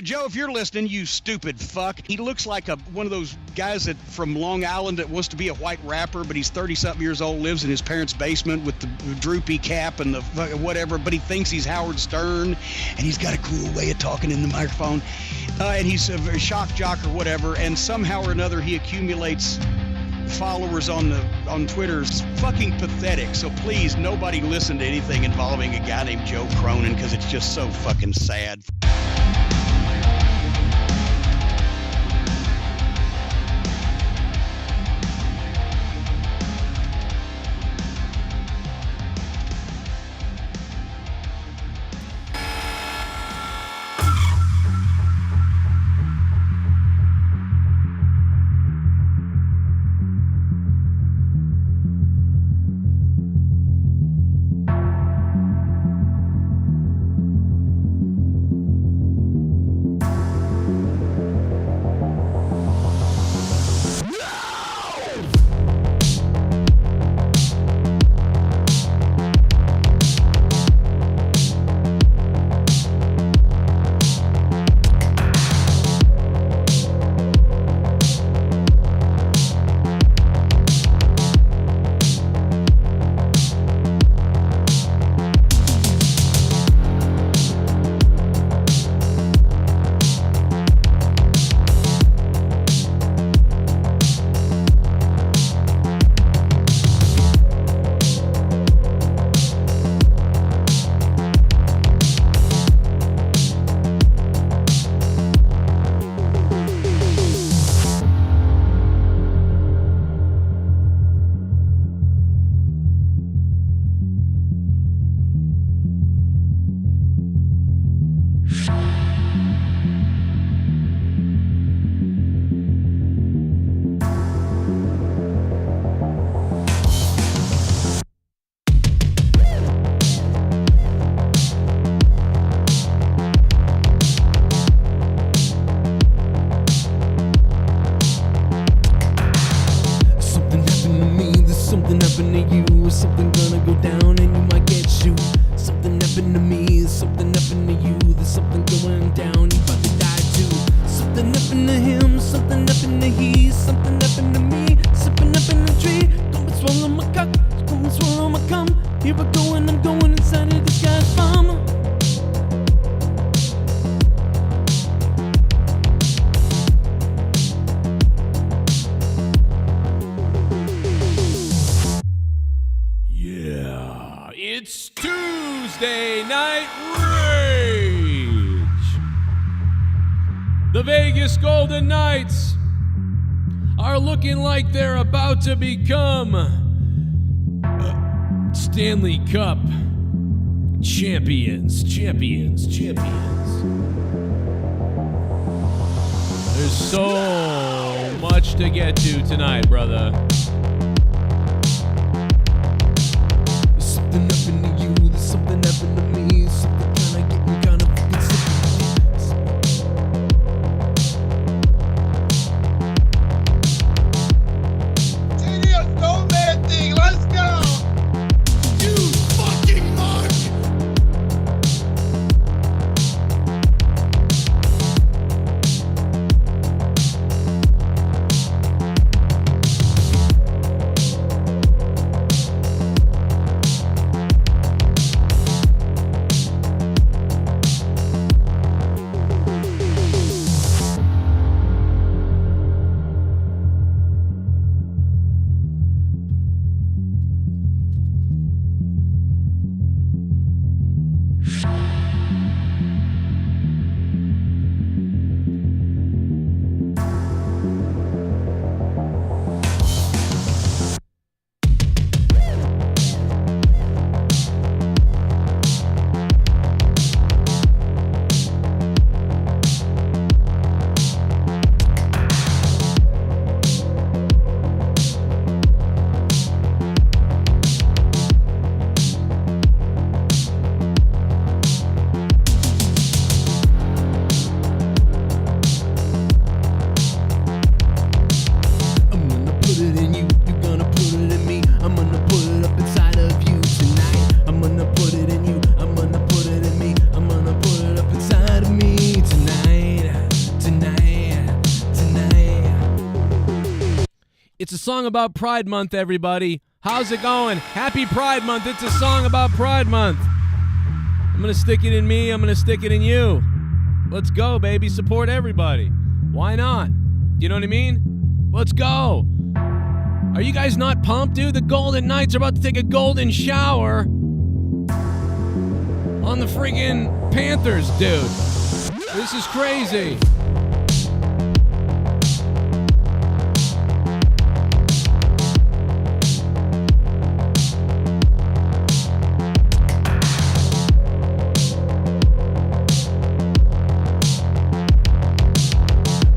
Joe, if you're listening, you stupid fuck. He looks like one of those guys that from Long Island that wants to be a white rapper, but he's 30-something years old, lives in his parents' basement with the droopy cap and the whatever, but he thinks he's Howard Stern, and he's got a cool way of talking in the microphone, and he's a shock jock or whatever, and somehow or another he accumulates followers on Twitter. It's fucking pathetic. So please, nobody listen to anything involving a guy named Joe Cronin, because it's just so fucking sad. To become Stanley Cup champions. There's so much to get to tonight, brother. There's something happened to you, there's something happened to me, something kinda getting kind of fucking sick. It's a song about Pride Month, everybody. How's it going? Happy Pride Month. It's a song about Pride Month. I'm going to stick it in me. I'm going to stick it in you. Let's go, baby. Support everybody. Why not? You know what I mean? Let's go. Are you guys not pumped, dude? The Golden Knights are about to take a golden shower on the friggin' Panthers, dude. This is crazy.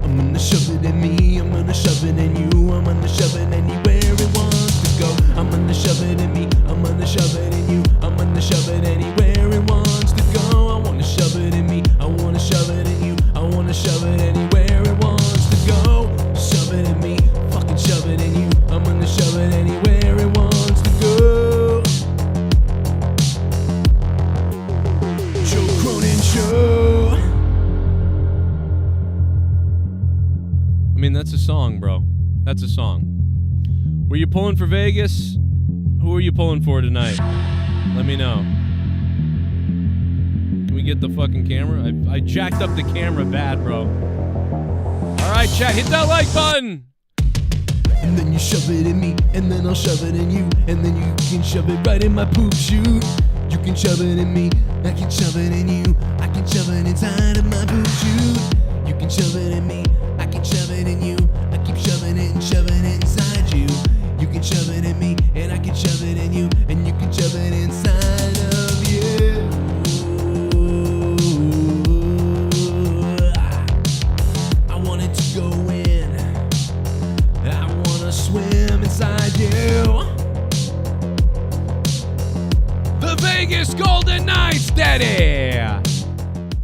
I'm gonna shove it in me, I'm gonna shove it in you, I'm gonna shove it anywhere it wants to go. I'm gonna shove it in me, I'm gonna shove it in you, I'm gonna shove it anywhere it wants to go. I wanna shove it in me, I wanna shove it in you, I wanna shove it anywhere it wants to go. Shove it in me, fucking shove it in you, I'm gonna shove it anywhere it wants to go. Joe Cronin Show. I mean, that's a song, bro. That's a song. Were you pulling for Vegas? Who are you pulling for tonight? Let me know. Can we get the fucking camera? I jacked up the camera bad, bro. All right, chat, hit that like button. And then you shove it in me, and then I'll shove it in you, and then you can shove it right in my poop chute. You can shove it in me, I can shove it in you, I can shove it inside of my poop chute. You can shove it in me, I can shove it in you, I keep shoving it and shoving it inside you. You can shove it in me, and I can shove it in you, and you can shove it inside of you. I want it to go in, I wanna swim inside you. The Vegas Golden Knights, daddy.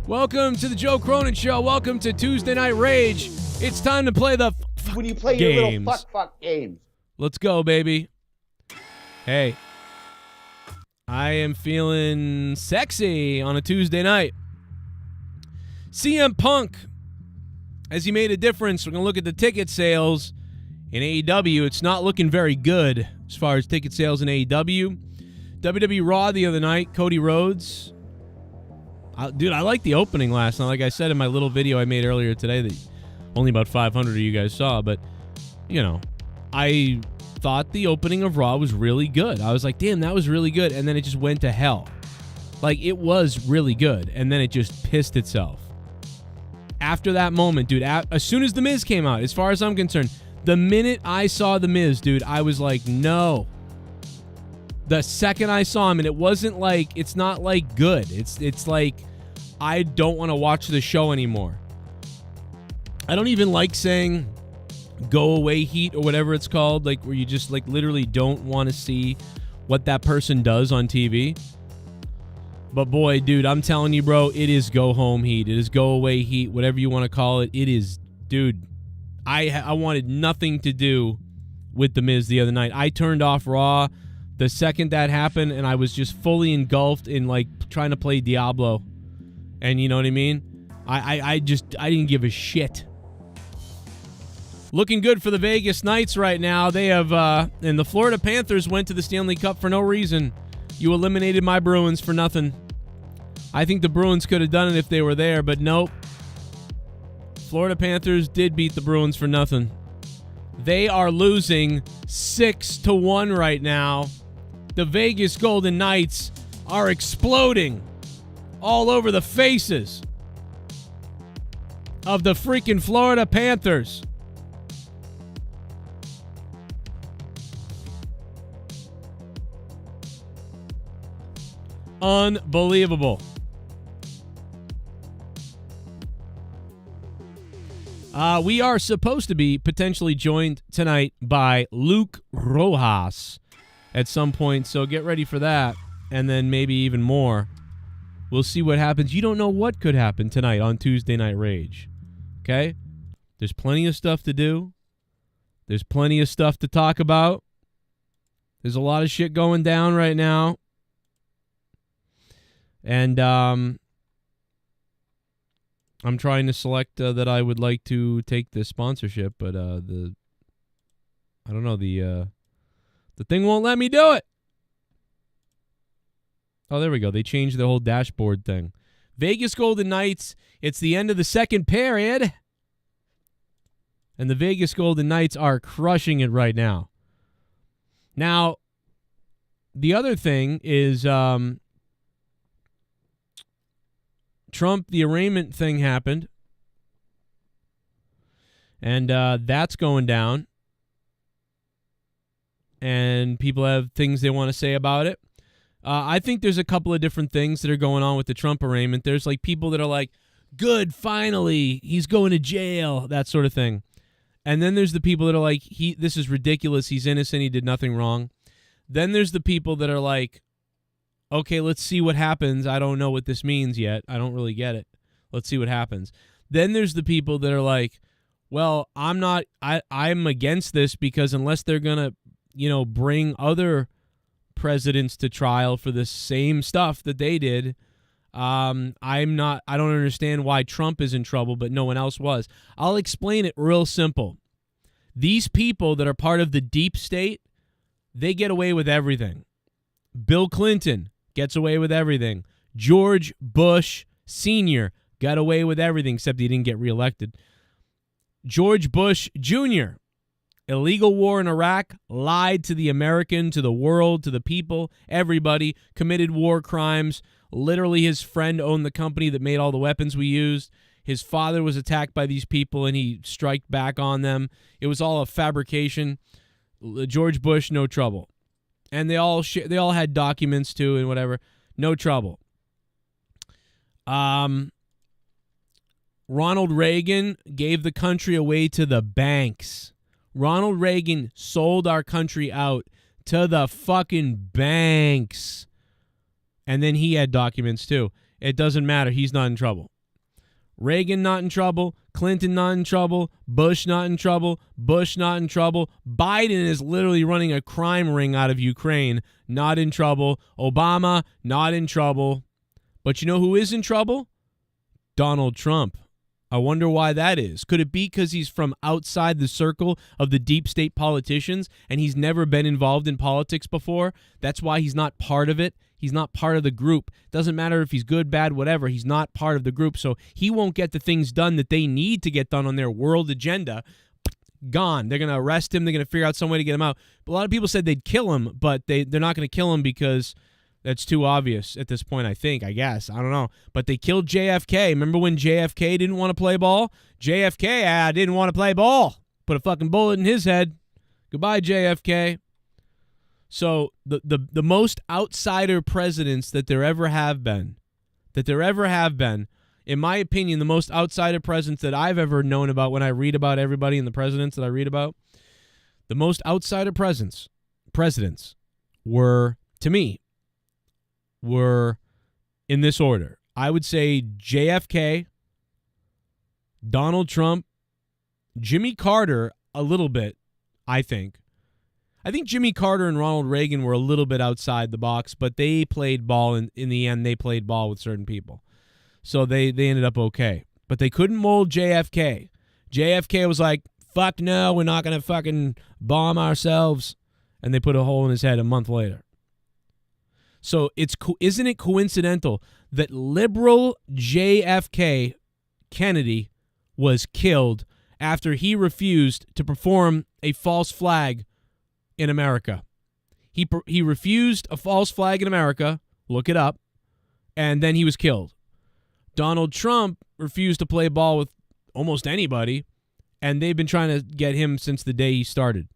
Welcome to the Joe Cronin Show. Welcome to Tuesday Night Rage. It's time to play the when you play games. your little fuck games. Let's go, baby. Hey, I am feeling sexy on a Tuesday night. CM Punk, as he made a difference, we're going to look at the ticket sales in AEW. It's not looking very good as far as ticket sales in AEW. WWE Raw the other night, Cody Rhodes. Dude, I liked the opening last night. Like I said in my little video I made earlier today that only about 500 of you guys saw, but, you know, I thought the opening of Raw was really good. I was like, damn, that was really good. And then it just went to hell. Like, it was really good. And then it just pissed itself. After that moment, dude, as soon as The Miz came out, as far as I'm concerned, the minute I saw The Miz, dude, I was like, no. The second I saw him, and it wasn't like, it's not like good. It's like, I don't want to watch the show anymore. I don't even like saying go away heat or whatever it's called, like where you just like literally don't want to see what that person does on TV. But boy, dude, I'm telling you, bro, it is go home heat. It is go away heat, whatever you want to call it. It is, dude, I wanted nothing to do with The Miz the other night. I turned off Raw the second that happened, and I was just fully engulfed in like trying to play Diablo. And you know what I mean? I didn't give a shit. Looking good for the Vegas Knights right now. They have, and the Florida Panthers went to the Stanley Cup for no reason. You eliminated my Bruins for nothing. I think the Bruins could have done it if they were there, but nope. Florida Panthers did beat the Bruins for nothing. They are losing 6-1 right now. The Vegas Golden Knights are exploding all over the faces of the freaking Florida Panthers. Unbelievable. We are supposed to be potentially joined tonight by Luke Rojas at some point, so get ready for that, and then maybe even more. We'll see what happens. You don't know what could happen tonight on Tuesday Night Rage, okay? There's plenty of stuff to do. There's plenty of stuff to talk about. There's a lot of shit going down right now. And I'm trying to select that I would like to take this sponsorship, but the I don't know. The thing won't let me do it. Oh, there we go. They changed the whole dashboard thing. Vegas Golden Knights, it's the end of the second period. And the Vegas Golden Knights are crushing it right now. Now, the other thing is Trump, the arraignment thing happened. And that's going down. And people have things they want to say about it. I think there's a couple of different things that are going on with the Trump arraignment. There's like people that are like, good, finally, he's going to jail, that sort of thing. And then there's the people that are like, this is ridiculous, he's innocent, he did nothing wrong. Then there's the people that are like, okay, let's see what happens. I don't know what this means yet. I don't really get it. Let's see what happens. Then there's the people that are like, well, I'm against this because unless they're going to, bring other presidents to trial for the same stuff that they did, I don't understand why Trump is in trouble, but no one else was. I'll explain it real simple. These people that are part of the deep state, they get away with everything. Bill Clinton gets away with everything. George Bush Sr. got away with everything, except he didn't get reelected. George Bush Jr., illegal war in Iraq, lied to the American, to the world, to the people, everybody, committed war crimes. Literally, his friend owned the company that made all the weapons we used. His father was attacked by these people, and he striked back on them. It was all a fabrication. George Bush, no trouble. And they all had documents, too, and whatever. No trouble. Ronald Reagan gave the country away to the banks. Ronald Reagan sold our country out to the fucking banks. And then he had documents too. It doesn't matter. He's not in trouble. Reagan not in trouble. Clinton not in trouble. Bush not in trouble. Bush not in trouble. Biden is literally running a crime ring out of Ukraine. Not in trouble. Obama not in trouble. But you know who is in trouble? Donald Trump. I wonder why that is. Could it be because he's from outside the circle of the deep state politicians and he's never been involved in politics before? That's why he's not part of it. He's not part of the group. Doesn't matter if he's good, bad, whatever. He's not part of the group. So he won't get the things done that they need to get done on their world agenda. Gone. They're going to arrest him. They're going to figure out some way to get him out. But a lot of people said they'd kill him, but they're not going to kill him because that's too obvious at this point, I guess. I don't know. But they killed JFK. Remember when JFK didn't want to play ball? JFK didn't want to play ball. Put a fucking bullet in his head. Goodbye, JFK. So the most outsider presidents that there ever have been, in my opinion, the most outsider presidents that I've ever known about when I read about everybody and the presidents that I read about, the most outsider presidents were, to me, were in this order. I would say JFK, Donald Trump, Jimmy Carter a little bit, I think. I think Jimmy Carter and Ronald Reagan were a little bit outside the box, but they played ball. In the end, they played ball with certain people. So they ended up okay. But they couldn't mold JFK. JFK was like, fuck no, we're not going to fucking bomb ourselves. And they put a hole in his head a month later. So isn't it coincidental that liberal JFK Kennedy was killed after he refused to perform a false flag in America? He refused a false flag in America, look it up, and then he was killed. Donald Trump refused to play ball with almost anybody, and they've been trying to get him since the day he started,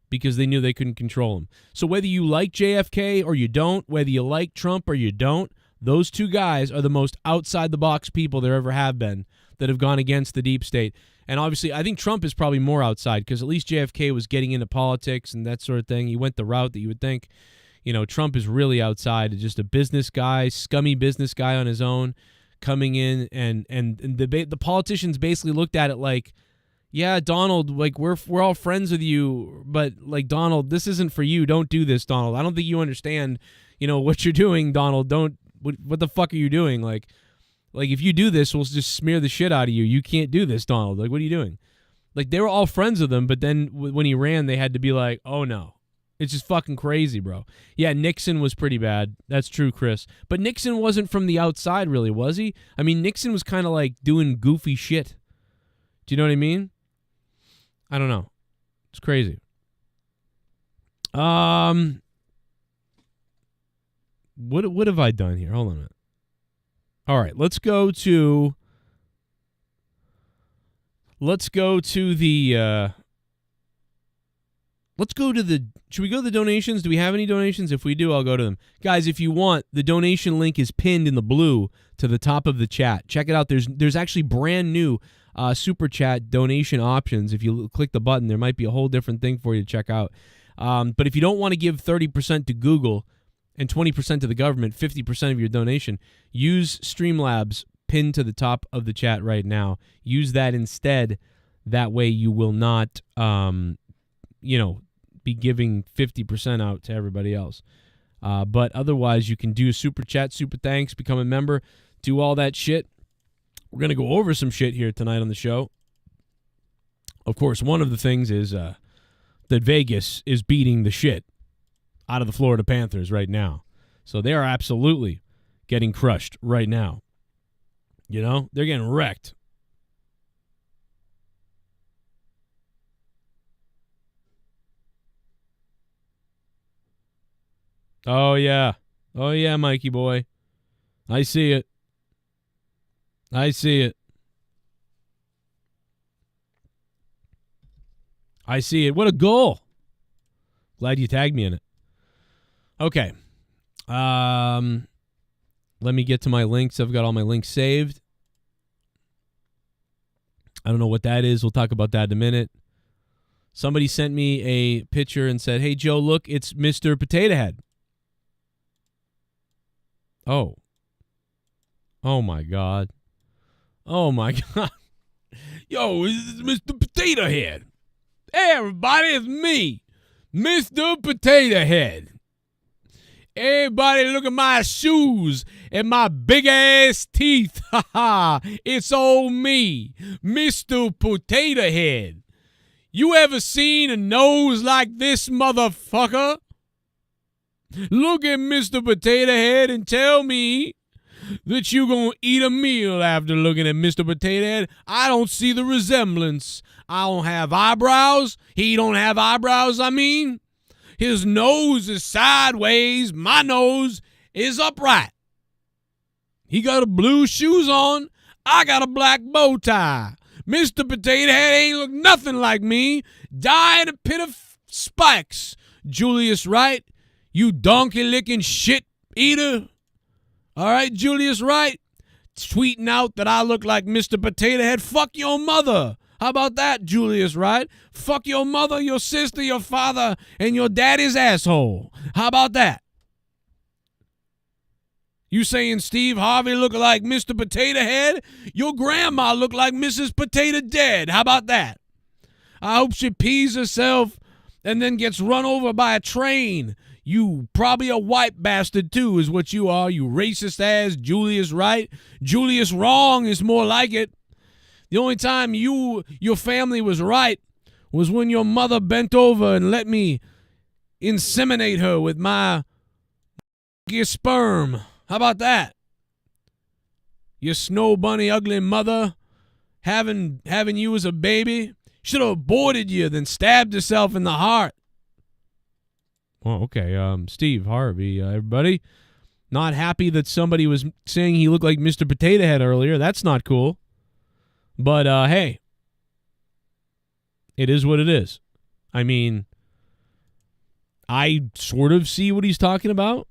because they knew they couldn't control him. So whether you like JFK or you don't, whether you like Trump or you don't, those two guys are the most outside-the-box people there ever have been that have gone against the deep state. And obviously, I think Trump is probably more outside because at least JFK was getting into politics and that sort of thing. He went the route that you would think. Trump is really outside, just a business guy, scummy business guy on his own, coming in, and the politicians basically looked at it like, yeah, Donald, like we're all friends with you, but like Donald, this isn't for you. Don't do this, Donald. I don't think you understand, what you're doing, Donald. What the fuck are you doing? Like if you do this, we'll just smear the shit out of you. You can't do this, Donald. Like, what are you doing? Like, they were all friends with him, but then when he ran, they had to be like, oh, no. It's just fucking crazy, bro. Yeah, Nixon was pretty bad. That's true, Chris. But Nixon wasn't from the outside, really, was he? I mean, Nixon was kind of like doing goofy shit. Do you know what I mean? I don't know. It's crazy. What have I done here? Hold on a minute. All right, let's go to should we go to the donations? Do we have any donations? If we do, I'll go to them. Guys, if you want, the donation link is pinned in the blue to the top of the chat. Check it out. There's actually brand new super chat donation options. If you click the button, there might be a whole different thing for you to check out. But if you don't want to give 30% to Google and 20% to the government, 50% of your donation, use Streamlabs pinned to the top of the chat right now. Use that instead. That way you will not, be giving 50% out to everybody else. But otherwise, you can do super chat, super thanks, become a member, do all that shit. We're going to go over some shit here tonight on the show. Of course, one of the things is that Vegas is beating the shit out of the Florida Panthers right now. So they are absolutely getting crushed right now. You know, they're getting wrecked. Oh, yeah. Oh, yeah, Mikey boy. I see it. I see it. I see it. What a goal. Glad you tagged me in it. Okay. Let me get to my links. I've got all my links saved. I don't know what that is. We'll talk about that in a minute. Somebody sent me a picture and said, hey, Joe, look, it's Mr. Potato Head. Oh. Oh, my God. Oh, my God. Yo, this is Mr. Potato Head. Hey, everybody, it's me, Mr. Potato Head. Everybody, look at my shoes and my big-ass teeth. Ha ha. It's old me, Mr. Potato Head. You ever seen a nose like this, motherfucker? Look at Mr. Potato Head and tell me that you gonna eat a meal after looking at Mr. Potato Head. I don't see the resemblance. I don't have eyebrows. He don't have eyebrows, I mean. His nose is sideways. My nose is upright. He got blue shoes on. I got a black bow tie. Mr. Potato Head ain't look nothing like me. Die in a pit of spikes. Julius Wright, you donkey-licking shit eater. All right, Julius Wright, tweeting out that I look like Mr. Potato Head. Fuck your mother. How about that, Julius Wright? Fuck your mother, your sister, your father, and your daddy's asshole. How about that? You saying Steve Harvey look like Mr. Potato Head? Your grandma look like Mrs. Potato Dead. How about that? I hope she pees herself and then gets run over by a train. You probably a white bastard, too, is what you are, you racist-ass Julius Wright. Julius Wrong is more like it. The only time your family was right was when your mother bent over and let me inseminate her with my sperm. How about that? Your snow bunny ugly mother having you as a baby should have aborted you, then stabbed herself in the heart. Oh, okay. Steve Harvey, everybody. Not happy that somebody was saying he looked like Mr. Potato Head earlier. That's not cool. But, hey, it is what it is. I mean, I sort of see what he's talking about,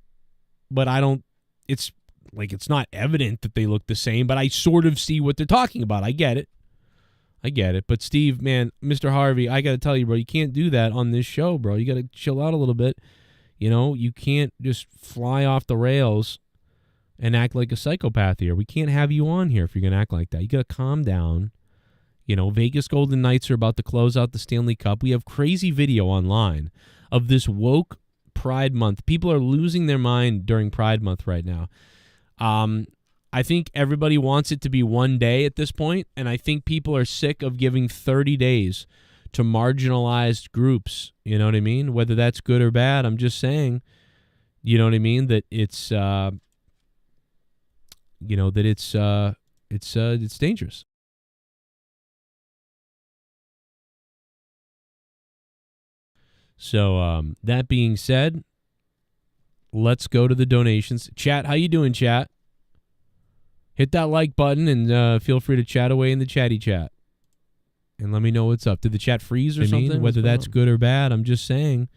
but I don't, it's not evident that they look the same, but I sort of see what they're talking about. I get it. But Steve, man, Mr. Harvey, I got to tell you, bro, you can't do that on this show, bro. You got to chill out a little bit. You know, you can't just fly off the rails and act like a psychopath here. We can't have you on here if you're going to act like that. You got to calm down. You know, Vegas Golden Knights are about to close out the Stanley Cup. We have crazy video online of this woke Pride Month. People are losing their mind during Pride Month right now. I think everybody wants it to be one day at this point, and I think people are sick of giving 30 days to marginalized groups. You know what I mean? Whether that's good or bad, I'm just saying, you know what I mean, that it's it's dangerous. So that being said, let's go to the donations. Chat, how you doing, chat? Hit that like button and feel free to chat away in the chatty chat. And let me know what's up. Did the chat freeze or something? Whether that's good or bad, I'm just saying.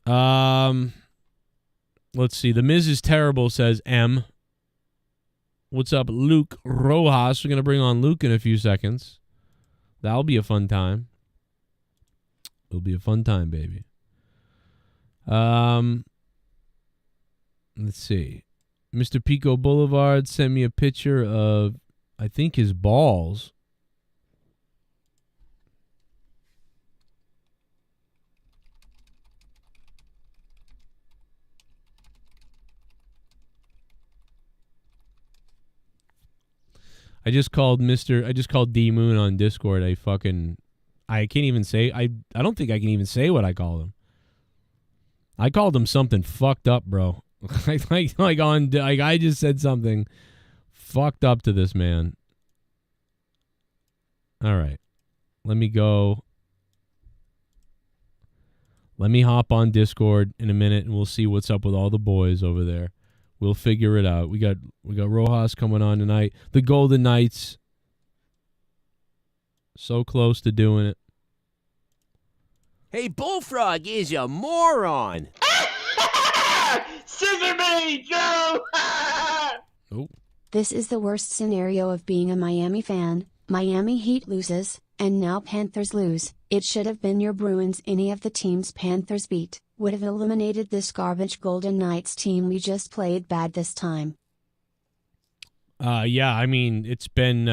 Let's see. The Miz is terrible, says M. What's up, Luke Rojas? We're going to bring on Luke in a few seconds. That'll be a fun time. It'll be a fun time, baby. Let's see. Mr. Pico Boulevard sent me a picture of, I think, his balls. I just called D Moon on Discord. I can't even say, I don't think I can even say what I called him. I called him something fucked up, bro. I just said something fucked up to this man. All right. Let me go. Let me hop on Discord in a minute and we'll see what's up with all the boys over there. We'll figure it out. We got Rojas coming on tonight. The Golden Knights. So close to doing it. Hey, Bullfrog is a moron. Scissor me, Joe! Oh. This is the worst scenario of being a Miami fan. Miami Heat loses, and now Panthers lose. It should have been your Bruins. Any of the teams Panthers beat would have eliminated this garbage Golden Knights team. We just played bad this time. Yeah, I mean, it's been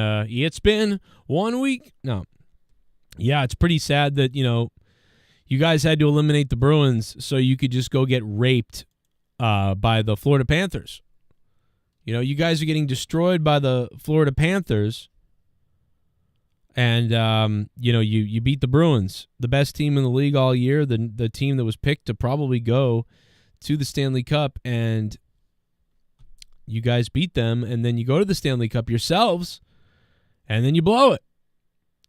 1 week. No. Yeah, it's pretty sad that, you guys had to eliminate the Bruins so you could just go get raped by the Florida Panthers. You guys are getting destroyed by the Florida Panthers. And, you beat the Bruins, the best team in the league all year, the team that was picked to probably go to the Stanley Cup, and you guys beat them, and then you go to the Stanley Cup yourselves, and then you blow it.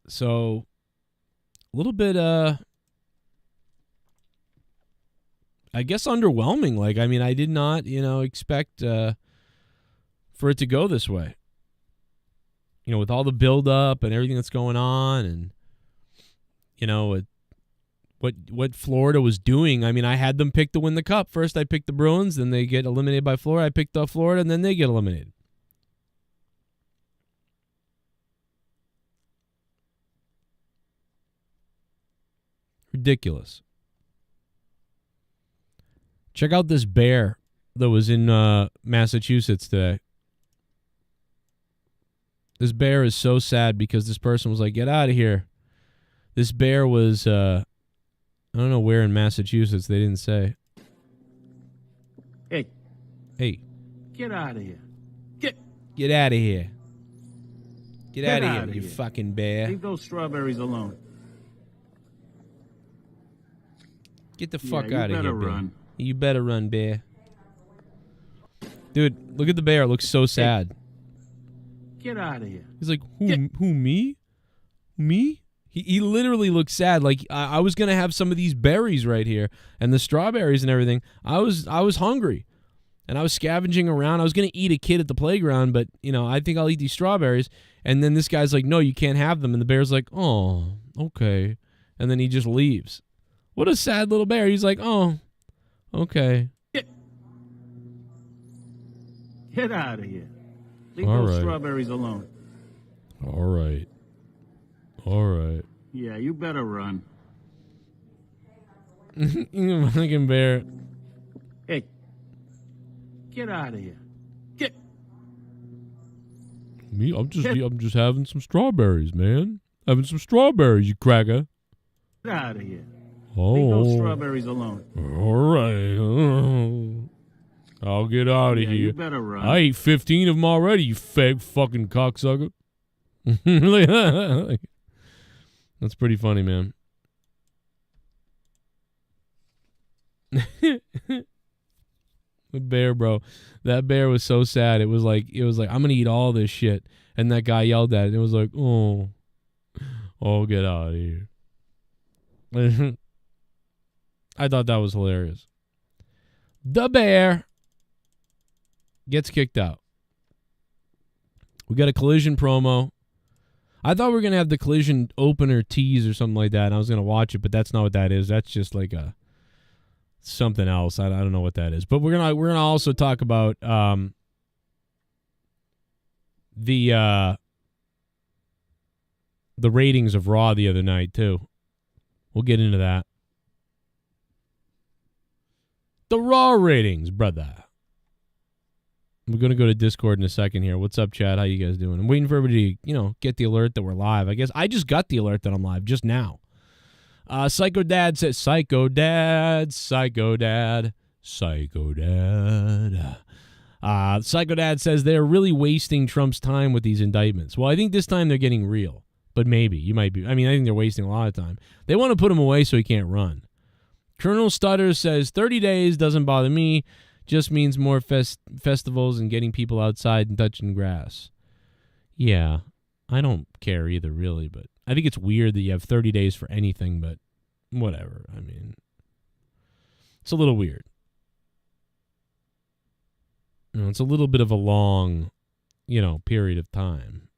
So, a little bit, I guess underwhelming. I did not, expect for it to go this way. With all the build-up and everything that's going on and, what Florida was doing. I had them pick to win the Cup. First, I picked the Bruins, then they get eliminated by Florida. I picked up Florida, and then they get eliminated. Ridiculous. Check out this bear that was in Massachusetts today. This bear is so sad because this person was like, get out of here. This bear was, I don't know where in Massachusetts. They didn't say. Hey. Get out of here. Get out of here. Get out of here, you fucking bear. Leave those strawberries alone. Get the fuck out of here, run. bear. You better run, bear. Dude, look at the bear. It looks so sad. Get out of here. He's like, who, me? Me? He literally looks sad. Like, I was going to have some of these berries right here and the strawberries and everything. I was hungry, and I was scavenging around. I was going to eat a kid at the playground, but, I think I'll eat these strawberries. And then this guy's like, no, you can't have them. And the bear's like, oh, okay. And then he just leaves. What a sad little bear. He's like, oh, okay. Get out of here. Leave All those right. strawberries alone. All right. Yeah, you better run. You fucking bear. Hey. Get out of here. Get. Me? I'm just having some strawberries, man. Having some strawberries, you cracker. Get out of here. Oh. Leave those strawberries alone. All right. I'll get out of Yeah, here. you better run. I ate 15 of them already, you fake fucking cocksucker. That's pretty funny, man. The bear, bro. That bear was so sad. It was like I'm gonna eat all this shit. And that guy yelled at it. It was like, oh, get out of here. I thought that was hilarious. The bear gets kicked out. We got a Collision promo. I thought we were going to have the Collision opener tease or something like that, and I was going to watch it, but that's not what that is. That's just like a something else. I don't know what that is. But we're gonna also talk about the ratings of Raw the other night too. We'll get into that. The Raw ratings, brother. We're going to go to Discord in a second here. What's up, Chad? How you guys doing? I'm waiting for everybody to, get the alert that we're live. I guess I just got the alert that I'm live just now. Psycho Dad says, Psycho Dad. Psycho Dad says they're really wasting Trump's time with these indictments. Well, I think this time they're getting real. But maybe. You might be. I mean, I think they're wasting a lot of time. They want to put him away so he can't run. Colonel Stutters says, 30 days doesn't bother me. Just means more festivals and getting people outside and touching grass. Yeah, I don't care either, really, but I think it's weird that you have 30 days for anything, but whatever. I mean, it's a little weird. It's a little bit of a long, period of time.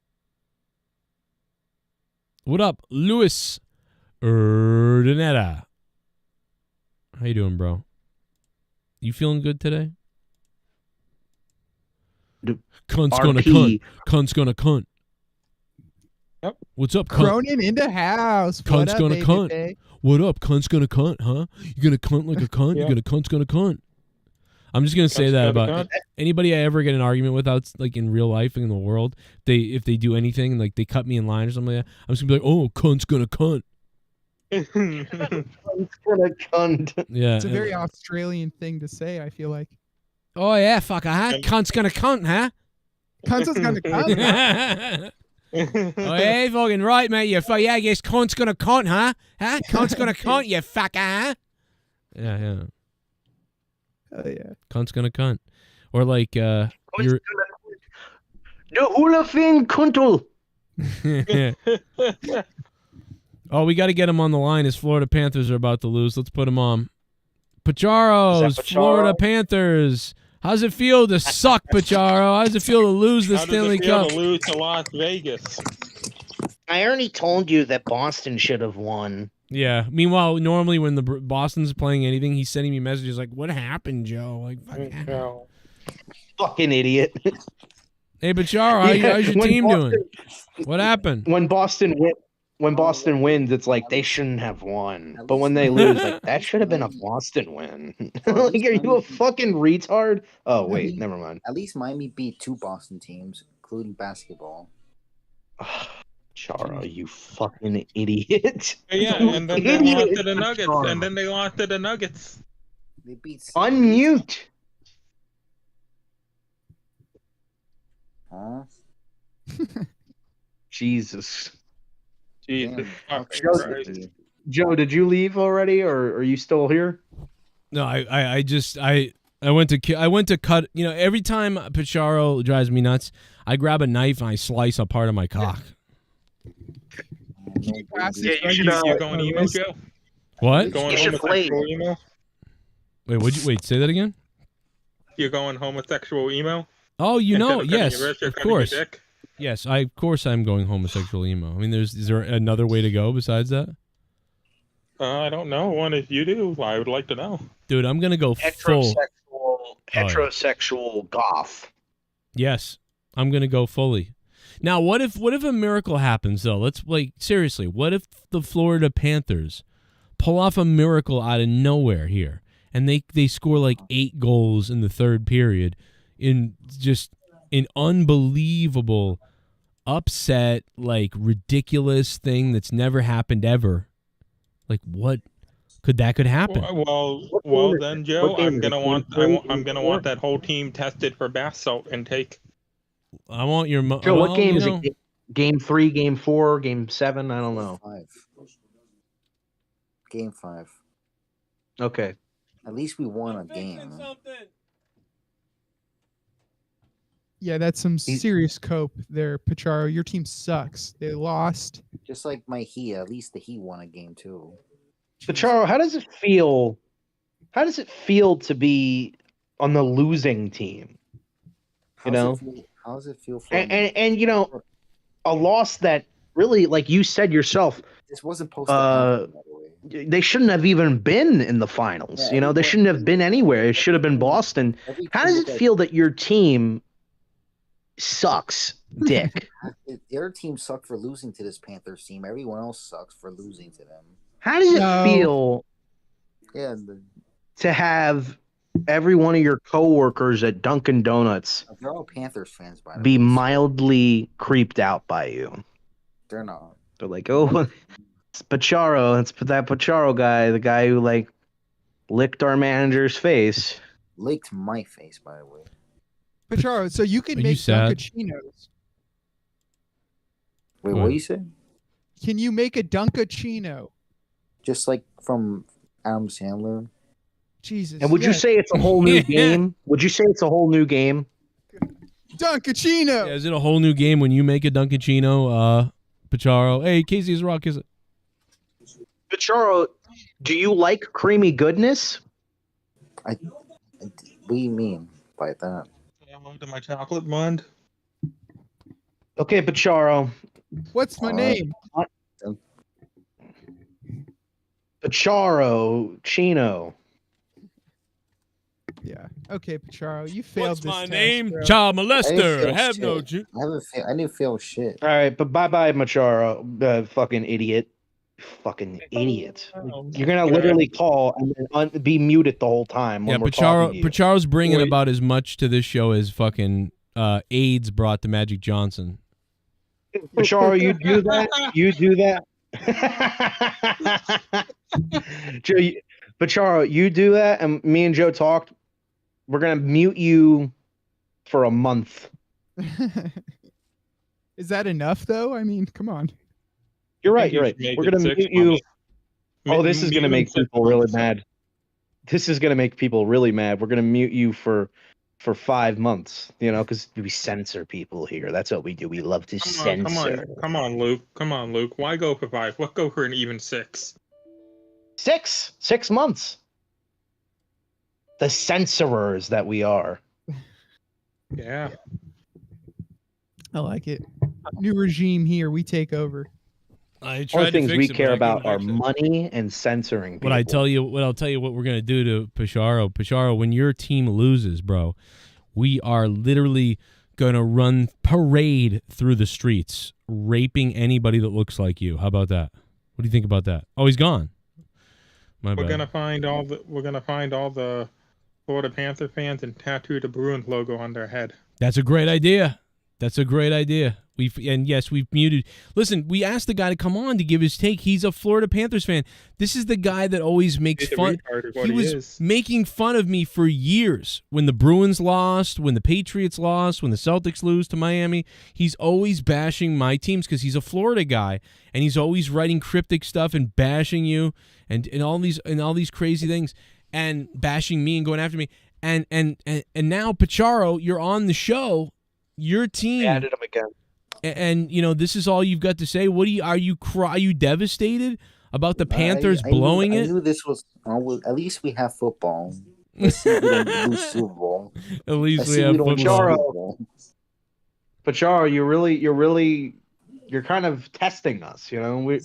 What up, Luis Urdaneta? How you doing, bro? You feeling good today? Cunt's gonna cunt. Cunt's gonna cunt. Yep. What's up, cunt? Cronin in the house. Cunt's What up, gonna baby cunt. Bay? What up? Cunt's gonna cunt, huh? You gonna cunt like a cunt? Yeah. You cunt's gonna cunt. I'm just gonna say that about anybody I ever get in an argument with out like in real life in the world. If they do anything like they cut me in line or something like that, I'm just gonna be like, oh, cunt's gonna cunt. Cunt's gonna cunt. Yeah, It's a very Australian thing to say, I feel like. Oh yeah, fucker, huh? Cunt's gonna cunt, huh? Cunt's gonna cunt. Oh yeah, fucking right, mate. Yeah, I guess cunt's gonna cunt, huh? Huh? Cunt's gonna cunt, you fucker, huh? Yeah. Oh, yeah. Cunt's gonna cunt. Or like, you're... The hula fin kuntul. Oh, we got to get him on the line. His Florida Panthers are about to lose. Let's put him on. Pacharo's Pacharo? Florida Panthers. How's it feel to suck, Pacharo? How does it feel to lose the Stanley Cup? To lose to Las Vegas. I already told you that Boston should have won. Yeah. Meanwhile, normally when the Boston's playing anything, he's sending me messages like, "What happened, Joe?" Like, No. Fucking idiot. Hey, Pacharo, how's your when team Boston- doing? What happened? When Boston wins, it's like they shouldn't have won. But when they lose, like that should have been a Boston win. Like, are you a fucking retard? Oh wait, never mind. At least Miami beat 2 Boston teams, including basketball. Charo, you fucking idiot. Yeah, and then they lost to the Nuggets. They beat. Unmute. Huh? Jesus. Jesus Damn. fucking Joe, Christ. Joe, did you leave already, or are you still here? No, I went to cut. Every time Pacharo drives me nuts, I grab a knife and I slice a part of my cock. You're going emo, Joe? What? Going You should homosexual emo? Wait, say that again? You're going homosexual emo? Oh, Instead of cutting yes, your wrist, you're of cutting your course. dick? Yes, of course I'm going homosexual emo. I mean, is there another way to go besides that? I don't know. One, if you do, I would like to know. Dude, I'm going to go full. Heterosexual goth. Yes, I'm going to go fully. Now, what if a miracle happens, though? Let's, seriously, what if the Florida Panthers pull off a miracle out of nowhere here, and they score 8 goals in the third period in just an unbelievable, upset, ridiculous thing that's never happened ever? What Could happen? Well, then, Joe, what game I'm is it? gonna Game want three? I'm Game gonna four? want that whole team tested for bath salt intake. I want your Joe, what well, game you is know, it? Game 3, Game 4, Game 7? I don't know. 5. Game 5. Okay. At least we won a game. Yeah, that's some He's- serious cope there, Pacharo. Your team sucks. They lost. Just like my Heat, at least the Heat won a game too. Pacharo, how does it feel? How does it feel to be on the losing team? How does it feel for And you know, a loss that really, like you said yourself, this wasn't supposed to happen, by the way. they shouldn't have even been in the finals. Yeah, You know, they shouldn't have been anywhere. It should have been Boston. Every How team does looked it at- feel that your team sucks, dick? Their team sucked for losing to this Panthers team. Everyone else sucks for losing to them. How does it No. feel Yeah, to have every one of your coworkers at Dunkin' Donuts they're all Panthers fans, by the be way. mildly creeped out by you? They're not. They're like, oh, it's Pacharo. It's that Pacharo guy, the guy who like licked our manager's face. Licked my face, by the way. Pacharo, so you can Are you make sad? Dunkachinos. Wait, What? what you said? Can you make a Dunkachino? Just like from Adam Sandler. Jesus. And would you yes. say it's a whole new game? Would you say it's a whole new game? Dunkachino? Yeah, is it a whole new game when you make a Duncachino, Pacharo? Hey, Casey's Rock, is it? Pacharo, do you like creamy goodness? What do you mean by that? To my chocolate bond. Okay, Pacharo. What's my name? Pacharo Chino. Yeah. Okay, Pacharo, you failed What's this my test, name? bro. Child I didn't molester. feel Have no. shit. I didn't feel shit. All right, but bye-bye, Macharo. Fucking idiot. Fucking idiot. You're gonna literally call and then be muted the whole time. Yeah, When we're talking to you. Pacharo's bringing Wait. about as much to this show as fucking AIDS brought to Magic Johnson. Pacharo, you do that? You do that? Joe, Pacharo, you do that, and me and Joe talked. We're gonna mute you for a month. Is that enough, though? I mean, come on. You're right. think You're you right. should make We're it gonna 6 mute you. months. Oh, this is gonna make people really mad. This is gonna make people really mad. We're gonna mute you for 5 months. You know, because we censor people here. That's what we do. We love to censor. Come on, Luke. Come on, Luke. Why go for 5? Let's go for an even 6. 6 months. The censorers that we are. Yeah. I like it. New regime here. We take over. I Only things we care about are money and censoring people. I'll tell you what we're gonna do to Pacharo. Pacharo, when your team loses, bro, we are literally gonna run parade through the streets, raping anybody that looks like you. How about that? What do you think about that? Oh, he's gone. My We're bad. gonna find all the Florida Panther fans and tattoo the Bruins logo on their head. That's a great idea. That's a great idea. We've muted. Listen, we asked the guy to come on to give his take. He's a Florida Panthers fan. This is the guy that always makes He's a fun. retard is what He he was is. making fun of me for years when the Bruins lost, when the Patriots lost, when the Celtics lose to Miami. He's always bashing my teams because he's a Florida guy, and he's always writing cryptic stuff and bashing you and all these crazy things and bashing me and going after me. And now Pacharo, you're on the show. Your team added him again. and you know this is all you've got to say. What are you devastated about the Panthers blowing I it? knew this was. At least we have football. Let's see if we don't lose Super Bowl. At least Let's we see if have we don't lose football. Super Bowl. Pacharo, you're kind of testing us. You know,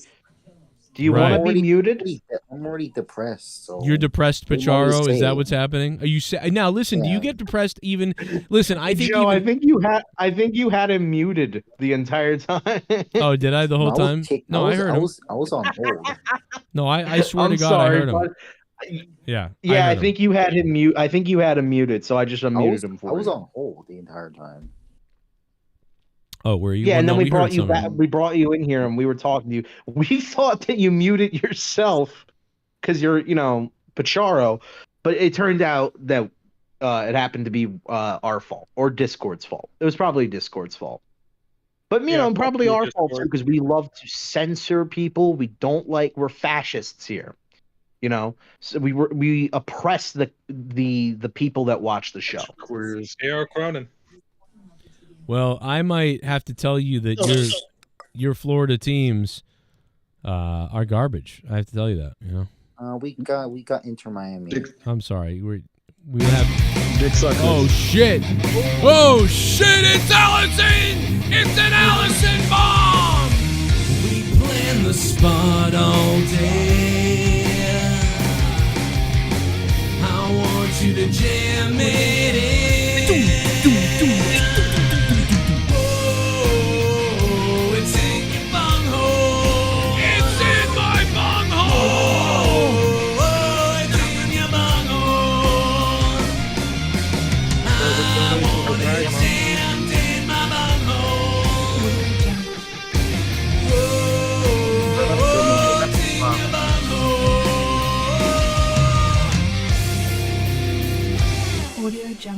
do you Right. want to be muted? I'm already depressed. So You're depressed, What do you want me to Pacharo. Is say? that what's happening? Are you now? Listen, do you Yeah. get depressed even? Listen, I think. Joe, even, I think you had him muted the entire time. oh, did I the whole I was time? kicked- No, I heard him. I was on hold. No, I swear I'm to God, sorry, I heard him. but Yeah. yeah, I heard him. think you had him mute. I think you had him muted, so I just unmuted him for I was you. on hold the entire time. Oh, were you? Yeah, Well, and then no, we brought heard you some of back. it. We brought you in here, and we were talking to you. We thought that you muted yourself because you're, Pacharo. But it turned out that it happened to be our fault or Discord's fault. It was probably Discord's fault. But, probably our fault too, because we love to censor people. We're fascists here. So we oppress the people that watch the show. AR Cronin. Well, I might have to tell you that your Florida teams are garbage. I have to tell you that. We got Inter Miami. I'm sorry. We have Dick suckers. Oh shit! Oh shit! It's Allison! It's an Allison bomb! We plan the spot all day. I want you to jam it in. Oh, it's in your bunghole. It's in my bunghole! Oh, it's in your bunghole. I want it jammed in my bunghole. Oh, it's in your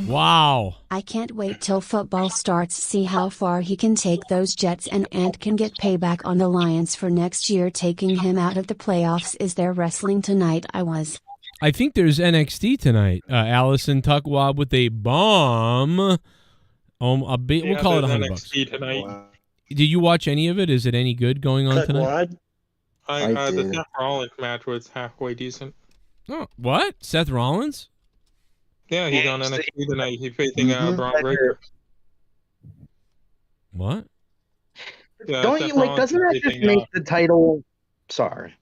Wow. I can't wait till football starts. See how far he can take those Jets, and Ant can get payback on the Lions for next year taking him out of the playoffs. Is there wrestling tonight? I think there's NXT tonight. Allison Tuckwab with a bomb. We'll call it $100. NXT tonight. Did you watch any of it? Is it any good going on tonight? The Seth Rollins match was halfway decent. Oh, what? Seth Rollins? Yeah, he's on NXT tonight. He's facing Braun Breaker. What? Yeah, Don't Seth you like? Rollins Doesn't that is just facing, make the title? Sorry.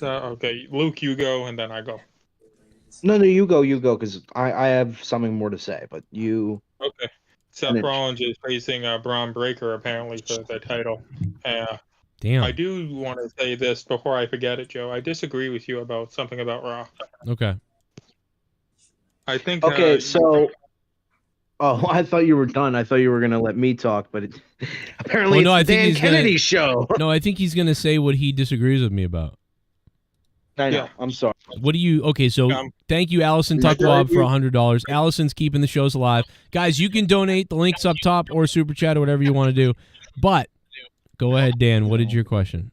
Okay, Luke, you go, and then I go. No, you go, because I have something more to say. But you. Okay. Seth Rollins is facing Braun Breaker apparently for the title. Damn. I do want to say this before I forget it, Joe. I disagree with you about something about Raw. Okay. I think. Okay, so. Oh, I thought you were done. I thought you were gonna let me talk, but apparently it's the Dan Kennedy show. No, I think he's gonna say what he disagrees with me about. I know. I'm sorry. What do you? Okay, so thank you, Allison Tuckwab, for $100. Allison's keeping the shows alive, guys. You can donate. The link's up top or super chat or whatever you want to do. But go ahead, Dan. What is your question?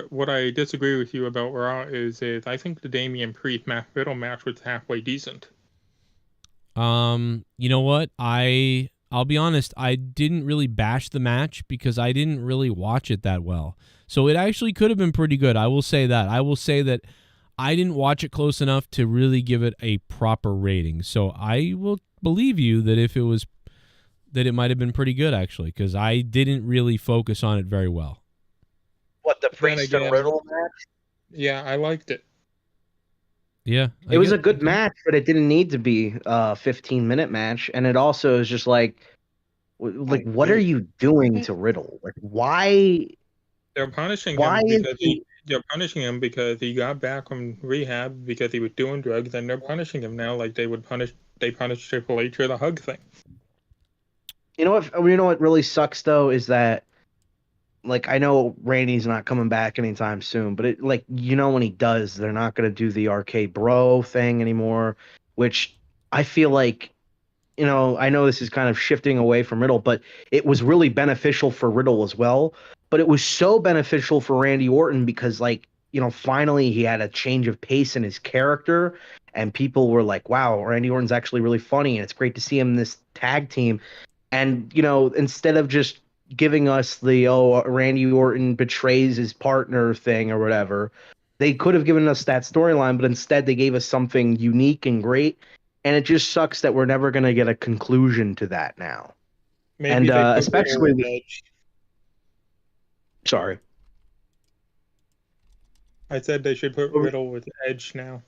What I disagree with you about Raw is I think the Damian Priest Matt Riddle match was halfway decent. You know what? I'll be honest, I didn't really bash the match because I didn't really watch it that well. So it actually could have been pretty good. I will say that. I will say that I didn't watch it close enough to really give it a proper rating. So I will believe you that it might have been pretty good actually, because I didn't really focus on it very well. What, the Priest and Riddle match? Yeah, I liked it. Yeah. It was a good match, but it didn't need to be a 15-minute match. And it also is just like what are you doing to Riddle? Like, why? They're punishing him because he got back from rehab because he was doing drugs, and they're punishing him now like they punished Triple H for the hug thing. You know what really sucks though is that, like, I know Randy's not coming back anytime soon, but when he does, they're not going to do the RK Bro thing anymore, which I feel like, I know this is kind of shifting away from Riddle, but it was really beneficial for Riddle as well. But it was so beneficial for Randy Orton because, finally he had a change of pace in his character, and people were like, wow, Randy Orton's actually really funny, and it's great to see him in this tag team. And, instead of just giving us the Randy Orton betrays his partner thing or whatever, they could have given us that storyline, but instead they gave us something unique and great, and it just sucks that we're never going to get a conclusion to that now. Maybe and especially sorry, I said they should put Riddle with Edge now.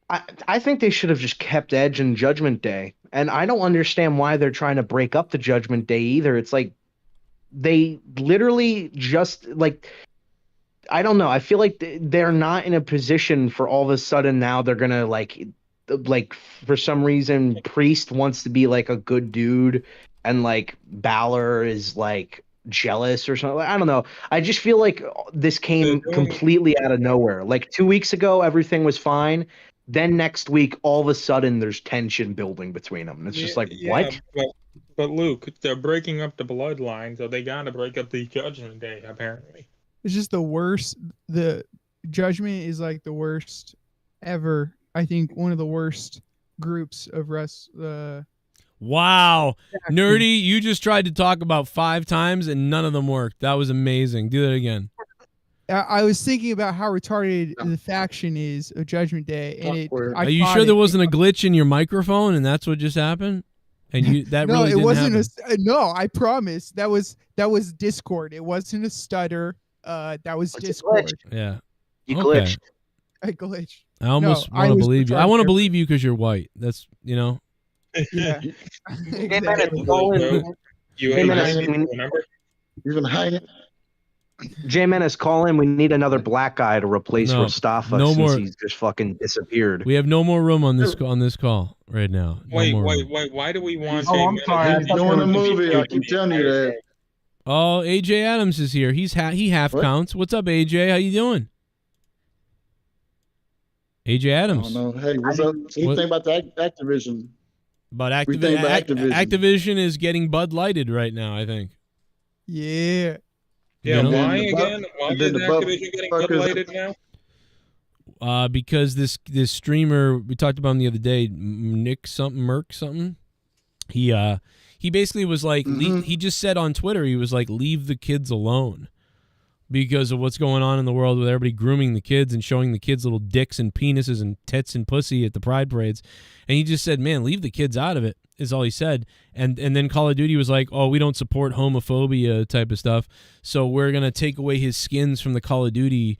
I think they should have just kept Edge and Judgment Day. And I don't understand why they're trying to break up the Judgment Day either. It's like they literally just I don't know. I feel like they're not in a position for all of a sudden now they're going to like for some reason Priest wants to be like a good dude and like Balor is like jealous or something. I don't know. I just feel like this came completely out of nowhere. Like 2 weeks ago, everything was fine. Then next week, all of a sudden, there's tension building between them. And it's just like, what? But Luke, they're breaking up the bloodline, so they gotta break up the Judgment Day, apparently. It's just the worst. The Judgment is like the worst ever. I think one of the worst groups of Wow. Nerdy, you just tried to talk about 5 times and none of them worked. That was amazing. Do that again. I was thinking about how retarded the faction is of Judgment Day, and Are you sure there wasn't a glitch in your microphone and that's what just happened? And you that no, really it didn't wasn't happen? no. I promise that was Discord. It wasn't a stutter. That was Discord. Yeah. You glitched. I glitched. I almost want to believe you. I want to believe you because you're white. That's Yeah. J Menace, call in. We need another black guy to replace Mustafa since he's just fucking disappeared. We have no more room on this call right now. Wait. Why do we want? I'm sorry. He's doing a movie. I can tell you that. Oh, AJ Adams is here. He half counts. What's up, AJ? How you doing? AJ Adams. I don't know. Hey, what's up? What do you think about the Activision? But Activision is getting Bud Lighted right now, I think. Yeah. Yeah, You know? why again? Why is Activision getting Bud Lighted now? Because this streamer, we talked about him the other day, Merc something. He basically was like, he just said on Twitter, he was like, leave the kids alone. Because of what's going on in the world with everybody grooming the kids and showing the kids little dicks and penises and tits and pussy at the pride parades. And he just said, man, leave the kids out of it, is all he said. And then Call of Duty was like, oh, we don't support homophobia type of stuff, so we're going to take away his skins from the Call of Duty,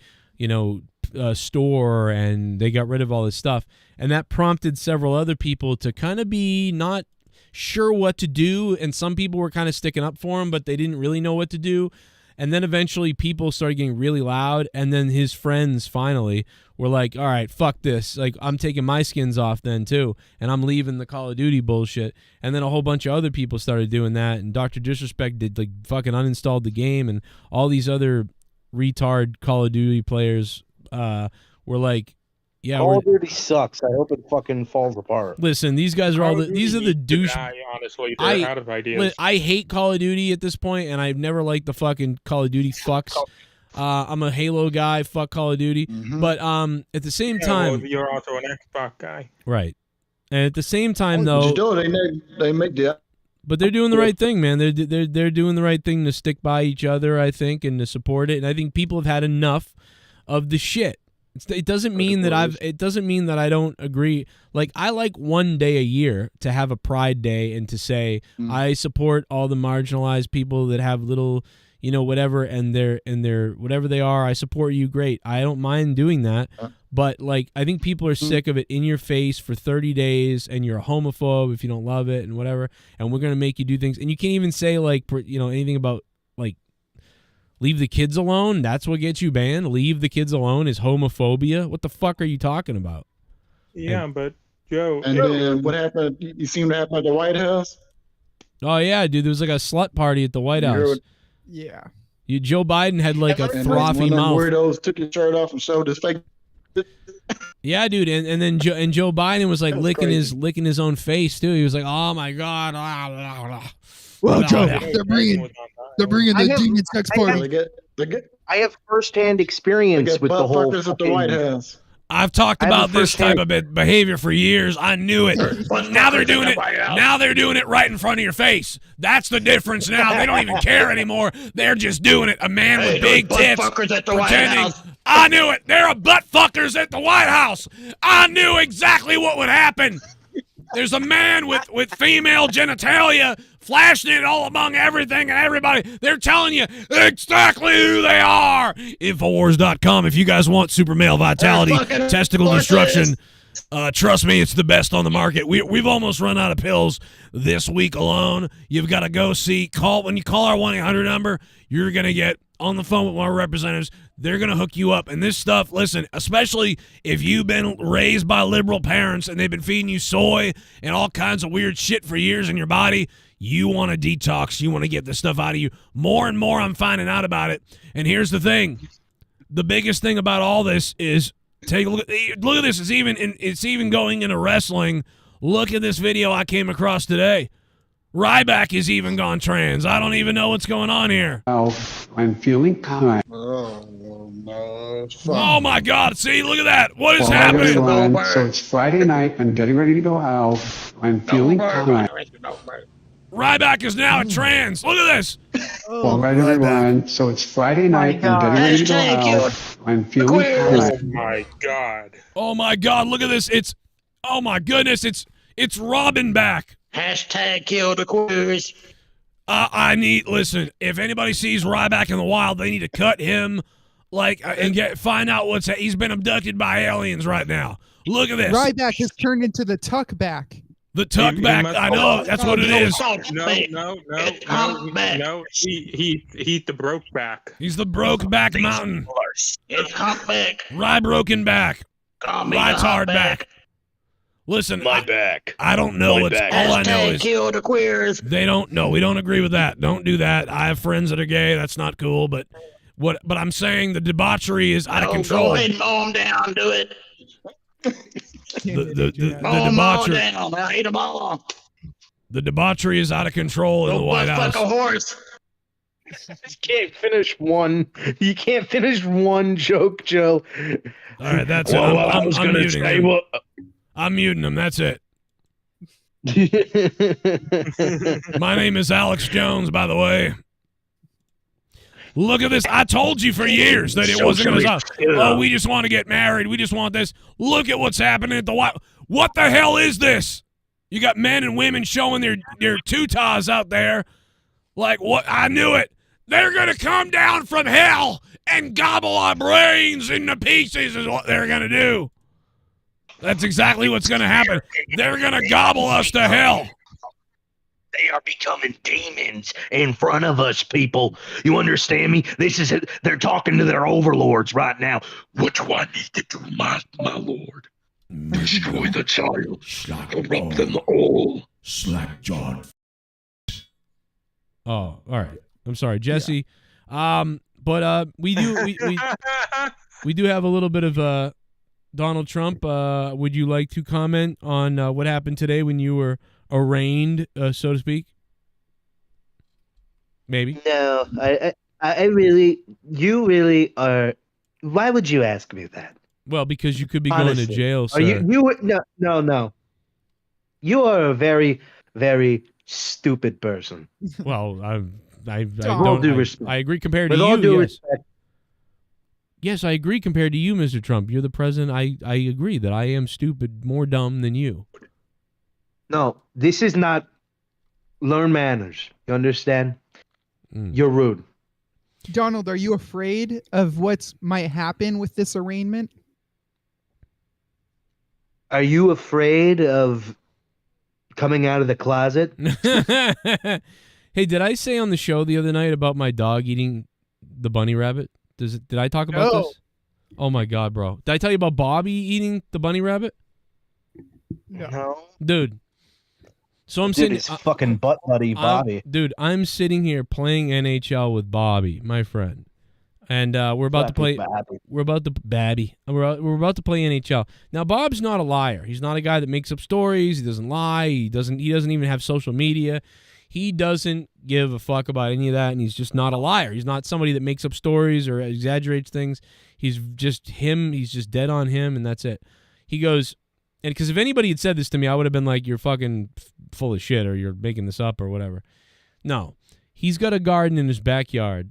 store, and they got rid of all this stuff. And that prompted several other people to kind of be not sure what to do, and some people were kind of sticking up for him, but they didn't really know what to do. And then eventually people started getting really loud, and then his friends finally were like, all right, fuck this. Like, I'm taking my skins off then too, and I'm leaving the Call of Duty bullshit. And then a whole bunch of other people started doing that, and Dr. Disrespect did, like, fucking uninstalled the game, and all these other retard Call of Duty players were like, yeah, Call of Duty sucks. I hope it fucking falls apart. Listen, these guys are all these are the douche. Honestly, they're out of ideas. I hate Call of Duty at this point, and I've never liked the fucking Call of Duty fucks. I'm a Halo guy. Fuck Call of Duty. But at the same time, well, you're also an Xbox guy, right? And at the same time, though, they make the. But they're doing the right thing, man. They're doing the right thing to stick by each other, I think, and to support it. And I think people have had enough of the shit. It doesn't mean that I don't agree. Like, I like one day a year to have a Pride Day and to say I support all the marginalized people that have little, whatever, and they're whatever they are. I support you. Great. I don't mind doing that. But like, I think people are sick of it in your face for 30 days, and you're a homophobe if you don't love it and whatever. And we're gonna make you do things, and you can't even say like anything about like. Leave the kids alone? That's what gets you banned? Leave the kids alone is homophobia? What the fuck are you talking about? Yeah, but Joe. And then what happened? You seen what happened at the White House? Oh, yeah, dude. There was like a slut party at the White House. Yeah. Joe Biden had like a frothy mouth. mouth. Weirdos took his shirt off and showed his fake. Yeah, dude. And then Joe Biden was like licking his own face, too. He was like, oh, my God. Well, Joe, they're bringing the demon sex party. I have firsthand experience with the whole at the White House. I've talked about this type of behavior for years. I knew it. Now they're doing it. Now they're doing it right in front of your face. That's the difference now. They don't even care anymore. They're just doing it. A man with big tits pretending. I knew it. There are butt fuckers at the White House. I knew exactly what would happen. There's a man with female genitalia flashing it all among everything and everybody. They're telling you exactly who they are. Infowars.com if you guys want super male vitality, testicle destruction. Trust me, it's the best on the market. We've almost run out of pills this week alone. You've got to go see. When you call our 1-800 number, you're going to get on the phone with one of our representatives. They're going to hook you up. And this stuff, listen, especially if you've been raised by liberal parents and they've been feeding you soy and all kinds of weird shit for years in your body, You want to detox. You want to get this stuff out of you. More and more I'm finding out about it. And here's the thing. The biggest thing about all this is take a look at this. It's even going into wrestling. Look at this video I came across today. Ryback has even gone trans. I don't even know what's going on here. Oh, I'm feeling kind. Oh, no. Oh my God! See, look at that. What is Well, happening? everyone, so it's Friday night. I'm getting ready to go out. I'm feeling kind. Ryback is now a trans. Look at this. All right, everyone. So it's Friday night. I'm getting ready to go out. I'm feeling kind. Oh my God. Oh my God! Look at this. Oh my goodness! It's Robin back. Hashtag kill the queers. Listen, if anybody sees Ryback in the wild, they need to cut him, and find out he's been abducted by aliens right now. Look at this. Ryback has turned into the tuck back. The tuck back, I know, that's what it is. No. He's the broke back. He's the broke back mountain. It's humpback. Rye broken back. Rye's hard back. Listen, my back. I don't know. All I know is kill the queers. They don't know. We don't agree with that. Don't do that. I have friends that are gay. That's not cool. But I'm saying the debauchery is out of control. Go ahead and mow them down. Do it. The debauchery. Down. I hate them all. The debauchery is out of control in the White House. Like a horse. You can't finish one. You can't finish one joke, Joe. All right, that's it. I'm muting him. I'm muting him. That's it. My name is Alex Jones, by the way. Look at this. I told you for years that it wasn't going to stop. Oh, we just want to get married. We just want this. Look at what's happening at the White. What the hell is this? You got men and women showing their tutas out there. Like, what? I knew it. They're going to come down from hell and gobble our brains into pieces is what they're going to do. That's exactly what's going to happen. They're going to gobble us to hell. They are becoming demons in front of us, people. You understand me? This is it. They're talking to their overlords right now. What do I need to do, my lord? Destroy the child. Corrupt them all. Slack John. Oh, all right. I'm sorry, Jesse. Yeah. But we do have a little bit of Donald Trump. Would you like to comment on what happened today when you were arraigned, so to speak? Maybe. No, I really, you really are. Why would you ask me that? Well, because you could be going to jail, sir. Are you no. You are a very, very stupid person. Well, I all due respect. I agree compared With to you. all due yes. respect. Yes, I agree compared to you, Mr. Trump. You're the president. I agree that I am stupid, more dumb than you. No, this is not learn manners. You understand? You're rude. Donald, are you afraid of what might happen with this arraignment? Are you afraid of coming out of the closet? Hey, did I say on the show the other night about my dog eating the bunny rabbit? Did I talk about this? Oh my God, bro. Did I tell you about Bobby eating the bunny rabbit? No. Dude. So I'm Dude, sitting fucking butt buddy Bobby. Dude, I'm sitting here playing NHL with Bobby, my friend. And we're about to play Babby. We're about to play NHL. Now Bob's not a liar. He's not a guy that makes up stories. He doesn't lie. He doesn't even have social media. He doesn't give a fuck about any of that, and he's just not a liar. He's not somebody that makes up stories or exaggerates things. He's just him. He's just dead on him, and that's it. He goes, and because if anybody had said this to me, I would have been like, you're fucking full of shit, or you're making this up, or whatever. No. He's got a garden in his backyard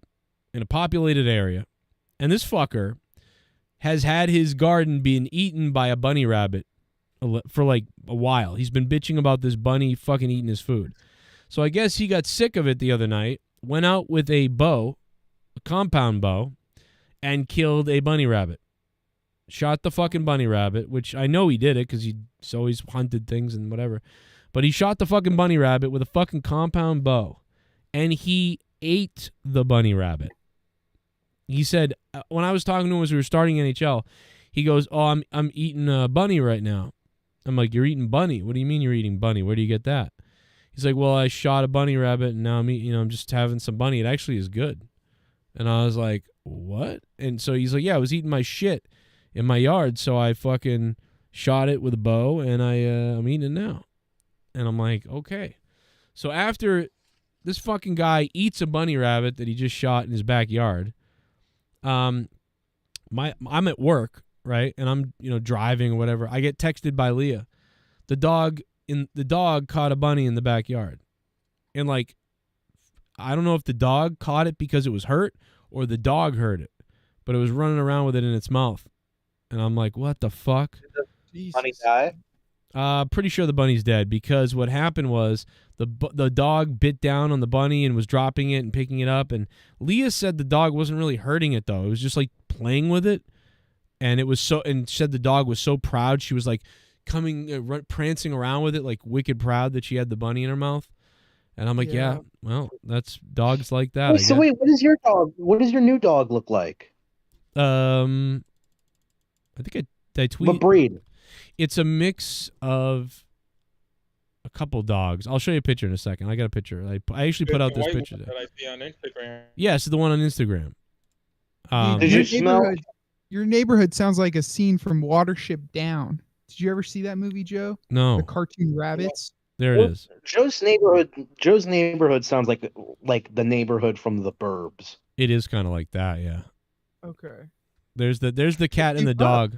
in a populated area, and this fucker has had his garden being eaten by a bunny rabbit for like a while. He's been bitching about this bunny fucking eating his food. So I guess he got sick of it the other night, went out with a bow, a compound bow, and killed a bunny rabbit. Shot the fucking bunny rabbit, which I know he did it because he's always hunted things and whatever. But he shot the fucking bunny rabbit with a fucking compound bow, and he ate the bunny rabbit. He said, when I was talking to him as we were starting NHL, he goes, oh, I'm eating a bunny right now. I'm like, you're eating bunny? What do you mean you're eating bunny? Where do you get that? He's like, well, I shot a bunny rabbit and now I'm just having some bunny. It actually is good. And I was like, what? And so he's like, yeah, I was eating my shit in my yard, so I fucking shot it with a bow and I'm eating it now. And I'm like, okay. So after this fucking guy eats a bunny rabbit that he just shot in his backyard, I'm at work, right? And I'm, driving or whatever. I get texted by Leah. The dog caught a bunny in the backyard. And like, I don't know if the dog caught it because it was hurt or the dog heard it, but it was running around with it in its mouth. And I'm like, what the fuck? Did the bunny die? Pretty sure the bunny's dead, because what happened was the dog bit down on the bunny and was dropping it and picking it up. And Leah said the dog wasn't really hurting it though. It was just like playing with it. And said the dog was so proud. She was like prancing around with it, like wicked proud that she had the bunny in her mouth. And I'm like, yeah, well, that's dogs like that. Wait, so wait, what is your dog? What does your new dog look like? I think I tweeted. What breed? It's a mix of a couple dogs. I'll show you a picture in a second. I got a picture. I actually put out this picture. That I see on Instagram. Yeah, it's the one on Instagram. Did you smell? Your neighborhood sounds like a scene from Watership Down. Did you ever see that movie, Joe? No. The cartoon rabbits. There it is. Joe's neighborhood sounds like the neighborhood from The Burbs. It is kind of like that, yeah. Okay. There's the cat and the dog.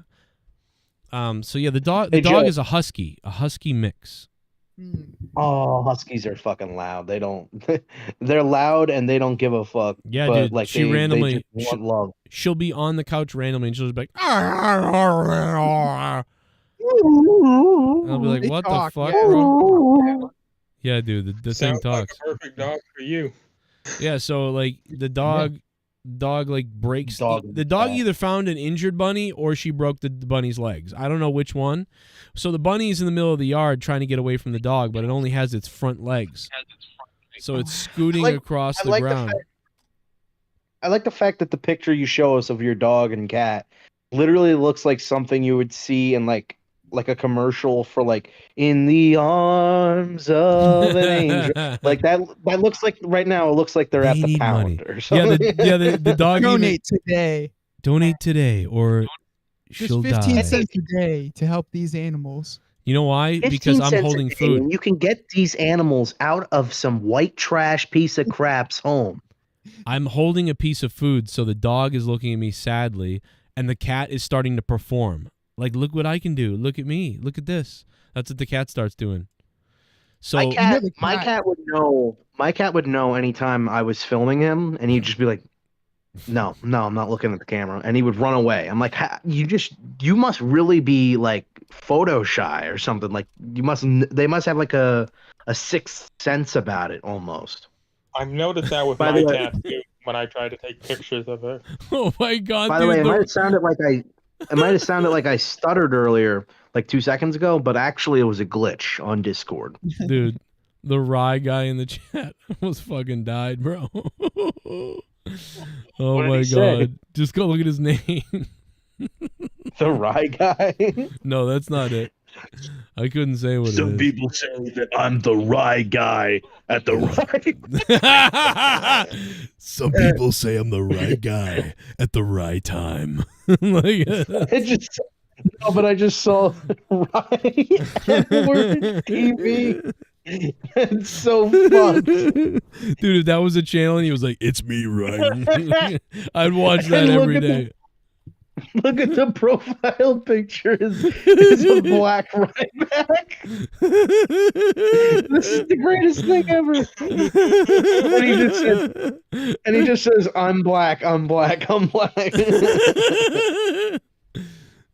So yeah, the dog Joe. is a husky mix. Oh, huskies are fucking loud. They don't. They're loud and they don't give a fuck. Yeah, but dude. Like She randomly they just want love. She'll be on the couch randomly and she'll just be like, and I'll be like, what the fuck, bro? Yeah, dude, the thing Sounds talks. like a perfect dog for you. Yeah, so like the dog like breaks the dog either found an injured bunny or she broke the bunny's legs. I don't know which one. So the bunny's in the middle of the yard trying to get away from the dog, but it only has its front legs. So it's scooting across the ground. I like the fact that the picture you show us of your dog and cat literally looks like something you would see in like a commercial for like in the arms of an angel. Like that looks like right now it looks like they're at the pound or something. The dog donate today. Donate today or just she'll 15 die. cents a day to help these animals. You know why? Because I'm holding food. You can get these animals out of some white trash piece of crap's home. I'm holding a piece of food, so the dog is looking at me sadly, and the cat is starting to perform. Like, look what I can do. Look at me. Look at this. That's what the cat starts doing. So my cat would know. My cat would know anytime I was filming him, and he'd just be like, "No, I'm not looking at the camera," and he would run away. I'm like, you must really be like photo shy or something. Like they must have like a sixth sense about it almost. I've noticed that with my cat too. When I try to take pictures of it. Oh my god! By the way, it might have sounded like I stuttered earlier, like 2 seconds ago, but actually it was a glitch on Discord. Dude, the Rye guy in the chat almost fucking died, bro. Oh my god! Just go look at his name. The Rye guy? No, that's not it. I couldn't say what it is. Some people say that I'm the Rye guy at the right. Some people say I'm the right guy at the right time. But I just saw Rye N-word TV. It's so fucked. Dude, if that was a channel and he was like, "It's me, Ryan," I'd watch that every day. Look at the profile picture. Is a black Ryback. This is the greatest thing ever. And he just says, "I'm black. I'm black. I'm black."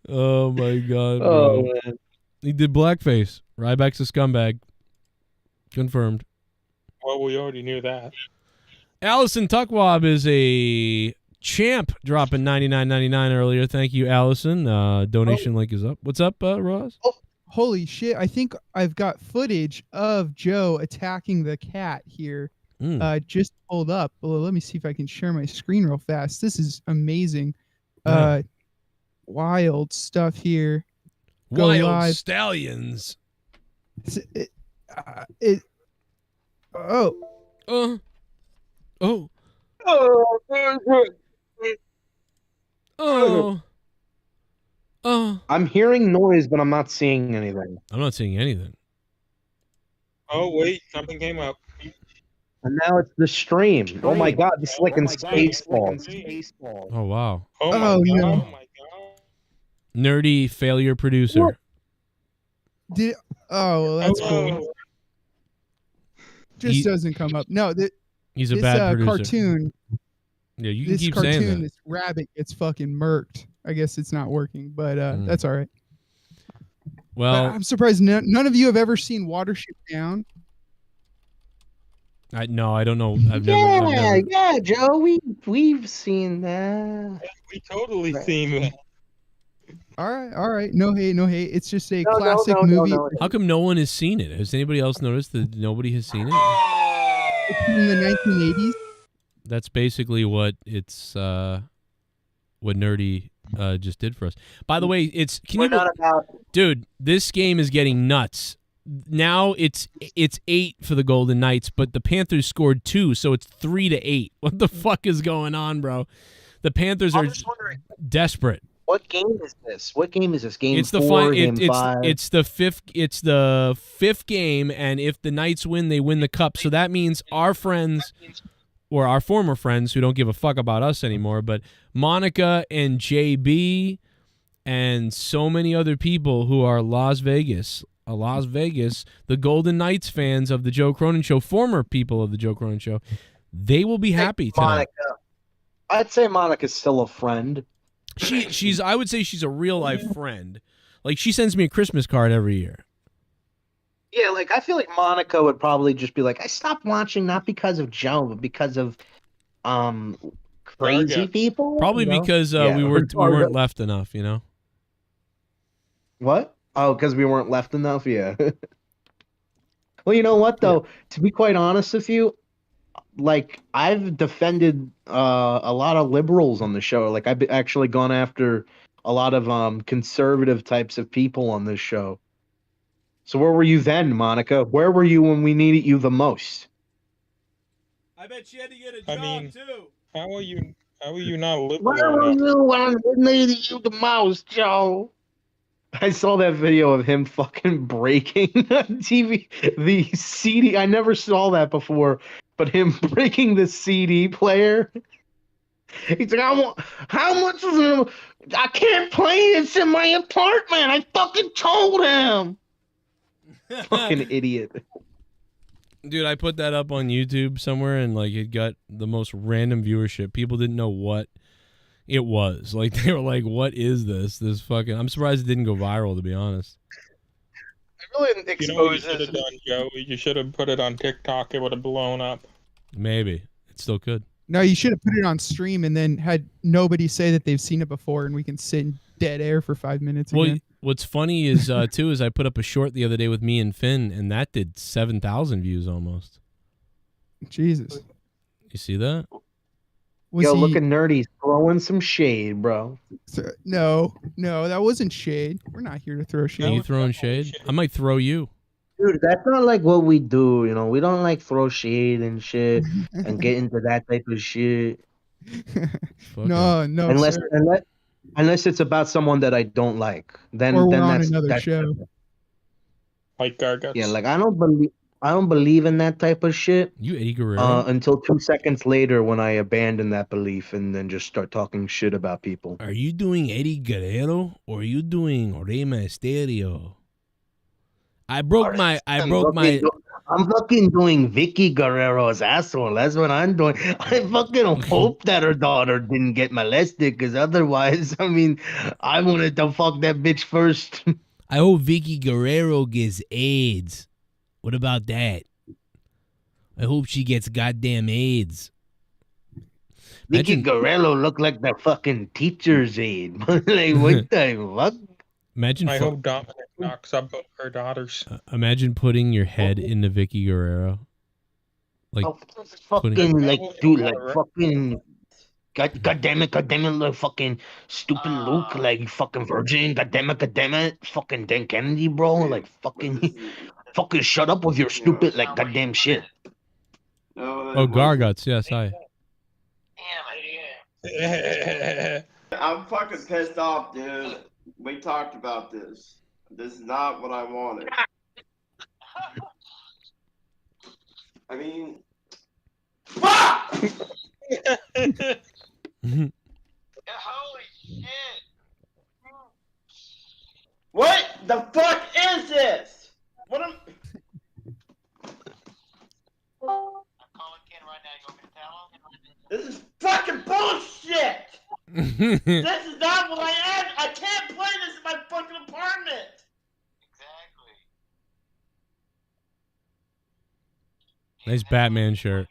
Oh my god, bro. Oh man. He did blackface. Ryback's a scumbag. Confirmed. Well, we already knew that. Allison Tuckwab is a champ, dropping $99.99 earlier. Thank you, Allison. Donation link is up. What's up, Ross? Oh, holy shit. I think I've got footage of Joe attacking the cat here. Just pulled up. Well, let me see if I can share my screen real fast. This is amazing. Wild stuff here. Wild stallions. Oh. Oh. Oh. Oh. I'm hearing noise, but I'm not seeing anything. I'm not seeing anything. Oh wait, something came up. And now it's the stream. Oh my god, this is like in Spaceballs. Oh wow. Oh my god. no. Oh my god. Nerdy failure producer. Did well, that's cool. Just doesn't come up. No, he's a bad producer. Cartoon. Yeah, you can This keep cartoon, saying that. this rabbit gets fucking murked. I guess it's not working, but that's all right. Well, but I'm surprised none of you have ever seen Watership Down. No, I don't know. I've never. Yeah, Joe. We've seen that. We totally seen that. All right. No hate. It's just a classic movie. How come no one has seen it? Has anybody else noticed that nobody has seen it? It's in the 1980s. That's basically what it's what Nerdy just did for us. By the way, dude, this game is getting nuts. Now it's 8 for the Golden Knights, but the Panthers scored 2, so it's 3-8. What the fuck is going on, bro? The Panthers are desperate. What game is this? Game it's the 4, game 5? It's the fifth game, and if the Knights win, they win the cup. So that means our friends, or our former friends who don't give a fuck about us anymore, but Monica and JB and so many other people who are Las Vegas, the Golden Knights fans of the Joe Cronin Show, former people of the Joe Cronin Show, they will be happy tonight. I'd say Monica's still a friend. She's I would say she's a real life friend. Like, she sends me a Christmas card every year. Yeah, like I feel like Monica would probably just be like, I stopped watching not because of Joe, but because of crazy people. Probably because we weren't left enough, you know. What? Oh, because we weren't left enough? Yeah. Well, you know what, though? To be quite honest with you, like, I've defended a lot of liberals on the show. Like, I've actually gone after a lot of conservative types of people on this show. So where were you then, Monica? Where were you when we needed you the most? I bet she had to get a job, too. How are you not liberal? Where were you when we needed you the most, Joe? I saw that video of him fucking breaking the CD. I never saw that before, but him breaking the CD player. He's like, how much is it? I can't play this in my apartment. I fucking told him. Fucking idiot. Dude, I put that up on YouTube somewhere, and like it got the most random viewership. People didn't know what it was. Like, they were like, what is this? This fucking... I'm surprised it didn't go viral, to be honest. I really expose you know what you should have done, Joe? You should have put it on TikTok. It would have blown up. Maybe. It still could. No, you should have put it on stream and then had nobody say that they've seen it before, and we can sit in dead air for 5 minutes again. What's funny is, too, is I put up a short the other day with me and Finn, and that did 7,000 views almost. Jesus. You see that? Look at Nerdy throwing some shade, bro. No, that wasn't shade. We're not here to throw shade. Are you throwing shade? I might throw you. Dude, that's not like what we do, you know. We don't like throw shade and shit and get into that type of shit. No, unless it's about someone that I don't like. Then we're then on that's another show. Different. Like Garguts. Yeah, like I don't believe in that type of shit. You Eddie Guerrero? Until 2 seconds later when I abandon that belief and then just start talking shit about people. Are you doing Eddie Guerrero or are you doing Rey Mysterio? I'm fucking doing Vicky Guerrero's asshole. That's what I'm doing. I fucking hope that her daughter didn't get molested, because otherwise, I mean, I wanted to fuck that bitch first. I hope Vicky Guerrero gets AIDS. What about that? I hope she gets goddamn AIDS. Vicky Guerrero looked like the fucking teacher's aide. Like, what the fuck? Imagine I hope Dominic knocks up her daughters. Imagine putting your head into Vicky Guerrero. Like, fucking, like, dude, like, fucking... God damn it, like fucking stupid Luke, like fucking virgin, god damn it, fucking Dan Kennedy, bro, like fucking shut up with your stupid, like, goddamn shit. Oh, Garguts. Yes, hi. I'm fucking pissed off, dude. We talked about this. This is not what I wanted. I mean, fuck! Holy shit! What the fuck is this? What am? I'm calling Ken right now. You want me to tell him? This is fucking bullshit! This is not what I am. I can't play this in my fucking apartment. Exactly. Nice Batman shirt.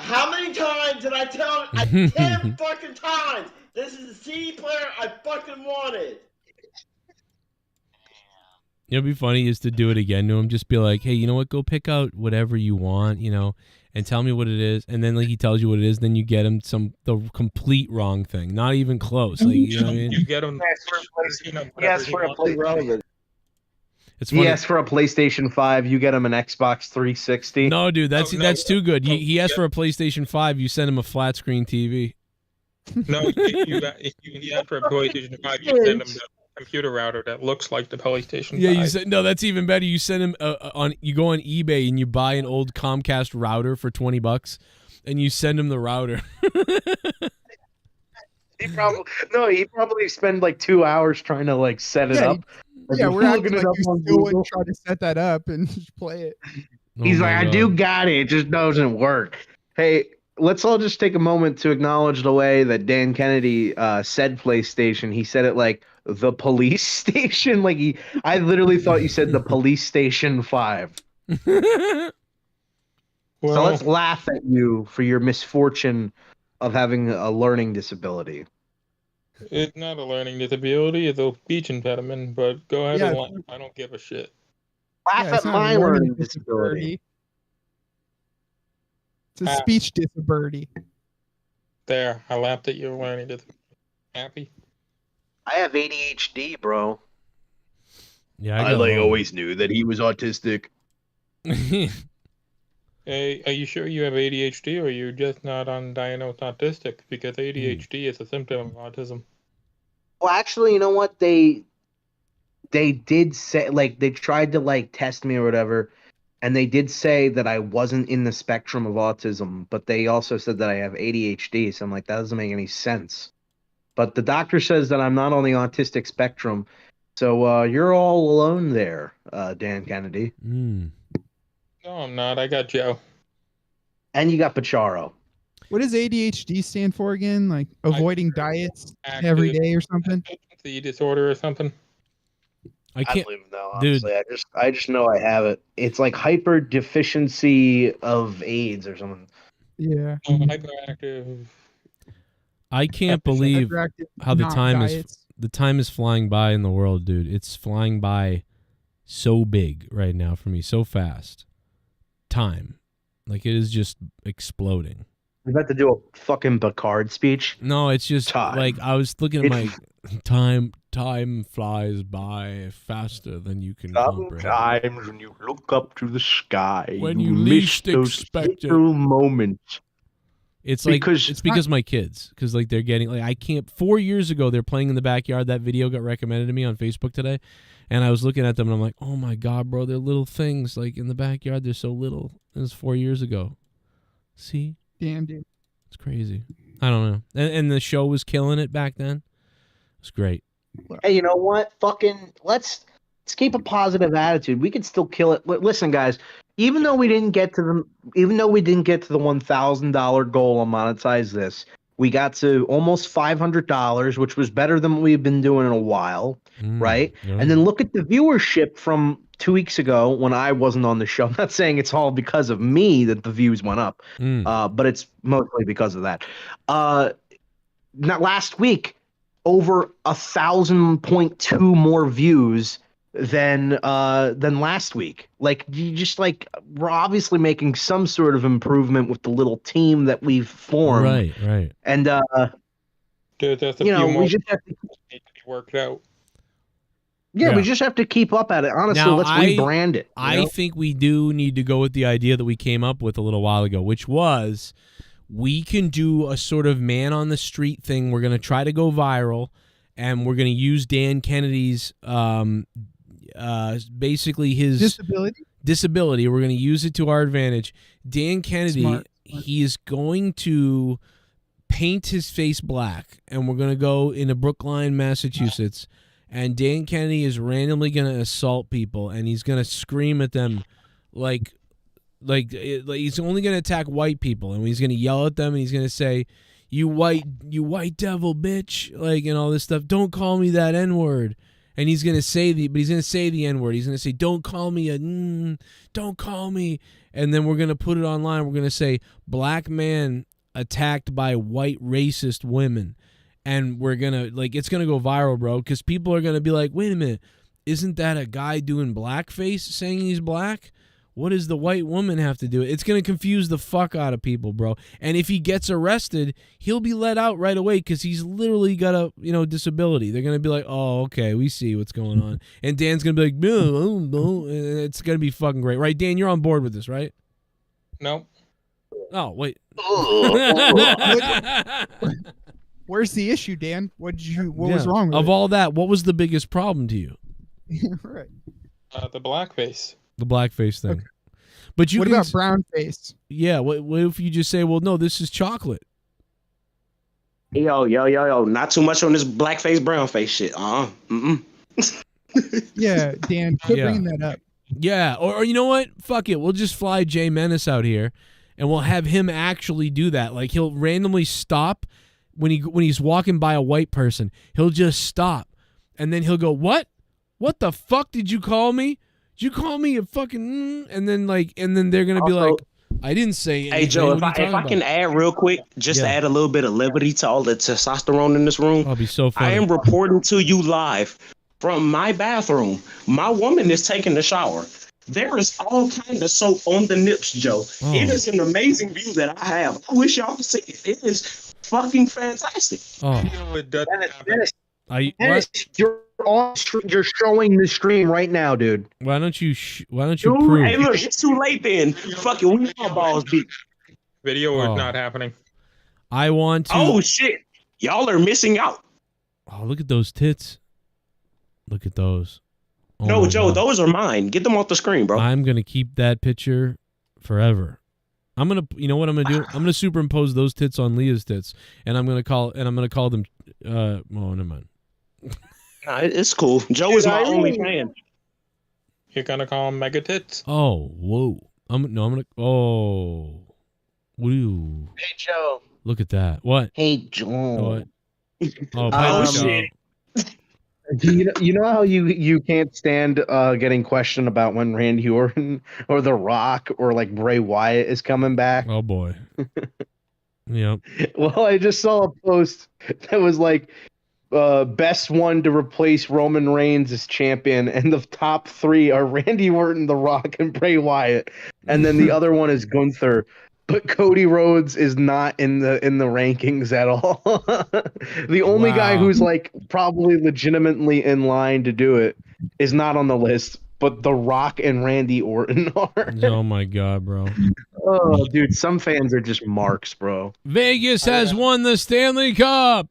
How many times did I tell him? 10 fucking times. This is the CD player I fucking wanted. You know, what'd be funny is to do it again to him. Just be like, hey, you know what? Go pick out whatever you want, you know, and tell me what it is. And then like he tells you what it is, then you get him the complete wrong thing, not even close. Like, you know what I mean? You get him. Yes, for a PlayStation. It's funny. He asked for a PlayStation 5. You get him an Xbox 360. No, dude, that's too good. He asked for a PlayStation 5. You send him a flat screen TV. No, if you ask for a PlayStation 5, you send him the computer router that looks like the PlayStation 5. Yeah, you said no. That's even better. You send him you go on eBay and you buy an old Comcast router for $20, and you send him the router. He probably spend like 2 hours trying to like set it up. Yeah, we're acting like you still wouldn't try to set that up and just play it. He's like, I do got it. It just doesn't work. Hey, let's all just take a moment to acknowledge the way that Dan Kennedy said PlayStation. He said it like the police station. Like I literally thought you said the police station 5. So let's laugh at you for your misfortune of having a learning disability. It's not a learning disability, it's a speech impediment, but go ahead and laugh. I don't give a shit. Laugh at my learning disability. It's a speech disability. There, I laughed at your learning disability. Happy? I have ADHD, bro. Yeah, I always knew that he was autistic. Hey, are you sure you have ADHD or you're just not undiagnosed autistic? Because ADHD is a symptom of autism. Well, actually, you know what? They did say, like, they tried to, like, test me or whatever, and they did say that I wasn't in the spectrum of autism, but they also said that I have ADHD, so I'm like, that doesn't make any sense. But the doctor says that I'm not on the autistic spectrum, so you're all alone there, Dan Kennedy. No, I'm not. I got Joe. And you got Pacharo. What does ADHD stand for again? Like avoiding diets every day or something? The disorder or something? I can't don't even know, honestly. I just know I have it. It's like hyper deficiency of AIDS or something. Yeah. Hyperactive. I can't believe how the time is flying by in the world, dude. It's flying by so big right now for me, so fast. Time, like it is just exploding. You're about to do a fucking Picard speech? No, it's just like I was looking at my time flies by faster than you can comprehend. Sometimes when you look up to the sky, when you least expect it, moments. It's like it's because my kids, because like they're getting like I can't. 4 years ago, they're playing in the backyard. That video got recommended to me on Facebook today, and I was looking at them and I'm like, oh my god, bro, they're little things like in the backyard. They're so little. It was 4 years ago. See, damn, dude, it's crazy. I don't know. And the show was killing it back then. It was great. Hey, you know what? Fucking let's keep a positive attitude. We can still kill it. Listen, guys. Even though we didn't get to the $1,000 goal on monetize this, we got to almost $500, which was better than what we've been doing in a while, right? Yeah. And then look at the viewership from 2 weeks ago when I wasn't on the show. I'm not saying it's all because of me that the views went up, but it's mostly because of that. Not last week, over 1,000.2 more views than last week. Like you just like we're obviously making some sort of improvement with the little team that we've formed. Right. And there's a few more we just have to need to be worked out. Yeah, we just have to keep up at it. Honestly, Now, let's rebrand it. I think we do need to go with the idea that we came up with a little while ago, which was we can do a sort of man on the street thing. We're going to try to go viral, and we're going to use Dan Kennedy's basically his disability. We're going to use it to our advantage. Dan Kennedy, he is going to paint his face black, and we're going to go into Brookline, Massachusetts. And Dan Kennedy is randomly going to assault people, and he's going to scream at them like he's only going to attack white people, and he's going to yell at them, and he's going to say, you white devil bitch, like, and all this stuff. Don't call me that N-word. And he's going to say the N-word. He's going to say, don't call me don't call me. And then we're going to put it online. We're going to say, black man attacked by white racist women. And we're going to, like, it's going to go viral, bro, because people are going to be like, wait a minute, isn't that a guy doing blackface saying he's black? What does the white woman have to do? It's going to confuse the fuck out of people, bro. And if he gets arrested, he'll be let out right away because he's literally got a disability. They're going to be like, oh, okay, we see what's going on. And Dan's going to be like, no. And it's going to be fucking great. Right, Dan, you're on board with this, right? No. Oh, wait. Where's the issue, Dan? What was wrong with Of it? all that, what was the biggest problem to you? Right. The blackface. The blackface thing. Okay. But what about brown face? Yeah, what if you just say, well, no, this is chocolate? Yo. Not too much on this blackface, brownface shit. Yeah, Dan, quit bringing that up. Yeah, or you know what? Fuck it. We'll just fly Jay Menace out here, and we'll have him actually do that. Like, he'll randomly stop when he's walking by a white person. He'll just stop, and then he'll go, what? What the fuck did you call me? Did you call me a fucking and then they're gonna be like, I didn't say anything. Hey Joe, if I can add real quick, just to add a little bit of levity to all the testosterone in this room. I'll be so funny. I am reporting to you live from my bathroom. My woman is taking the shower. There is all kind of soap on the nips, Joe. Oh. It is an amazing view that I have. I wish y'all could see it. It is fucking fantastic. Oh. Dennis, you're showing the stream right now, dude. Why don't you prove? Hey, look, it's too late then. Fuck it, we all balls deep. Video is not happening. I want to. Oh shit, y'all are missing out. Oh, look at those tits. Look at those. Oh no, Joe, those are mine. Get them off the screen, bro. I'm gonna keep that picture forever. You know what I'm gonna do? I'm gonna superimpose those tits on Leah's tits, and I'm gonna call them. Oh, never mind. Nah, it's cool. Joe is my only fan. You're gonna call them mega tits? Oh, whoa. I'm gonna. Oh, woo. Hey, Joe. Look at that. What? Hey, Joe. What? Oh, shit. You know how you can't stand getting questioned about when Randy Orton or The Rock or like Bray Wyatt is coming back? Oh boy. Yep. Well, I just saw a post that was like best one to replace Roman Reigns as champion, and the top three are Randy Orton, The Rock, and Bray Wyatt, and then the other one is Gunther. But Cody Rhodes is not in the rankings at all. The only guy who's like probably legitimately in line to do it is not on the list, but The Rock and Randy Orton are. Oh my god, bro. Oh, dude, some fans are just marks, bro. Vegas has won the Stanley Cup.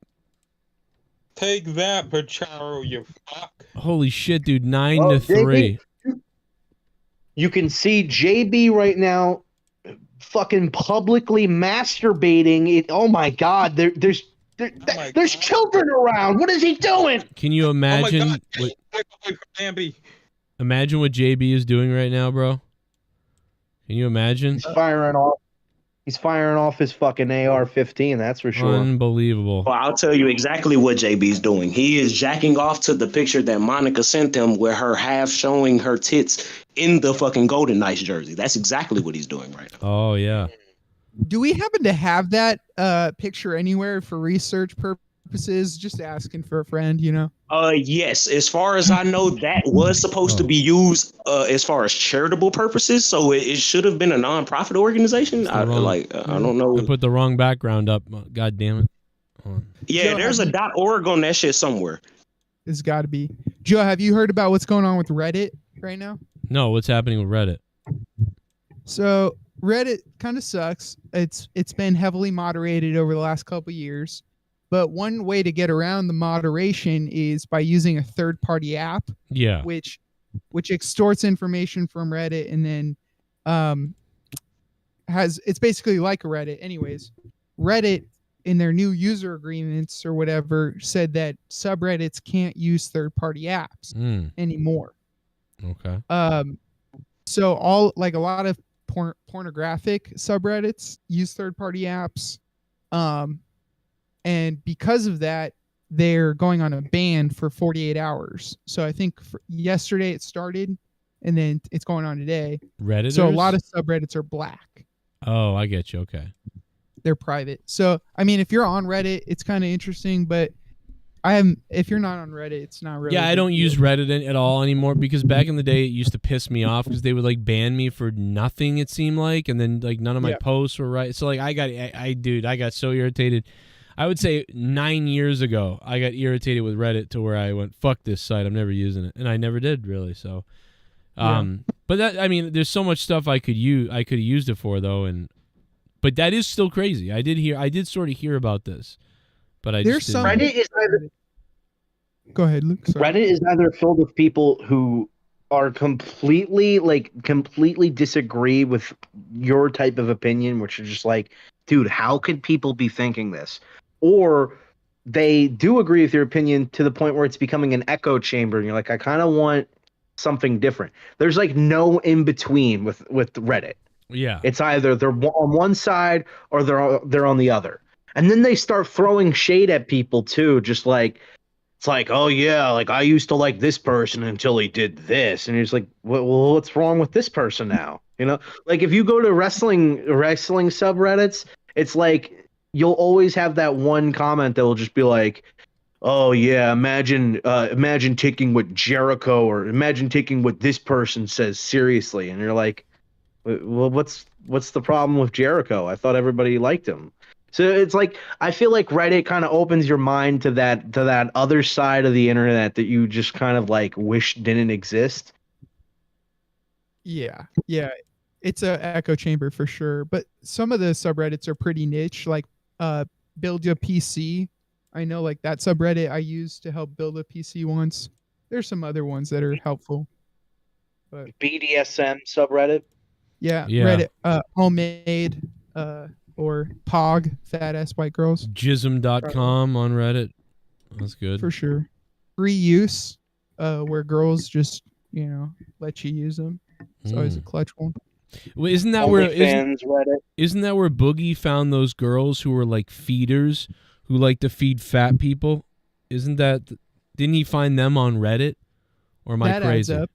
Take that, Pacharo, you fuck. Holy shit, dude! 9-3. You can see JB right now fucking publicly masturbating. Oh my god, there's children around. What is he doing? Can you imagine imagine what JB is doing right now, bro? Can you imagine? He's firing off his fucking AR-15, that's for sure. Unbelievable. Well, I'll tell you exactly what JB's doing. He is jacking off to the picture that Monica sent him with her half showing her tits in the fucking Golden Knights jersey. That's exactly what he's doing right now. Oh, yeah. Do we happen to have that picture anywhere for research purposes? Just asking for a friend, you know? Yes. As far as I know, that was supposed to be used as far as charitable purposes, so it should have been a non-profit organization. I don't know. I put the wrong background up. God damn it. Yeah, there's a .org on that shit somewhere. It's got to be. Joe, have you heard about what's going on with Reddit right now? No, what's happening with Reddit? So Reddit kind of sucks. It's been heavily moderated over the last couple years, but one way to get around the moderation is by using a third-party app. Yeah. Which extorts information from Reddit and then it's basically like a Reddit. Anyways, Reddit in their new user agreements or whatever said that subreddits can't use third-party apps anymore. Okay. So a lot of pornographic subreddits use third-party apps, and because of that, they're going on a ban for 48 hours. So I think yesterday it started, and then it's going on today. Redditors? So a lot of subreddits are black. Oh, I get you. Okay. They're private. So I mean, if you're on Reddit, it's kind of interesting, but if you're not on Reddit, it's not really. Yeah, I don't use Reddit at all anymore because back in the day it used to piss me off because they would like ban me for nothing, it seemed like, and then like none of my posts were right. So like I got so irritated. I would say 9 years ago I got irritated with Reddit to where I went, fuck this site, I'm never using it, and I never did really. So, but that, I mean, there's so much stuff I could have used it for though, but that is still crazy. I did sort of hear about this, but Reddit is either. Go ahead, Luke. Sorry. Reddit is either filled with people who are completely disagree with your type of opinion, which are just like, dude, how could people be thinking this? Or they do agree with your opinion to the point where it's becoming an echo chamber, and you're like, I kind of want something different. There's like no in between with Reddit. Yeah, it's either they're on one side or they're on the other, and then they start throwing shade at people too, just like. It's like, oh yeah, like I used to like this person until he did this, and he's like, well, what's wrong with this person now? You know, like if you go to wrestling subreddits, it's like you'll always have that one comment that will just be like, oh yeah, imagine taking what Jericho or imagine taking what this person says seriously, and you're like, well, what's the problem with Jericho? I thought everybody liked him. So it's like I feel like Reddit kind of opens your mind to that other side of the internet that you just kind of like wish didn't exist. Yeah, it's a echo chamber for sure. But some of the subreddits are pretty niche, like build a PC. I know like that subreddit I used to help build a PC once. There's some other ones that are helpful. But BDSM subreddit. Yeah. Reddit homemade or POG, fat ass white girls. Jism.com on Reddit. That's good. For sure. Free use, where girls just, let you use them. It's always a clutch one. Well, isn't that where Boogie found those girls who were like feeders who like to feed fat people? Didn't he find them on Reddit? Or am I crazy? Adds up.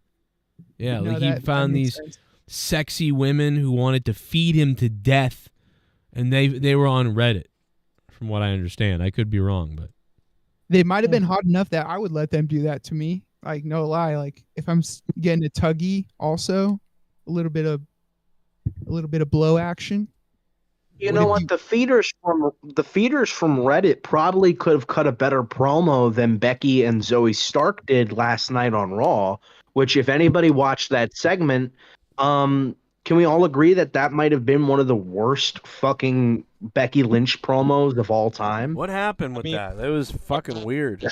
Yeah, like he found these sexy women who wanted to feed him to death, and they were on Reddit, from what I understand. I could be wrong, but they might have been hot enough that I would let them do that to me. Like, no lie. Like, if I'm getting a tuggy, also a little bit of blow action. You know what? The feeders from Reddit probably could have cut a better promo than Becky and Zoe Stark did last night on Raw. Which, if anybody watched that segment, can we all agree that might have been one of the worst fucking Becky Lynch promos of all time? What happened with that? That was fucking weird.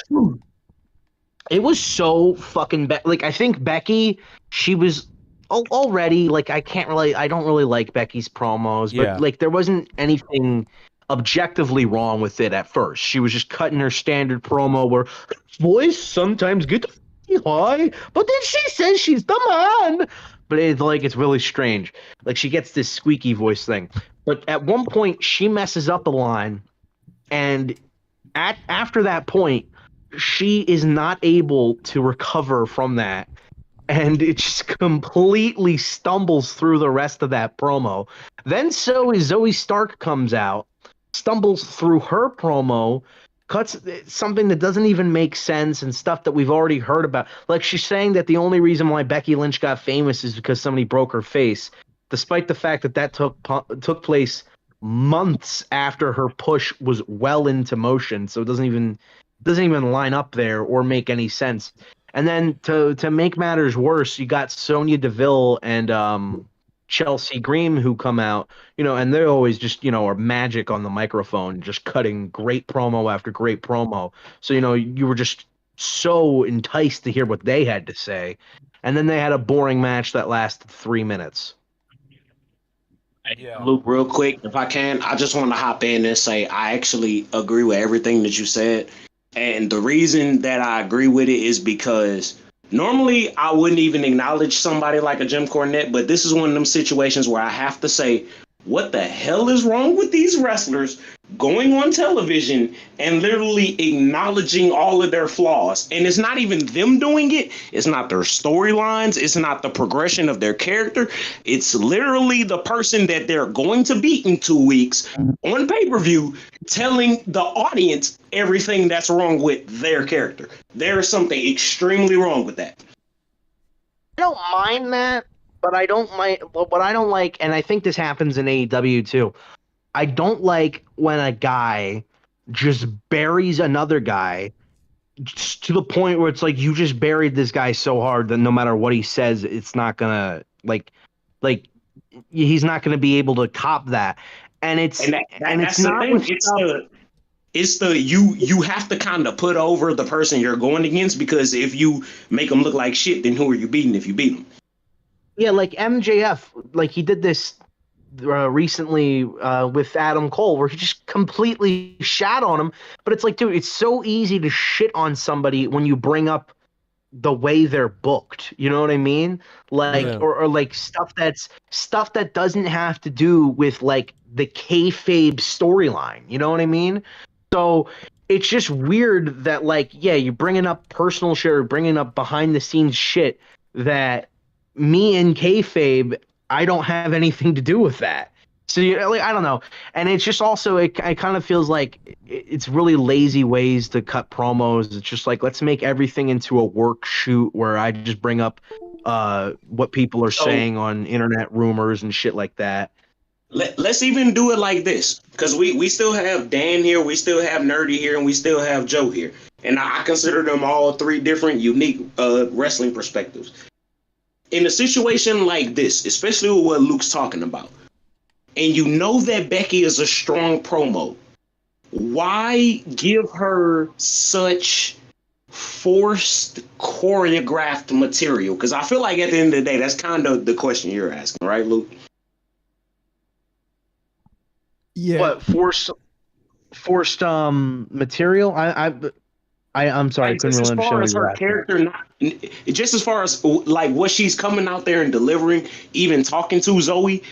It was so fucking like I think Becky, she was already like I don't really like Becky's promos, but like there wasn't anything objectively wrong with it at first. She was just cutting her standard promo where voice sometimes get high, but then she says she's the man. But it's really strange. Like she gets this squeaky voice thing. But at one point she messes up a line, and after that point, she is not able to recover from that. And it just completely stumbles through the rest of that promo. Then Zoe Stark comes out, stumbles through her promo, cuts something that doesn't even make sense and stuff that we've already heard about. Like she's saying that the only reason why Becky Lynch got famous is because somebody broke her face, despite the fact that took place months after her push was well into motion. So it doesn't even line up there or make any sense. And then to make matters worse, you got Sonya Deville and Chelsea Green who come out, and they're always just, are magic on the microphone, just cutting great promo after great promo. So, you were just so enticed to hear what they had to say. And then they had a boring match that lasted 3 minutes. Luke, real quick, if I can, I just want to hop in and say I actually agree with everything that you said. And the reason that I agree with it is because normally I wouldn't even acknowledge somebody like a Jim Cornette, but this is one of them situations where I have to say, what the hell is wrong with these wrestlers going on television and literally acknowledging all of their flaws? And it's not even them doing it. It's not their storylines. It's not the progression of their character. It's literally the person that they're going to beat in 2 weeks on pay-per-view telling the audience everything that's wrong with their character. There is something extremely wrong with that. I don't mind that, but I don't mind what I don't like, and I think this happens in AEW too. I don't like when a guy just buries another guy to the point where it's like you just buried this guy so hard that no matter what he says, it's not gonna like he's not gonna be able to cop that. And it's that's the thing. It's the you have to kind of put over the person you're going against, because if you make them look like shit, then who are you beating if you beat them? Yeah, like MJF, like he did this recently with Adam Cole, where he just completely shat on him. But it's like, dude, it's so easy to shit on somebody when you bring up the way they're booked. You know what I mean? Like, or like stuff that doesn't have to do with like the kayfabe storyline. You know what I mean? So it's just weird that like, yeah, you're bringing up personal shit or bringing up behind the scenes shit that me and kayfabe, I don't have anything to do with that. So like, I don't know. And it's just also, it kind of feels like it's really lazy ways to cut promos. It's just like, let's make everything into a work shoot where I just bring up what people are saying on internet rumors and shit like that. Let's even do it like this, because we still have Dan here, we still have Nerdy here, and we still have Joe here. And I consider them all three different, unique wrestling perspectives. In a situation like this, especially with what Luke's talking about, and you know that Becky is a strong promo, why give her such forced, choreographed material? Because I feel like at the end of the day, that's kind of the question you're asking, right, Luke? Yeah. What forced material? I'm sorry, I couldn't really understand. As far as her character, just as far as like what she's coming out there and delivering, even talking to Zoe,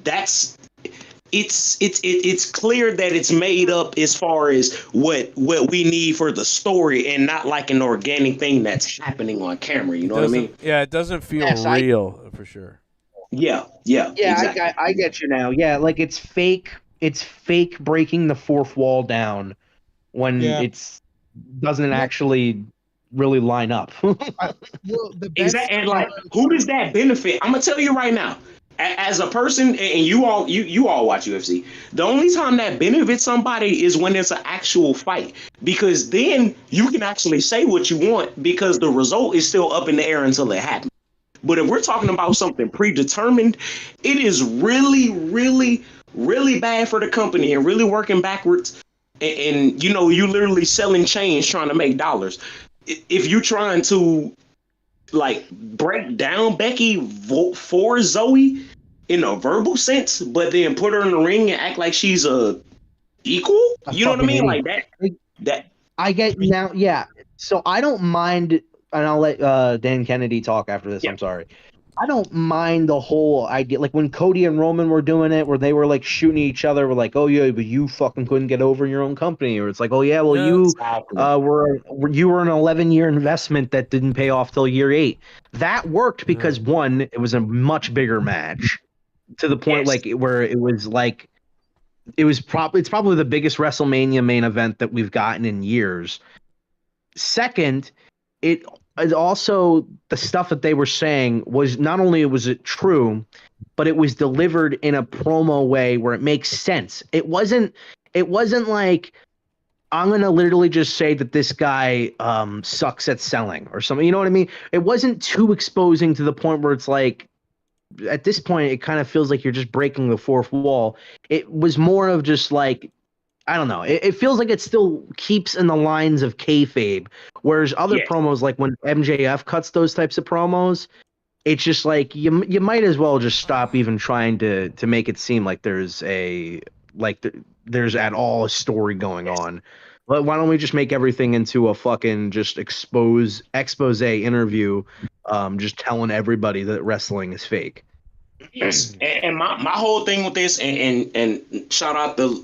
it's clear that it's made up as far as what we need for the story, and not like an organic thing that's happening on camera. You know what I mean? Yeah, it doesn't feel real for sure. Yeah, exactly. I get you now. Yeah, like it's fake breaking the fourth wall down when it's doesn't actually really line up. Exactly. And like, who does that benefit? I'm gonna tell you right now, as a person, and you all watch UFC, the only time that benefits somebody is when it's an actual fight, because then you can actually say what you want, because the result is still up in the air until it happens. But if we're talking about something predetermined, it is really, really, really bad for the company and really working backwards. And you know, you literally selling chains trying to make dollars. If you're trying to like break down Becky for Zoe in a verbal sense, but then put her in the ring and act like she's a equal, you know what I mean? Like that. I get now. Yeah. So I don't mind, and I'll let Dan Kennedy talk after this. I'm sorry. I don't mind the whole idea, like when Cody and Roman were doing it, where they were like shooting each other, were like, "Oh yeah, but you fucking couldn't get over in your own company," or it's like, "Oh yeah, well you were an 11-year investment that didn't pay off till year 8." That worked because one, it was a much bigger match, to the point like where it was like, it's probably the biggest WrestleMania main event that we've gotten in years. Second, it also, the stuff that they were saying was not only was it true, but it was delivered in a promo way where it makes sense. It wasn't like I'm gonna literally just say that this guy sucks at selling or something. You know what I mean? It wasn't too exposing to the point where it's like, at this point, it kind of feels like you're just breaking the fourth wall. It was more of just like, I don't know. It feels like it still keeps in the lines of kayfabe, whereas other promos, like when MJF cuts those types of promos, it's just like you might as well just stop even trying to make it seem like there's there's at all a story going on. But why don't we just make everything into a fucking just expose interview, just telling everybody that wrestling is fake. Yes, and my whole thing with this, and shout out to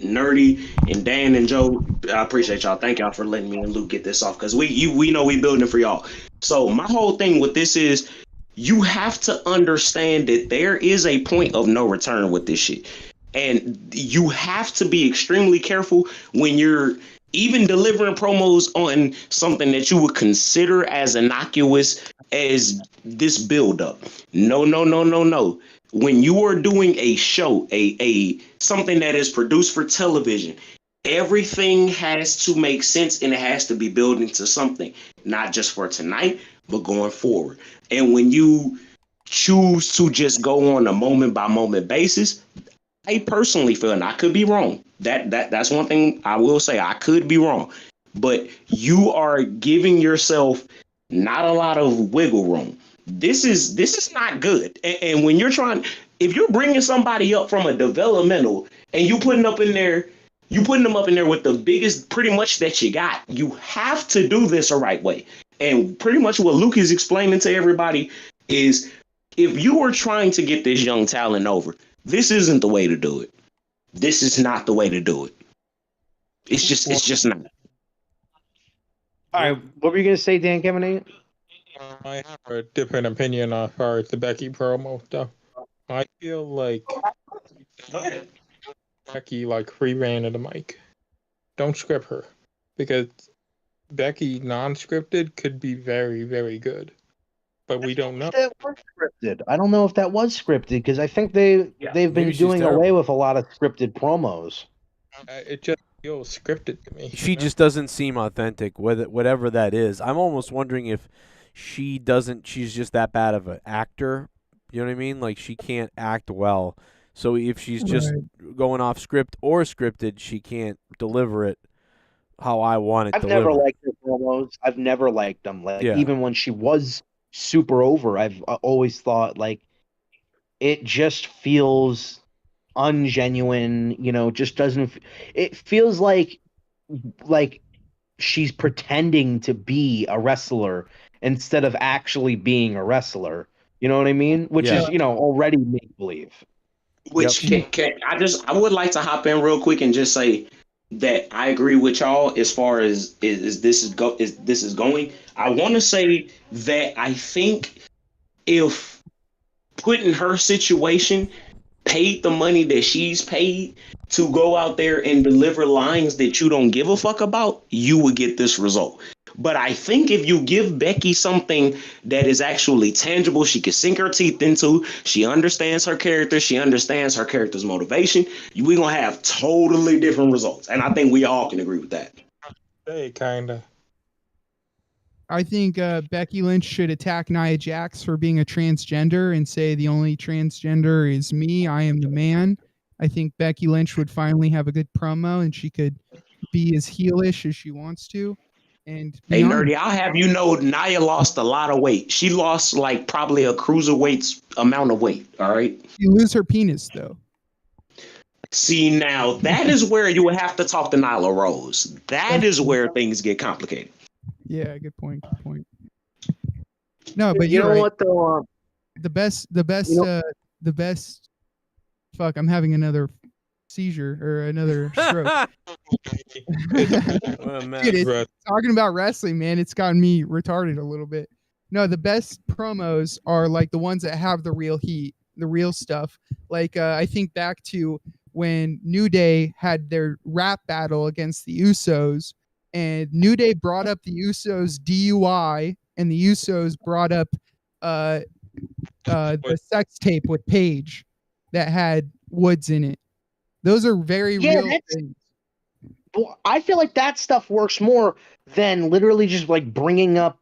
Nerdy and Dan and Joe. I appreciate y'all. Thank y'all for letting me and Luke get this off, because we know we building for y'all. So my whole thing with this is, you have to understand that there is a point of no return with this shit. And you have to be extremely careful when you're even delivering promos on something that you would consider as innocuous as this buildup. No. When you are doing a show, a something that is produced for television, everything has to make sense, and it has to be built into something, not just for tonight, but going forward. And when you choose to just go on a moment by moment basis, I personally feel, and I could be wrong, that's one thing I will say, I could be wrong, but you are giving yourself not a lot of wiggle room. This is not good. And when you're if you're bringing somebody up from a developmental and you putting them up in there with the biggest pretty much that you got, you have to do this the right way. And pretty much what Luke is explaining to everybody is, if you are trying to get this young talent over, this isn't the way to do it. This is not the way to do it. It's just not. All right, what were you gonna say, Dan Kevin? I have a different opinion as far as the Becky promo stuff. I feel like Becky free ran at the mic. Don't script her, because Becky non-scripted could be very, very good, but we don't know. That was scripted. I don't know if that was scripted, because I think they've been doing away with a lot of scripted promos. It just feels scripted to me. She just doesn't seem authentic, whatever that is. I'm almost wondering if she's just that bad of an actor. You know what I mean? Like, she can't act well. So if she's just going off script or scripted, she can't deliver it how I want it delivered. I've never liked her promos. I've never liked them. Even when she was super over, I've always thought, it just feels ungenuine, just doesn't. It feels like she's pretending to be a wrestler instead of actually being a wrestler. You know what I mean? Which is, already make believe. Which I would like to hop in real quick and just say that I agree with y'all as far as this is going. I want to say that I think if put in her situation, paid the money that she's paid to go out there and deliver lines that you don't give a fuck about, you would get this result. But I think if you give Becky something that is actually tangible, she can sink her teeth into, she understands her character, she understands her character's motivation, we're going to have totally different results. And I think we all can agree with that. Hey, kind of. I think Becky Lynch should attack Nia Jax for being a transgender and say the only transgender is me. I am the man. I think Becky Lynch would finally have a good promo, and she could be as heelish as she wants to. And hey, Nerdy, I'll have you know, Nia lost a lot of weight. She lost probably a cruiserweight's amount of weight. All right. She lose her penis though. See, now that is where you would have to talk to Nyla Rose. That is where things get complicated. Yeah, good point. Good point. No, but you know right. What though? The best. Fuck, I'm having another seizure or another stroke. Dude, talking about wrestling, man, it's gotten me retarded a little bit. No, the best promos are the ones that have the real heat, the real stuff. I think back to when New Day had their rap battle against the Usos, and New Day brought up the Usos DUI, and the Usos brought up the sex tape with Paige that had Woods in it. Those are very real things. I feel like that stuff works more than literally just like bringing up,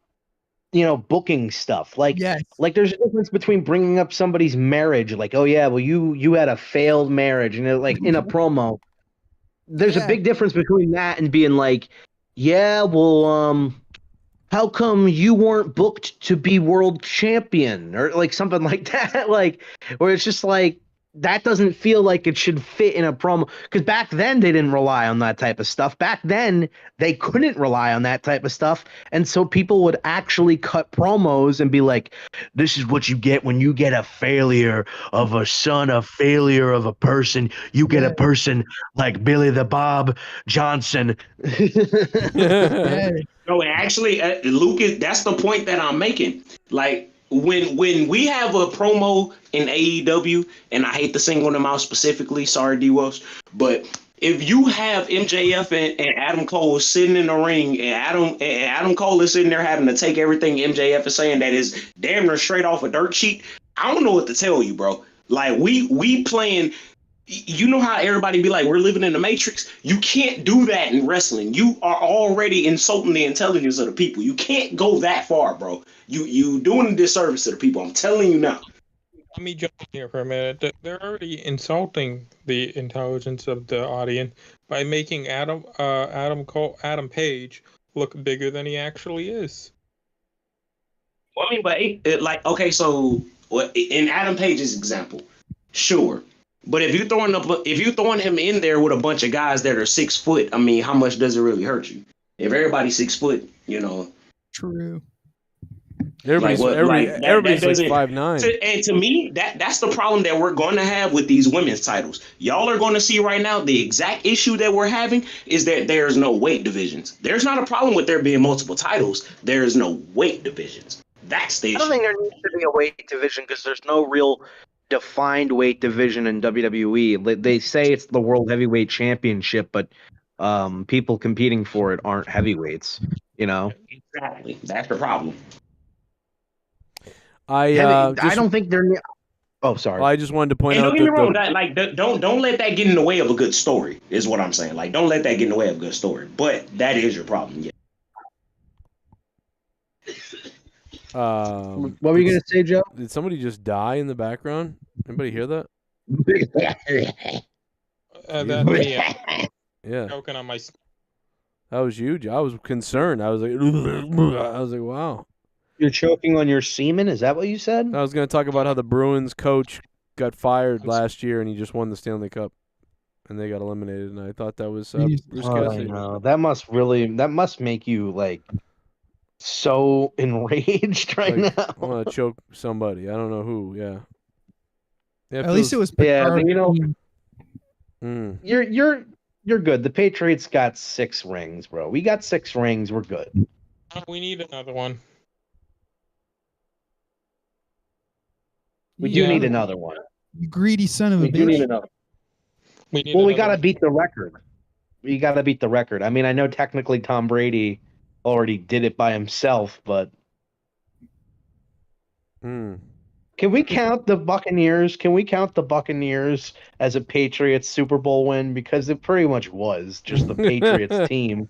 booking stuff. Like, Yes. like there's a difference between bringing up somebody's marriage, like, oh yeah, well you had a failed marriage, and like in a promo, there's a big difference between that and being like, yeah, well, how come you weren't booked to be world champion or like something like that? Like, where it's just like, that doesn't feel like it should fit in a promo. Because back then they didn't rely on that type of stuff. Back then they couldn't rely on that type of stuff. And so people would actually cut promos and be like, this is what you get when you get a failure of a son, a failure of a person. You get a person like Billy the Bob Johnson. No, actually, Lucas, that's the point that I'm making. Like, when we have a promo in AEW, and I hate to single them out specifically, sorry, DWELSH, but if you have MJF and Adam Cole sitting in the ring, and Adam Cole is sitting there having to take everything MJF is saying that is damn near straight off a dirt sheet, I don't know what to tell you, bro. Like, we playing. You know how everybody be like, we're living in the Matrix? You can't do that in wrestling. You are already insulting the intelligence of the people. You can't go that far, bro. You doing a disservice to the people. I'm telling you now. Let me jump in here for a minute. They're already insulting the intelligence of the audience by making Adam Page look bigger than he actually is. Well, I mean, but like, okay, so in Adam Page's example, sure. But if you're throwing him in there with a bunch of guys that are 6 foot, I mean, how much does it really hurt you? If everybody's 6 foot, True. Everybody's like 5'9". And to me, that's the problem that we're going to have with these women's titles. Y'all are going to see right now the exact issue that we're having is that there's no weight divisions. There's not a problem with there being multiple titles. There's no weight divisions. That's the issue. I don't think there needs to be a weight division because there's no real defined weight division in WWE. They say it's the World Heavyweight Championship, but people competing for it aren't heavyweights. Exactly. That's the problem. I don't think they're. Oh, sorry. I just wanted to point out. Don't get me wrong. Don't let that get in the way of a good story. Is what I'm saying. Like, don't let that get in the way of a good story. But that is your problem. Yeah. What were you gonna say, Joe? Did somebody just die in the background? Anybody hear that? Yeah. Choking on my. That was huge. I was concerned. I was like, wow. You're choking on your semen? Is that what you said? I was going to talk about how the Bruins coach got fired last year and he just won the Stanley Cup, and they got eliminated. And I thought that was Bruce Cassidy. No. That must make you like so enraged right now. I want to choke somebody. I don't know who. Yeah. At least it was Pacharo. You're good. The Patriots got 6 rings, bro. We got 6 rings. We're good. We need another one. We do need another one. You greedy son of a bitch. We do need another. We got to beat the record. We got to beat the record. I mean, I know technically Tom Brady already did it by himself, but can we count the Buccaneers? Can we count the Buccaneers as a Patriots Super Bowl win? Because it pretty much was just the Patriots team.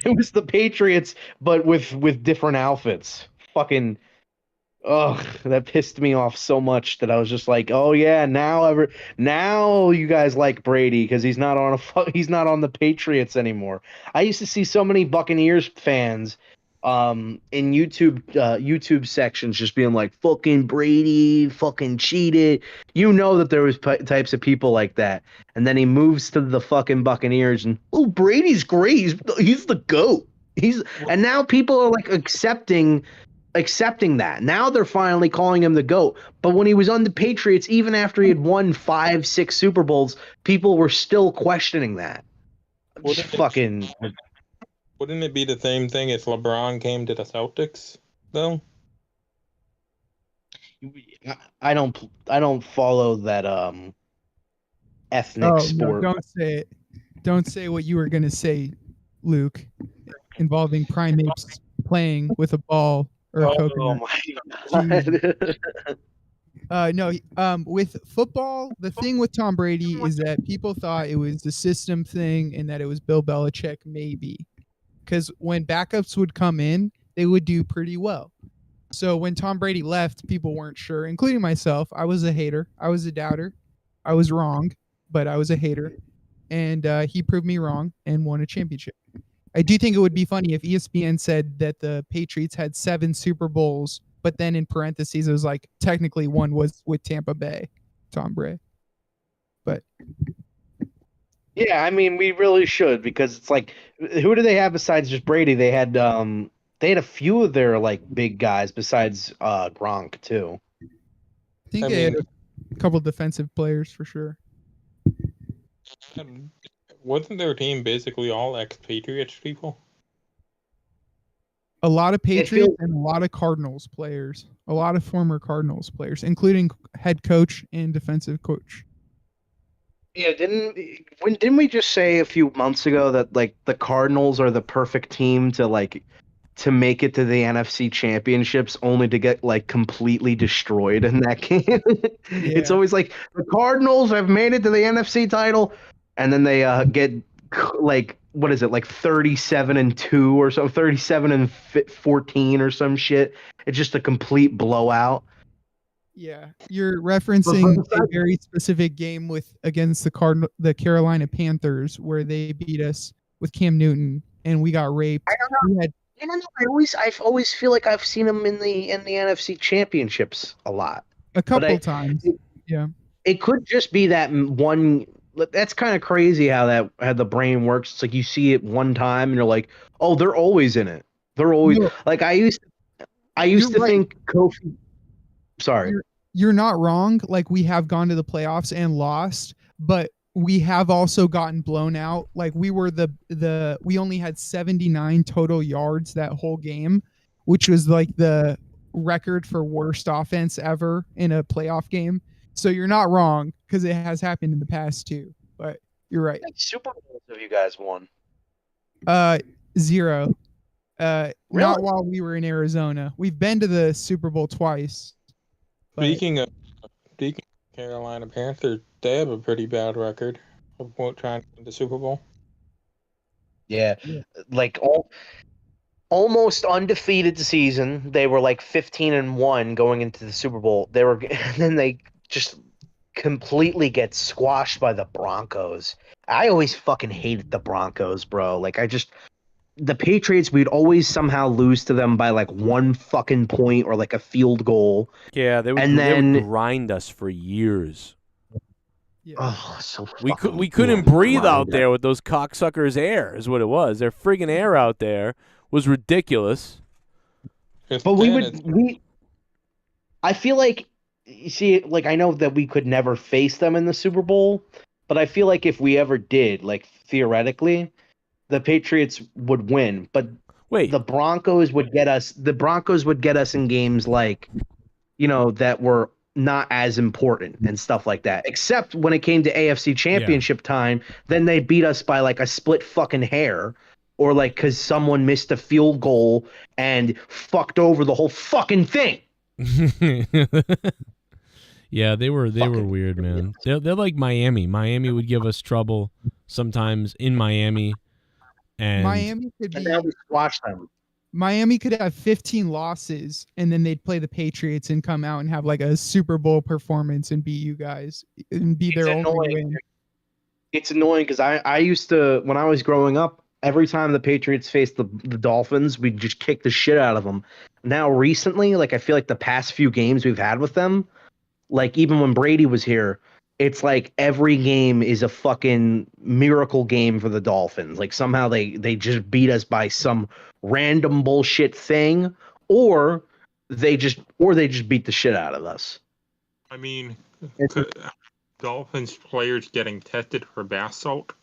It was the Patriots, but with different outfits. Fucking, that pissed me off so much that I was just like, oh yeah, now you guys like Brady because he's not on the Patriots anymore. I used to see so many Buccaneers fans in YouTube sections just being like, fucking Brady fucking cheated. You know that there was types of people like that, and then he moves to the fucking Buccaneers and Brady's great, he's the GOAT. And now people are like accepting that. Now they're finally calling him the GOAT. But when he was on the Patriots, even after he had won 5-6 Super Bowls, people were still questioning that. Wouldn't it be the same thing if LeBron came to the Celtics, though? I don't follow that ethnic sport. No, don't say it. Don't say what you were gonna say, Luke, involving primates playing with a ball or a coconut. My God. No. With football, the thing with Tom Brady is that people thought it was the system thing and that it was Bill Belichick, maybe, because when backups would come in, they would do pretty well. So when Tom Brady left, people weren't sure, including myself. I was a hater. I was a doubter. I was wrong, but I was a hater, and he proved me wrong and won a championship. I do think it would be funny if ESPN said that the Patriots had 7 Super Bowls, but then in parentheses it was like technically one was with Tampa Bay, Tom Brady. But Yeah, I mean, we really should, because it's like, who do they have besides just Brady? They had a few of their like big guys besides Gronk too. I think they had a couple defensive players for sure. Wasn't their team basically all ex-Patriots people? A lot of Patriots and a lot of Cardinals players, a lot of former Cardinals players, including head coach and defensive coach. Yeah, didn't we just say a few months ago that like the Cardinals are the perfect team to make it to the NFC championships, only to get like completely destroyed in that game? It's always like the Cardinals have made it to the NFC title, and then they get like, what is it, like 37-2 or so, 37-14 or some shit. It's just a complete blowout. Yeah, you're referencing a very specific game against the Carolina Panthers, where they beat us with Cam Newton and we got raped. I don't know. I always feel like I've seen them in the NFC championships a lot. A couple times. Yeah. It could just be that one. That's kind of crazy how the brain works. It's like you see it one time and you're like, oh, they're always in it. They're always like, I used to think Kofi. Sorry. You're not wrong. Like, we have gone to the playoffs and lost, but we have also gotten blown out. Like, we were we only had 79 total yards that whole game, which was like the record for worst offense ever in a playoff game. So you're not wrong, because it has happened in the past too. But you're right. How many Super Bowls have you guys won? 0. Really? Not while we were in Arizona. We've been to the Super Bowl twice. Speaking of Carolina Panthers, they have a pretty bad record of trying to win the Super Bowl. Yeah. Like almost undefeated season. They were like 15-1 going into the Super Bowl. And then they just completely get squashed by the Broncos. I always fucking hated the Broncos, bro. Like, the Patriots, we'd always somehow lose to them by like 1 fucking point or like a field goal. Yeah, they would grind us for years. Yeah. Oh, so we couldn't breathe out there with those cocksuckers' air, is what it was. Their friggin' air out there was ridiculous. But I feel like, you see, like, I know that we could never face them in the Super Bowl, but I feel like if we ever did, like, theoretically, the Patriots would win. But wait, the Broncos would get us. The Broncos would get us in games like, that were not as important and stuff like that. Except when it came to AFC Championship time, then they beat us by like a split fucking hair, or like because someone missed a field goal and fucked over the whole fucking thing. Yeah, they were weird, man. They're like Miami. Miami would give us trouble sometimes in Miami. And Miami could and now we squash them. Miami could have 15 losses, and then they'd play the Patriots and come out and have like a Super Bowl performance and beat you guys and be their only win. It's annoying because I used to, when I was growing up, every time the Patriots faced the Dolphins, we'd just kick the shit out of them. Now recently, like, I feel like the past few games we've had with them, like even when Brady was here, it's like every game is a fucking miracle game for the Dolphins. Like somehow they just beat us by some random bullshit thing, or they just beat the shit out of us. I mean, Dolphins players getting tested for bath salt.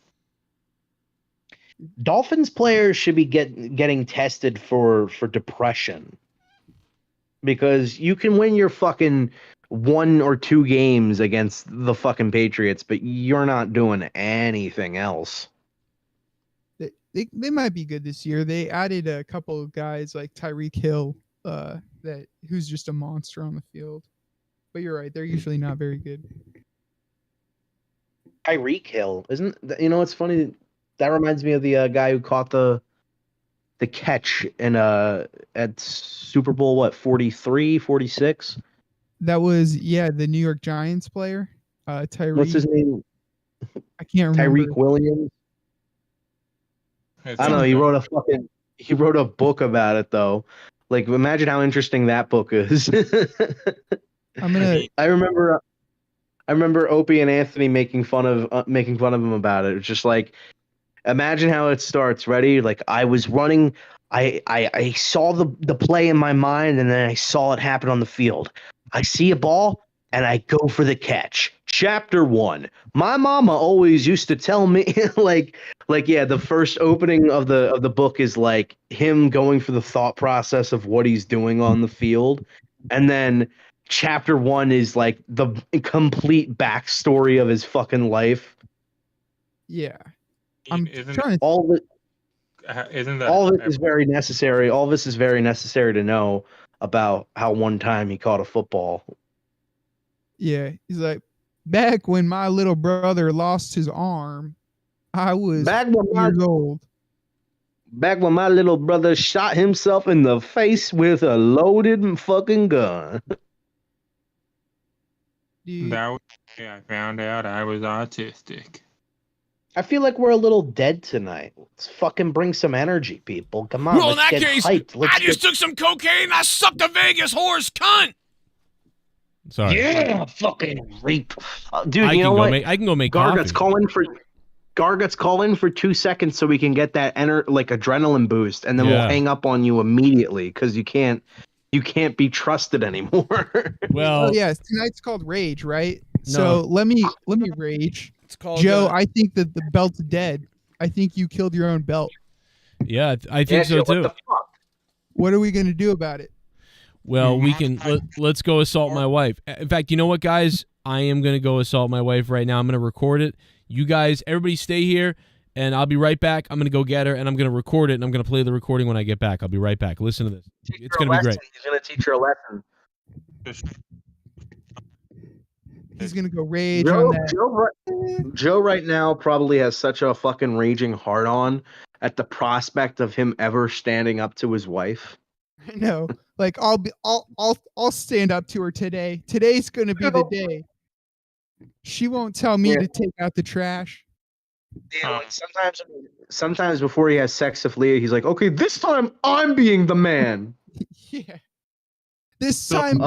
Dolphins players should be getting tested for depression, because you can win your fucking 1 or 2 games against the fucking Patriots, but you're not doing anything else. They might be good this year. They added a couple of guys like Tyreek Hill, who's just a monster on the field. But you're right; they're usually not very good. Tyreek Hill, it's funny. That reminds me of the guy who caught the catch in at Super Bowl 43, 46. That was the New York Giants player, Tyreek. What's his name? I can't remember. Tyreek Williams. I don't know. He wrote a book about it though. Like, imagine how interesting that book is. I remember Opie and Anthony making fun of him about it. It's just like, imagine how it starts. Ready? Like, I was running. I saw the play in my mind, and then I saw it happen on the field. I see a ball, and I go for the catch. Chapter 1. My mama always used to tell me, the first opening of the book is like him going for the thought process of what he's doing on the field, and then chapter 1 is like the complete backstory of his fucking life. Yeah. All of it is very necessary. All this is very necessary to know about how one time he caught a football. Yeah, he's like, back when my little brother lost his arm, I was years old. Back when my little brother shot himself in the face with a loaded fucking gun. That was the day I found out I was autistic. I feel like we're a little dead tonight. Let's fucking bring some energy, people. Come on, Well, in let's that get case, hyped. I just took some cocaine and I sucked a Vegas horse, cunt. Sorry. Yeah, fucking rape. Dude, I you know what? I can go make Gargut's coffee. call in for 2 seconds so we can get that adrenaline boost, and then we'll Yeah. hang up on you immediately because you can't be trusted anymore. Well, tonight's called Rage, right? No. So let me rage. It's called Joe. I think that the belt's dead. I think you killed your own belt. Yeah, I think so too. What are we gonna do about it? Well, we can let's go assault my wife. In fact, you know what, guys? I am gonna go assault my wife right now. I'm gonna record it. You guys, everybody, stay here, and I'll be right back. I'm gonna go get her, and I'm gonna record it, and I'm gonna play the recording when I get back. I'll be right back. Listen to this. It's gonna be great. He's gonna teach her a lesson. He's gonna go rage on that. Joe right now probably has such a fucking raging hard on at the prospect of him ever standing up to his wife. I know. Like I'll stand up to her today. Today's gonna be the day. She won't tell me to take out the trash. Yeah, like sometimes before he has sex with Leah, he's like, "Okay, this time I'm being the man." Yeah. This time.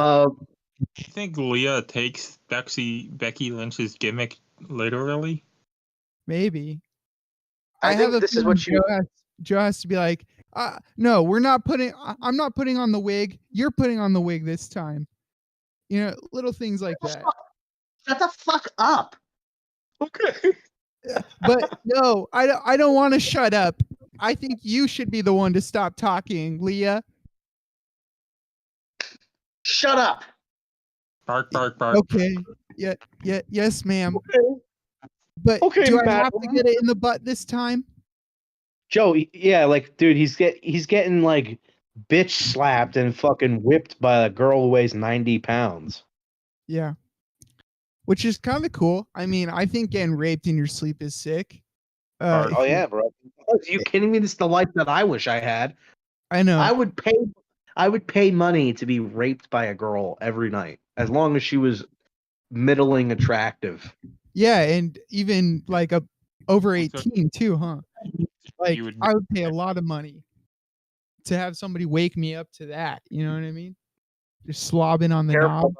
Do you think Leah takes Becky Lynch's gimmick literally? Maybe. I have think a this is feeling what Joe has to be like, no, we're not putting. I'm not putting on the wig. You're putting on the wig this time. You know, little things like that. Shut the fuck up. Okay. But no, I don't want to shut up. I think you should be the one to stop talking, Leah. Shut up. Bark, bark, bark. Okay. Yes, ma'am. Okay. But Okay, do I Matt. have to get it in the butt this time? Joe, yeah, like, dude, he's getting like bitch slapped and fucking whipped by a girl who weighs 90 pounds. Yeah. Which is kind of cool. I mean, I think getting raped in your sleep is sick. Oh yeah, bro. Are you kidding me? This is the life that I wish I had. I know. I would pay money to be raped by a girl every night, as long as she was middling attractive. Yeah, and even like over 18 too, huh? Like I would pay a lot of money to have somebody wake me up to that. You know what I mean? Just slobbing on the knob.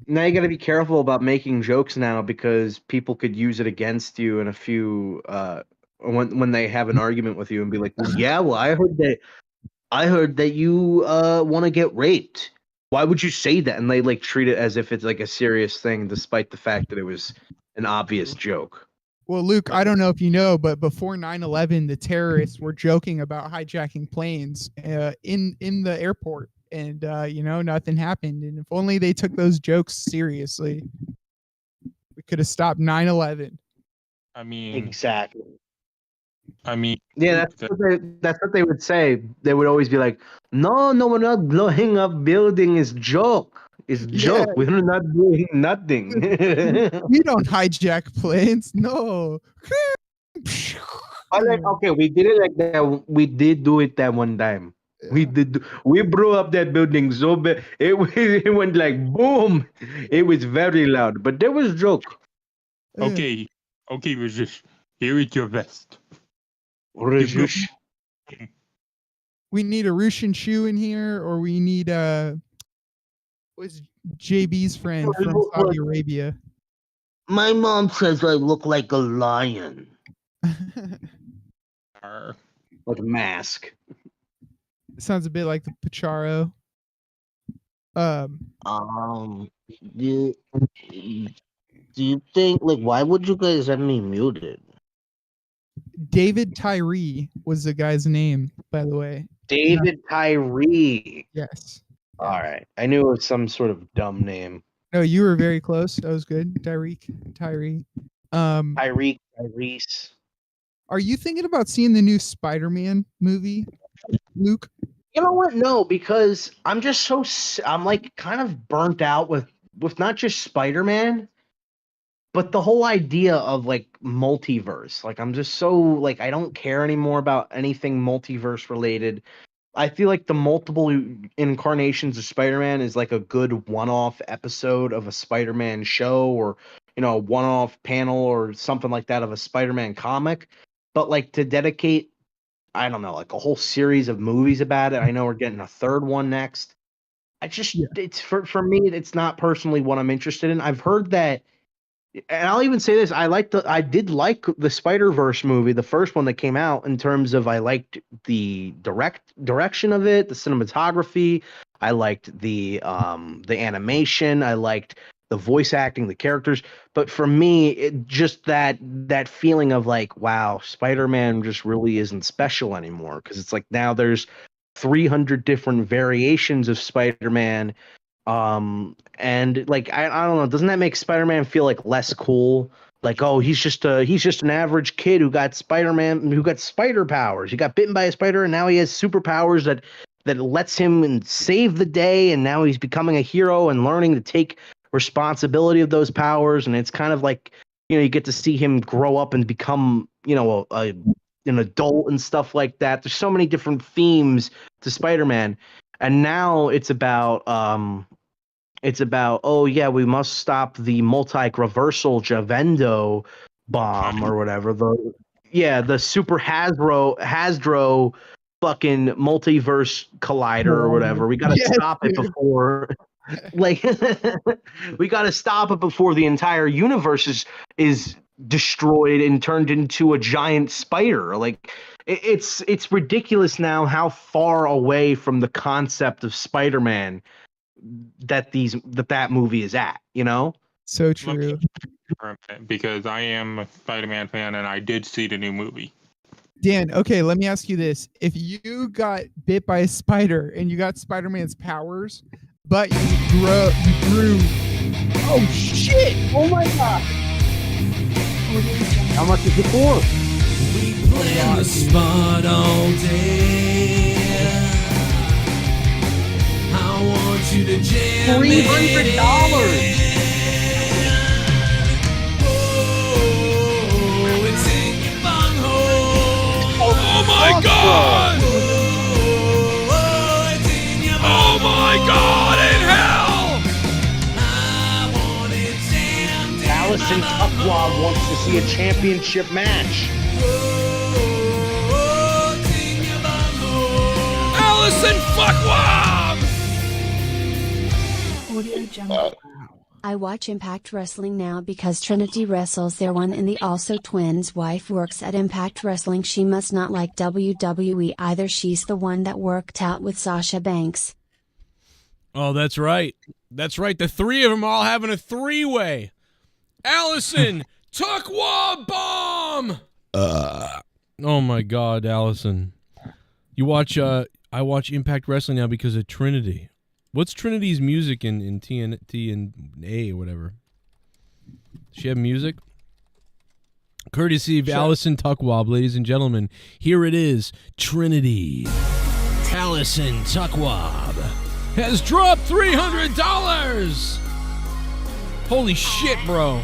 Now you got to be careful about making jokes now, because people could use it against you in a few when they have an argument with you and be like, well, yeah, well, I heard that you want to get raped. Why would you say that? And they like treat it as if it's like a serious thing, despite the fact that it was an obvious joke. Well, Luke, I don't know if you know, but before 9/11, the terrorists were joking about hijacking planes in the airport, and nothing happened. And if only they took those jokes seriously, we could have stopped 9/11. I mean, exactly. I mean, yeah, that's what they would say. They would always be like, "No, we're not blowing up building. It's joke. It's a joke. Yeah. We're not doing nothing. We don't hijack planes. No. Okay, we did it like that. We did do it that one time. We did. We blew up that building so bad. It went like boom. It was very loud, but there was a joke. Okay, Rajesh. Here is your vest. Rajesh. We need a Russian shoe in here, or we need what's JB's friend from Saudi Arabia? My mom says I look like a lion. Like a mask. Sounds a bit like the Pacharo. Do you think, like, why would you guys have me muted? David Tyree was the guy's name, by the way. David Tyree. Yes. All right. I knew it was some sort of dumb name. No, you were very close. That was good. Tyree. Tyreek, Tyrese. Are you thinking about seeing the new Spider-Man movie, Luke? You know what? No, because I'm just so I'm like kind of burnt out with not just Spider-Man, but the whole idea of like multiverse. Like I'm just so like I don't care anymore about anything multiverse related. I feel like the multiple incarnations of Spider-Man is like a good one-off episode of a Spider-Man show, or a one-off panel or something like that of a Spider-Man comic. But like to dedicate, I don't know, like a whole series of movies about it. I know we're getting a third one next. It's for me, it's not personally what I'm interested in. I've heard that, and I'll even say this: I did like the Spider-Verse movie, the first one that came out. In terms of, I liked the direction of it, the cinematography. I liked the animation. I liked the voice acting, the characters. But for me, it just that feeling of like, wow, Spider-Man just really isn't special anymore, because it's like now there's 300 different variations of Spider-Man. And like I don't know, doesn't that make Spider-Man feel like less cool? Like, oh, he's just an average kid who got spider powers. He got bitten by a spider, and now he has superpowers that lets him save the day, and now he's becoming a hero and learning to take responsibility of those powers. And it's kind of like, you get to see him grow up and become, an adult and stuff like that. There's so many different themes to Spider-Man. And now it's about oh yeah, we must stop the multi-reversal Javendo bomb or whatever. The super Hasbro fucking multiverse collider or whatever. We gotta stop it before we gotta stop it before the entire universe is destroyed and turned into a giant spider. Like it's ridiculous now how far away from the concept of Spider-Man that movie is at, So true. Because I am a Spider-Man fan and I did see the new movie. Dan, okay, let me ask you this. If you got bit by a spider and you got Spider-Man's powers, but you grew oh shit! Oh my god! How much is it for? We play on the spot all day. I want you to jam $300. Oh, it's in your bunghole. Oh my god! Oh, it's in your Oh my god in hell! Allison Tuckwab wants to see a championship match. Allison Fuckwab! I watch Impact Wrestling now because Trinity wrestles there. One in the also twins' wife works at Impact Wrestling. She must not like WWE either. She's the one that worked out with Sasha Banks. Oh, that's right. That's right. The three of them are all having a three-way. Allison, Tuckwab bomb! Oh my god, Allison. You watch I watch Impact Wrestling now because of Trinity. What's Trinity's music in TNT and A or whatever? Does she have music? Courtesy of Allison Tuckwab, ladies and gentlemen. Here it is, Trinity. Allison Tuckwab. has dropped $300. Holy shit, bro.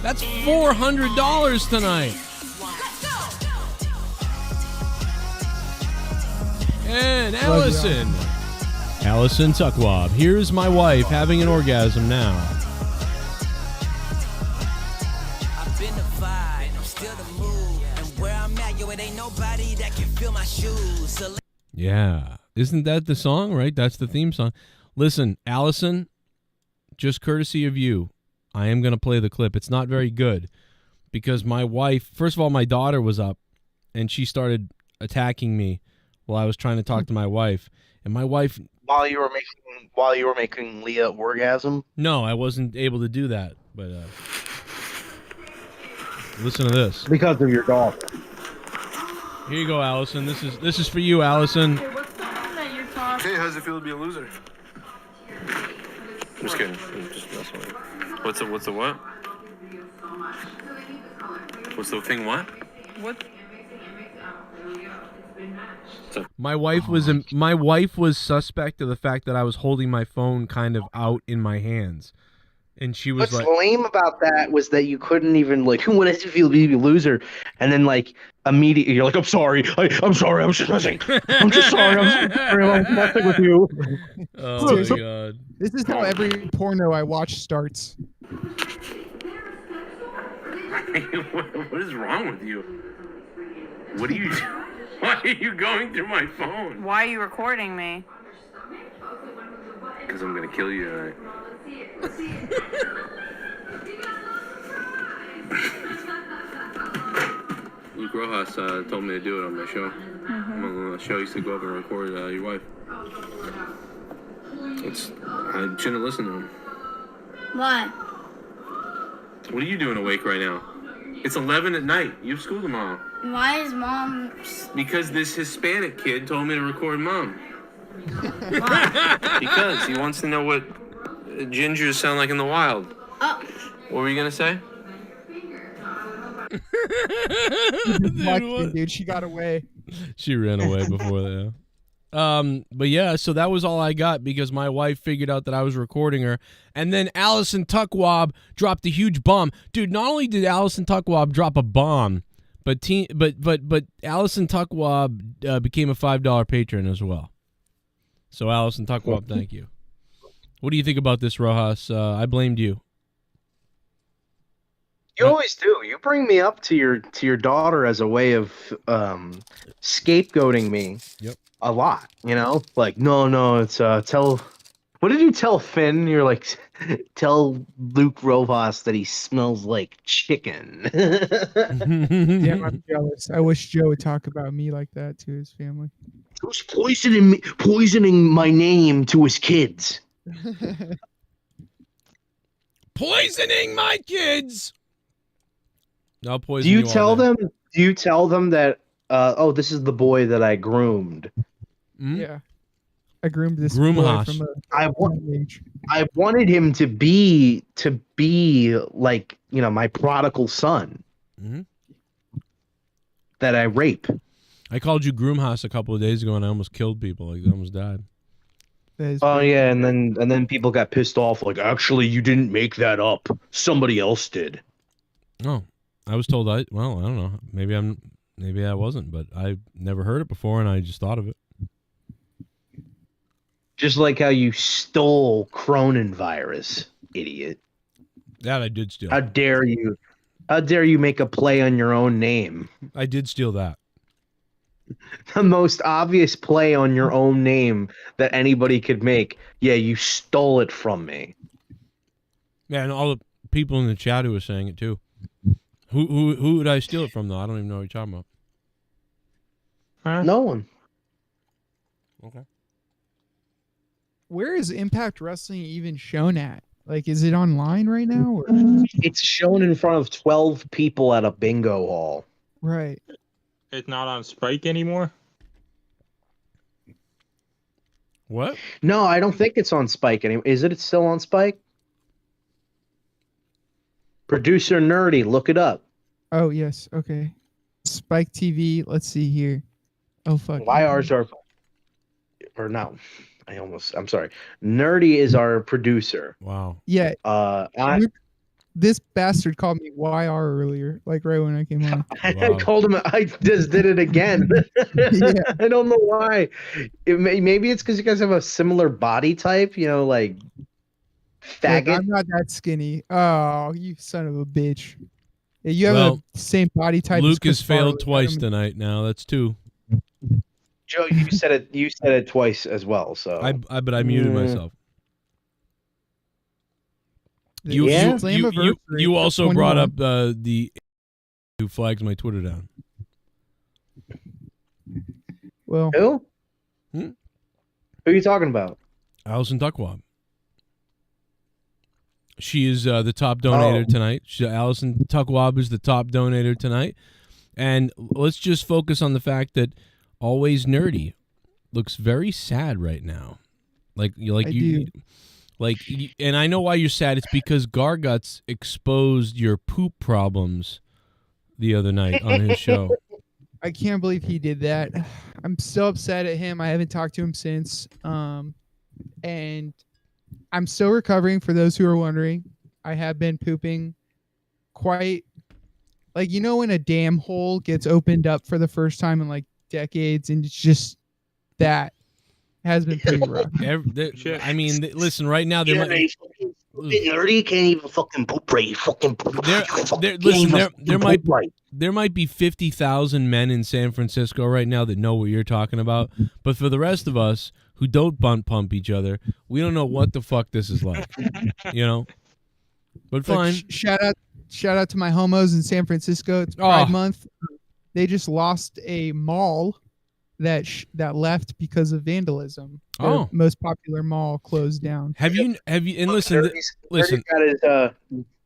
That's $400 tonight. And Allison. Allison Tuckwab. Here's my wife having an orgasm now. I've been defied, I'm still the move. And where I'm at, yo, it ain't nobody that can feel my shoes. So Yeah. Isn't that the song, right? That's the theme song. Listen, Allison, just courtesy of you, I am going to play the clip. It's not very good because my wife, first of all, my daughter was up and she started attacking me while I was trying to talk to my wife. And my wife... While you were making Leah orgasm? No, I wasn't able to do that. But listen to this. Because of your daughter. Here you go, Allison. This is for you, Allison. Hey, how's it feel to be a loser? I'm just kidding. I'm just messing with you. What's the what? What's the thing what? What? My wife was suspect of the fact that I was holding my phone kind of out in my hands. And she was What's like, lame about that was that you couldn't even like, what does it feel to be a loser? And then like immediately you're like, I'm sorry, I'm sorry, I'm just messing. I'm just sorry, I'm messing with you. Oh my god. This is how every porno I watch starts. What is wrong with you? What are you doing? Why are you going through my phone? Why are you recording me? Because I'm going to kill you tonight. Luke Rojas told me to do it on my show. I'm on the show. He used to go up and record your wife. I shouldn't listen to him. Why? What are you doing awake right now? It's 11 at night. You have school tomorrow. Why is mom... Because this Hispanic kid told me to record mom. Because he wants to know what gingers sound like in the wild. Oh. What were you going to say? Dude, she got away. She ran away before that. But yeah, so that was all I got because my wife figured out that I was recording her. And then Allison Tuckwab dropped a huge bomb. Dude, not only did Allison Tuckwab drop a bomb, but Allison Tuckwab became a $5 patron as well. So Allison Tuckwab, thank you. What do you think about this, Rojas? I blamed you. You always do. You bring me up to your daughter as a way of scapegoating me. Yep. A lot, you know? Like, no, it's tell. What did you tell Finn? You're like, tell Luke Rojas that he smells like chicken. Damn, I'm jealous. I wish Joe would talk about me like that to his family. Who's poisoning my name to his kids? Poisoning my kids. I'll poison Do you all tell day. them? Do you tell them that? Oh, this is the boy that I groomed. Yeah, I groomed this Groom boy house. from I wanted him to be like, you know, my prodigal son that I rape. I called you Groomhouse a couple of days ago, and I almost killed people. Like, I almost died. Oh yeah, and then people got pissed off. Like, actually, you didn't make that up. Somebody else did. Oh, I was told I don't know. Maybe I wasn't, but I never heard it before, and I just thought of it. Just like how you stole Cronin virus, idiot. That I did steal. How dare you? How dare you make a play on your own name? I did steal that. The most obvious play on your own name that anybody could make. Yeah, you stole it from me. Yeah, and all the people in the chat who were saying it too. Who did I steal it from though? I don't even know what you're talking about. No one. Okay. Where is Impact Wrestling even shown at? Like, is it online right now? Or? It's shown in front of 12 people at a bingo hall. Right. It's not on Spike anymore? What? No, I don't think it's on Spike anymore. Is it still on Spike? Producer Nerdy, look it up. Oh yes. Okay. Spike TV. Let's see here. Oh fuck. Why ours are, or no? I'm sorry. Nerdy is our producer. Wow. Yeah. I This bastard called me YR earlier, like right when I came on. I told him I just did it again. Yeah. I don't know why. Maybe it's because you guys have a similar body type. You know, like Look, faggot. I'm not that skinny. Oh, you son of a bitch. Yeah, you have Well, the same body type. Luke as Chris has failed Farley. twice tonight. Now that's 2. Joe, you said it. You said it twice as well. So but I muted myself. You also brought up the who flags my Twitter down. Well, who? Who are you talking about? Allison Duckwab. She is the top donator tonight. Allison Tuckwab is the top donator tonight. And let's just focus on the fact that Always Nerdy looks very sad right now. And I know why you're sad. It's because Garguts exposed your poop problems the other night on his show. I can't believe he did that. I'm so upset at him. I haven't talked to him since. And I'm still recovering, for those who are wondering. I have been pooping quite, like, you know when a damn hole gets opened up for the first time in like decades, and it's just that has been pretty rough. Listen, right now there might Nerdy can't even fucking poop right. Fucking poop. There might be 50,000 men in San Francisco right now that know what you're talking about, but for the rest of us who don't bunt pump each other, we don't know what the fuck this is like. You know? But fine. Shout out to my homos in San Francisco. It's Pride Month. They just lost a mall that left because of vandalism. Their most popular mall closed down. Have you and listen,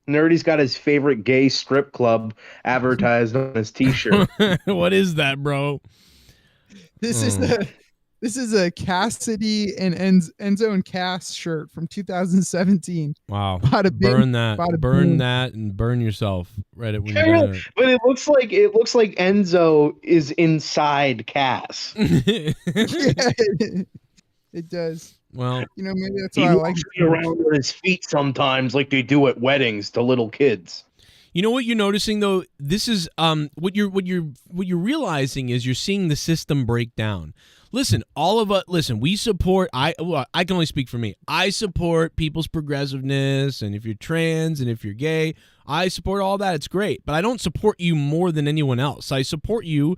Nerdy's got his favorite gay strip club advertised on his t-shirt. What is that, bro? This is a Cassidy and Enzo and Cass shirt from 2017. Wow. Burn that and burn yourself right at when you're done. But it looks like Enzo is inside Cass. Yeah, it does. Well, you know, maybe that's he why I like walks around on his feet sometimes, like they do at weddings to little kids. You know what you're noticing though? This is what you're realizing is you're seeing the system break down. Listen, all of us. Listen, we support. I can only speak for me. I support people's progressiveness, and if you're trans and if you're gay, I support all that. It's great, but I don't support you more than anyone else. I support you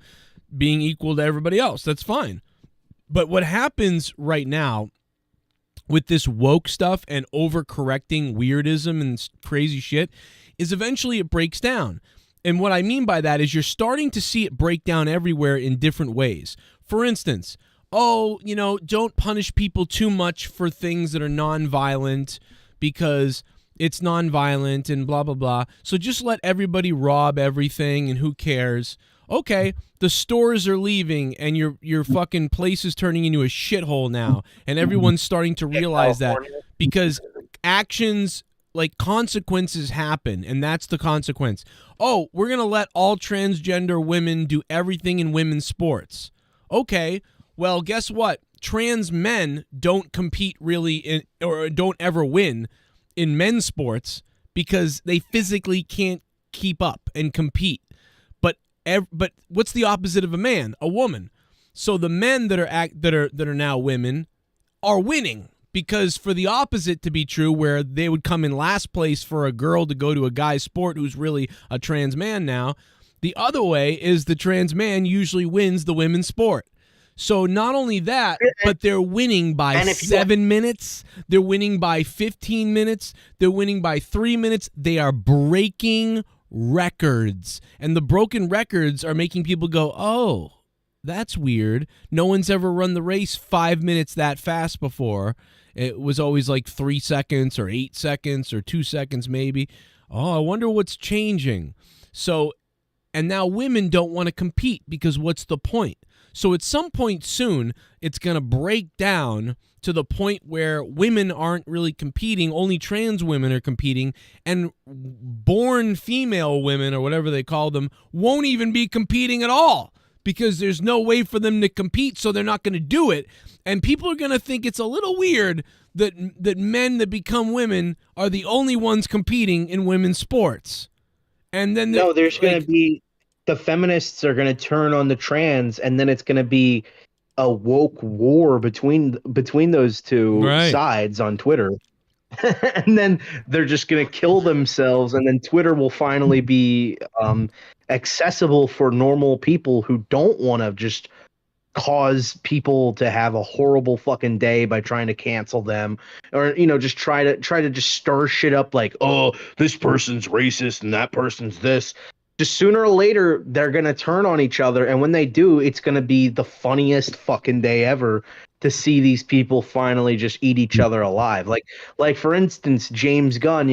being equal to everybody else. That's fine. But what happens right now with this woke stuff and overcorrecting weirdism and crazy shit is eventually it breaks down. And what I mean by that is you're starting to see it break down everywhere in different ways. For instance, don't punish people too much for things that are nonviolent because it's nonviolent and blah, blah, blah. So just let everybody rob everything and who cares? Okay, the stores are leaving and your fucking place is turning into a shithole now. And everyone's starting to realize that because actions, like consequences happen, and that's the consequence. Oh, we're going to let all transgender women do everything in women's sports. Okay, well, guess what? Trans men don't compete really or don't ever win in men's sports because they physically can't keep up and compete. But what's the opposite of a man? A woman. So the men that are now women are winning. Because for the opposite to be true, where they would come in last place for a girl to go to a guy's sport who's really a trans man now, the other way is the trans man usually wins the women's sport. So not only that, but they're winning by 7 minutes. They're winning by 15 minutes. They're winning by 3 minutes. They are breaking records. And the broken records are making people go, oh, that's weird. No one's ever run the race 5 minutes that fast before. It was always like 3 seconds or 8 seconds or 2 seconds maybe. Oh, I wonder what's changing. So, and now women don't want to compete because what's the point? So at some point soon, it's going to break down to the point where women aren't really competing. Only trans women are competing, and born female women, or whatever they call them, won't even be competing at all because there's no way for them to compete, so they're not going to do it. And people are going to think it's a little weird that men that become women are the only ones competing in women's sports. And then no, there's going to be the feminists are going to turn on the trans, and then it's going to be a woke war between those two sides on Twitter. And then they're just going to kill themselves, and then Twitter will finally be accessible for normal people who don't want to just cause people to have a horrible fucking day by trying to cancel them, or just try to just stir shit up like, oh, this person's racist and that person's this. Just sooner or later they're going to turn on each other, and when they do, it's going to be the funniest fucking day ever to see these people finally just eat each other alive. Like for instance, James Gunn,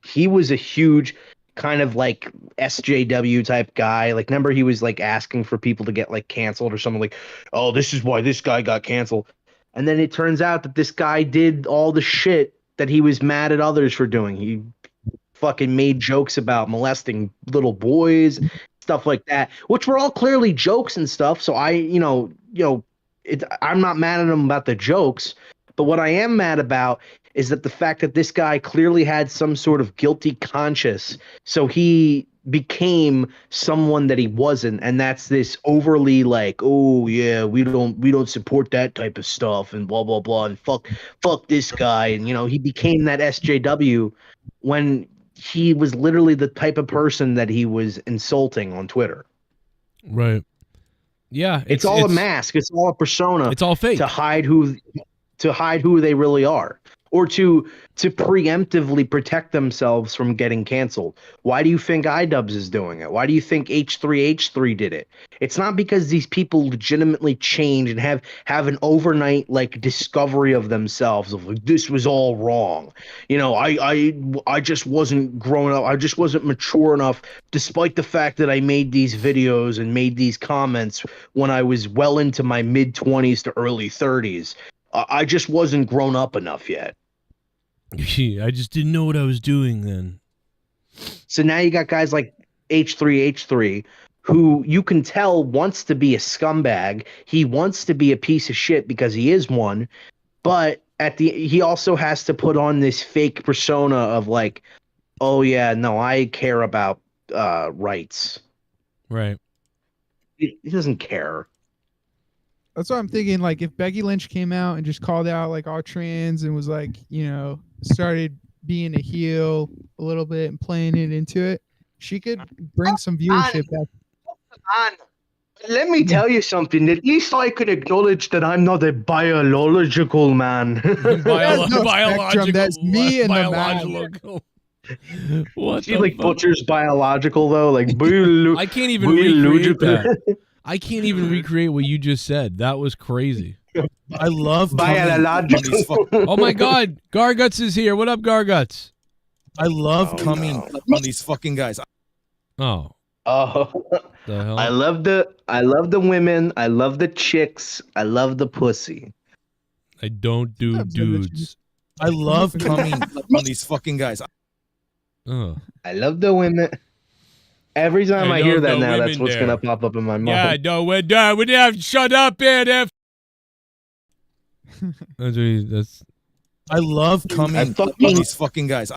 he was a huge kind of like SJW type guy. Like, remember he was like asking for people to get like canceled or something, like, oh, this is why this guy got canceled. And then it turns out that this guy did all the shit that he was mad at others for doing. He fucking made jokes about molesting little boys, stuff like that, which were all clearly jokes and stuff. So I'm not mad at him about the jokes, but what I am mad about is that the fact that this guy clearly had some sort of guilty conscience, so he became someone that he wasn't, and that's this overly like, oh yeah, we don't support that type of stuff and blah blah blah and fuck this guy, and he became that SJW when he was literally the type of person that he was insulting on Twitter. Right. Yeah, it's all a mask. It's all a persona. It's all fake to hide who they really are, or to preemptively protect themselves from getting canceled. Why do you think iDubbbz is doing it? Why do you think H3H3 did it? It's not because these people legitimately change and have an overnight like discovery of themselves of like, this was all wrong. I just wasn't grown up. I just wasn't mature enough, despite the fact that I made these videos and made these comments when I was well into my mid-20s to early 30s. I just wasn't grown up enough yet. I just didn't know what I was doing then. So now you got guys like H3H3, who you can tell wants to be a scumbag. He wants to be a piece of shit because he is one, but he also has to put on this fake persona of like, oh yeah, no, I care about rights. Right. He doesn't care. That's what I'm thinking. Like, if Becky Lynch came out and just called out like all trans and was like, started being a heel a little bit and playing it into it, she could bring some viewership back. Let me tell you something. At least I could acknowledge that I'm not a biological man. Biological. That's me and biological. What she like butchers biological though, like I can't even recreate that. I can't even recreate what you just said. That was crazy. I love biological. Oh my God, Garguts is here. What up, Garguts? I love coming on these fucking guys. Oh. The hell? I love the women. I love the chicks. I love the pussy. I don't do dudes. I love coming on these fucking guys. Oh. I love the women. Every time I hear that now, that's what's gonna pop up in my mind. Yeah, no, we're done. We have shut up, man. That's. I love coming on these fucking guys.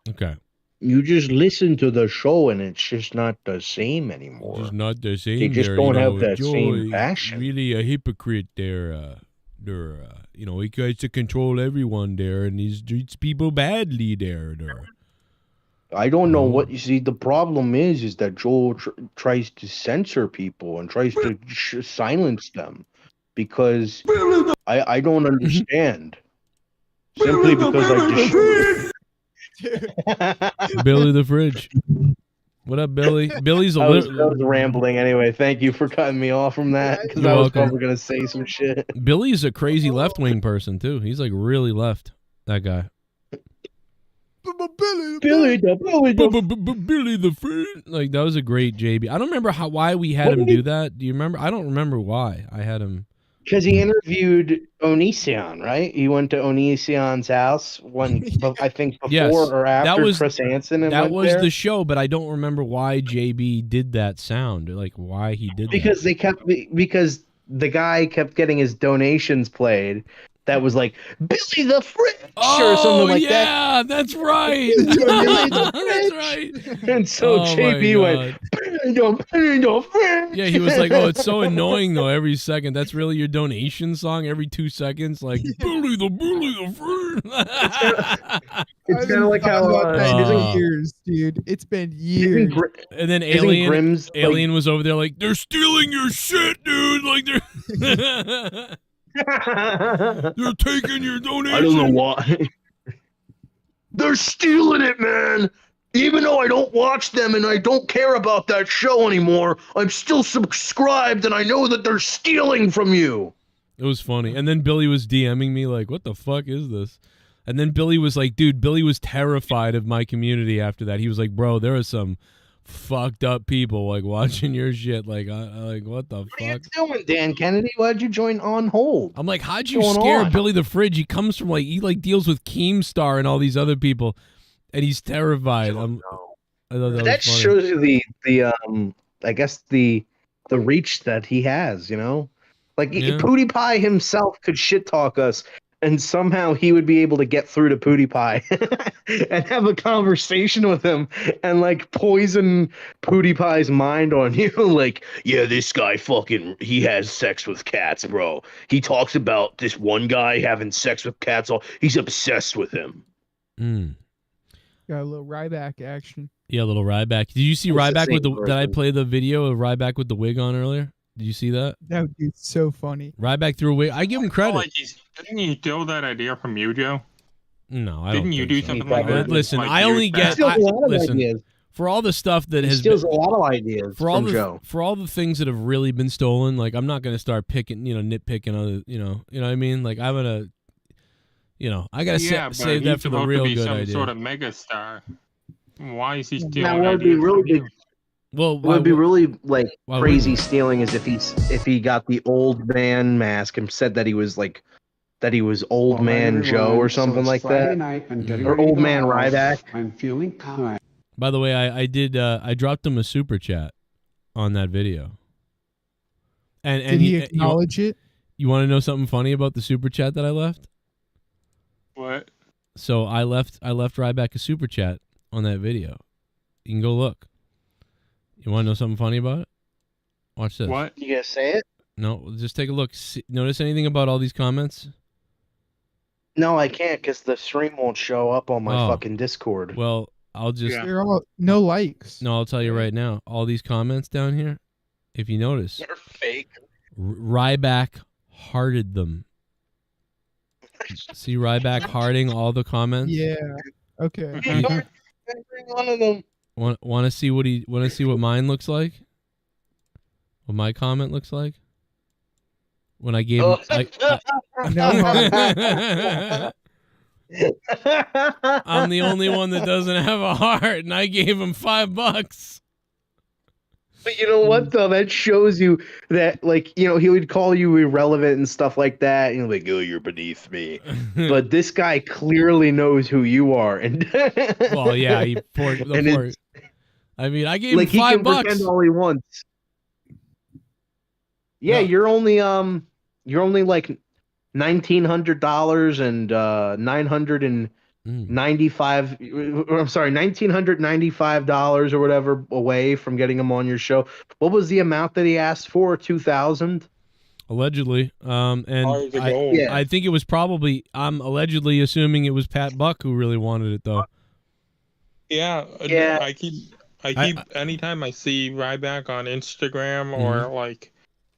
Okay. You just listen to the show, and it's just not the same anymore. It's not the same. They just don't have that same passion. Really a hypocrite there. He tries to control everyone there, and he treats people badly there. I don't know what you see. The problem is that Joel tries to censor people and tries to silence them because I don't understand. Simply because I just Billy the Fridge. What up, Billy? Billy's I was rambling anyway. Thank you for cutting me off from that because I was probably gonna say some shit. Billy's a crazy left-wing person too. He's like really left. That guy. Billy the Fridge. Like, that was a great JB. I don't remember why we had him do that. Do you remember? I don't remember why I had him. Because he interviewed Onision, right? He went to Onision's house I think before Yes. or after That was- Chris Hansen and That went was there. the show, but I don't remember why JB did that sound. Like why he did Because because the guy kept getting his donations played. That was like Billy the Fridge or something like that. yeah, that's right. Billy the That's Fridge. right. And so Oh, my JB went. Yeah, he was like, "Oh, it's so annoying though. Every second, that's really your donation song. Every 2 seconds, like bully the fruit." It's kind of like how years, dude. It's been years. And then Isn't Alien, Grimm's, like- Alien was over there like, "They're stealing your shit, dude. Like they're they're taking your donation." I don't know why. They're stealing it, man. Even though I don't watch them and I don't care about that show anymore, I'm still subscribed and I know that they're stealing from you. It was funny. And then Billy was DMing me like, "What the fuck is this?" And then Billy was like, "Dude, Billy was terrified of my community after that. He was like, "Bro, there are some fucked up people like watching your shit. Like, like what the What are you fuck?" doing, Dan Kennedy? Why'd you join On Hold? I'm like, "How'd you What's going scare on? Billy the Fridge? He comes from like he like deals with Keemstar and all these other people, and he's terrified." I thought that That was funny. shows you the I guess the reach that he has, you know? Like Yeah. Pootie Pie himself could shit talk us and somehow he would be able to get through to Pootie Pie and have a conversation with him and like poison Pootie Pie's mind on you. Like, Yeah, this guy he has sex with cats, bro. He talks about this one guy having sex with cats. He's obsessed with him. Mm. Got a little Ryback action. Yeah, a little Ryback. Did you see It's the Ryback with same the? Did I person. play the video of Ryback with the wig on earlier? Did you see that? That dude's so funny. Ryback threw a wig. I give him credit. Like didn't you steal that idea from you, Joe? No, I Didn't don't you think do so. something like that? Listen, Like I years only back? get. He steals a lot of listen, ideas. for all the stuff that He has steals been, a lot of ideas for all from the Joe. for all the things that have really been stolen. Like I'm not gonna start picking, nitpicking other, you know what I mean. Like I'm gonna, I gotta Yeah, but save that he's for the supposed real to be good some idea. sort of megastar. Why is he Now, stealing what would be ideas really from you? big, Well, what would be really like why crazy wouldn't stealing is if he got the old man mask and said that he was old All right, man Joe everyone. or So something it's like Friday that, night. I'm getting or ready to old go man out. Ryback. I'm feeling kind. By the way, I did. I dropped him a super chat on that video. And Did he acknowledge it? You want to know something funny about the super chat that I left? What? So I left Ryback a super chat on that video. You can go look. You want to know something funny about it? Watch this. What? You gonna say it? No, just take a look. Notice anything about all these comments? No, I can't because the stream won't show up on my Oh. fucking Discord. Well, I'll just They're all no likes. No, I'll tell you right now. All these comments down here, if you notice, They're fake. Ryback hearted them. See Ryback hearting all the comments? Yeah. Okay. You- Every one of them. Want to see what mine looks like? What my comment looks like? When I gave him, I'm the only one that doesn't have a heart, and I gave him $5. But you know what though? That shows you that he would call you irrelevant and stuff like that. And you're like, oh, you're beneath me. But this guy clearly knows who you are. And Well, yeah, he poured. And it's- I mean, I gave him like he can $5. pretend all he wants. Yeah, No. you're only like $1,900 and $1,995 or whatever away from getting him on your show. What was the amount that he asked for? 2,000? Allegedly, and Bars of gold. I think it was probably. I'm allegedly assuming it was Pat Buck who really wanted it, though. Yeah, Yeah. I keep anytime I see Ryback on Instagram or like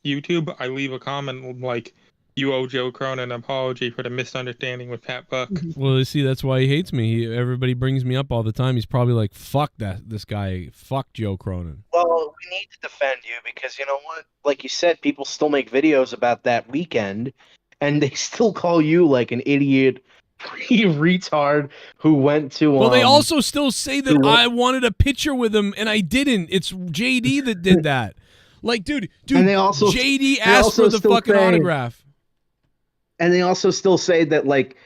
YouTube, I leave a comment like, "You owe Joe Cronin an apology for the misunderstanding with Pat Buck." Well, you see, that's why he hates me. Everybody brings me up all the time. He's probably like, "Fuck this guy. Fuck Joe Cronin." Well, we need to defend you because you know what? Like you said, people still make videos about that weekend, and they still call you like an idiot, retard who went to. Well, they also still say that I wanted a picture with him and I didn't. It's JD that did that. Like, dude, And they also- JD they asked also for the still fucking say- autograph. And they also still say that like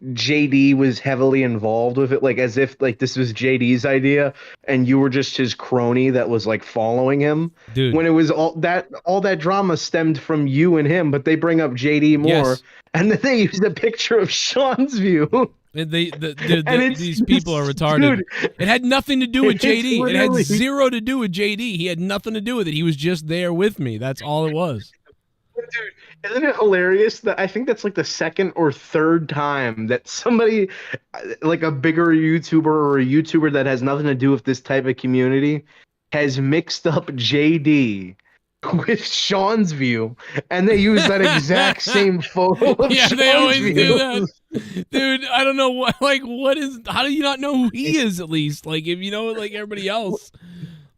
JD was heavily involved with it, like as if like this was JD's idea and you were just his crony that was like following him. Dude. When it was all that drama stemmed from you and him, but they bring up JD more, Yes. and then they use a picture of Sean's view. These people are retarded. Dude, it had nothing to do with it's JD. It had literally- zero to do with JD. He had nothing to do with it. He was just there with me. That's all it was. Dude, isn't it hilarious that I think that's like the second or third time that somebody, like a bigger YouTuber or a YouTuber that has nothing to do with this type of community, has mixed up JD with Sean's view, and they use that exact same photo of Yeah, Sean's they always view. do that. Dude, I don't know what is, how do you not know who he is at least? Like, if you know it like everybody else.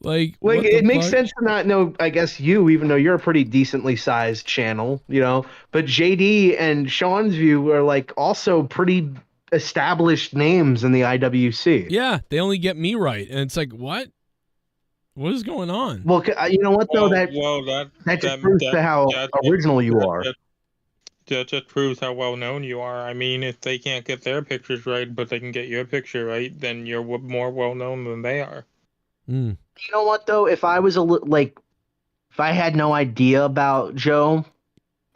Like what the it makes fuck? sense to not know, I guess, you, even though you're a pretty decently sized channel, you know. But JD and Sean's View are like also pretty established names in the IWC. Yeah, they only get me right, and it's like, what? What is going on? Well, you know what though, that just proves to how original you are. That just proves how well known you are. I mean, if they can't get their pictures right, but they can get your picture right, then you're more well known than they are. Mm. You know what though? If I was if I had no idea about Joe,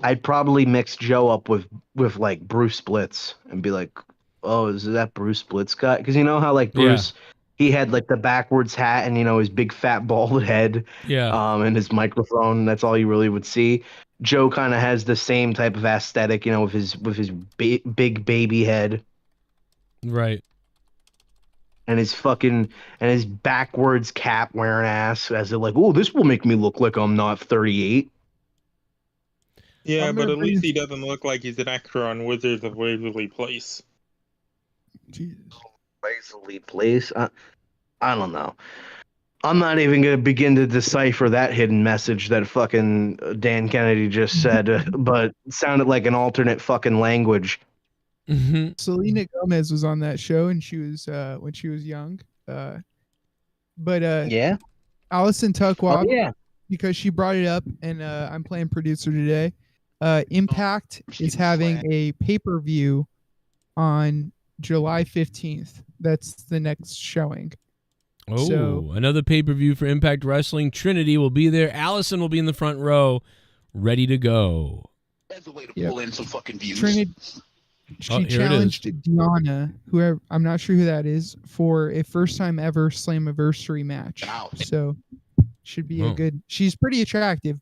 I'd probably mix Joe up with like Bruce Blitz and be like, "Oh, is that Bruce Blitz guy?" Because you know how like Bruce, he had like the backwards hat and his big fat bald head, and his microphone. That's all you really would see. Joe kind of has the same type of aesthetic, with his big baby head, right? And his backwards cap wearing ass, as they're like, "Oh, this will make me look like I'm not 38." Yeah, but at least he doesn't look like he's an actor on Wizards of Waverly Place. Waverly Place? I don't know. I'm not even going to begin to decipher that hidden message that fucking Dan Kennedy just said, but it sounded like an alternate fucking language. Selena Gomez was on that show, and she was when she was young. Yeah, Allison Tuckwab, yeah, because she brought it up, and I'm playing producer today. Impact is having a pay-per-view on July 15th. That's the next showing. Oh, another pay-per-view for Impact Wrestling. Trinity will be there. Allison will be in the front row, ready to go. That's the way to pull in some fucking views. Trinity. She challenged Deanna, whoever, I'm not sure who that is, for a first time ever Slammiversary match. So should be a good. She's pretty attractive.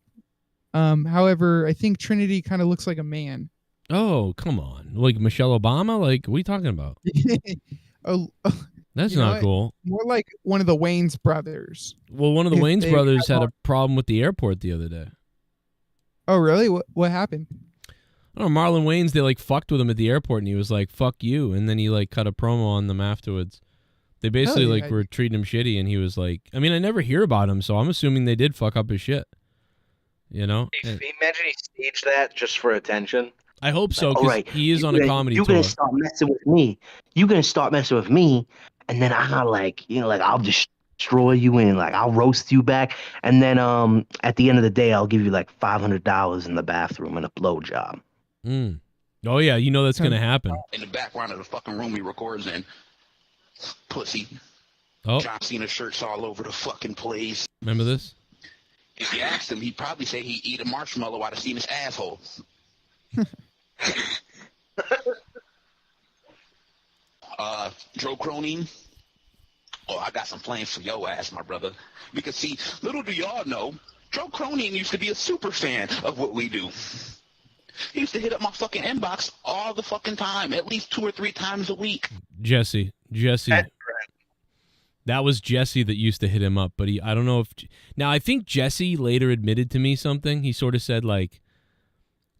However, I think Trinity kind of looks like a man. Oh, come on. Like Michelle Obama? Like, what are you talking about? That's not cool. More like one of the Wayans brothers. Well, one of the Wayans brothers had a problem with the airport the other day. Oh, really? What happened? I don't know, Marlon Wayans, they like fucked with him at the airport, and he was like, "Fuck you," and then he like cut a promo on them afterwards. They basically were treating him shitty, and he was like, I mean, I never hear about him, so I'm assuming they did fuck up his shit. Imagine he staged that just for attention. I hope so, because he is on a comedy tour. You're gonna start messing with me. You're gonna start messing with me, and then I'll I'll destroy you and I'll roast you back, and then at the end of the day I'll give you like $500 in the bathroom and a blowjob. Mm. Oh yeah, you know that's gonna happen. In the background of the fucking room he records in, pussy. Oh. John Cena shirts all over the fucking place. Remember this? If you asked him, he'd probably say he'd eat a marshmallow out of Cena's asshole. Joe Cronin. Oh, I got some plans for your ass, my brother. Because see, little do y'all know, Joe Cronin used to be a super fan of what we do. He used to hit up my fucking inbox all the fucking time, at least 2 or 3 times a week. Jesse. That was Jesse that used to hit him up, but I don't know if... Now, I think Jesse later admitted to me something. He sort of said, like...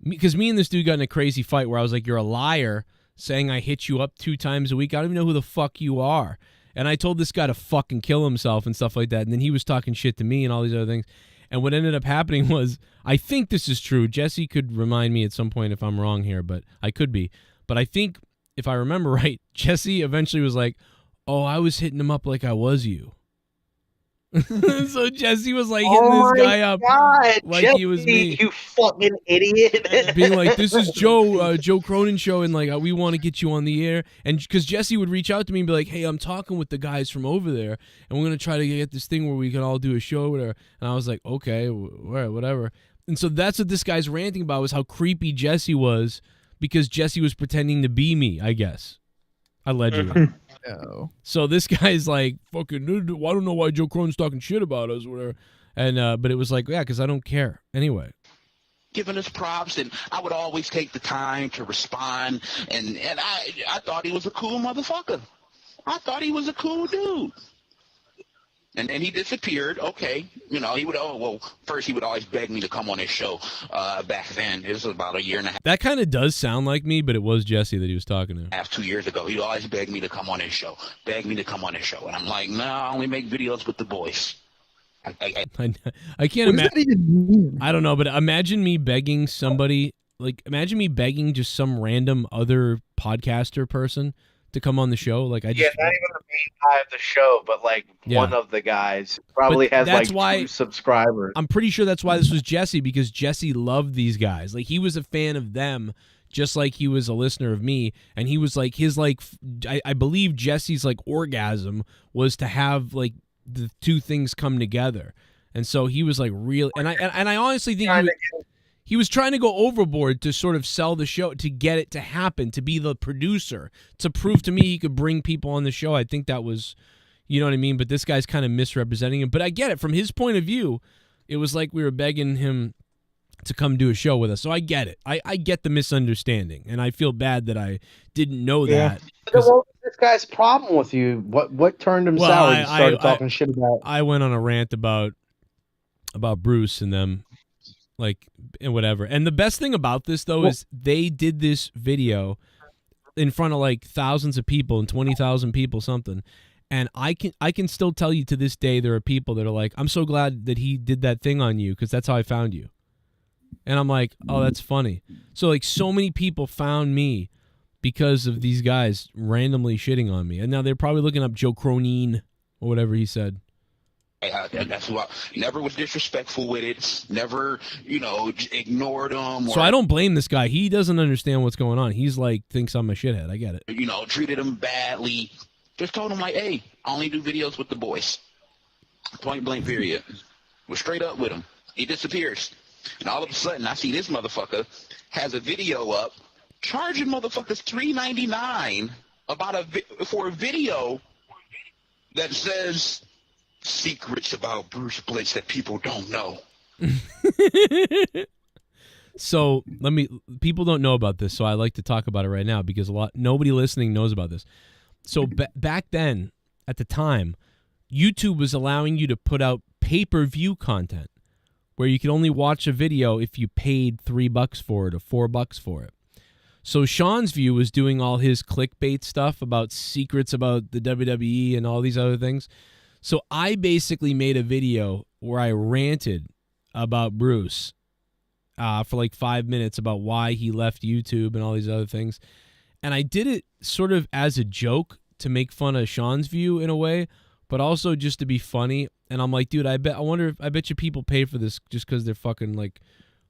Because me and this dude got in a crazy fight where I was like, you're a liar, saying I hit you up 2 times a week. I don't even know who the fuck you are. And I told this guy to fucking kill himself and stuff like that. And then he was talking shit to me and all these other things. And what ended up happening was, I think this is true. Jesse could remind me at some point if I'm wrong here, but I could be. But I think, if I remember right, Jesse eventually was like, oh, I was hitting him up like I was you. So Jesse was like hitting this guy up like Jesse, he was me. You fucking idiot. Being like, this is Joe Cronin show, and like we want to get you on the air. And because Jesse would reach out to me and be like, hey, I'm talking with the guys from over there, and we're gonna try to get this thing where we can all do a show or whatever. And I was like, okay, whatever. And so that's what this guy's ranting about, was how creepy Jesse was because Jesse was pretending to be me, I guess. Allegedly. No. So this guy's like, fucking, I don't know why Joe Cronin's talking shit about us or whatever. And but it was like, yeah, because I don't care. Anyway. Giving us props, and I would always take the time to respond, and I thought he was a cool motherfucker. I thought he was a cool dude. And then he disappeared. Okay, you know, he would. Oh well, first he would always beg me to come on his show. Back then, it was about a year and a half. That kind of does sound like me, but it was Jesse that he was talking to. 2 years ago, he'd always beg me to come on his show. Beg me to come on his show, and I'm like, no, I only make videos with the boys. I can't What does that imagine. even mean? I don't know, but imagine me begging somebody. Like, imagine me begging just some random other podcaster person to come on the show. Like, I just Yeah, not even the main guy of the show, but like one of the guys probably But has that's like why 2 subscribers. I'm pretty sure that's why this was Jesse, because Jesse loved these guys. Like, he was a fan of them, just like he was a listener of me. And he was like, I believe Jesse's like orgasm was to have like the two things come together. And so he was like real. And I honestly think he was trying to go overboard to sort of sell the show, to get it to happen, to be the producer, to prove to me he could bring people on the show. I think that was, you know what I mean? But this guy's kind of misrepresenting him. But I get it. From his point of view, it was like we were begging him to come do a show with us. So I get it. I get the misunderstanding. And I feel bad that I didn't know that. But what was this guy's problem with you? What turned him sour? He started talking shit about. I went on a rant about Bruce and them. Like, and whatever. And the best thing about this, though, is they did this video in front of like thousands of people and 20,000 people, something. And I can still tell you to this day, there are people that are like, I'm so glad that he did that thing on you, because that's how I found you. And I'm like, oh, that's funny. So like, so many people found me because of these guys randomly shitting on me. And now they're probably looking up Joe Cronin or whatever he said. That's why never was disrespectful with it. Never, ignored him. So I don't blame this guy. He doesn't understand what's going on. He's like, thinks I'm a shithead. I get it. Treated him badly. Just told him like, hey, I only do videos with the boys. Point blank period. Was straight up with him. He disappears. And all of a sudden, I see this motherfucker has a video up charging motherfuckers $3.99 for a video that says secrets about Bruce Blitz that people don't know. So people don't know about this, so I like to talk about it right now because nobody listening knows about this. So back then, at the time, YouTube was allowing you to put out pay-per-view content where you could only watch a video if you paid $3 for it or $4 for it. So Sean's View was doing all his clickbait stuff about secrets about the WWE and all these other things. So I basically made a video where I ranted about Bruce for like 5 minutes about why he left YouTube and all these other things. And I did it sort of as a joke to make fun of Sean's View in a way, but also just to be funny. And I'm like, dude, I bet you people pay for this just because they're fucking like,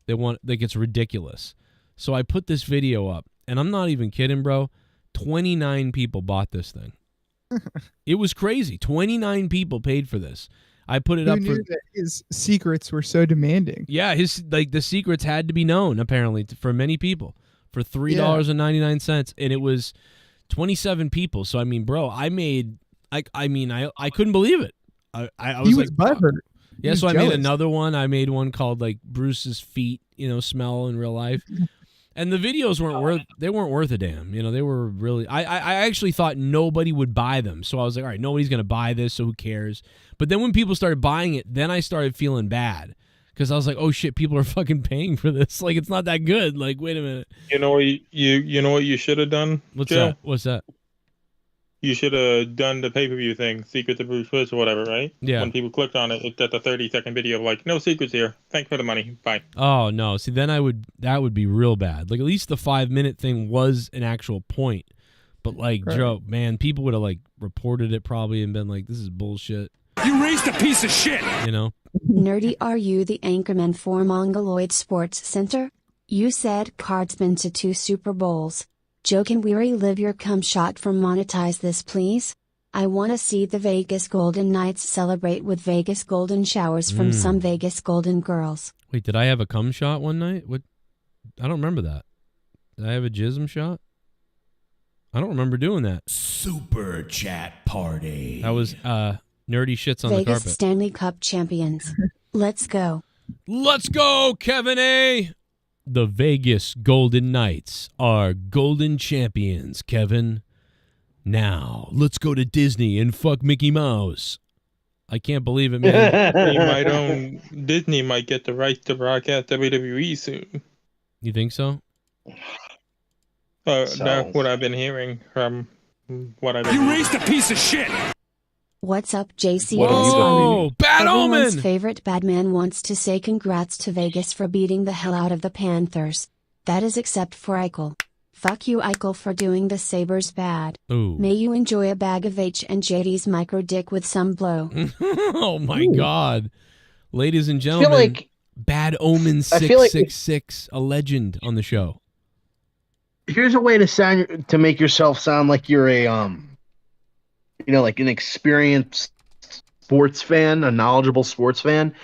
it's ridiculous. So I put this video up, and I'm not even kidding, bro. 29 people bought this thing. It was crazy. 29 people paid for this. I put it Who up knew for that his secrets were so demanding. Yeah, the secrets had to be known apparently for many people for $3.99, and it was 27 people. So I mean, bro, I couldn't believe it. I was like, butthurt. Yeah, so I made another one. I made one called like Bruce's feet, smell in real life. And the videos weren't worth a damn. They were really, I actually thought nobody would buy them. So I was like, all right, nobody's going to buy this, so who cares? But then when people started buying it, then I started feeling bad. Because I was like, oh shit, people are fucking paying for this. Like, it's not that good. Like, wait a minute. You know what you should have done? What's Joe? that? What's that? You should have done the pay-per-view thing, Secret to Bruce Blitz or whatever, right? Yeah. When people clicked on it, it's at the 30-second video, like, no secrets here. Thanks for the money. Bye. Oh, no. See, then that would be real bad. Like, at least the 5-minute thing was an actual point. But, like, Joe, man, people would have, like, reported it probably and been like, this is bullshit. You raised a piece of shit. You know. Nerdy, are you the anchorman for Mongoloid Sports Center? You said Card's been to 2 Super Bowls. Joe, can we relive your cum shot for monetize this, please? I want to see the Vegas Golden Knights celebrate with Vegas Golden showers from some Vegas Golden girls. Wait, did I have a cum shot one night? What? I don't remember that. Did I have a jism shot? I don't remember doing that. Super chat party. That was nerdy shits on Vegas the carpet. Stanley Cup champions. Let's go. Let's go, Kevin A. The Vegas Golden Knights are golden champions, Kevin. Now, let's go to Disney and fuck Mickey Mouse. I can't believe it, man. Disney might get the rights to broadcast WWE soon. You think so? That's what I've been hearing from what I've been You raised a piece of shit! What's up, JC? Whoa, Bad Everyone's Omen! favorite Badman wants to say congrats to Vegas for beating the hell out of the Panthers. That is except for Eichel. Fuck you, Eichel, for doing the Sabres bad. Ooh. May you enjoy a bag of H and JD's micro dick with some blow. Oh my God. Ladies and gentlemen, Bad Omen 666, a legend on the show. Here's a way to make yourself sound like you're a like an experienced sports fan, a knowledgeable sports fan,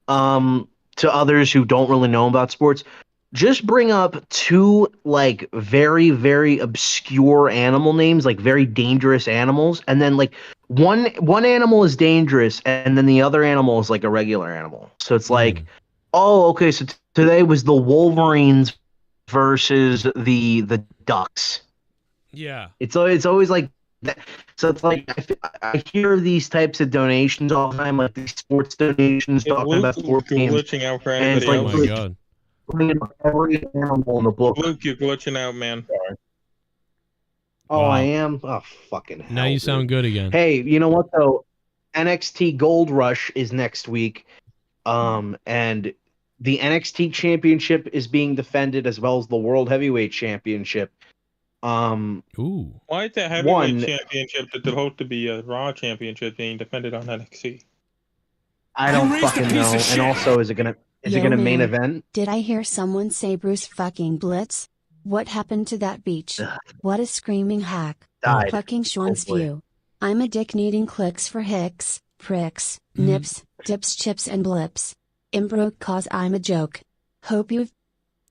to others who don't really know about sports. Just bring up 2 like very, very obscure animal names, like very dangerous animals, and then like one animal is dangerous and then the other animal is like a regular animal. So it's like, oh, okay, so today was the Wolverines versus the Ducks. Yeah. It's always like that. So it's like I hear these types of donations all the time, like these sports donations talking about sports games. Glitching out for And it's anybody like, else. God. Bringing up every animal in the book. Luke, you're glitching out, man. Oh, Wow. I am? Oh, fucking hell. Now you sound good again. Hey, you know what, though? NXT Gold Rush is next week. And the NXT Championship is being defended as well as the World Heavyweight Championship. Ooh. Why is the heavyweight championship that's supposed to be a Raw championship being defended on NXT? I don't fucking know. And also, is it gonna main event? Did I hear someone say Bruce fucking Blitz? What happened to that beach? What a screaming hack. Died. Fucking Schwann's Hopefully. view. I'm a dick needing clicks for hicks, pricks, nips, dips, chips, and blips. Imbroke cause I'm a joke. Hope you've.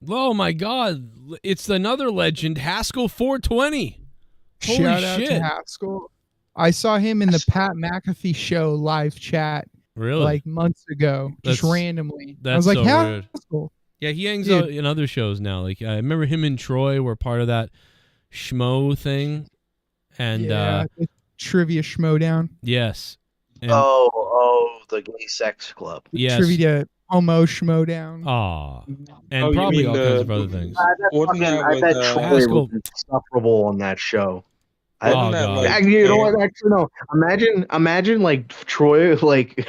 Oh my God. It's another legend, Haskell 420. Holy Shout out shit. to Haskell. I saw him in the Pat McAfee show live chat. Really? Like months ago, just That's- randomly. I That's was like, so weird. Haskell. Yeah, he hangs Dude. out in other shows now. Like I remember him and Troy were part of that schmo thing. And Yeah, the trivia schmodown. yes. And, The gay sex club. yes. Trivia homo schmodown. Aw. And Oh, you probably mean all the- kinds of other things. I bet Troy Haskell. was insufferable on that show. Oh, God. Actually, you know what? Actually, no. Imagine like Troy, like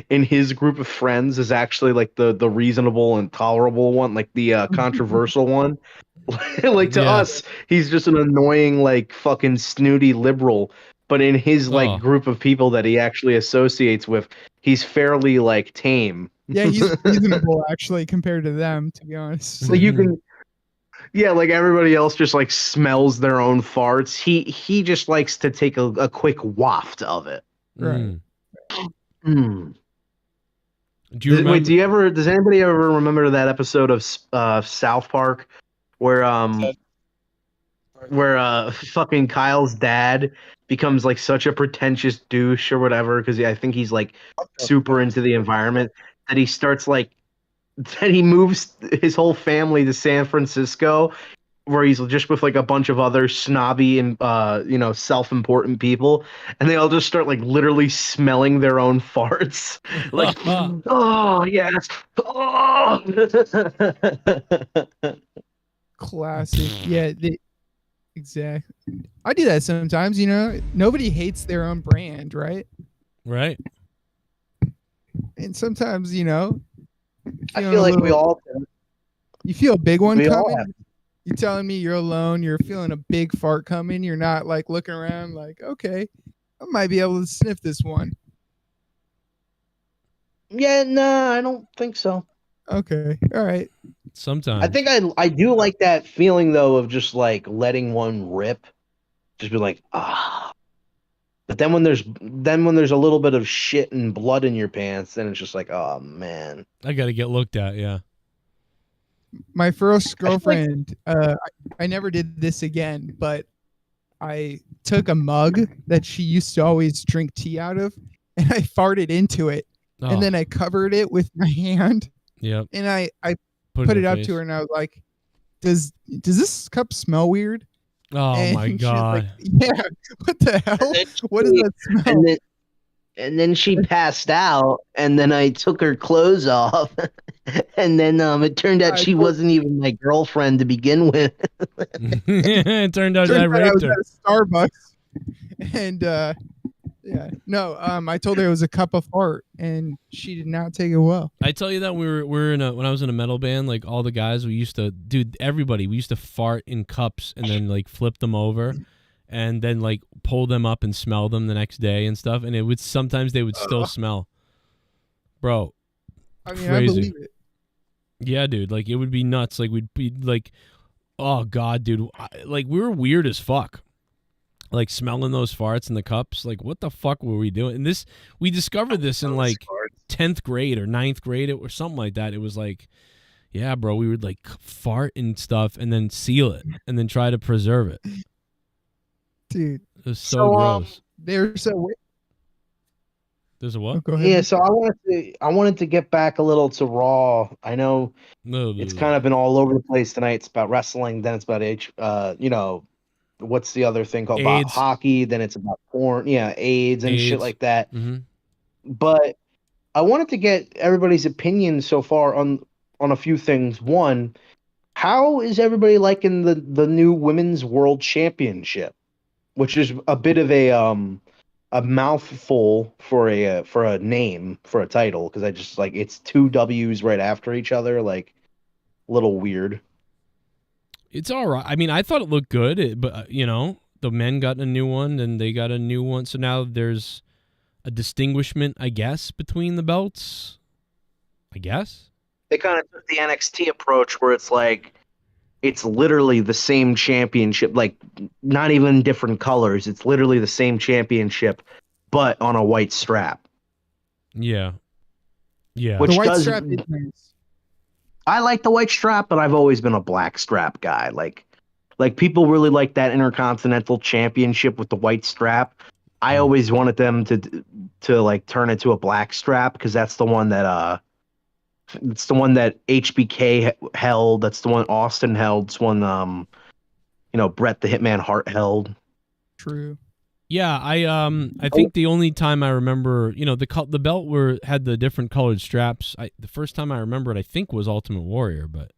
in his group of friends, is actually like the reasonable and tolerable one, like the controversial one. Like to us, he's just an annoying, like fucking snooty liberal. But in his like group of people that he actually associates with, he's fairly like tame. Yeah, he's reasonable actually compared to them, to be honest. So you can, yeah, like everybody else just like smells their own farts. He just likes to take a quick waft of it. Right. Mm. Do you remember? Wait, does anybody ever remember that episode of South Park where fucking Kyle's dad becomes like such a pretentious douche or whatever because I think he's like super into the environment that he starts like that he moves his whole family to San Francisco where he's just with like a bunch of other snobby and self-important people, and they all just start like literally smelling their own farts. Like, oh yes, oh. Classic. Yeah, exactly. I do that sometimes. Nobody hates their own brand, right? Right. And sometimes, I feel like we all. You feel a big one We all coming. have. You're telling me you're alone. You're feeling a big fart coming. You're not like looking around like, okay, I might be able to sniff this one. Yeah, nah, I don't think so. Okay, all right. Sometimes I think I do like that feeling though of just like letting one rip, just be like ah. But then when there's a little bit of shit and blood in your pants, then it's just like oh man. I got to get looked at. Yeah. My first girlfriend, I never did this again, but I took a mug that she used to always drink tea out of, and I farted into it, Oh. and then I covered it with my hand, Yep. and I Put put in it her up face. to her, and I was like, "Does this cup smell weird?" Oh And my she was God. like, yeah, what the hell? What does that smell? And then she passed out, and then I took her clothes off, and then it turned out she wasn't even my girlfriend to begin with. It turned out I Turned out I raped was her. at a Starbucks, and yeah, no, I told her it was a cup of fart, and she did not take it well. I tell you that we're in when I was in a metal band, like all the guys, we used to, dude, everybody, we used to fart in cups and then like flip them over and then like pull them up and smell them the next day and stuff. And it would, sometimes they would still smell. Bro, I mean, crazy. I believe it. Yeah, dude, like it would be nuts. Like we'd be like, oh God, dude, like we were weird as fuck. Like smelling those farts in the cups, like what the fuck were we doing? And this, we discovered this in like 10th grade or 9th grade or something like that. It was like, yeah, bro, we would like fart and stuff and then seal it and then try to preserve it. Dude, it was so gross. There's a There's a what? go ahead. Yeah, so I wanted to get back a little to Raw. I know it's kind of been all over the place tonight. It's about wrestling, then it's about what's the other thing called about AIDS. hockey, then it's about porn, AIDS and shit AIDS. like that. Mm-hmm. But I wanted to get everybody's opinion so far on a few things. One, how is everybody liking the new Women's World Championship, which is a bit of a mouthful for a name for a title, because I just like it's two W's right after each other, like a little weird. It's all right. I mean, I thought it looked good, but the men got a new one and they got a new one. So now there's a distinguishment, I guess, between the belts. I guess. They kind of took the NXT approach where it's like it's literally the same championship, like not even different colors. It's literally the same championship, but on a white strap. Yeah. Yeah. Which the white does, strap is nice. I like the white strap, but I've always been a black strap guy. Like people really like that Intercontinental Championship with the white strap. I always wanted them to like turn it to a black strap, because that's the one that it's the one that HBK held. That's the one Austin held. It's one Bret the Hitman Hart held. True. Yeah, I think the only time I remember, the belt had the different colored straps. The first time I remember it, I think, was Ultimate Warrior, but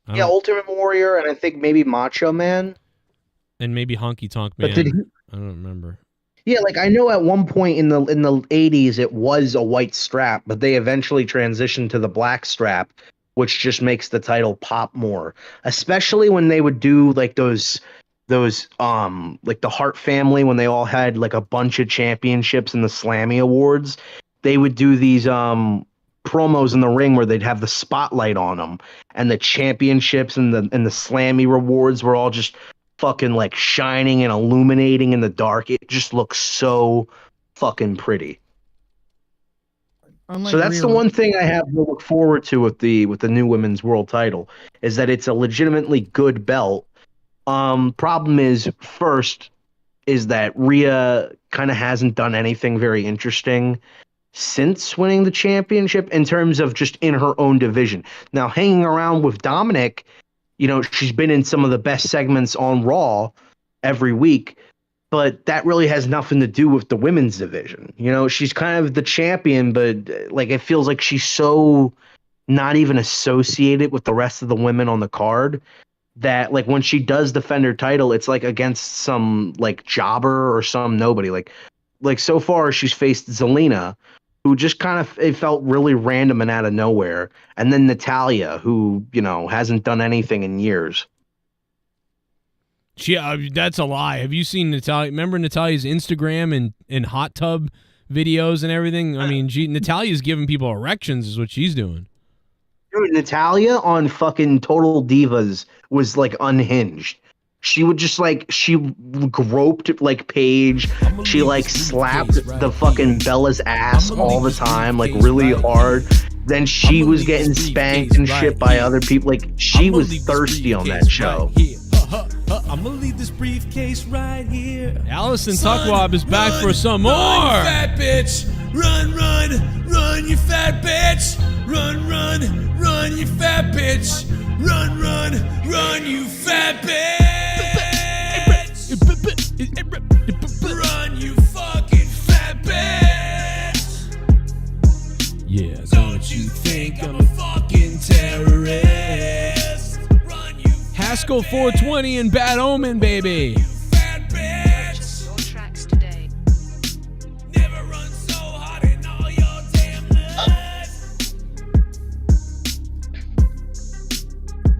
Ultimate Warrior, and I think maybe Macho Man, and maybe Honky Tonk Man. But did he- I don't remember. Yeah, like I know at one point in the 80s it was a white strap, but they eventually transitioned to the black strap, which just makes the title pop more. Especially when they would do like those like the Hart family, when they all had like a bunch of championships in the Slammy Awards, they would do these promos in the ring where they'd have the spotlight on them, and the championships and the Slammy rewards were all just fucking like shining and illuminating in the dark. It just looks so fucking pretty. Unlike So that's the real- one thing I have to look forward to with the new women's world title, is that it's a legitimately good belt. Problem is, first, is that Rhea kind of hasn't done anything very interesting since winning the championship in terms of just in her own division. Now, hanging around with Dominic, she's been in some of the best segments on Raw every week, but that really has nothing to do with the women's division. She's kind of the champion, but like it feels like she's so not even associated with the rest of the women on the card that like when she does defend her title, it's like against some like jobber or some nobody. Like so far she's faced Zelina, who just kind of, it felt really random and out of nowhere. And then Natalia, who, hasn't done anything in years. Yeah, that's a lie. Have you seen Natalia? Remember Natalia's Instagram and hot tub videos and everything. I mean, Natalia's giving people erections is what she's doing. Dude, Natalia on fucking Total Divas was like unhinged. She would just like, she groped like Paige. She like slapped the fucking Bella's ass all the time, like really hard. Then she was getting spanked and shit by other people. Like she was thirsty on that show. I'ma leave this briefcase right here. Allison Tuckwab is back for some more. Run, you fat bitch. Run, run, run, you fat bitch. Run, run, run, you fat bitch. Run, run, run, you fat bitch. Run, you fucking fat bitch. Yeah, don't you think I'm a fucking terrorist? Run, you Haskell 420 and Bad Omen, baby. fat bitch. Your tracks today. Never run so hard in all your damn life.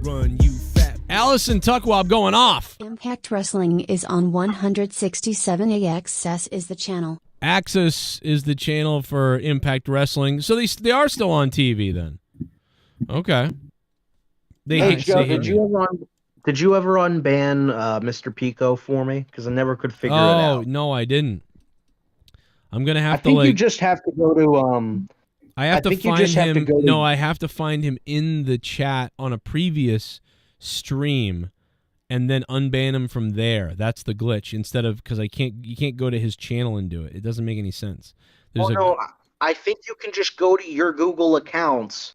Run, you fat. Allison Tuckwab going off. Impact Wrestling is on 167 AXS is the channel. Access is the channel for Impact Wrestling. So they are still on TV then. Okay. Hey Joe, did you ever unban Mr. Pico for me? Because I never could figure it out. Oh no, I didn't. I'm gonna have I to think like. you just have to go to I have to think you find just have to him. go to- No, I have to find him in the chat on a previous stream, and then unban him from there. That's the glitch. Instead of because you can't go to his channel and do it. It doesn't make any sense. There's a no, I think you can just go to your Google accounts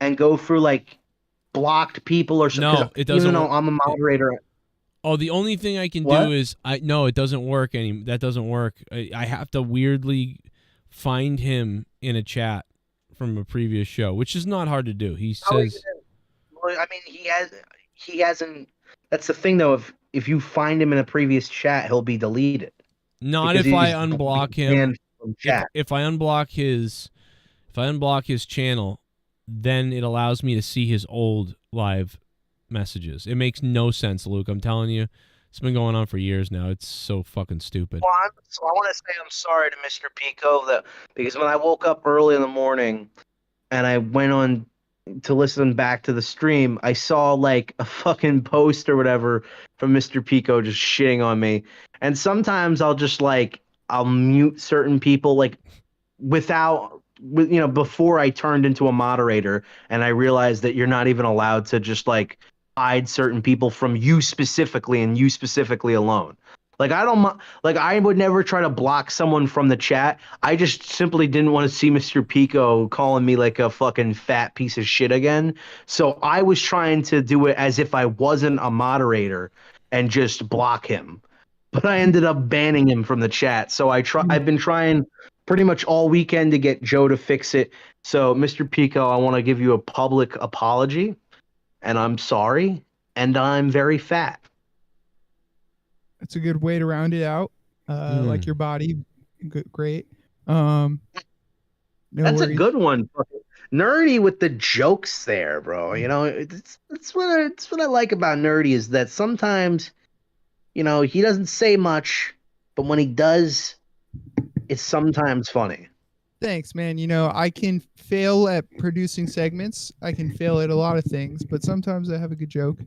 and go through like blocked people or something. No, it doesn't Even though work. I'm a moderator. Oh, the only thing I can What? do is no, it doesn't work that doesn't work. I have to weirdly find him in a chat from a previous show, which is not hard to do. He says Well, I mean, he hasn't. That's the thing, though. If you find him in a previous chat, he'll be deleted. not Because if I he's unblock him. banned from chat. If I unblock his channel, then it allows me to see his old live messages. It makes no sense, Luke. I'm telling you, it's been going on for years now. It's so fucking stupid. Well, I want to say I'm sorry to Mr. Pico because when I woke up early in the morning and I went on to listen back to the stream, I saw like a fucking post or whatever from Mr. Pico just shitting on me. And sometimes I'll mute certain people like before I turned into a moderator, and I realized that you're not even allowed to just like hide certain people from you specifically and you specifically alone. Like I would never try to block someone from the chat. I just simply didn't want to see Mr. Pico calling me like a fucking fat piece of shit again. So I was trying to do it as if I wasn't a moderator and just block him. But I ended up banning him from the chat. So I've been trying pretty much all weekend to get Joe to fix it. So Mr. Pico, I want to give you a public apology, and I'm sorry, and I'm very fat. That's a good way to round it out. Like your body, good, great. No That's worries. a good one. Fucking Nerdy with the jokes there, bro. You know, it's what I like about Nerdy is that sometimes, you know, he doesn't say much, but when he does, it's sometimes funny. Thanks, man. You know, I can fail at producing segments. I can fail at a lot of things, but sometimes I have a good joke.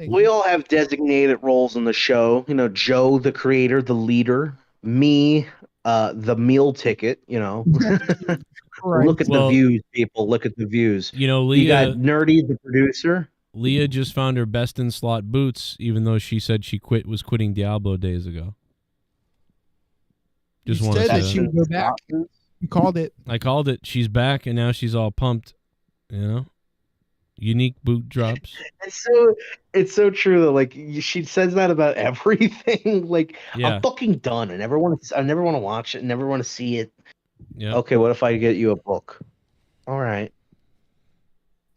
We all have designated roles in the show. You know, Joe, the creator, the leader. Me, the meal ticket. You know, look at the views, people. Look at the views. You know, You Leah. got Nerdy, the producer. Leah just found her best in slot boots, even though she said she was quitting Diablo days ago. Just You want to said say that she would go back. You called it. I called it. She's back, and now she's all pumped. You know, unique boot drops. It's so true though. Like she says that about everything. Like Yeah. I'm fucking done. I never want to watch it. Never want to see it. Yeah. Okay, what if I get you a book? All right.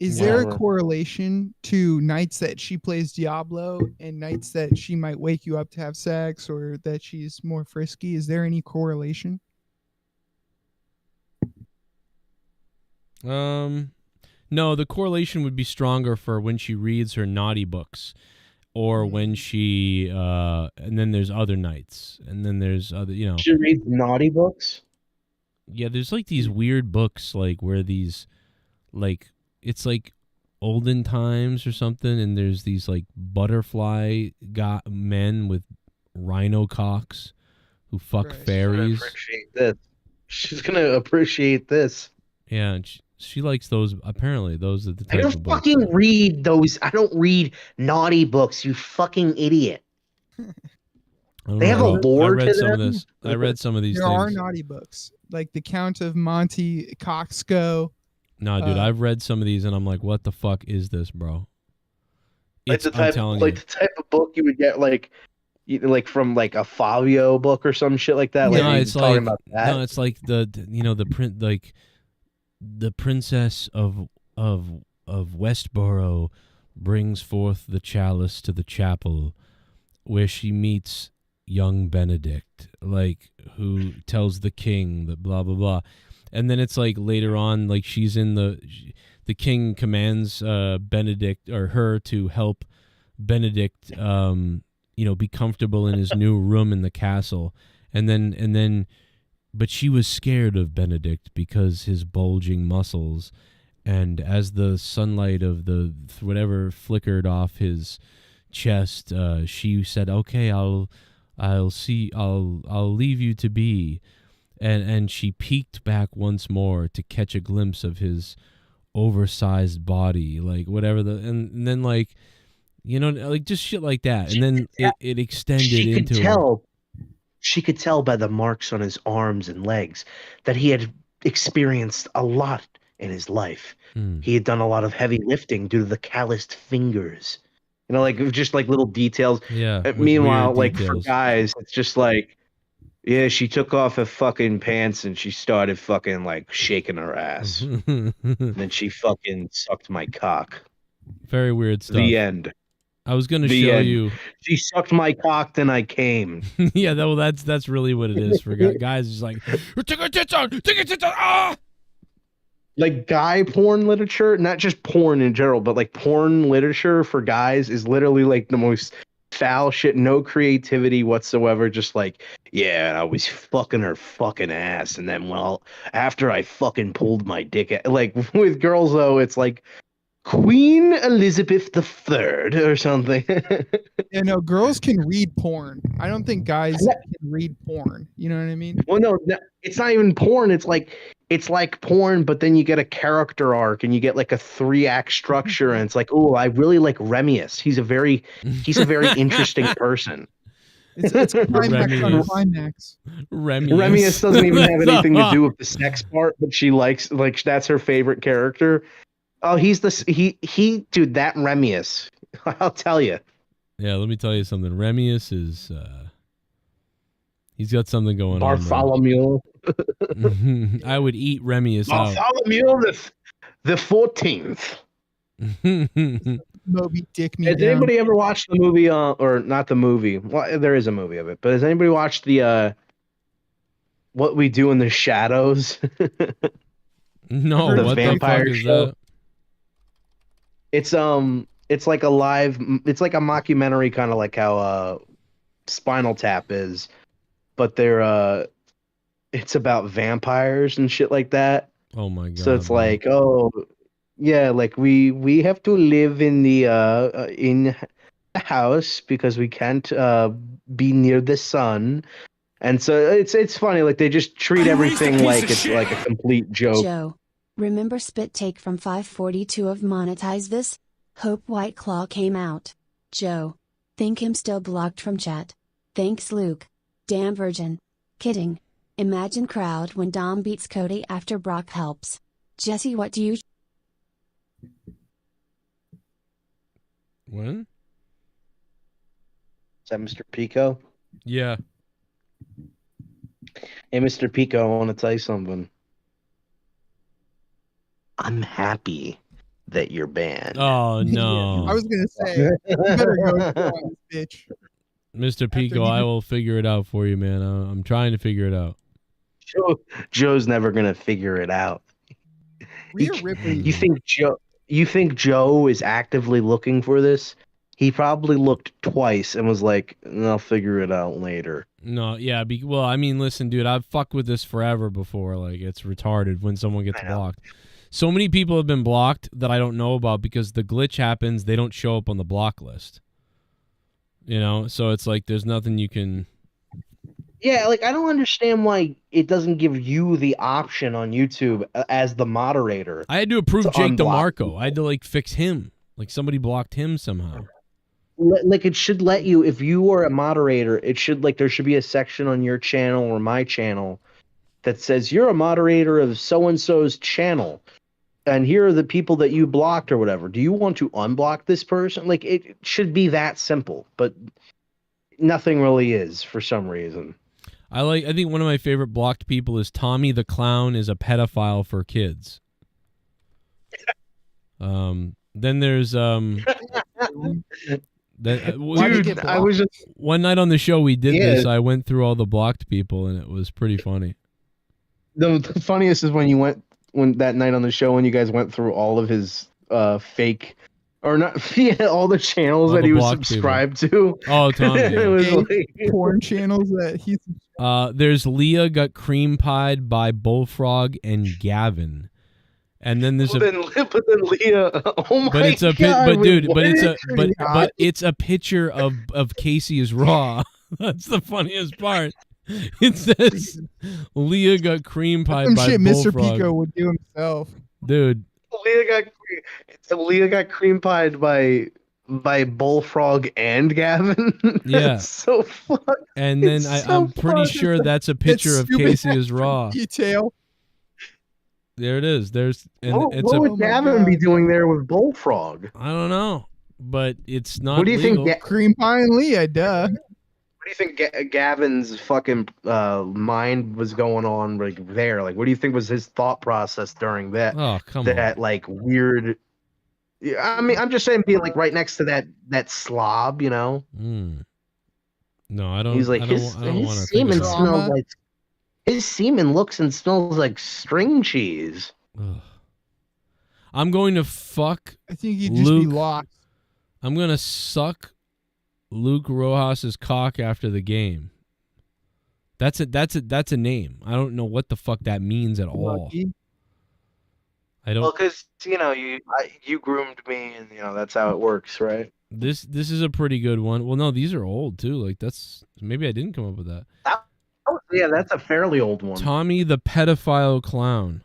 Is there a Whatever. correlation to nights that she plays Diablo and nights that she might wake you up to have sex or that she's more frisky? Is there any correlation? No, the correlation would be stronger for when she reads her naughty books, or when she and then there's other nights, and then there's other, you know. She reads naughty books. Yeah, there's like these weird books like where these like it's like olden times or something, and there's these like butterfly men with rhino cocks who fuck fairies. Appreciate this. She's gonna appreciate this. Yeah, and she likes those. Apparently, those are the I type don't of books. fucking read those. I don't read naughty books. You fucking idiot. I don't They have a know. lore I read to some them? of this. I read some of these There are things. naughty books, like the Count of Monte Coxco. No, dude, I've read some of these, and I'm like, what the fuck is this, bro? Like It's, the I'm type, telling like you. the type of book you would get, like from like a Fabio book or some shit like that. Like No, you it's talking like about that. no, it's like the the princess of Westboro brings forth the chalice to the chapel, where she meets young Benedict, like who tells the king that blah blah blah, and then it's like later on, like she's in the king commands Benedict or her to help Benedict, be comfortable in his new room in the castle, and then. But she was scared of Benedict because his bulging muscles, and as the sunlight of the whatever flickered off his chest, she said, "Okay, I'll leave you to be," and she peeked back once more to catch a glimpse of his oversized body, like whatever and then like, like just shit like that, and then it extended She could into. tell. She could tell by the marks on his arms and legs that he had experienced a lot in his life. He had done a lot of heavy lifting due to the calloused fingers. Like just like little details. Yeah. Meanwhile, weird like details. for guys, it's just like, yeah, she took off her fucking pants and she started fucking like shaking her ass. And then she fucking sucked my cock. Very weird stuff. The end. I was going to The show end. you. She sucked my cock, then I came. Yeah, that's really what it is for guys. Just like, take your tits out, take your tits out. Ah! Like guy porn literature, not just porn in general, but like porn literature for guys is literally like the most foul shit, no creativity whatsoever. Just like, yeah, I was fucking her fucking ass, and then after I fucking pulled my dick out. Like with girls though, it's like Queen Elizabeth III or something. Yeah, no, girls can read porn. I don't think guys can read porn. You know what I mean? Well, no, it's not even porn. It's like porn, but then you get a character arc and you get like a 3-act structure, and it's like, oh, I really like Remius. He's a very interesting person. It's climax on climax. Remius doesn't even have anything to do with the sex part, but she likes, like, that's her favorite character. Oh, dude, that Remius. I'll tell you. Yeah, let me tell you something. Remius is he's got something going Bartholomew. on. I would eat Remius out. Bartholomew the 14th. Moby Dick me Has down. anybody ever watched the movie? Or not the movie? Well, there is a movie of it, but has anybody watched the What We Do in the Shadows? No, the what vampire the fuck is show. that? It's like a mockumentary, kind of like how Spinal Tap is, but it's about vampires and shit like that. Oh my god! So it's like, oh yeah, like we have to live in the house because we can't be near the sun, and so it's funny. Like they just treat everything like it's like a complete joke. Joe, remember spit take from 542 of Monetize This? Hope White Claw came out. Joe, think him still blocked from chat. Thanks Luke. Damn virgin. Kidding. Imagine crowd when Dom beats Cody after Brock helps. Jesse, what do you? When? Is that Mr. Pico? Yeah. Hey, Mr. Pico, I want to tell you something. I'm happy that you're banned. Oh no! I was gonna say, you better go on this bitch. Mr. Pico, I will figure it out for you, man. I'm trying to figure it out. Joe's never gonna figure it out. Rhea Ripley. You think Joe is actively looking for this? he probably looked twice and was like, "I'll figure it out later." No, yeah. Well, I mean, listen, dude, I've fucked with this forever before. Like, it's retarded when someone gets blocked. So many people have been blocked that I don't know about because the glitch happens. They don't show up on the block list. You know, so it's like there's nothing you can. Yeah, like I don't understand why it doesn't give you the option on YouTube as the moderator. I had to approve to Jake unblock DeMarco. I had to like fix him. Like somebody blocked him somehow. Like it should let you, if you are a moderator, it should like there should be a section on your channel or my channel that says you're a moderator of so and so's channel, and here are the people that you blocked or whatever. Do you want to unblock this person? Like it should be that simple, but nothing really is for some reason. I think one of my favorite blocked people is Tommy the Clown is a pedophile for kids. Then there's Dude, I was just one night on the show we did Yeah. this. I went through all the blocked people and it was pretty funny. the funniest is when that night on the show when you guys went through all of his fake or not all the channels All that the he was blocked subscribed to. Oh, Tommy. It yeah. was Gay like, porn channels that he's. There's Leah got cream pied by Bullfrog and Gavin. And then there's but then Leah, oh my but it's a god! but dude, what but it's is a but it's a picture of Casey is raw. That's the funniest part. It says Leah got cream pied Some by shit Mr. Bullfrog. Pico would do himself. Dude, Leah got cream pied by Bullfrog and Gavin. Yeah. That's so fucked. and then It's I'm so pretty fucking- sure that's a picture of stupid Casey is raw. Detail. There it is. There's and What, it's what a would Gavin be doing there with Bullfrog? I don't know, but it's not. What do you legal. think? Cream pie and Leah, duh. What do you think Gavin's fucking mind was going on like there? Like, what do you think was his thought process during that? Oh, come on. That like weird. Yeah, I mean, I'm just saying, being like right next to that slob, you know. No, I don't. He's like I don't, his I don't want to semen think about smells like his semen looks and smells like string cheese. Ugh. I'm going to fuck. I think he'd just Luke. be lost. I'm gonna suck Luke Rojas's cock after the game. That's a name. I don't know what the fuck that means at all. Lucky. I don't. Well, because you know you groomed me, and you know that's how it works, right? This is a pretty good one. Well, no, these are old too. Like that's maybe I didn't come up with that. Oh, yeah, that's a fairly old one. Tommy the pedophile clown.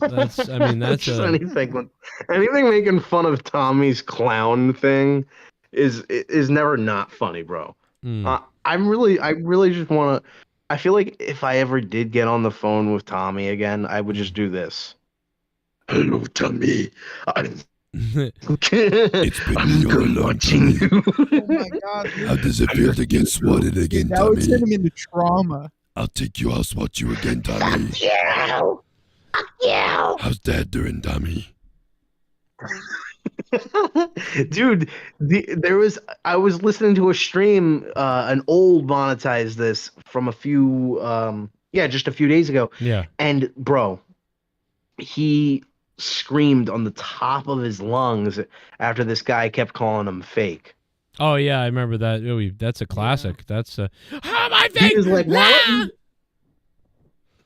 That's. I mean, that's Just a. anything making fun of Tommy's clown thing is never not funny, bro. I really just want to. I feel like if I ever did get on the phone with Tommy again, I would just do this. Hello, Tommy. It's been me all along, Tommy. Oh my god. How does it feel to get swatted again, That would send Tommy? him into trauma. I'll take you, I'll swat you again, Tommy. How's Dad doing, Tommy? Dude, I was listening to a stream, an old monetized this from just a few days ago. Yeah. And bro, he screamed on the top of his lungs after this guy kept calling him fake. Oh yeah, I remember that. Oh, that's a classic. That's a. How am I fake? He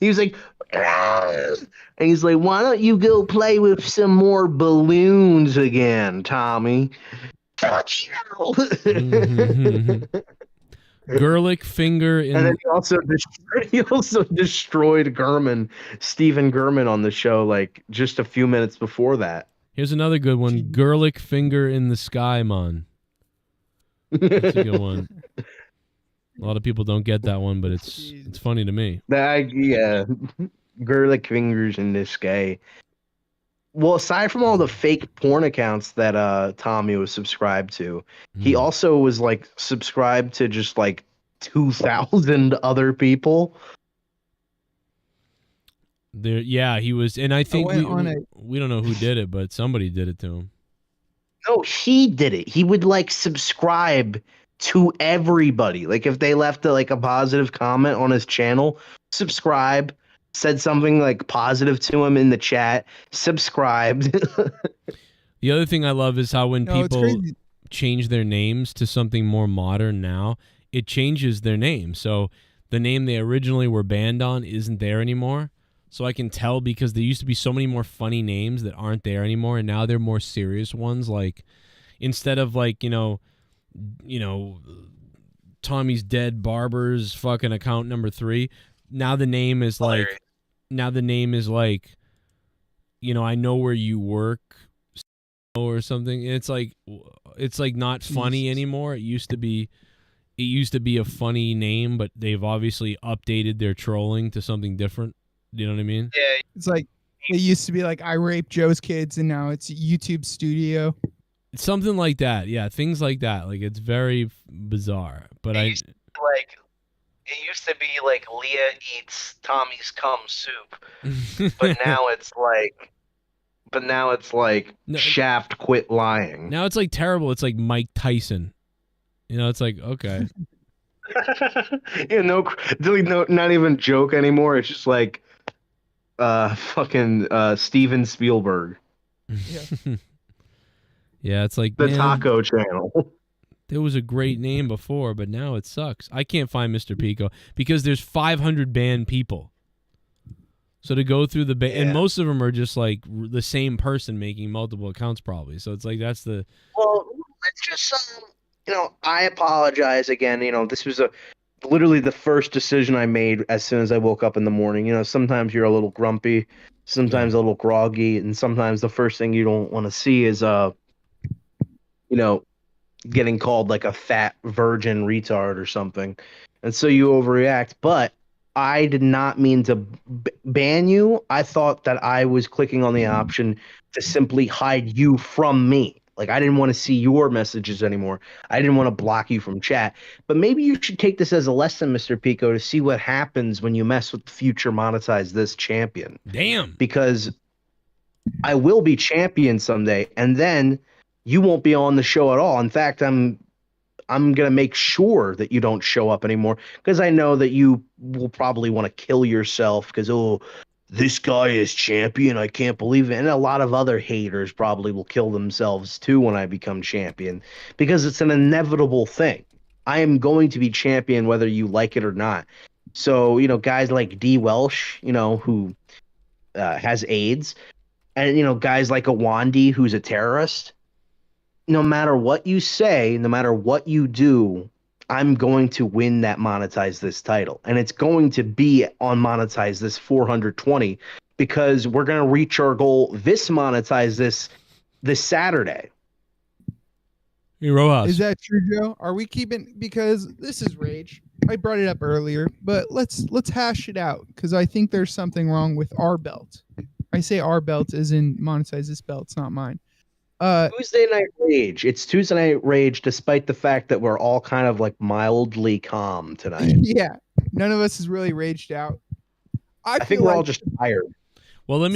was like, and he's like, why don't you go play with some more balloons again, Tommy? Gerlich finger in. And then he also destroyed Stephen Gurman on the show like just a few minutes before that. Here's another good one. Gerlich finger in the sky, man. That's a good one. A lot of people don't get that one, but it's funny to me. Gerlich fingers in this guy. Well, aside from all the fake porn accounts that Tommy was subscribed to, he also was like subscribed to just like 2,000 other people. Yeah, he was, and I think went we don't know who did it, but somebody did it to him. No, he did it. He would like subscribe to everybody. Like if they left a positive comment on his channel, subscribe. Said something like positive to him in the chat, subscribed. The other thing I love is how when No, it's people crazy. change their names to something more modern now, it changes their name. So the name they originally were banned on isn't there anymore. So I can tell because there used to be so many more funny names that aren't there anymore, and now they're more serious ones. Like instead of like, you know, Tommy's Dead Barber's fucking account number 3, now the name is like you know, I know where you work or something. It's like not funny anymore. It used to be a funny name, but they've obviously updated their trolling to something different. Do you know what I mean? Yeah, it's like it used to be like I raped Joe's kids, and now it's YouTube Studio. Something like that. Yeah, things like that. Like it's very bizarre. But It used to be like Leah eats Tommy's cum soup, but now it's like Shaft quit lying. Now it's like terrible. It's like Mike Tyson. You know, it's like okay. Yeah, not even joke anymore. It's just like fucking Steven Spielberg. Yeah. Yeah, it's like The man, Taco Channel. There was a great name before, but now it sucks. I can't find Mr. Pico because there's 500 banned people. So to go through the and most of them are just like the same person making multiple accounts probably. So it's like that's the Well, it's just I apologize again. This was literally the first decision I made as soon as I woke up in the morning. Sometimes you're a little grumpy, sometimes a little groggy, and sometimes the first thing you don't want to see is getting called like a fat virgin retard or something. And so you overreact, but I did not mean to ban you. I thought that I was clicking on the option to simply hide you from me. Like, I didn't want to see your messages anymore. I didn't want to block you from chat. But maybe you should take this as a lesson, Mr. Pico, to see what happens when you mess with the future Monetize This champion. Damn. Because I will be champion someday, and then you won't be on the show at all. In fact, I'm going to make sure that you don't show up anymore because I know that you will probably want to kill yourself because, this guy is champion. I can't believe it. And a lot of other haters probably will kill themselves too when I become champion because it's an inevitable thing. I am going to be champion whether you like it or not. So, guys like DWELSH, who has AIDS, and, guys like a Wandy who's a terrorist, no matter what you say, no matter what you do, I'm going to win that Monetize This title. And it's going to be on Monetize This 420 because we're going to reach our goal this Monetize this Saturday. Hey, Rojas. Is that true, Joe? Are we keeping, because this is rage. I brought it up earlier, but let's hash it out because I think there's something wrong with our belt. I say our belt as in Monetize This belt, it's not mine. Tuesday Night Rage. It's Tuesday Night Rage, despite the fact that we're all kind of like mildly calm tonight. Yeah, none of us is really raged out. I think we're all just tired. Well, I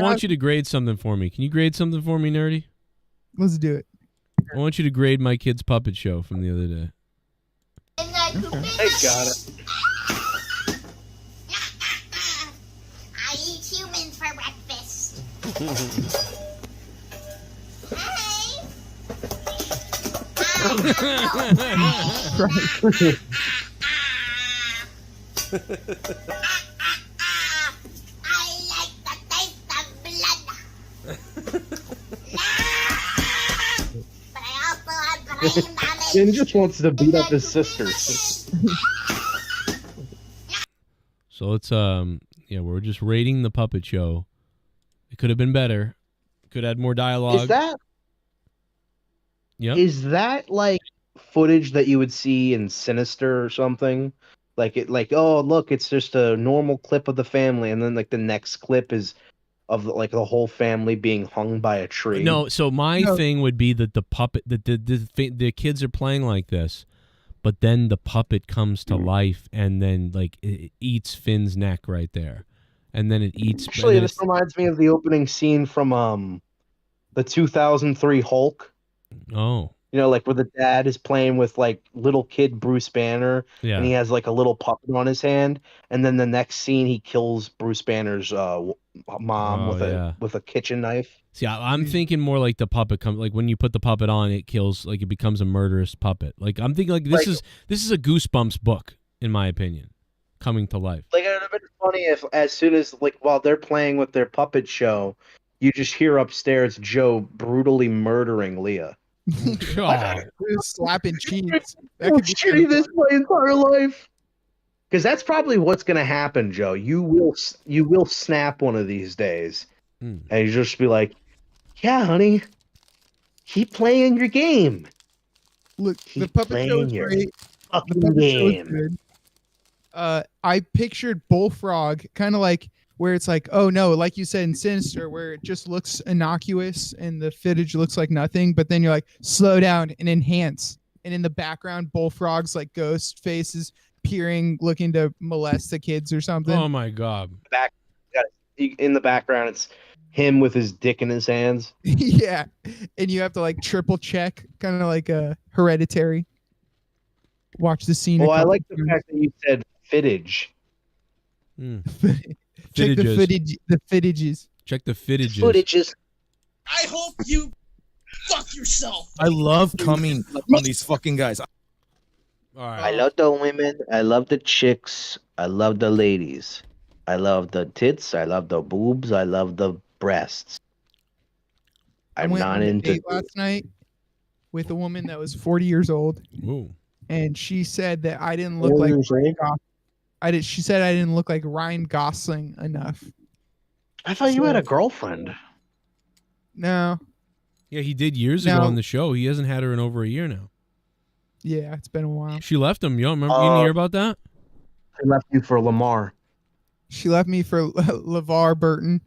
want you to grade something for me. Can you grade something for me, Nerdy? Let's do it. I want you to grade my kid's puppet show from the other day. I got it. I eat humans for breakfast. Jin just wants to beat up his sisters. So it's we're just rating the puppet show. It could have been better. Could have had more dialogue. Is that like footage that you would see in Sinister or something? Oh, look, it's just a normal clip of the family, and then like the next clip is of like the whole family being hung by a tree. No, so my thing would be that the puppet, the kids are playing like this, but then the puppet comes to life, and then like it eats Finn's neck right there, and then it eats. Actually, this reminds me of the opening scene from the 2003 Hulk. Oh, You know, like where the dad is playing with like little kid Bruce Banner, Yeah. and he has like a little puppet on his hand, and then the next scene he kills Bruce Banner's mom Oh, yeah. with a kitchen knife. See, I'm thinking more like the puppet comes like when you put the puppet on, it kills like it becomes a murderous puppet. Like I'm thinking like this is a Goosebumps book in my opinion, coming to life. Like it would have been funny if as soon as like while they're playing with their puppet show, you just hear upstairs Joe brutally murdering Leah. Slapping cheeks. That could be shitty this my entire life. Because that's probably what's going to happen, Joe. You will snap one of these days, and you just be like, "Yeah, honey, keep playing your game." Look, keep the puppet show is your great. fucking The puppet show is game. good. I pictured Bullfrog kind of like where it's like, oh no, like you said in Sinister, where it just looks innocuous and the footage looks like nothing, but then you're like, slow down and enhance. And in the background, Bullfrog's like ghost faces peering, looking to molest the kids or something. Oh my god! In the background, it's him with his dick in his hands. Yeah, and you have to like triple check, kind of like a Hereditary. Watch the scene. Well, I like the fact that you said footage. Check the footage. The footages. Check the footages. Footages. I hope you fuck yourself. I love coming on these fucking guys. All right. I love the women. I love the chicks. I love the ladies. I love the tits. I love the boobs. I love the breasts. I I'm went not on a into. date last night with a woman that was 40 years old. Ooh. And she said that I didn't look like she said I didn't look like Ryan Gosling enough. I thought you had a girlfriend. No. Yeah, he did years ago on the show. He hasn't had her in over a year now. Yeah, it's been a while. She left him. You don't remember? You didn't hear about that? I left you for Lamar. She left me for LeVar Burton.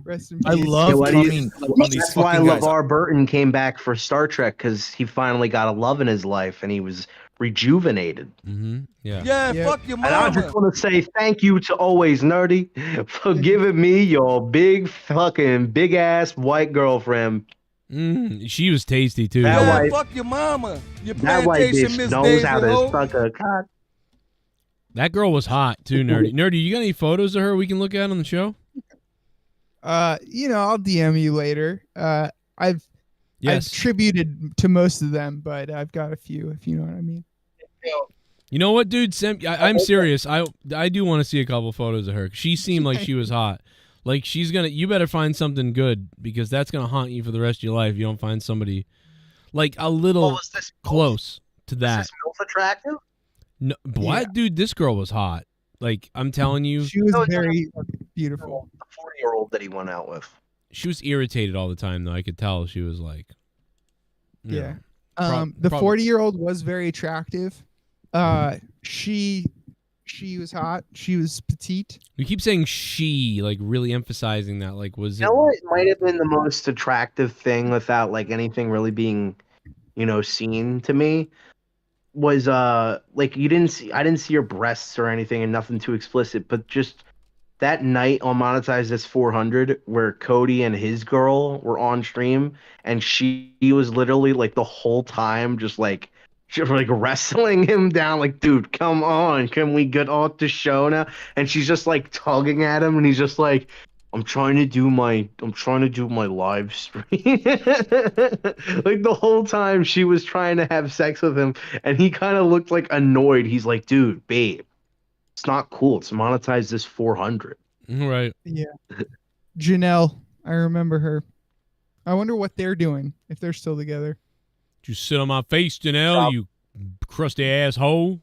Rest in peace. I love coming on these That's why fucking guys. LeVar Burton came back for Star Trek, because he finally got a love in his life and he was rejuvenated. Mm-hmm. Yeah. Yeah, fuck your And I mama. just want to say thank you to Always Nerdy for giving me your big ass white girlfriend. She was tasty too. That Yeah, white- fuck your mama. Your That white plantation, bitch Miss knows Daisy how to Ho. suck a cock. That girl was hot too, Nerdy. Nerdy, you got any photos of her we can look at on the show? I'll DM you later. I've tributed to most of them, but I've got a few, if you know what I mean. You know what, dude? I'm serious. I do want to see a couple photos of her. She seemed like she was hot. Like you better find something good, because that's gonna haunt you for the rest of your life. If you don't find somebody like a little close to that. Is this MILF attractive? No, what, dude? This girl was hot. Like I'm telling you, She was very beautiful. The 40-year-old that he went out with. she was irritated all the time. Though I could tell she was like, you Yeah. know, The 40-year-old was very attractive. She was hot. She was petite. We keep saying she, like really emphasizing that. Like, was You know what might have been the most attractive thing without like anything really being, seen to me was like I didn't see your breasts or anything, and nothing too explicit, but just that night on Monetized as 400 where Cody and his girl were on stream, and she was literally like the whole time just like wrestling him down, like, dude, come on, can we get off the show now? And she's just like tugging at him, and he's just like, I'm trying to do my live stream. Like the whole time she was trying to have sex with him, and he kind of looked like annoyed. He's like, dude, babe, it's not cool. It's Monetized as 400. Right. Yeah. Janelle, I remember her. I wonder what they're doing, if they're still together. Did you sit on my face, Janelle? You crusty asshole.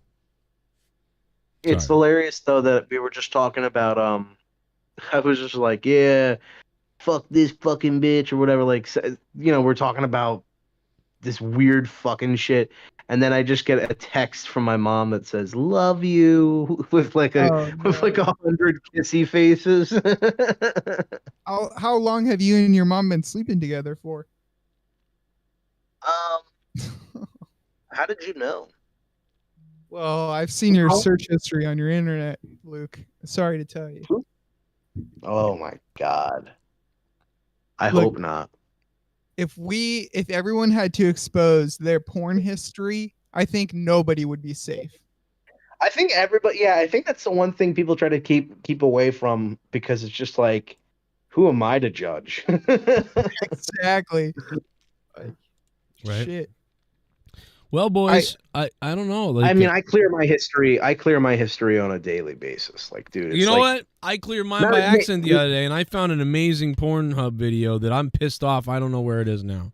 It's hilarious though that we were just talking about. I was just like, yeah, fuck this fucking bitch or whatever. Like, we're talking about this weird fucking shit, and then I just get a text from my mom that says "love you" with like 100 kissy faces. How long have you and your mom been sleeping together for? How did you know? Well, I've seen your search history on your internet, Luke. Sorry to tell you. Oh my god. I Look, hope not. if everyone had to expose their porn history, I think nobody would be safe. I think everybody. Yeah, I think that's the one thing people try to keep away from because it's just like, who am I to judge? Exactly. Right. Shit. Well, boys, I don't know. Like, I mean, I clear my history. I clear my history on a daily basis. Like, dude, it's you know like, what? I cleared mine Not by a- accident the other day, and I found an amazing Pornhub video that I'm pissed off. I don't know where it is now.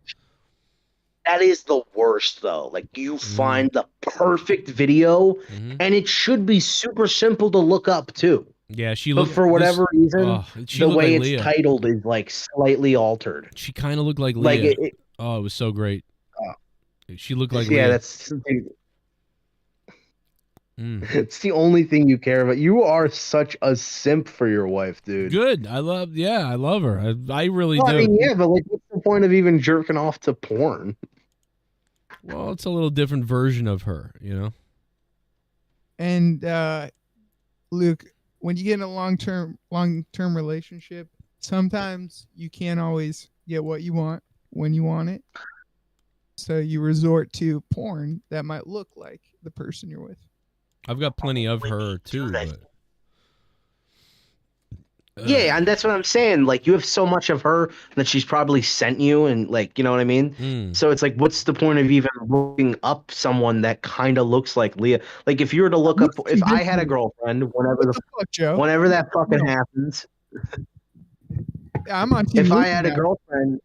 that is the worst though. Like, you Mm-hmm. find the perfect video, and it should be super simple to look up too. Yeah, she But looked for whatever reason, she the looked way like it's Leah. titled is like slightly altered. She kind of looked like Like, Leah. it- Oh, it was so great. She looked like yeah, Leah. that's. It's the only thing you care about. You are such a simp for your wife, dude. Good. I love her. I really Well, do. I mean, yeah, but like, what's the point of even jerking off to porn? Well, it's a little different version of her, you know. And Luke, when you get in a long-term relationship, sometimes you can't always get what you want when you want it. So you resort to porn that might look like the person you're with. I've got plenty of her too, but Yeah, and that's what I'm saying. Like, you have so much of her that she's probably sent you, and like, you know what I mean? So it's like, what's the point of even looking up someone that kind of looks like Leah? Like, if you were to look up, if I had a girlfriend, whenever fuck, Joe? whenever that fucking happens, I'm on team if Luke I had a now. girlfriend,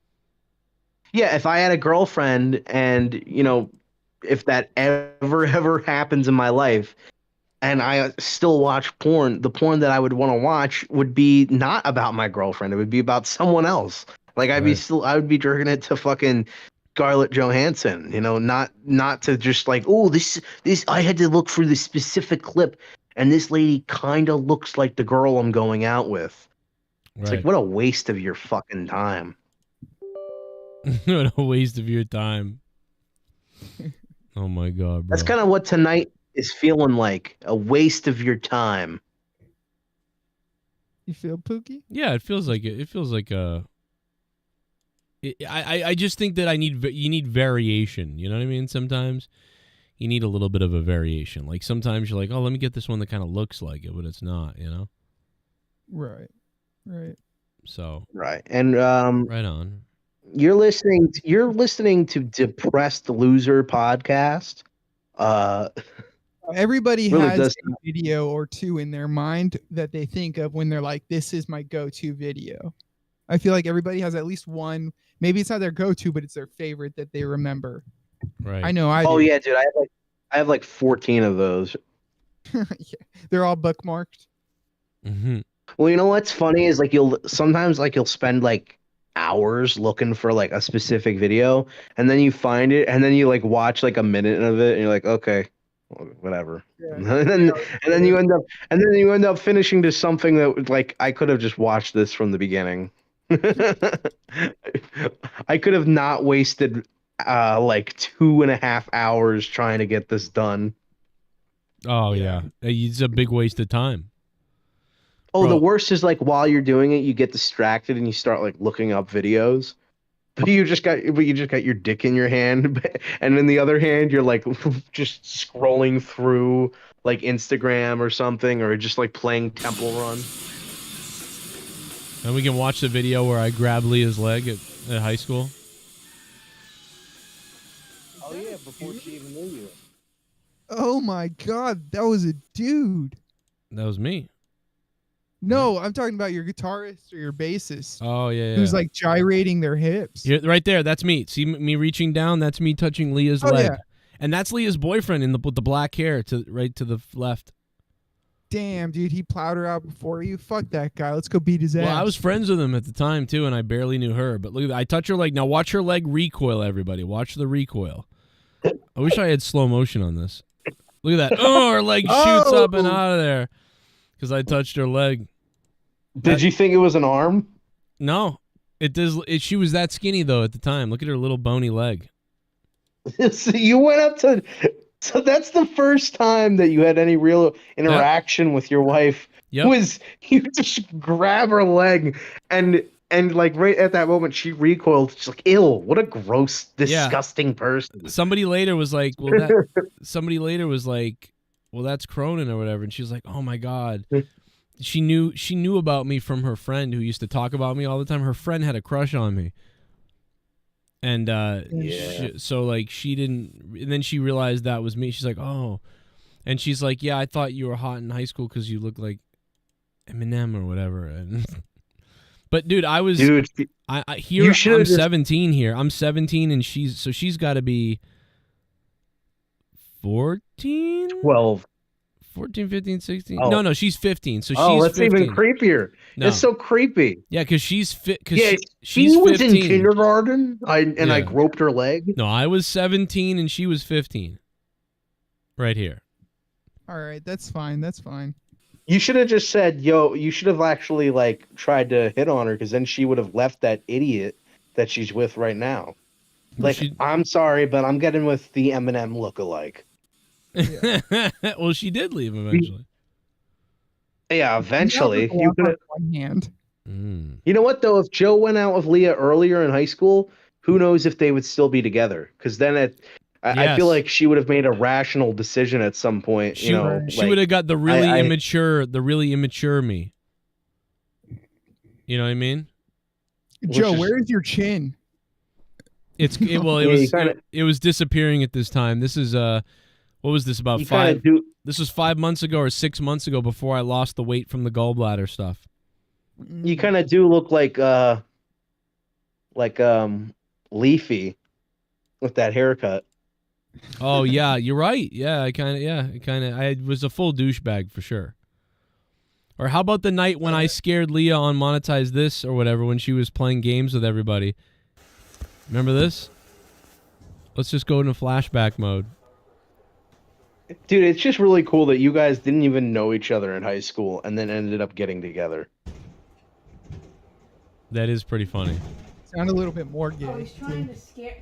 yeah, if I had a girlfriend, and you know, if that ever happens in my life, and I still watch porn, the porn that I would want to watch would be not about my girlfriend. It would be about someone else. Like, I would be jerking it to fucking Scarlett Johansson, you know, not to just like, oh, this I had to look for this specific clip, and this lady kind of looks like the girl I'm going out with. It's like, what a waste of your fucking time. What a waste of your time. Oh my god, bro. That's kind of what tonight is feeling like, a waste of your time. You feel Pookie? Yeah, it feels like it. It feels like I just think that you need variation. You know what I mean? Sometimes you need a little bit of a variation. Like, sometimes you're like, oh, let me get this one that kind of looks like it, but it's not. You know? Right. So right, and right on. You're listening to Depressed Loser podcast. Everybody Really has does- a video or two in their mind that they think of when they're like, this is my go-to video. I feel like everybody has at least one. Maybe it's not their go-to, but it's their favorite that they remember. Right. I know I Oh do. yeah, dude. I have like 14 of those. Yeah, they're all bookmarked. Mm-hmm. Well, you know what's funny is like you'll spend like hours looking for like a specific video, and then you find it, and then you like watch like a minute of it, and you're like, okay, whatever. And then you end up finishing to something that like, I could have just watched this from the beginning. I could have not wasted like 2.5 hours trying to get this done. Oh yeah, it's a big waste of time. Oh, Bro. the worst is like while you're doing it, you get distracted and you start like looking up videos. But you just got your dick in your hand, and in the other hand, you're like just scrolling through like Instagram or something, or just like playing Temple Run. And we can watch the video where I grab Leah's leg at high school. Oh yeah, before she even knew you. Oh my god, that was a dude. That was me. No, I'm talking about your guitarist or your bassist. Oh yeah. Who's like gyrating their hips. Here, right there. That's me. See me reaching down. That's me touching Leah's Oh, leg, yeah. and that's Leah's boyfriend with the black hair right to the left. Damn, dude, he plowed her out before you. Fuck that guy. Let's go beat his ass. Well, I was friends with him at the time too, and I barely knew her. But look at that. I touch her leg. Now watch her leg recoil. Everybody, watch the recoil. I wish I had slow motion on this. Look at that. Oh, her leg shoots up and out of there because I touched her leg. Did you think it was an arm? No, it does. She was that skinny though at the time. Look at her little bony leg. So you went up to. So that's the first time that you had any real interaction with your wife. Yep. Was you just grab her leg and And like right at that moment, she recoiled. She's like, "Ill, what a gross, disgusting person." Somebody later was like, "Well, that." Somebody later was like, "Well, that's Cronin or whatever," and she was like, "Oh my god." She knew about me from her friend who used to talk about me all the time. Her friend had a crush on me, and so like she didn't. And then she realized that was me. She's like, "Oh," and she's like, "Yeah, I thought you were hot in high school because you look like Eminem or whatever." And but dude, I was I here. I'm 17 here. I'm 17, and she's got to be 14, 12. 14, 15, 16. Oh. No, she's 15. So Oh, she's that's 15. even creepier. No. It's so creepy. Yeah, because she's fit. Yeah, she's she was 15. in kindergarten. I groped her leg. No, I was 17 and she was 15. Right here. All right, that's fine. That's fine. You should have just said, "Yo," you should have actually like tried to hit on her, because then she would have left that idiot that she's with right now. Like, I'm sorry, but I'm getting with the Eminem lookalike. Well, she did leave eventually. Yeah, eventually. You could have. One hand. You know what though? If Joe went out with Leah earlier in high school, who knows if they would still be together? Because then I feel like she would have made a rational decision at some point. She would have got the really immature me. You know what I mean? Joe, where is your chin? It was disappearing at this time. This is what was this about this was 5 months ago or 6 months ago, before I lost the weight from the gallbladder stuff. You kind of do look like Leafy with that haircut. Oh yeah, you're right. Yeah, I was a full douchebag for sure. Or how about the night when I scared Leah on Monetize This or whatever, when she was playing games with everybody? Remember this? Let's just go into flashback mode. Dude, it's just really cool that you guys didn't even know each other in high school and then ended up getting together. That is pretty funny. Sound a little bit more gay. Oh, he's trying to scare.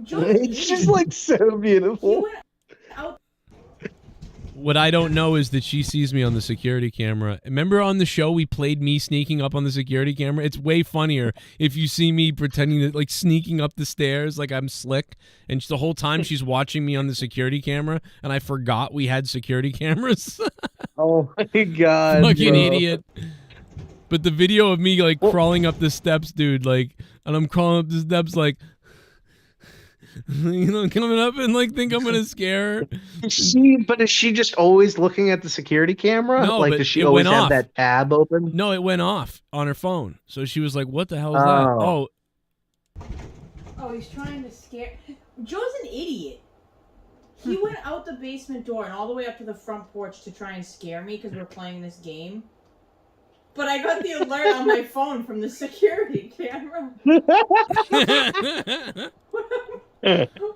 It's just like so beautiful. What I don't know is that she sees me on the security camera. Remember on the show we played me sneaking up on the security camera? It's way funnier if you see me pretending to, like, sneaking up the stairs like I'm slick, and the whole time she's watching me on the security camera, and I forgot we had security cameras. Oh my god. Fucking idiot. But the video of me like crawling up the steps, dude, like, and I'm crawling up the steps like, you know, coming up and like think I'm gonna scare her. Is she just always looking at the security camera? No, like, but does she it always went have off. that tab open? No, it went off on her phone. So she was like, "What the hell is that?" Oh, he's trying to scare. Joe's an idiot. He went out the basement door and all the way up to the front porch to try and scare me because we're playing this game. But I got the alert on my phone from the security camera.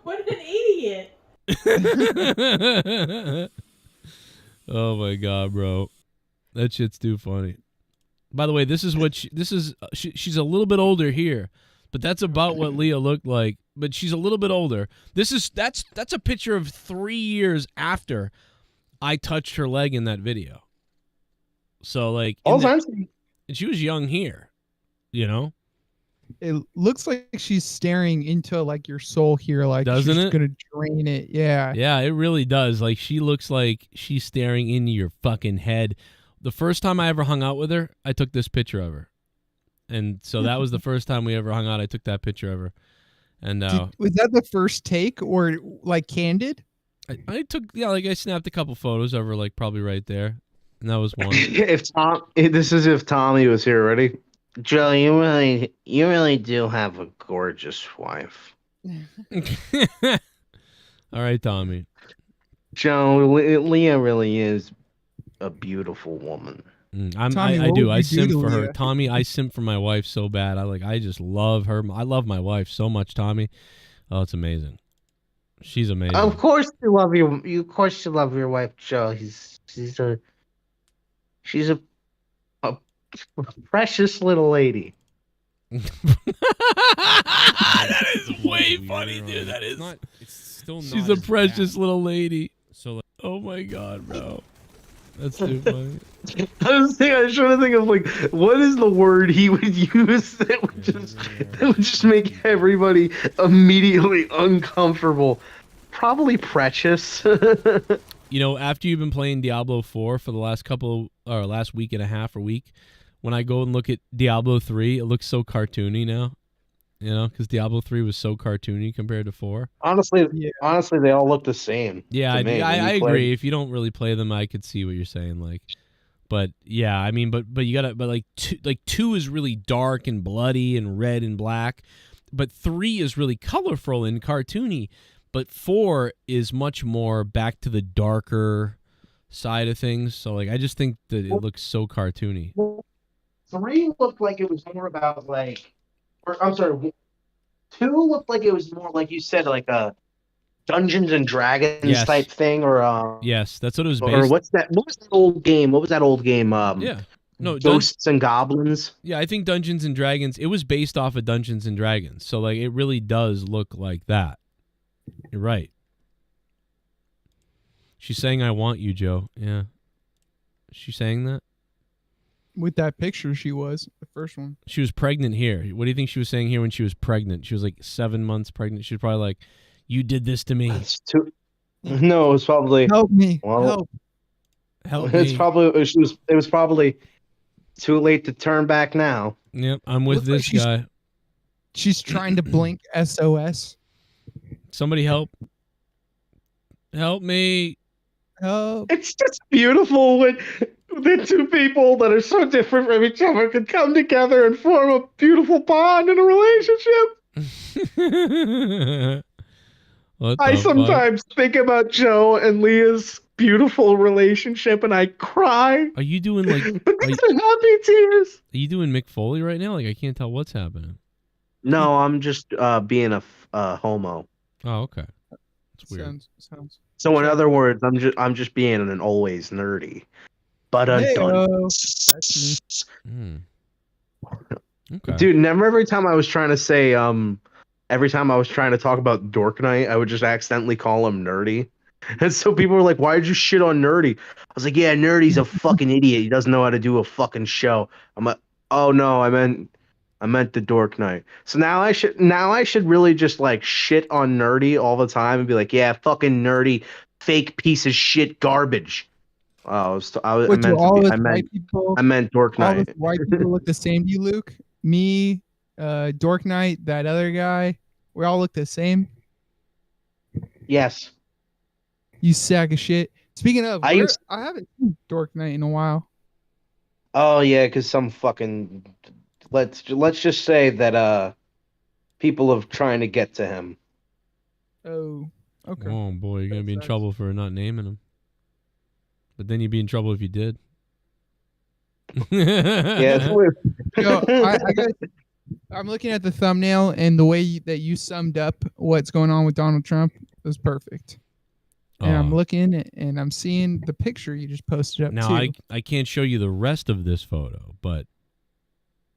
What an idiot! Oh my god, bro, that shit's too funny. By the way, this is what she's a little bit older here, but that's about what Leah looked like. But she's a little bit older. That's a picture of 3 years after I touched her leg in that video. So like, and she was young here, you know. It looks like she's staring into like your soul here, like doesn't she's it? Gonna drain it. Yeah. Yeah, it really does. Like, she looks like she's staring into your fucking head. The first time I ever hung out with her, I took this picture of her, and so that was the first time we ever hung out. I took that picture of her, and was that the first take or like candid? I took I snapped a couple photos of her, like probably right there, and that was one. If Tommy was here, ready? Joe, you really do have a gorgeous wife. All right, Tommy. Joe, Leah really is a beautiful woman. I do. I simp for her, Tommy. I simp for my wife so bad. I just love her. I love my wife so much, Tommy. Oh, it's amazing. She's amazing. Of course you love of course you love your wife, Joe. She's a precious little lady. That is way funny, dude. That is not. It's still not. She's a precious little lady. So, oh my god, bro. That's too funny. I was trying to think of like what is the word he would use that would just make everybody immediately uncomfortable. Probably precious. You know, after you've been playing Diablo 4 for the last last week and a half or week, when I go and look at Diablo 3, it looks so cartoony now. You know, because Diablo 3 was so cartoony compared to 4. Honestly, they all look the same. Yeah, to me. I agree. If you don't really play them, I could see what you're saying. Like, but yeah, I mean, but you gotta, but like 2 is really dark and bloody and red and black, but 3 is really colorful and cartoony, but 4 is much more back to the darker side of things. So like, I just think that it looks so cartoony. 3 looked like it was more about like, or I'm sorry, 2 looked like it was more like you said, like a Dungeons and Dragons type thing, or yes, that's what it was based. Or what's that? What was that old game? What was that old game? Ghosts and Goblins. Yeah, I think Dungeons and Dragons. It was based off of Dungeons and Dragons, so like it really does look like that. You're right. She's saying, "I want you, Joe." Yeah, she's saying that. With that picture, she was the first one. She was pregnant here. What do you think she was saying here when she was pregnant? She was like 7 months pregnant. She was probably like, "You did this to me." No, it was probably help me. Help It's me. probably it was probably too late to turn back now. Yep, I'm with this guy. She's trying to blink SOS. Somebody help! Help me! Help! It's just beautiful when the two people that are so different from each other can come together and form a beautiful bond in a relationship. I sometimes think about Joe and Leah's beautiful relationship and I cry. Are you doing like? But these are happy tears. Are you doing Mick Foley right now? Like I can't tell what's happening. No, I'm just being a homo. Oh, okay. That's weird. Sounds. So in other words, I'm just being an always nerdy. But that's me. Okay. Dude, never every time I was trying to say every time I was trying to talk about Dork Night, I would just accidentally call him nerdy. And so people were like, "Why did you shit on Nerdy?" I was like, "Yeah, Nerdy's a fucking idiot. He doesn't know how to do a fucking show." I'm like, "Oh no, I meant the Dork Night." So now I should really just like shit on Nerdy all the time and be like, "Yeah, fucking Nerdy, fake piece of shit garbage." I meant Dork All Night. the white people look the same to you, Luke. Me, Dork Knight, that other guy, we all look the same. Yes. You sack of shit. Speaking of, I haven't seen Dork Knight in a while. Oh yeah, because some fucking let's just say that people are trying to get to him. Oh, okay. Oh boy, you're gonna be in trouble for not naming him. But then you'd be in trouble if you did. Yeah, it's weird. I'm looking at the thumbnail and the way that you summed up what's going on with Donald Trump was perfect. And I'm looking and I'm seeing the picture you just posted up now, too. I can't show you the rest of this photo, but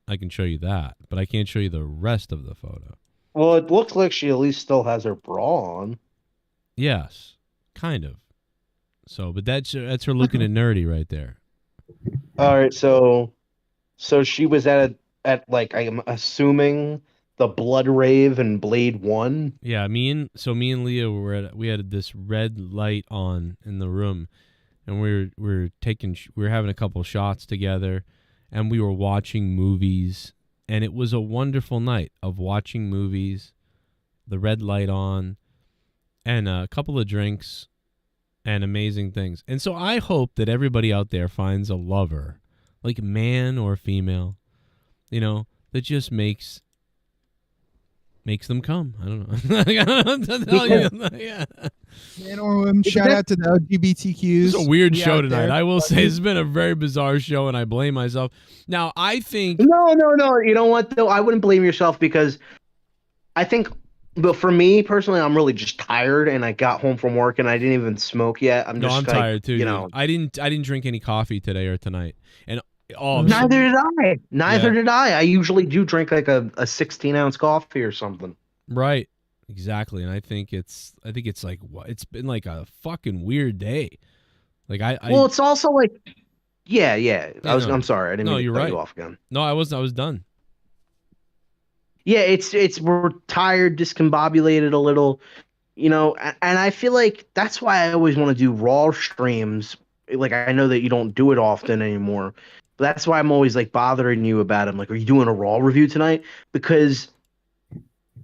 I can show you that. But I can't show you the rest of the photo. Well, it looks like she at least still has her bra on. Yes, kind of. So, but that's her looking at Nerdy right there. All right, so she was at like I'm assuming the Blood Rave and Blade 1. Yeah, me and Leah we had this red light on in the room, and we were having a couple shots together, and we were watching movies, and it was a wonderful night of watching movies, the red light on, and a couple of drinks, and amazing things. And so I hope that everybody out there finds a lover, like man or female, that just makes them come. I don't know. I don't know what to tell you. Yeah. Man or woman, shout out to the LGBTQs. It's a weird show tonight. I will say it's been a very bizarre show, and I blame myself. Now, I think... No. You know what, though? I wouldn't blame yourself because I think... But for me, personally, I'm really just tired, and I got home from work, and I didn't even smoke yet. I'm tired, too. I didn't drink any coffee today or tonight. And Neither did I. Neither did I. I usually do drink like a 16-ounce coffee or something. Right. Exactly. And I think it's like it's been like a fucking weird day. Like I well, it's also like, yeah. no. I'm sorry, I didn't No, mean to you're cut right. you off again. No, I was done. Yeah, it's we're tired, discombobulated a little, you know, and I feel like that's why I always want to do Raw streams. Like, I know that you don't do it often anymore, but that's why I'm always like bothering you about it. I'm like, are you doing a Raw review tonight? Because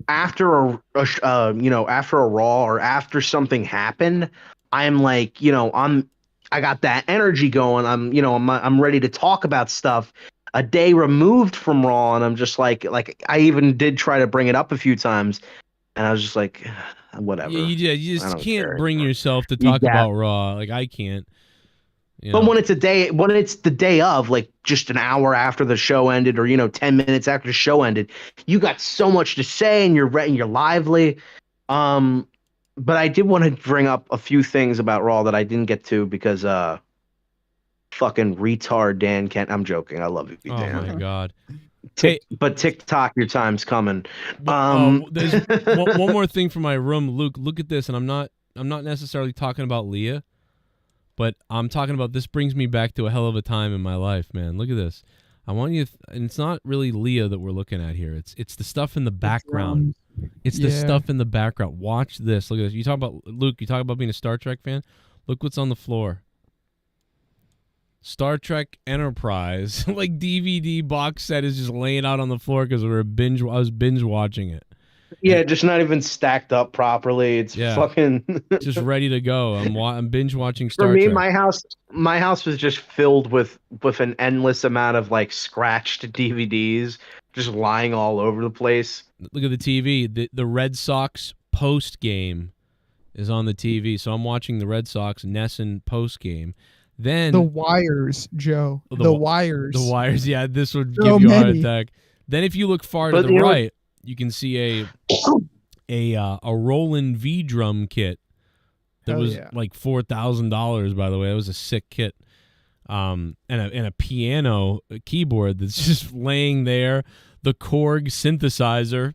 after after a Raw or after something happened, I'm like, I got that energy going. I'm ready to talk about stuff. A day removed from Raw, and I'm just like I even did try to bring it up a few times, and I was just like, whatever. Yeah, you I just don't can't care bring anymore. yourself to You talk got- about Raw. Like I can't. But when it's the day of, like just an hour after the show ended, or 10 minutes after the show ended, you got so much to say, and you're lively. But I did want to bring up a few things about Raw that I didn't get to because fucking retard Dan Kent. I'm joking. I love you, Dan. Oh my god. But TikTok, your time's coming. There's one more thing for my room, Luke. Look at this, and I'm not necessarily talking about Leah, but I'm talking about this brings me back to a hell of a time in my life, man. Look at this. I want you, and it's not really Leah that we're looking at here. It's the stuff in the background. It's the stuff in the background. Watch this. Look at this. You talk about Luke. You talk about being a Star Trek fan. Look what's on the floor. Star Trek Enterprise, like DVD box set, is just laying out on the floor because I was binge watching it. Yeah, just not even stacked up properly. It's fucking just ready to go. I'm binge watching Star For me, Trek. my house was just filled with an endless amount of like scratched DVDs just lying all over the place. Look at the TV. The Red Sox post game is on the TV, so I'm watching the Red Sox Nesson post game. Then The Wires, Joe. The Wires. The Wires. Yeah, this would So give you a heart many. attack. Then if you look far to But the you know what- right, you can see a Roland V drum kit that Hell was yeah. like $4,000. By the way, it was a sick kit. And a piano, a keyboard that's just laying there. The Korg synthesizer.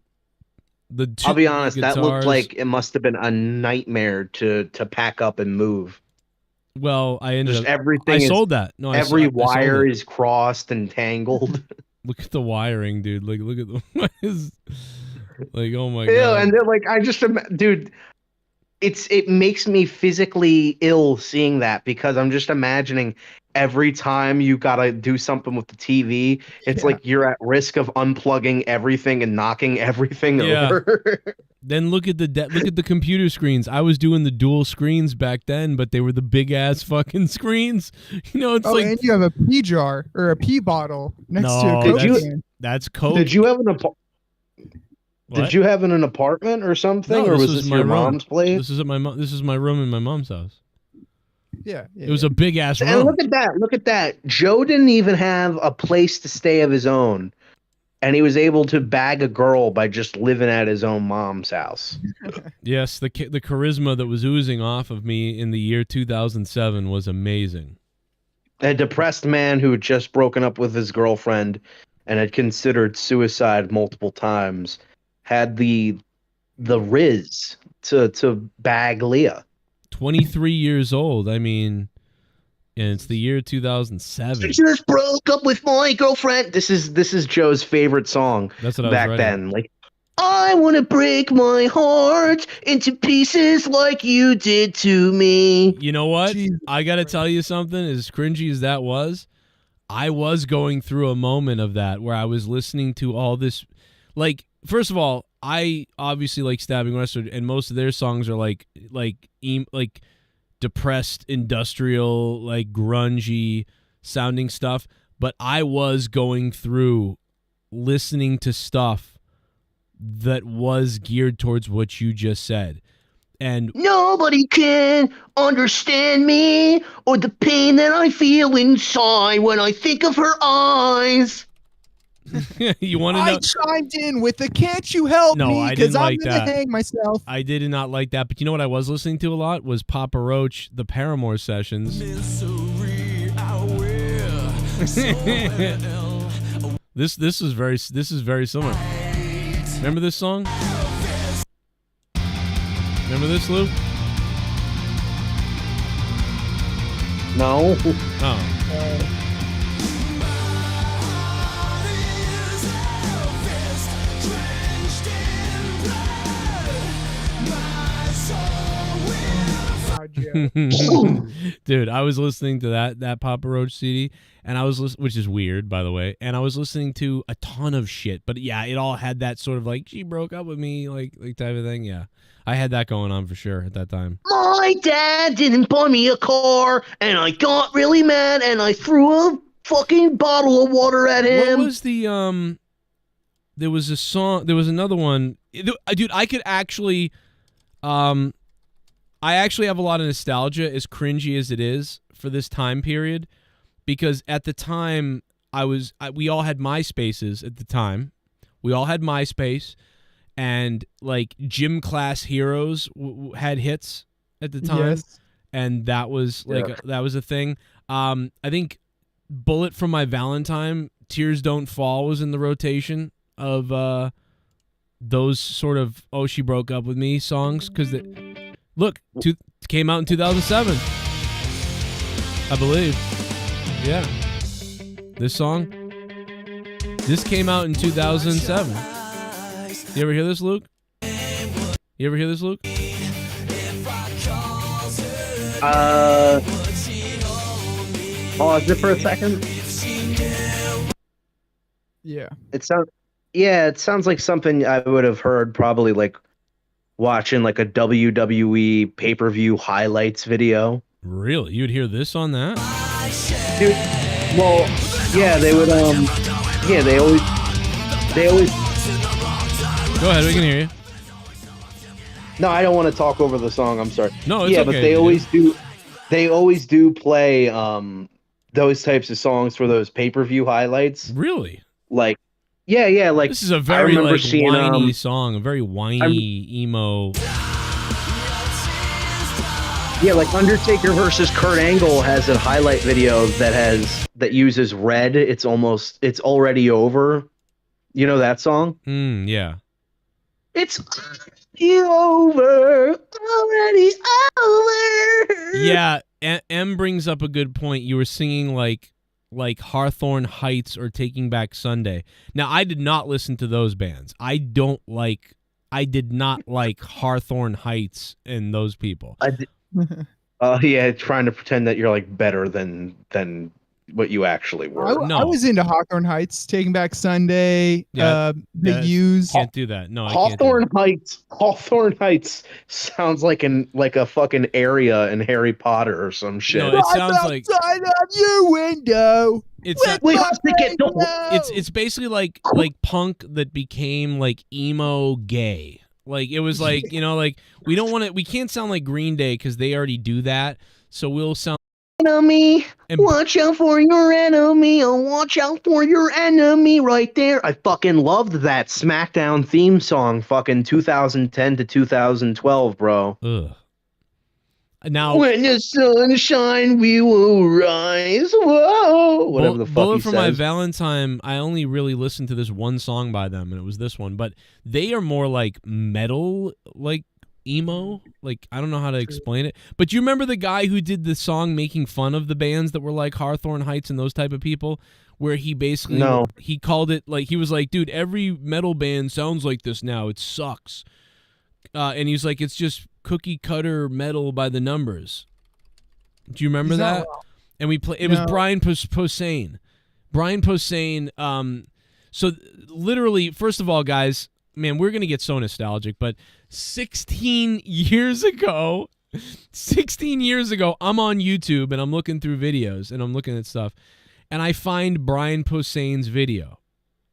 I'll be honest, that looked guitars. like it must have been a nightmare to pack up and move. Well, I ended Just up. everything I is- sold that. No, I Every sold wire it. is crossed and tangled. Look at the wiring, dude. Like, look at the. What is? Like, oh my Ew, god. and they're like, dude, it makes me physically ill seeing that because I'm just imagining every time you gotta do something with the TV, it's like you're at risk of unplugging everything and knocking everything Yeah. over. Then look at the computer screens. I was doing the dual screens back then, but they were the big ass fucking screens. You know, it's like and you have a pea jar or a pea bottle next to no, a Coke that's, can. that's Coke. Did you have What? Did you have an apartment or something, No, or this was was this my your room. mom's place? This is at my This is my room in my mom's house. Yeah, It was a big ass And room. look at that. Joe didn't even have a place to stay of his own, and he was able to bag a girl by just living at his own mom's house. Yes, the charisma that was oozing off of me in the year 2007 was amazing. A depressed man who had just broken up with his girlfriend and had considered suicide multiple times had the riz to bag Leah. 23 years old. I mean, and it's the year 2007. Just broke up with my girlfriend. This is Joe's favorite song. That's what I was back writing. then. Like, I want to break my heart into pieces like you did to me. You know what? I got to tell you something. As cringy as that was, I was going through a moment of that where I was listening to all this. Like, first of all, I obviously like Stabbing Westward, and most of their songs are like depressed, industrial, like grungy sounding stuff. But I was going through listening to stuff that was geared towards what you just said. And Nobody can understand me or the pain that I feel inside when I think of her eyes. you want to know? I chimed in with the "Can't you help No, me?" I because didn't I'm like gonna that. hang myself. I did not like that, but you know what I was listening to a lot was Papa Roach, the Paramore sessions. This is very similar. Remember this song? Remember this, Lou? No. Oh. Dude, I was listening to that Papa Roach CD, and I was which is weird, by the way, and I was listening to a ton of shit, but yeah, it all had that sort of like she broke up with me like type of thing. Yeah, I had that going on for sure at that time. My dad didn't buy me a car, and I got really mad, and I threw a fucking bottle of water at him. What was the There was a song. There was another one, dude. I could actually, I actually have a lot of nostalgia, as cringy as it is, for this time period, because at the time we all had MySpaces at the time. We all had MySpace, and like Gym Class Heroes had hits at the time, Yes. and that was like that was a thing. I think Bullet from My Valentine, Tears Don't Fall was in the rotation of those sort of she broke up with me songs, because look, came out in 2007, I believe. Yeah, this song. This came out in 2007. You ever hear this, Luke? You ever hear this, Luke? Pause it for a second. Yeah. It sounds like something I would have heard probably like watching like a WWE pay-per-view highlights video. Really? You'd hear this on that? Dude, well, yeah, they would yeah, they always Go ahead, we can hear you. No, I don't want to talk over the song, I'm sorry. No, it's yeah, okay but they always do play those types of songs for those pay-per-view highlights. Really? Like yeah, like this is a very like seeing, whiny song, a very whiny emo. Yeah, like Undertaker versus Kurt Angle has a highlight video that uses Red. It's already over. You know that song? Yeah. It's over, already over. Yeah, M brings up a good point. You were singing like Hawthorne Heights or Taking Back Sunday. Now, I did not listen to those bands. I did not like Hawthorne Heights and those people. Yeah, trying to pretend that you're like better than what you actually were. I was into Hawthorne Heights, Taking Back Sunday, Big U's. Can't do that. No, I can't. Hawthorne Heights sounds like a fucking area in Harry Potter or some shit. No, it sounds like outside of your window. It's basically like punk that became like emo gay. Like it was like, like we can't sound like Green Day because they already do that. So we'll sound enemy. Watch out for your enemy. Oh, watch out for your enemy right there. I fucking loved that SmackDown theme song fucking 2010 to 2012, bro. Ugh. Now, when the sun shine, we will rise. Whoa. Whatever the fuck Bullet he for says. My Valentine, I only really listened to this one song by them, and it was this one. But they are more like metal, like emo. Like, I don't know how to explain it. But you remember the guy who did the song making fun of the bands that were like Hawthorne Heights and those type of people? Where he basically, he called it, like, he was like, dude, every metal band sounds like this now. It sucks. And he's like, it's just cookie cutter metal by the numbers. Do you remember that? And we play. It was Brian Posehn. Brian Posehn. So literally, first of all, guys, man, we're gonna get so nostalgic. But 16 years ago, I'm on YouTube and I'm looking through videos and I'm looking at stuff, and I find Brian Posehn's video,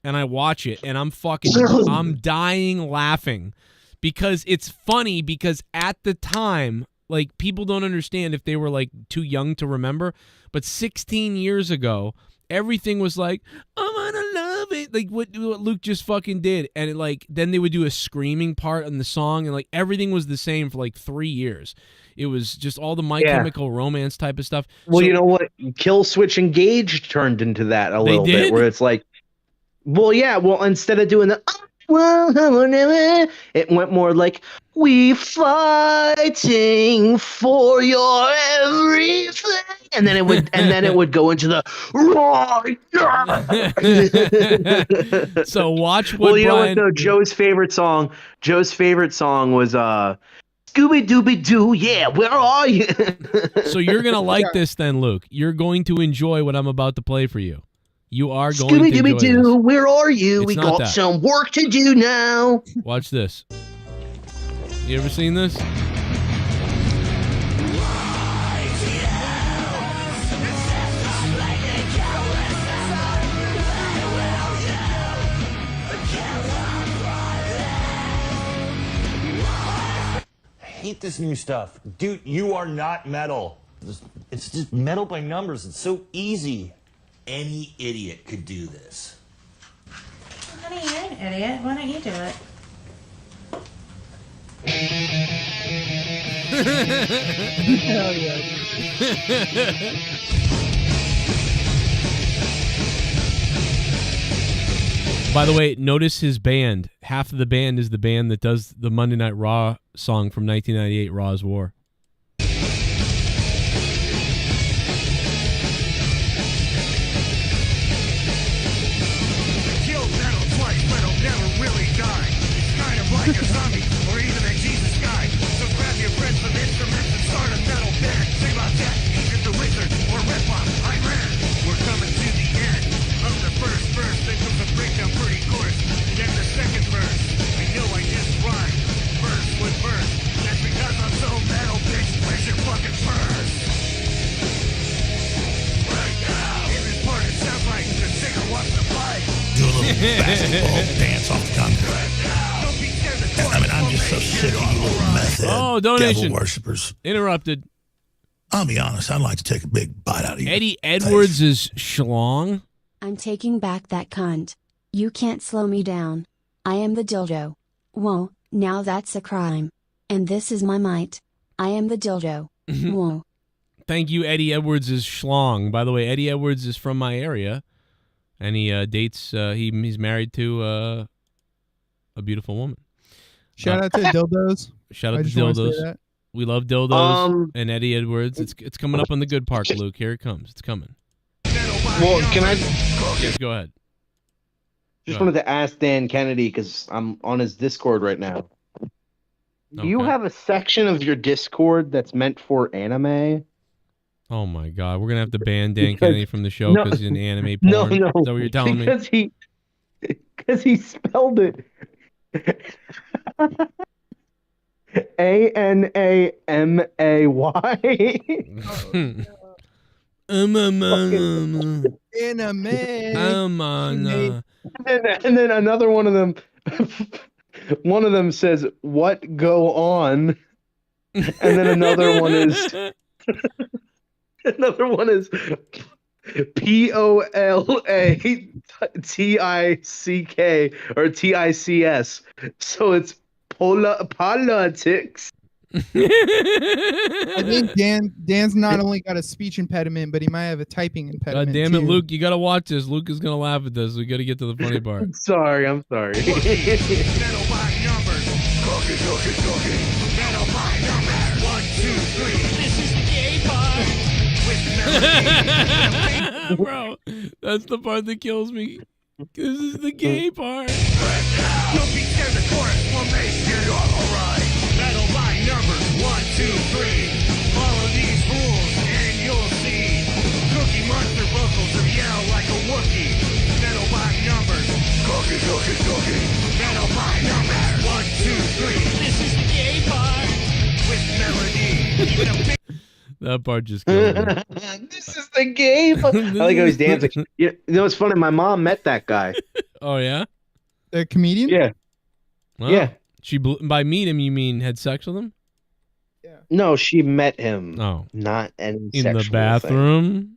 and I watch it, and I'm dying laughing. Because it's funny, because at the time, like, people don't understand if they were, like, too young to remember, but 16 years ago, everything was like, I'm gonna love it, like what Luke just fucking did, and it, like, then they would do a screaming part in the song, and, like, everything was the same for, like, 3 years. It was just all the My Chemical Romance type of stuff. Well, you know what? Kill Switch Engage turned into that a little bit, where it's like, well, yeah, well, instead of doing the It went more like, we fighting for your everything. And then it would go into the right. So watch what Well, you know Brian. what though? Joe's favorite song was Scooby Dooby Doo. Yeah, where are you? So you're gonna like this then, Luke. You're going to enjoy what I'm about to play for you. You are going Scooby to Dooby enjoy Doo, this. where are you? It's We not got that. some work to do now. Watch this. You ever seen this? I hate this new stuff. Dude, you are not metal. It's just metal by numbers. It's so easy. Any idiot could do this. Honey, you're an idiot. Why don't you do it? Hell yeah. By the way, notice his band. Half of the band is the band that does the Monday Night Raw song from 1998, Raw's War. Kill metal twice, metal never really die. It's kind of like a zombie, or even a Jesus guy. So grab your friends, some instruments, and start a metal band. Sing about that, Egypt the Wizard, or Red Bomb, I ran. We're coming to the end of the first verse. Then comes a breakdown pretty coarse. Then the second verse. I know I just rhymed. Verse with verse. That's because I'm so metal, bitch. Where's your fucking verse? Right now. In this part, it sounds like the singer wants to fight. Do a little basketball dance off the concrete. I mean, I'm just so sick of you little method Oh, donation. devil worshippers. Interrupted. I'll be honest, I'd like to take a big bite out of you. Eddie Edwards is schlong. I'm taking back that cunt. You can't slow me down. I am the dildo. Whoa, now that's a crime. And this is my might. I am the dildo. Whoa. Thank you, Eddie Edwards is schlong. By the way, Eddie Edwards is from my area, and he dates. He's married to a beautiful woman. Shout out to dildos. Shout I out to just wanna say dildos. that. We love dildos and Eddie Edwards. It's coming up on the good part, Luke. Here it comes. It's coming. Well, can I Yes, go ahead. just wanted to ask Dan Kennedy because I'm on his Discord right now. Do you have a section of your Discord that's meant for anime? Oh my God, we're gonna have to ban Dan Because- Kennedy from the show no, because he's an anime No, porn. no. Is that what you're telling me? Because he spelled it. ANAMAY. Anime. And then another one of them. One of them says, "What go on?" And then another one is. Another one is POLATICK or TICS. So it's politics. I think Dan's not only got a speech impediment, but he might have a typing impediment. God damn it, too. Luke! You gotta watch this. Luke is gonna laugh at this. We gotta get to the funny part. I'm sorry. Metal by numbers. Cookie, cookie, cookie. Metal by numbers. 1, 2, 3. This is the gay part. With melody. Bro, that's the part that kills me. This is the gay part. Don't be scared, the chorus will make you all alright. Metal by numbers. 1, 2, 3. Follow these rules and you'll see. Cookie Monster vocals will yell like a Wookiee. Metal by numbers. Cookie, cookie, cookie. Metal by numbers. 1, 2, 3. This is the gay part. With melody. Even a big That part just killed me. This is the game. I like how he's dancing. You know, it's funny. My mom met that guy. Oh yeah, the comedian. Yeah. Well, Yeah. She by meet him, you mean had sex with him? No, she met him. Oh, not any in the sexual bathroom.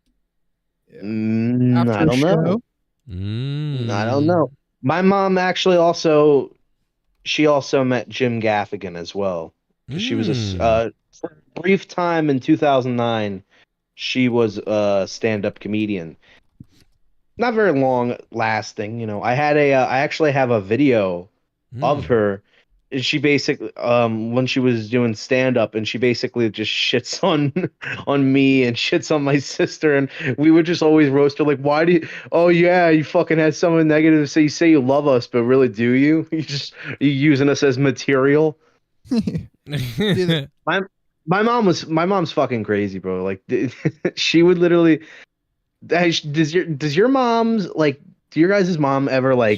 thing. I After don't know. show? I don't know. My mom actually also, she also met Jim Gaffigan as well. 'Cause she was for a brief time in 2009. She was a stand-up comedian. Not very long lasting, you know. I actually have a video of her. And she basically, when she was doing stand up, and she basically just shits on me and shits on my sister, and we would just always roast her like, why do you? Oh yeah, you fucking had someone negative to say. You say you love us, but really, do you? You using us as material. My mom's fucking crazy, bro. Like she would literally. Does your mom's like? Do your guys' mom ever like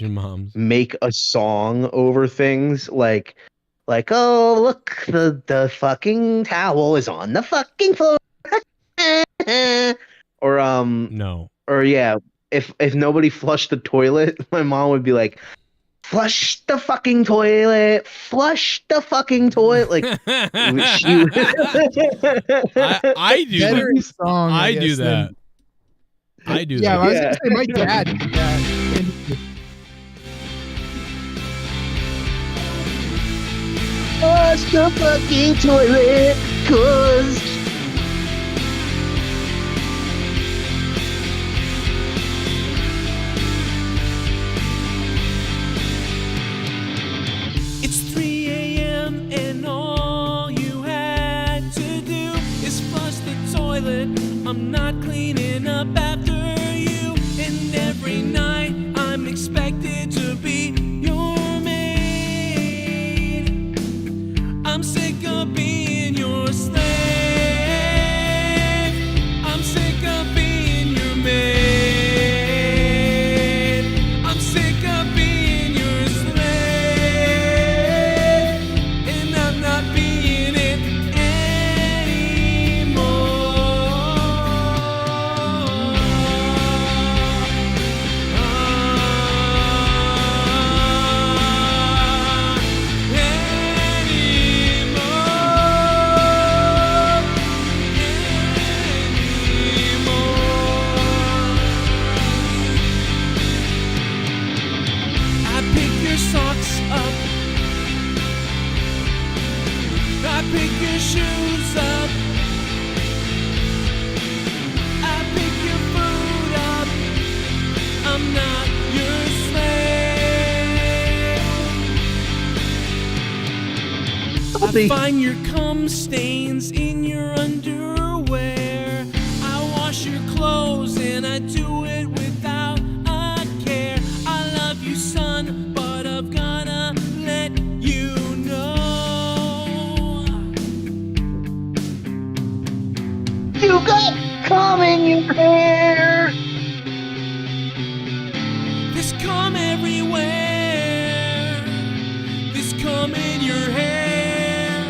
make a song over things like oh look the fucking towel is on the fucking floor or no or yeah, if nobody flushed the toilet, my mom would be like, flush the fucking toilet, like she I do Better that. song, I guess, do that. than- I do Yeah, that. I was gonna say my dad did that. Flush the fucking toilet, 'cause It's 3 a.m. and all you had to do is flush the toilet. I'm not cleaning up after you. And every night I'm expected to be your maid. I'm sick of being your slave. I'm sick of being your maid. I'm sick of being your slave. And I'm not being it I pick your socks up. I pick your shoes up. I pick your food up. I'm not your slave. I find your cum stains in your underwear. I wash your clothes and I do it without a care. I love you, son, but I've gotta let you know. you got cum in your hair. There's cum everywhere. There's cum in your hair.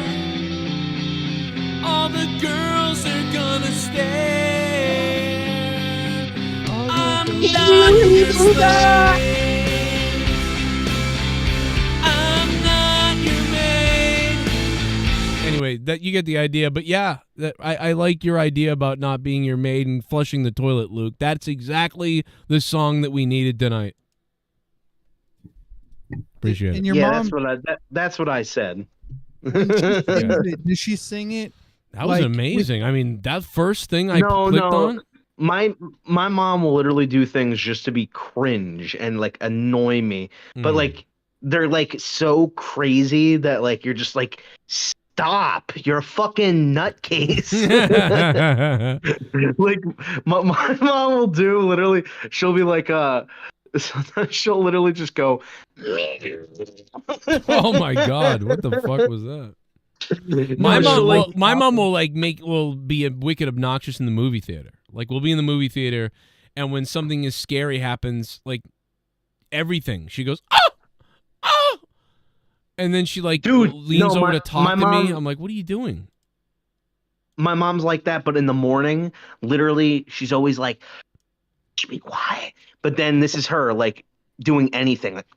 All the girls are gonna stare. I'm not your slave. I'm not your maid. Anyway, that you get the idea, but yeah, that I like your idea about not being your maid and flushing the toilet, Luke. That's exactly the song that we needed tonight. Appreciate it. And your yeah, mom, that's what I said. when she sings it, does she sing it? That was like, amazing. I mean, that first thing I No, clicked no. on. My mom will literally do things just to be cringe and like annoy me. But like they're like so crazy that like you're just like, stop, you're a fucking nutcase. Like my mom will do literally, she'll be like sometimes she'll literally just go Oh my god, what the fuck was that? My No, mom will be a wicked obnoxious in the movie theater. Like we'll be in the movie theater, and when something is scary happens, like everything, she goes ah, and then she like leans over to talk to me. I'm like, what are you doing? My mom's like that, but in the morning, literally, she's always like, "Should be quiet." But then this is her like doing anything, like,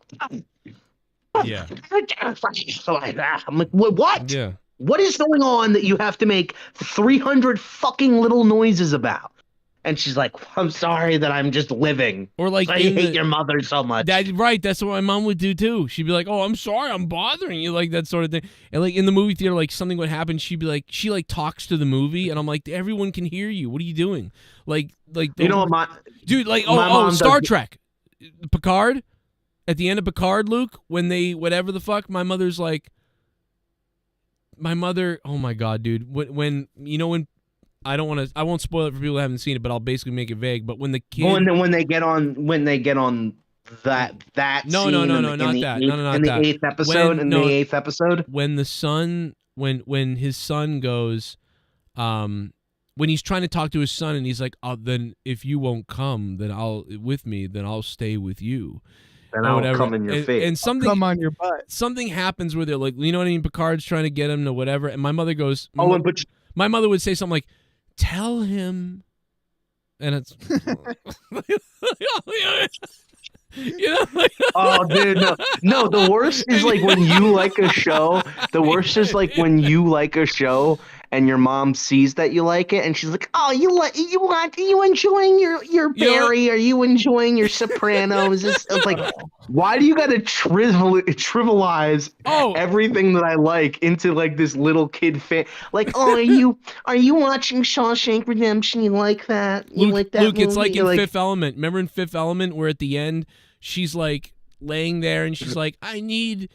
yeah. I'm like, what? Yeah. What is going on that you have to make 300 fucking little noises about? And she's like, I'm sorry that I'm just living. Or like, I hate your mother so much. Right, that's what my mom would do too. She'd be like, "Oh, I'm sorry, I'm bothering you," like that sort of thing. And like in the movie theater, like something would happen. She'd be like, she like talks to the movie, and I'm like, everyone can hear you. What are you doing? Like you know what, dude, like Star Trek, Picard. At the end of Picard, Luke, when they whatever the fuck, my mother's like, my mother. Oh my god, dude. When you know when I don't want to. I won't spoil it for people who haven't seen it, but I'll basically make it vague. But when the kid, when they get on that no, scene not that. No, not that. the eighth episode in the eighth episode, when the son, when his son goes, when he's trying to talk to his son and he's like, oh, then if you won't come, then I'll stay with you. And I'll come in your face. And something come on your butt. Something happens where they're like, you know what I mean? Picard's trying to get him to whatever, and my mother goes, my mother would say something like, "Tell him," and it's, you know, like, oh, dude, no. The worst is like when you like a show. The worst is like when you like a show and your mom sees that you like it, and she's like, "Oh, are you enjoying your Barry? Are you enjoying your Sopranos?" It's like, why do you gotta trivialize everything that I like into like this little kid fan? Like, oh, are you watching Shawshank Redemption? You like that? You like that Luke, movie? it's like You're in Fifth Element. Remember in Fifth Element where at the end she's like laying there and she's like, I don't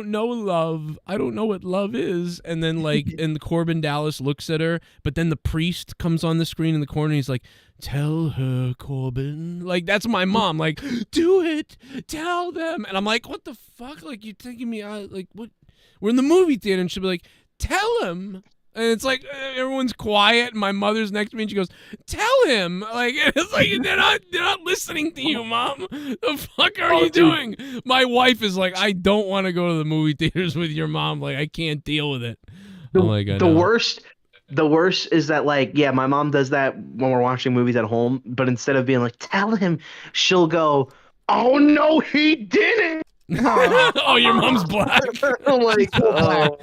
know love. I don't know what love is. And then like, and Corbin Dallas looks at her, but then the priest comes on the screen in the corner. And he's like, tell her, Corbin. Like, that's my mom. Like, do it. Tell them. And I'm like, what the fuck? Like, you taking me out? Like, what? We're in the movie theater, and she'll be like, tell him. And it's like everyone's quiet. And my mother's next to me, and she goes, "Tell him." Like, it's like they're not listening to you, Mom. The fuck are you doing? My wife is like, I don't want to go to the movie theaters with your mom. Like, I can't deal with it. The worst is that, like, yeah, my mom does that when we're watching movies at home. But instead of being like, "Tell him," she'll go, "Oh no, he didn't." Oh, your mom's black. I'm like, oh.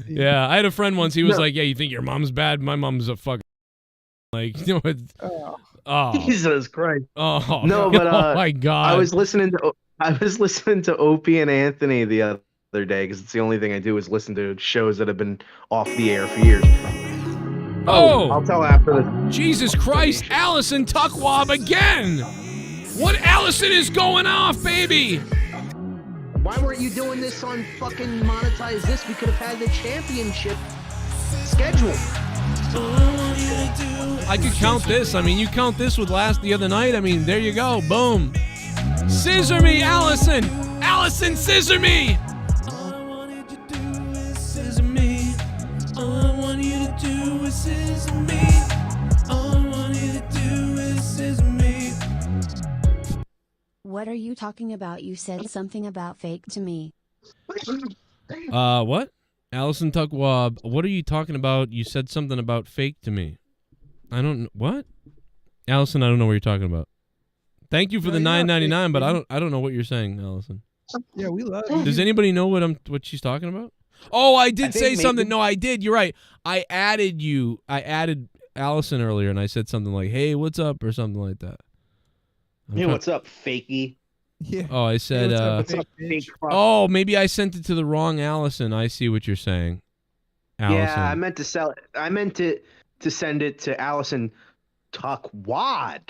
Yeah, I had a friend once. He was like, "Yeah, you think your mom's bad? My mom's a fucking like, you know." Oh, Jesus Christ. Oh no, but oh my god. I was listening to Opie and Anthony the other day because it's the only thing I do is listen to shows that have been off the air for years. Oh, I'll tell after this. Jesus Christ, Allison Tuckwab again. What Allison is going off, baby? Why weren't you doing this on fucking Monetize This? We could have had the championship scheduled. I could count this. I mean, you count this with the other night. I mean, there you go. Boom. Scissor me, Allison. Allison, scissor me. All I wanted you to do is scissor me. All I want you to do is scissor me. All I want you to do is scissor me. What are you talking about? You said something about fake to me. What? Allison Tuckwab, what are you talking about? You said something about fake to me. I don't what? Allison, I don't know what you're talking about. Thank you for the $9.99, but I don't know what you're saying, Allison. Yeah, we love you. Does anybody know what she's talking about? Oh, I did say something. No, I did. You're right. I added Allison earlier, and I said something like, "Hey, what's up?" or something like that. What's up, fakey? Yeah. Oh, I said, what's up, fake fuck? Oh, maybe I sent it to the wrong Allison. I see what you're saying. Allison. Yeah, I meant to sell it. I meant to send it to Allison Tuckwad.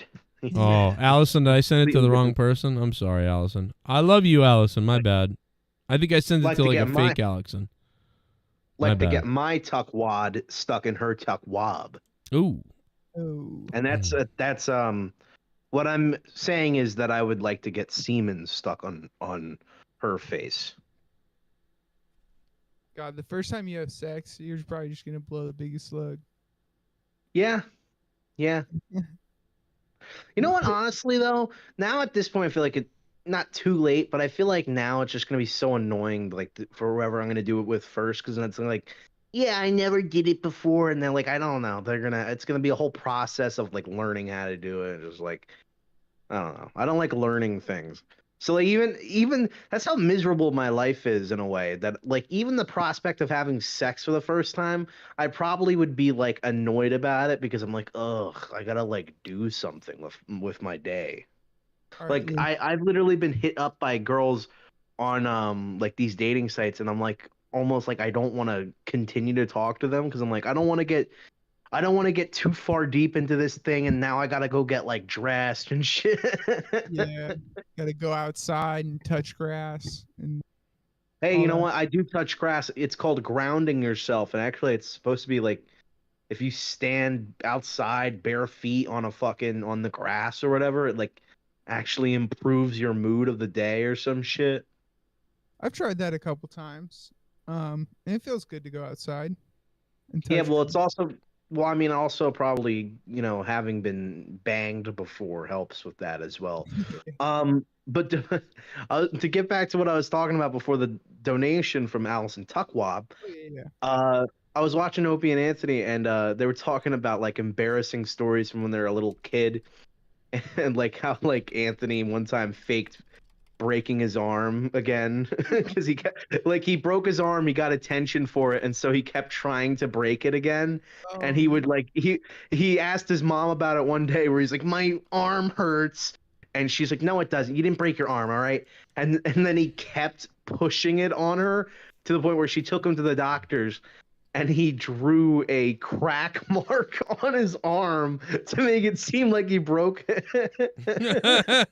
Oh, Allison, did I send it to the wrong person? I'm sorry, Allison. I love you, Allison. My bad. I think I sent it to like a fake Allison. Like to get my Tuckwad stuck in her Tuckwab. Ooh. And that's what I'm saying is that I would like to get semen stuck on her face. God, the first time you have sex, you're probably just gonna blow the biggest slug. Yeah. You know what? Honestly, though, now at this point, I feel like it's not too late, but I feel like now it's just gonna be so annoying, like for whoever I'm gonna do it with first, because then it's like, yeah, I never did it before, and then like I don't know, it's gonna be a whole process of like learning how to do it. Just like I don't know, I don't like learning things. So like even that's how miserable my life is in a way that like even the prospect of having sex for the first time, I probably would be like annoyed about it because I'm like, ugh, I gotta like do something with my day. Like I've literally been hit up by girls on like these dating sites, and I'm like almost like I don't want to continue to talk to them because I'm like I don't want I don't want to get too far deep into this thing, and now I gotta go get like dressed and shit. Yeah, gotta go outside and touch grass and Hey, all you know that. what? I do touch grass. It's called grounding yourself, and actually, it's supposed to be like if you stand outside bare feet on on the grass or whatever, it like actually improves your mood of the day or some shit. I've tried that a couple times. And it feels good to go outside and touch. Yeah, well, it's also well, I mean, also probably having been banged before helps with that as well. But to get back to what I was talking about before the donation from Allison Tuckwab, I was watching Opie and Anthony, and they were talking about like embarrassing stories from when they were a little kid, and like how like Anthony one time faked breaking his arm again because he broke his arm, he got attention for it, and so he kept trying to break it again. And he would like he asked his mom about it one day where he's like, my arm hurts, and she's like, no it doesn't, you didn't break your arm, all right. And then he kept pushing it on her to the point where she took him to the doctors, and he drew a crack mark on his arm to make it seem like he broke it.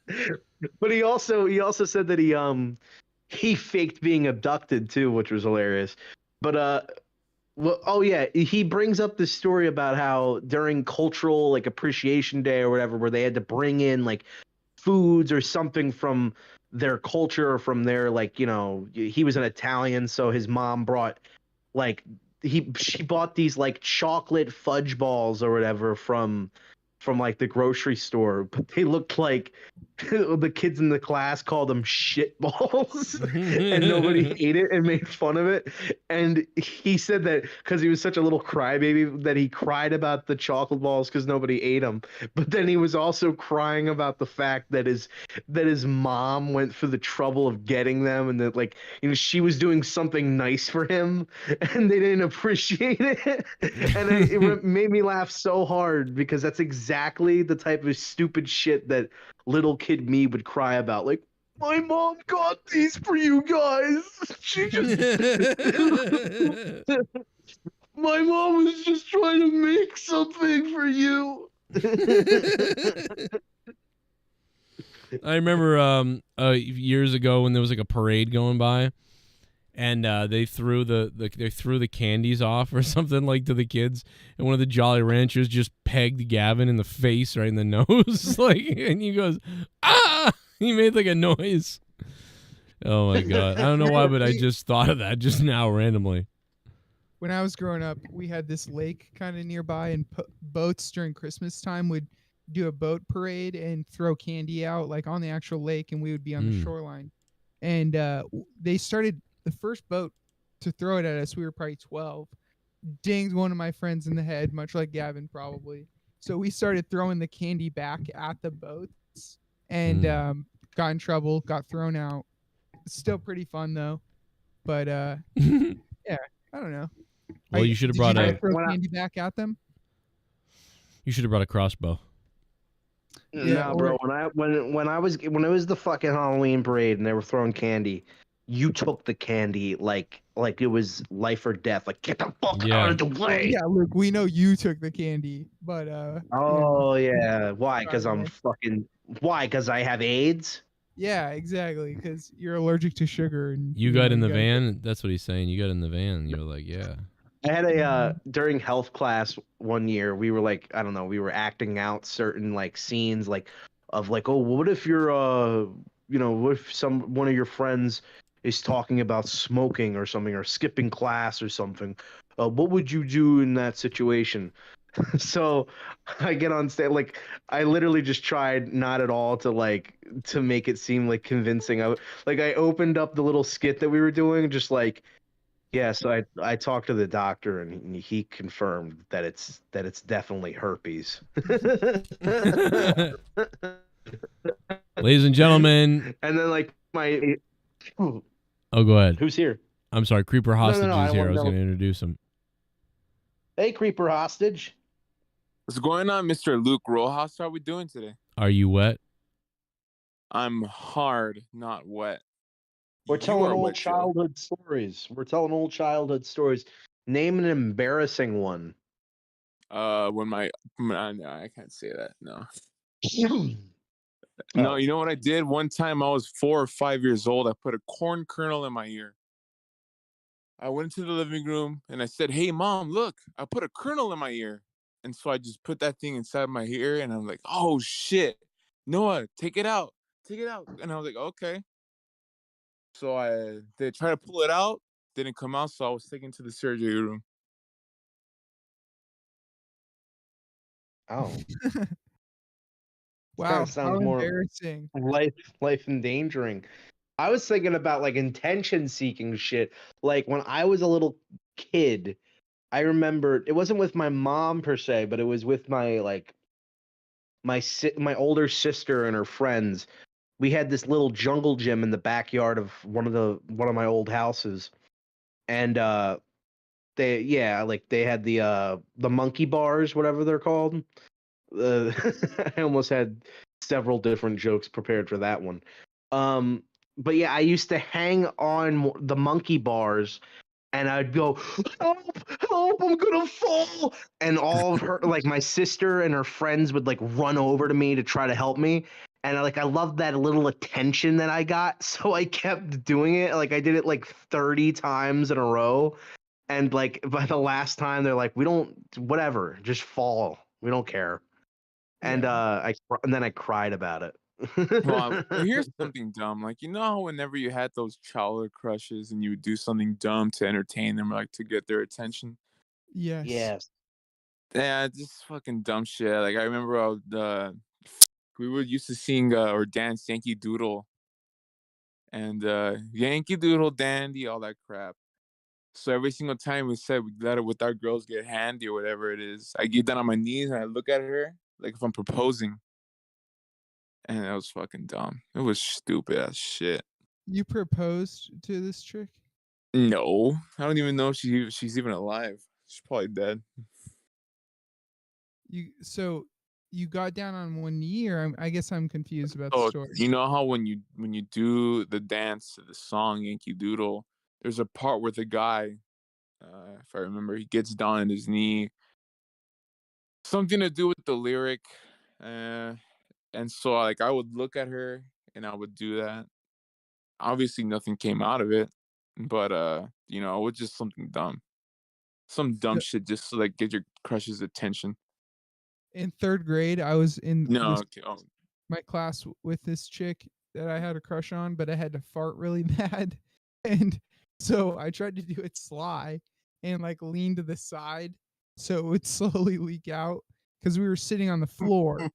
But he also said that he faked being abducted too, which was hilarious. But well, oh yeah, he brings up this story about how during cultural like appreciation day or whatever, where they had to bring in like foods or something from their culture or from their like, he was an Italian, so his mom brought like she bought these like chocolate fudge balls or whatever from like the grocery store, but they looked like the kids in the class called them shit balls and nobody ate it and made fun of it. And he said that because he was such a little crybaby that he cried about the chocolate balls because nobody ate them, but then he was also crying about the fact that his mom went through the trouble of getting them, and that like she was doing something nice for him and they didn't appreciate it. And it made me laugh so hard because that's exactly the type of stupid shit that little kid me would cry about. Like, my mom got these for you guys. She just my mom was just trying to make something for you. I remember years ago when there was like a parade going by, and they threw the candies off or something like to the kids, and one of the Jolly Ranchers just pegged Gavin in the face right in the nose, like, and he goes, ah! He made like a noise. Oh my god, I don't know why, but I just thought of that just now randomly. When I was growing up, we had this lake kind of nearby, and boats during Christmas time would do a boat parade and throw candy out like on the actual lake, and we would be on the shoreline. And they started the first boat to throw it at us. We were probably 12. Dinged one of my friends in the head, much like Gavin probably. So we started throwing the candy back at the boats, and got in trouble, got thrown out. Still pretty fun though. But yeah, I don't know. Well, you should have brought a throw candy back at them. You should have brought a crossbow. Yeah, bro. When it was the fucking Halloween parade and they were throwing candy, you took the candy like it was life or death. Like, get the fuck out of the way. Yeah, look, we know you took the candy, but oh yeah, why? Because why? Because I have AIDS. Yeah, exactly. Because you're allergic to sugar. And you got in the van. That's what he's saying. You got in the van. You're like, yeah. I had during health class one year, we were like, I don't know, we were acting out certain like scenes of like, oh, what if you're what if one of your friends is talking about smoking or something, or skipping class or something? What would you do in that situation? So I get on stage, like I literally just tried not at all to make it seem like convincing. I opened up the little skit that we were doing, just like, yeah, so I talked to the doctor and he confirmed that it's definitely herpes. Ladies and gentlemen. And then like my oh, go ahead. Who's here? I'm sorry, Creeper Hostage No, is here. I was going to introduce him. Hey, Creeper Hostage. What's going on, Mr. Luke Rojas? How are we doing today? Are you wet? I'm hard, not wet. We're telling old childhood stories. Name an embarrassing one. When no, I can't say that. No. Oh. No, you know what I did? One time I was 4 or 5 years old. I put a corn kernel in my ear. I went into the living room and I said, "Hey, Mom, look, I put a kernel in my ear." And so I just put that thing inside my ear and I'm like, "Oh, shit. Noah, take it out. Take it out." And I was like, "Okay." So they tried to pull it out, didn't come out, so I was taken to the surgery room. Oh. Wow, Kind of sounds how more embarrassing. life endangering. I was thinking about like intention seeking shit. Like when I was a little kid, I remember it wasn't with my mom per se, but it was with my like my older sister and her friends. We had this little jungle gym in the backyard of one of my old houses, and they had the monkey bars, whatever they're called. I almost had several different jokes prepared for that one. But yeah, I used to hang on the monkey bars and I'd go, "Help, help, I'm gonna fall." And all of her, like my sister and her friends would like run over to me to try to help me. And I loved that little attention that I got. So I kept doing it. Like I did it like 30 times in a row. And like by the last time they're like, "We don't, whatever, just fall. We don't care." And and then I cried about it. Well, here's something dumb. Like, you know how whenever you had those childhood crushes and you would do something dumb to entertain them, like to get their attention? Yes. Yes. Yeah, just fucking dumb shit. Like I remember we would used to sing or dance Yankee Doodle and Yankee Doodle Dandy, all that crap. So every single time we said we let it with our girls get handy or whatever it is, I get down on my knees and I look at her like if I'm proposing. And it was fucking dumb. It was stupid as shit. You proposed to this chick? No, I don't even know if she's even alive. She's probably dead. So you got down on one knee, or I guess I'm confused about the Oh, story. you know how when you do the dance to the song Yankee Doodle, there's a part where the guy, if I remember, he gets down on his knee. Something to do with the lyric, and so like I would look at her and I would do that. Obviously, nothing came out of it, but you know, it was just something dumb. Some dumb shit just to like get your crush's attention. In 3rd grade, I was in No, okay. Oh. my class with this chick that I had a crush on, but I had to fart really bad. And so I tried to do it sly and like lean to the side so it would slowly leak out because we were sitting on the floor.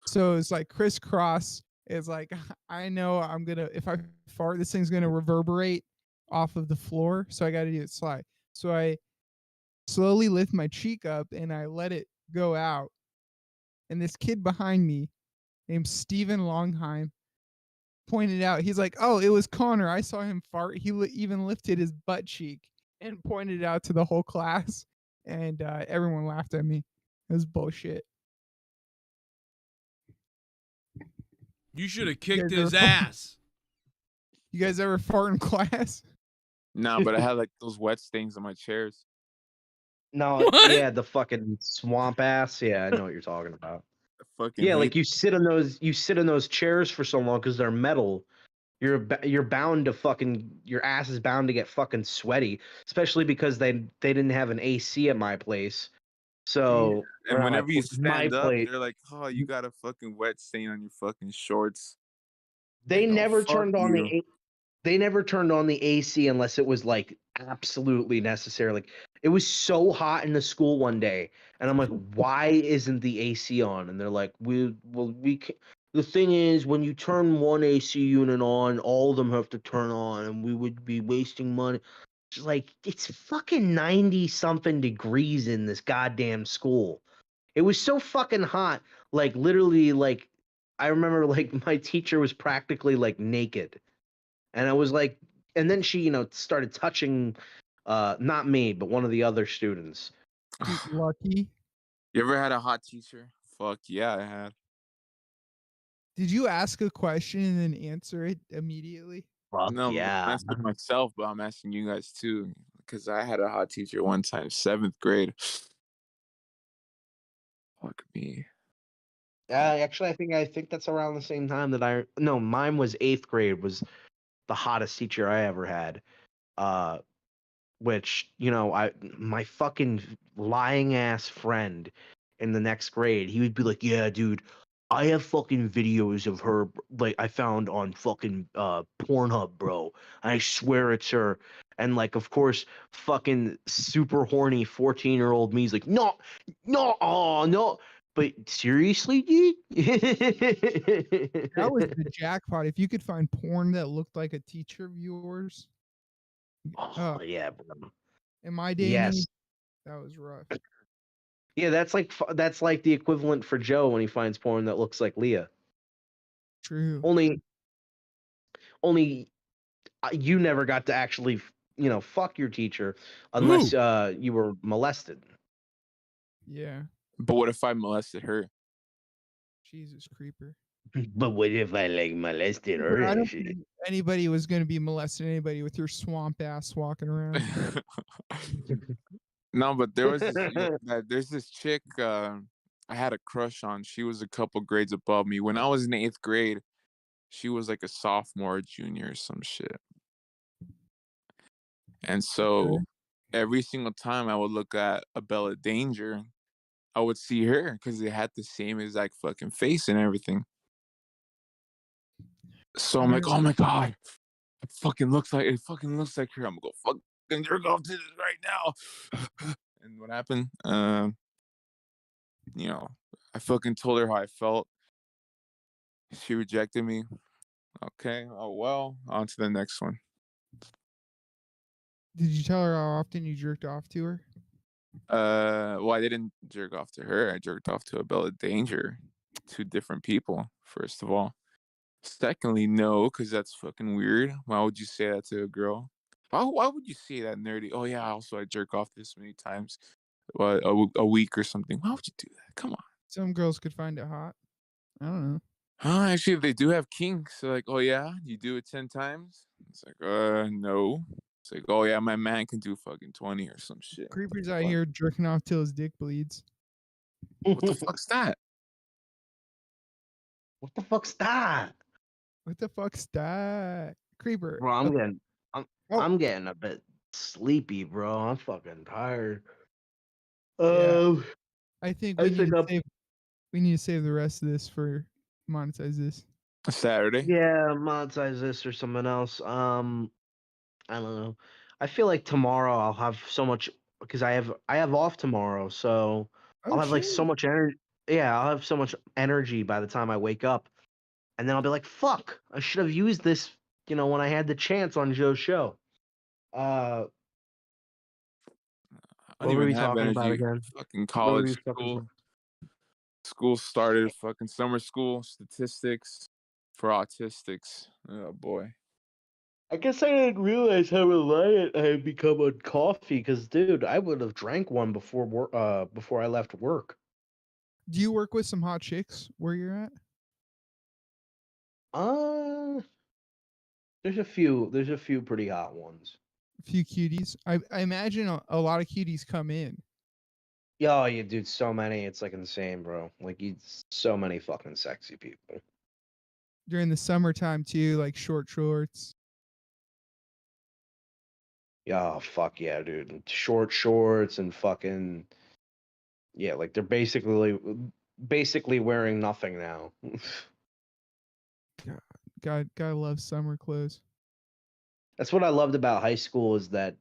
So it's like crisscross. It's like, I know if I fart, this thing's going to reverberate off of the floor. So I got to do it sly. So I slowly lift my cheek up and I let it go out. And this kid behind me named Steven Longheim pointed out, he's like, "Oh, it was Connor. I saw him fart." He even lifted his butt cheek and pointed it out to the whole class. And everyone laughed at me. It was bullshit. You should have kicked his ass. You guys ever fart in class? No, but I had like those wet stains on my chairs. No, What? yeah, the fucking swamp ass. Yeah, I know what you're talking about. Fucking Yeah, hate- like you sit in those chairs for so long because they're metal. You're bound to fucking your ass is bound to get fucking sweaty, especially because they didn't have an AC at my place. So and or not my whenever you place, my stand up, place. they're like, "Oh, you got a fucking wet stain on your fucking shorts." They Like, oh, never fuck turned on you. they never turned on the AC unless it was like absolutely necessary. Like it was so hot in the school one day, and I'm like, why isn't the AC on? And they're like, we can the thing is, when you turn one AC unit on, all of them have to turn on, and we would be wasting money. It's like it's fucking 90 something degrees in this goddamn school. It was so fucking hot, like literally, like I remember, like my teacher was practically like naked. And I was like, and then she, started touching, not me, but one of the other students. Lucky. You ever had a hot teacher? Fuck yeah, I had. Did you ask a question and then answer it immediately? No, I'm asking myself, but I'm asking you guys too, because I had a hot teacher one time, 7th grade. Fuck me. Actually, I think that's around the same time that no, mine was 8th grade. Was the hottest teacher I ever had. Which, you know, my fucking lying ass friend in the next grade, he would be like, "Yeah, dude, I have fucking videos of her like I found on fucking Pornhub, bro. I swear it's her." And like, of course, fucking super horny 14-year-old me's like, "No, no, oh no." But seriously, dude? That was the jackpot. If you could find porn that looked like a teacher of yours. Oh, yeah, bro. In my day and age, Yes. that was rough. Yeah, that's like the equivalent for Joe when he finds porn that looks like Leah. True. Only you never got to actually, you know, fuck your teacher unless you were molested. Yeah. But what if I molested her? Jesus creeper. But what if I like molested her? I and don't shit? think anybody was going to be molesting anybody with your swamp ass walking around. No, but there was there's this chick I had a crush on. She was a couple grades above me. When I was in 8th grade, she was like a sophomore, junior, or some shit. And so every single time I would look at a Bella Danger, I would see her because they had the same exact fucking face and everything. So I'm like, oh my god, it fucking looks like her. I'm gonna go fucking jerk off to this right now. And what happened? You know, I fucking told her how I felt. She rejected me. Okay, oh well, on to the next one. Did you tell her how often you jerked off to her? Well, I didn't jerk off to her. I jerked off to a Bella Danger. 2 different people, first of all. Secondly, no, because that's fucking weird. Why would you say that to a girl? Why would you say that, nerdy? Oh yeah, also I jerk off this many times, a week or something. Why would you do that? Come on. Some girls could find it hot. I don't know. Actually, they do have kinks. So like, oh yeah, you do it 10 times? It's like, no. It's like, oh yeah, my man can do fucking 20 or some shit. Creeper's out here jerking off till his dick bleeds. What the fuck's that? What the fuck's that? What the fuck's that? Creeper. Bro, I'm getting a bit sleepy, bro. I'm fucking tired. I think we need to save the rest of this for monetize this. Saturday. Yeah, monetize this or something else. I don't know. I feel like tomorrow I'll have so much because I have off tomorrow, so I'll have like so much energy. Yeah, I'll have so much energy by the time I wake up, and then I'll be like, "Fuck! I should have used this, you know, when I had the chance on Joe's show." I What don't were even we have talking about energy. again? Fucking college, school started. Fucking summer school, statistics for autistics. Oh boy. I guess I didn't realize how reliant I had become on coffee. Because, dude, I would have drank one before I left work. Do you work with some hot chicks where you're at? There's a few pretty hot ones. A few cuties. I imagine a lot of cuties come in. Yo, you dude, so many. It's like insane, bro. Like so many fucking sexy people. During the summertime too, like short shorts. Yeah, fuck yeah, dude. And short shorts and fucking yeah, like they're basically wearing nothing now. God loves summer clothes. That's what I loved about high school is that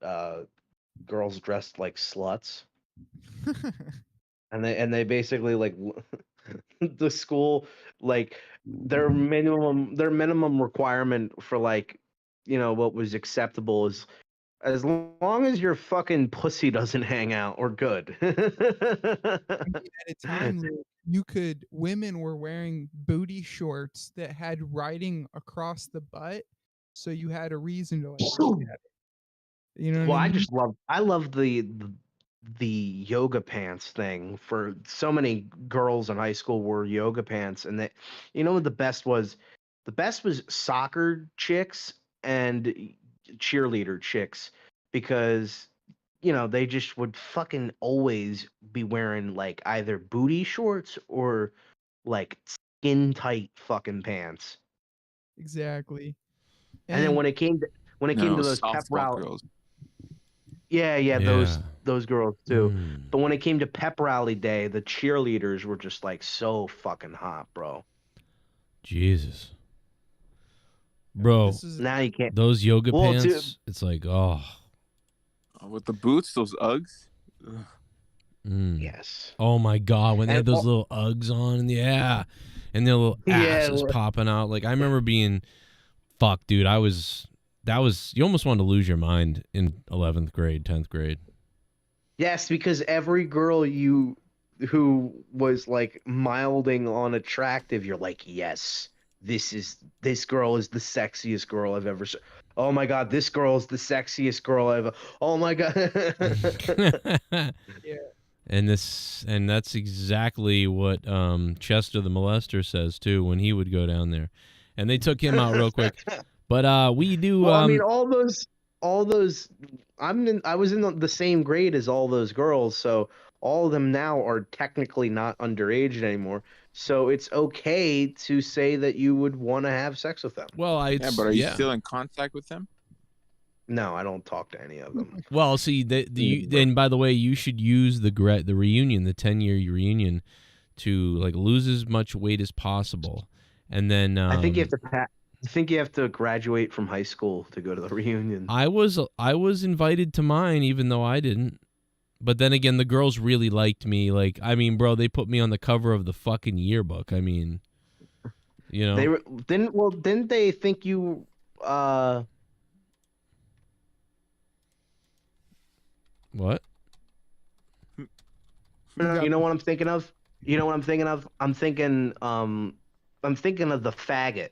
girls dressed like sluts. and they basically like the school, like their minimum requirement for, like, you know, what was acceptable is as long as your fucking pussy doesn't hang out, or good. At a time, women were wearing booty shorts that had writing across the butt, so you had a reason to like look at it. You know what I mean? I love the yoga pants thing. For so many girls in high school wore yoga pants, and that, you know what the best was? The best was soccer chicks and cheerleader chicks, because you know, they just would fucking always be wearing like either booty shorts or like skin tight fucking pants. Exactly. And then when it came to No, those pep softball rally, girls. yeah, Yeah. those girls too. Hmm. But when it came to pep rally day, the cheerleaders were just like so fucking hot, bro. Jesus. Bro, Now you can't. those yoga Well, pants, it's like, oh. With the boots, those Uggs. Ugh. Mm. Yes. Oh my God, when they had And those little Uggs on, and and their little Yeah, asses well- popping out. Like I remember being, fuck, dude. You almost wanted to lose your mind in 11th grade, 10th grade. Yes, because every girl who was like milding on attractive, you're like, yes, this girl is the sexiest girl I've ever seen. Oh my God, this girl is the sexiest girl I've. Oh my God. Yeah. And that's exactly what Chester the molester says too when he would go down there, and they took him out real quick. But we do. Well, I mean, all those. I was in the same grade as all those girls, so all of them now are technically not underage anymore. So it's okay to say that you would want to have sex with them. Well, Yeah, but are you still in contact with them? No, I don't talk to any of them. Well, see, then by the way, you should use the reunion, the 10-year reunion, to like lose as much weight as possible, and then I think you have to. I think you have to graduate from high school to go to the reunion. I was invited to mine, even though I didn't. But then again, the girls really liked me. Like, I mean, bro, they put me on the cover of the fucking yearbook. I mean, you know, Didn't they think you? What? You know what I'm thinking of? You know what I'm thinking of? I'm thinking of the faggot.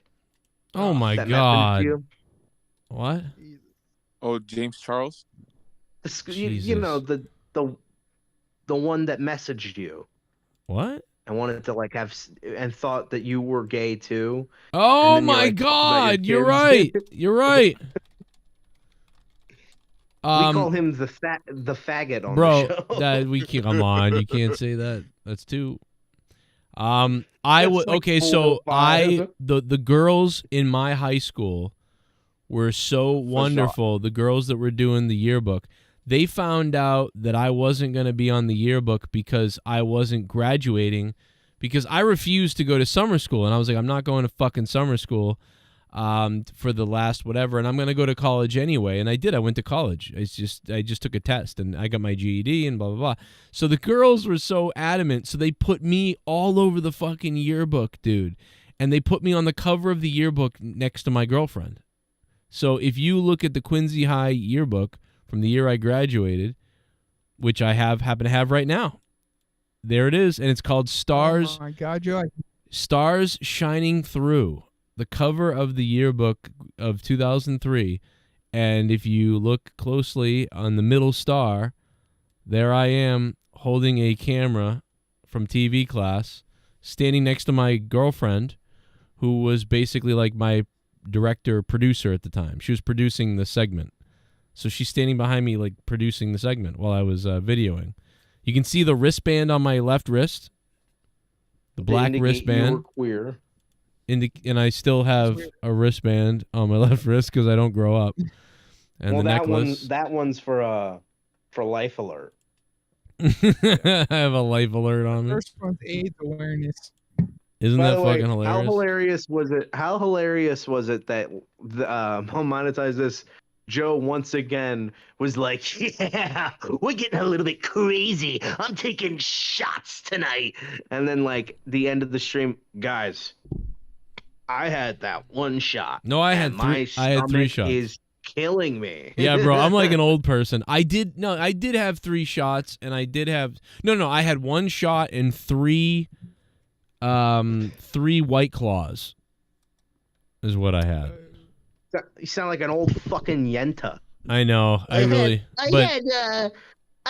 Oh my that messaged God! you. What? Oh, James Charles. You know the one that messaged you. What? I wanted to like have and thought that you were gay too. Oh And then my like, talking about God! your You're kids. right. You're right. We call him the faggot on bro, the show. that we can't. Come on, you can't say that. That's too. I That's would like okay. 4 So or 5. the girls in my high school were so wonderful. The girls that were doing the yearbook, they found out that I wasn't going to be on the yearbook because I wasn't graduating, because I refused to go to summer school, and I was like, I'm not going to fucking summer school for the last whatever, and I'm going to go to college anyway. And I did. I went to college. I just took a test and I got my GED and blah blah blah. So the girls were so adamant, so they put me all over the fucking yearbook, dude. And they put me on the cover of the yearbook next to my girlfriend. So if you look at the Quincy High yearbook from the year I graduated, which I happen to have right now, there it is, and it's called Stars. Oh my God, Joe. Stars Shining Through, the cover of the yearbook of 2003. And if you look closely on the middle star, there I am holding a camera from TV class, standing next to my girlfriend, who was basically like my director, producer at the time. She was producing the segment. So she's standing behind me, like producing the segment while I was videoing. You can see the wristband on my left wrist, the black wristband. You were queer. And I still have a wristband on my left wrist because I don't grow up. And Well, the necklace. that one's for Life Alert. I have a life alert on me. First one's AIDS awareness. Isn't By that the way, fucking hilarious? How hilarious was it that I'll monetize this? Joe once again was like, Yeah, we're getting a little bit crazy. I'm taking shots tonight. and then like the end of the stream, guys, I had that one shot. No, I had and my three. I had 3 stomach shots. Is killing me. Yeah, bro, I'm like an old person. I did have 3 shots, and I did have I had 1 shot and 3 White Claws is what I had. You sound like an old fucking Yenta. I know. I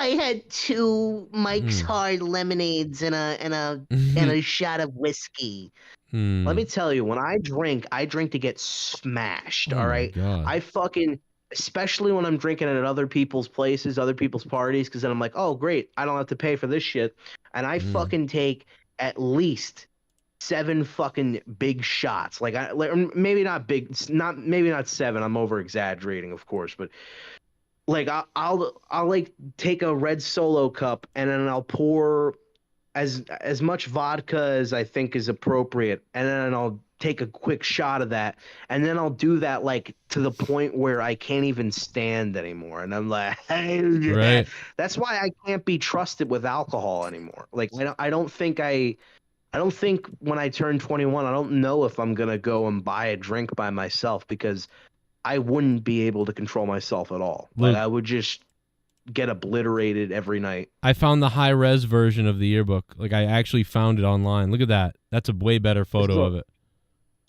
had 2 Mike's Hard lemonades and a shot of whiskey. Let me tell you, when I drink to get smashed. Oh all my right, God. I fucking especially when I'm drinking at other people's places, other people's parties, because then I'm like, oh great, I don't have to pay for this shit, and I fucking take at least 7 fucking big shots. Like maybe not big, maybe not 7. I'm over exaggerating, of course, but like I'll like take a red Solo cup and then I'll pour as much vodka as I think is appropriate, and then I'll take a quick shot of that, and then I'll do that like to the point where I can't even stand anymore, and I'm like, hey, Right. that's why I can't be trusted with alcohol anymore. Like I don't think when I turn 21, I don't know if I'm gonna go and buy a drink by myself, because I wouldn't be able to control myself at all. Like Look. I would just get obliterated every night. I found the high res version of the yearbook. Like I actually found it online. Look at that. That's a way better photo of it.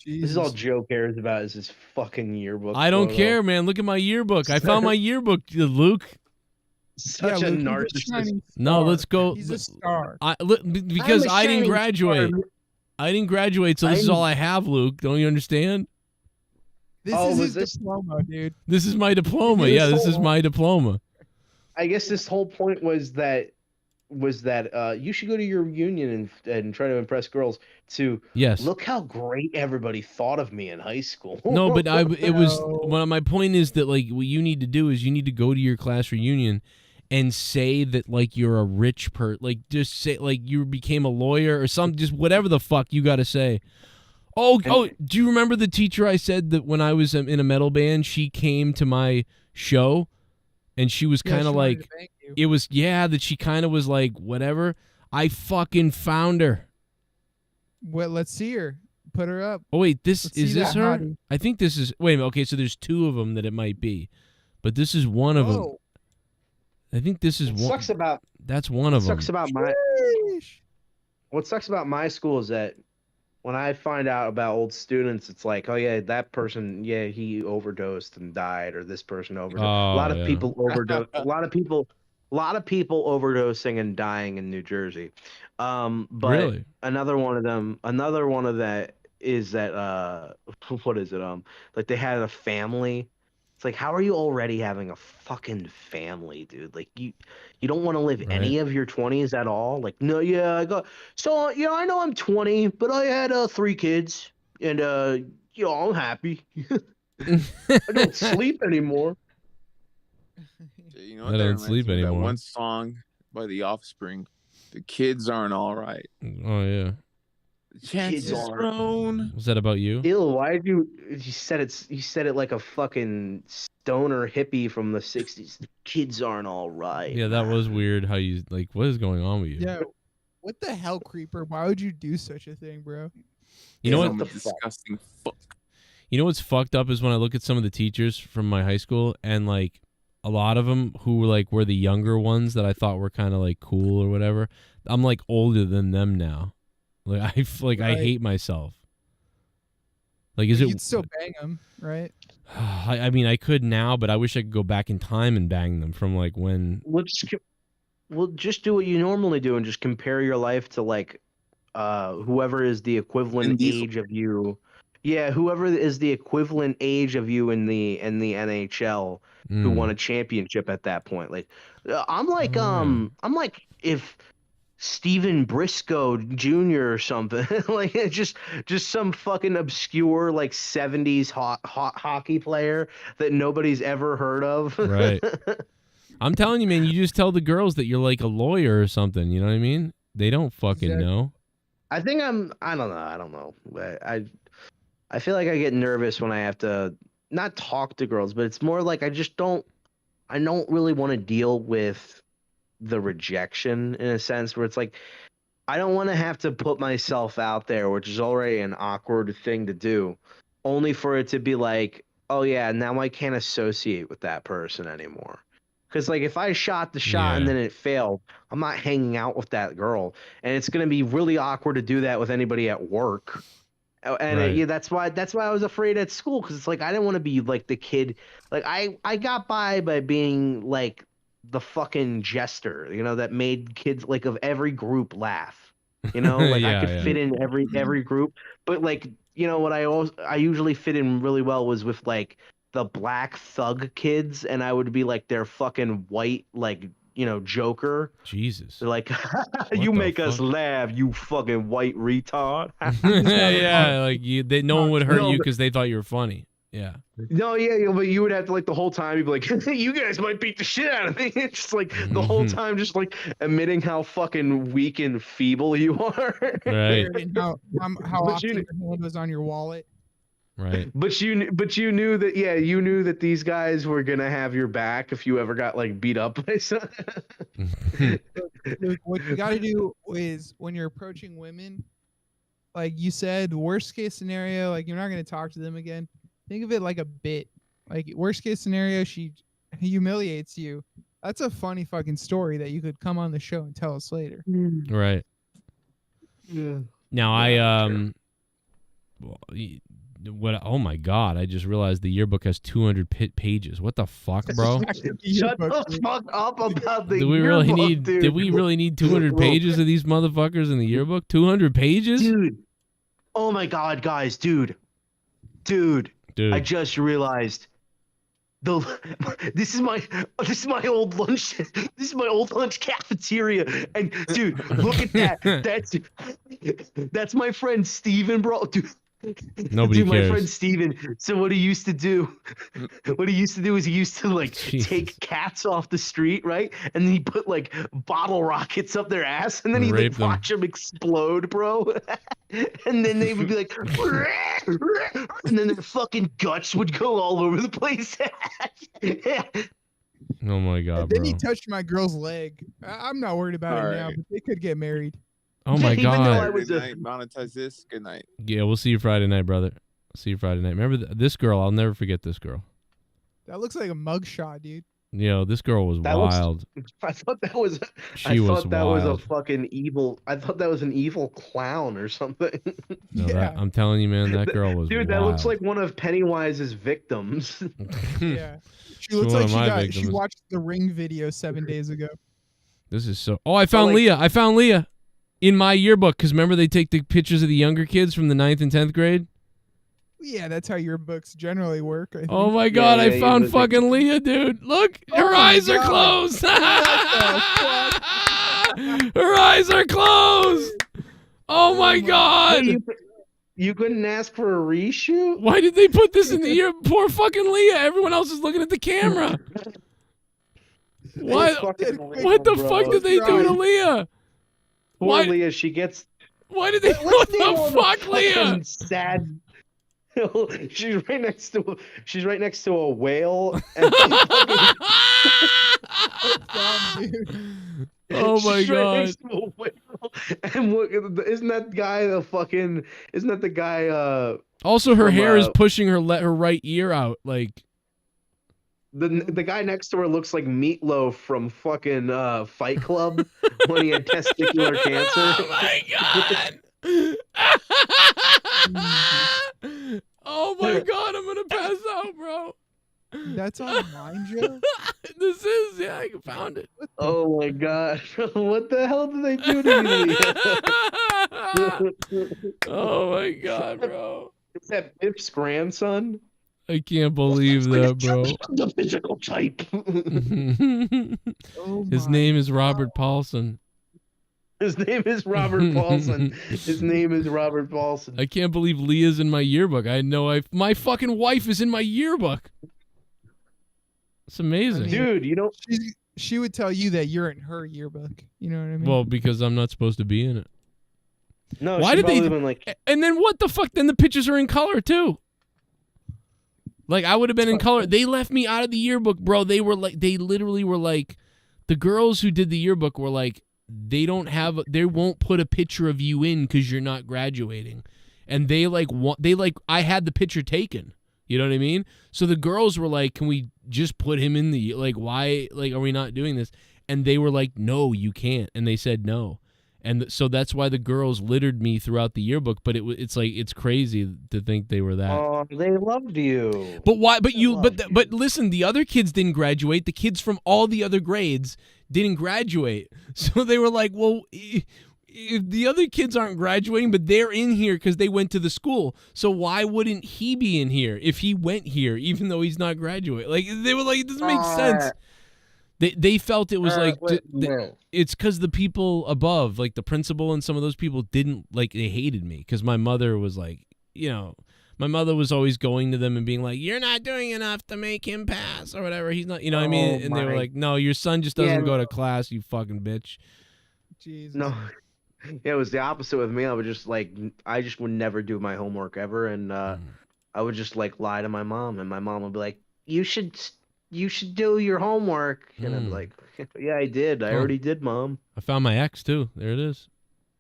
This is all Joe cares about is his fucking yearbook. I don't photo. care, man. Look at my yearbook. I found my yearbook, Luke. Such a narcissist. No, let's go. He's a star. Because I'm a I didn't shining graduate. star. I didn't graduate, so this is all I have, Luke. Don't you understand? This is his diploma, dude. This is my diploma. Yeah, this is my diploma. I guess this whole point was that you should go to your reunion and try to impress girls. To Yes. Look how great everybody thought of me in high school. No, but it was. Well, my point is that like what you need to do is you need to go to your class reunion and say that like you're a rich like just say like you became a lawyer or something, just whatever the fuck you got to say. Oh, do you remember the teacher I said that when I was in a metal band, she came to my show and she was kind of like, it was, that she kind of was like, whatever. I fucking found her. Well, let's see her. Put her up. Oh, wait, is Let's see this that her? hottie. I think this is, wait a minute, okay, so there's 2 of them that it might be. But this is one of them. Whoa. I think this is one. Sucks about That's one of them. What sucks about my school is that when I find out about old students, it's like, oh yeah, that person, yeah, he overdosed and died, or this person overdosed. Oh, a lot of yeah. people overdose. a lot of people overdosing and dying in New Jersey. But Really? another one of that is that what is it? Like they had a family. It's like, how are you already having a fucking family, dude? Like you don't want to live any of your 20s at all? Like, no, yeah, I got, so, I know I'm 20, but I had 3 kids, and I'm happy. I don't sleep anymore. You know I what that don't reminds sleep me of? That anymore. one song by The Offspring, "The Kids Aren't All Right." Oh, yeah. The chances Kids aren't. grown. Was that about you? Ew, why did you said it like a fucking stoner hippie from the 60s. The kids aren't all right. Yeah, that was weird how you, like, what is going on with you? Yeah. What the hell, creeper? Why would you do such a thing, bro? You know Some what? disgusting fuck. You know what's fucked up is when I look at some of the teachers from my high school, and like a lot of them who were the younger ones that I thought were kind of like cool or whatever. I'm like older than them now. Like I hate myself. Like, is But it? You'd still bang him, right? I mean, I could now, but I wish I could go back in time and bang them from like when. Well, just do what you normally do and just compare your life to like whoever is the equivalent age of you. Yeah, whoever is the equivalent age of you in the NHL who won a championship at that point. Like I'm like if Steven Briscoe Jr. or something. Like just some fucking obscure like 70s hot hockey player that nobody's ever heard of. Right. I'm telling you, man, you just tell the girls that you're like a lawyer or something, you know what I mean? They don't fucking know. I think I don't know. But I feel like I get nervous when I have to not talk to girls, but it's more like I don't really want to deal with the rejection in a sense where it's like I don't want to have to put myself out there, which is already an awkward thing to do, only for it to be like, oh yeah, now I can't associate with that person anymore. Because like if I shot the shot and then it failed, I'm not hanging out with that girl, and it's gonna be really awkward to do that with anybody at work. And that's why I was afraid at school, because it's like I didn't want to be like the kid. Like I got by being like the fucking jester, that made kids like of every group laugh. Like I could fit in every group, but like what I usually fit in really well was with like the black thug kids, and I would be like their fucking white, like, you know, Joker. Jesus. They're like, you make us laugh, you fucking white retard. Yeah, like no one would hurt No, you but- because they thought you were funny. Yeah. No, yeah, but you would have to, like, the whole time you'd be like, you guys might beat the shit out of me. It's just like the whole time just like admitting how fucking weak and feeble you are. Right. And how often your hand was on your wallet. Right. But you knew that, yeah, you knew that these guys were gonna have your back if you ever got like beat up by some. Luke, what you got to do is when you're approaching women, like you said, worst case scenario, like you're not going to talk to them again. Think of it like a bit. Like worst case scenario, she humiliates you. That's a funny fucking story that you could come on the show and tell us later. Right. Yeah. Now what? Oh my God! I just realized the yearbook has 200 pages. What the fuck, bro? Shut the fuck up about the Do we really yearbook, need? dude. Did we really need 200 pages of these motherfuckers in the yearbook? 200 pages, dude. Oh my God, guys, dude. I just realized this is my old lunch. This is my old lunch cafeteria, and dude, look at that. That's my friend Steven, bro. Dude. Nobody Dude, my cares. friend Steven. So what he used to do is he used to like take cats off the street, right? And then he put like bottle rockets up their ass, and then he Rape like them. watch them explode, bro. And then they would be like, and then their fucking guts would go all over the place. Oh my God, Then bro. he touched my girl's leg. I'm not worried about it now, Alright. but they could get married. Oh my God. Good night. Monetize this. Good night. Yeah, we'll see you Friday night, brother. See you Friday night. Remember this girl? I'll never forget this girl. That looks like a mugshot, dude. Yo, this girl was That looks- wild. I thought that was. She was that was a wild. fucking evil. I thought that was an evil clown or something. No, I'm telling you, man, that girl was Dude, wild. that looks like one of Pennywise's victims. Yeah. She One looks of like my she victims. watched the Ring video 7 days ago. This is so. Oh, I found Leah. I found Leah in my yearbook because remember they take the pictures of the younger kids from the 9th and 10th grade. Yeah, that's how your books generally work. I think. Oh my God, I found fucking Leah, dude. Look, her my eyes are God. closed. Her eyes are closed. Oh my God. You couldn't ask for a reshoot? Why did they put this in the year? Poor fucking Leah. Everyone else is looking at the camera. What? What the fuck did they do to Leah? Poor Why- Leah, she gets. Why did they? What the fuck, Leah? Fucking sad. She's right next to a whale. And Oh my she's right God. next to a whale. And what, isn't that the guy? Also, her from, hair is pushing her her right ear out. Like The guy next to her looks like Meatloaf from fucking Fight Club when he had testicular cancer. Oh my God. Oh my God, I'm gonna pass out, bro. That's online, Joe? This is, yeah, I found it. Oh my God. What the hell did they do to me? Oh my God, bro. Is that Biff's grandson? I can't believe that, bro. The physical type. His name is Robert Paulson. His name is Robert Paulson. His name is Robert Paulson. I can't believe Leah's in my yearbook. I had no my fucking wife is in my yearbook. It's amazing. Dude, you know, she would tell you that you're in her yearbook. You know what I mean? Well, because I'm not supposed to be in it. No, Why she did they? probably been like, And then what the fuck? Then the pictures are in color too. Like I would have been in color. They left me out of the yearbook, bro. They literally were like, the girls who did the yearbook were like, they won't put a picture of you in because you're not graduating, and I had the picture taken. You know what I mean? So the girls were like, can we just put him in the, like, why, like, are we not doing this? And they were like, no, you can't. And they said no. And so that's why the girls littered me throughout the yearbook. But it's like, it's crazy to think they were that. oh, they loved you. But why? But but listen, the other kids didn't graduate. The kids from all the other grades didn't graduate. So they were like, well, if the other kids aren't graduating, but they're in here because they went to the school, so why wouldn't he be in here if he went here, even though he's not graduating? Like, they were like, it doesn't make sense. They felt it was like it's because the people above, like the principal and some of those people, didn't like, they hated me because my mother was like, you know, my mother was always going to them and being like, you're not doing enough to make him pass or whatever. He's not, you know what I mean? And they were like, no, your son just doesn't go to class, you fucking bitch. Jesus. No, it was the opposite with me. I would just like, I just would never do my homework ever, and I would just like lie to my mom, and my mom would be like, you should do your homework, and I'm like, yeah, I did. I already did, Mom. I found my ex too. There it is.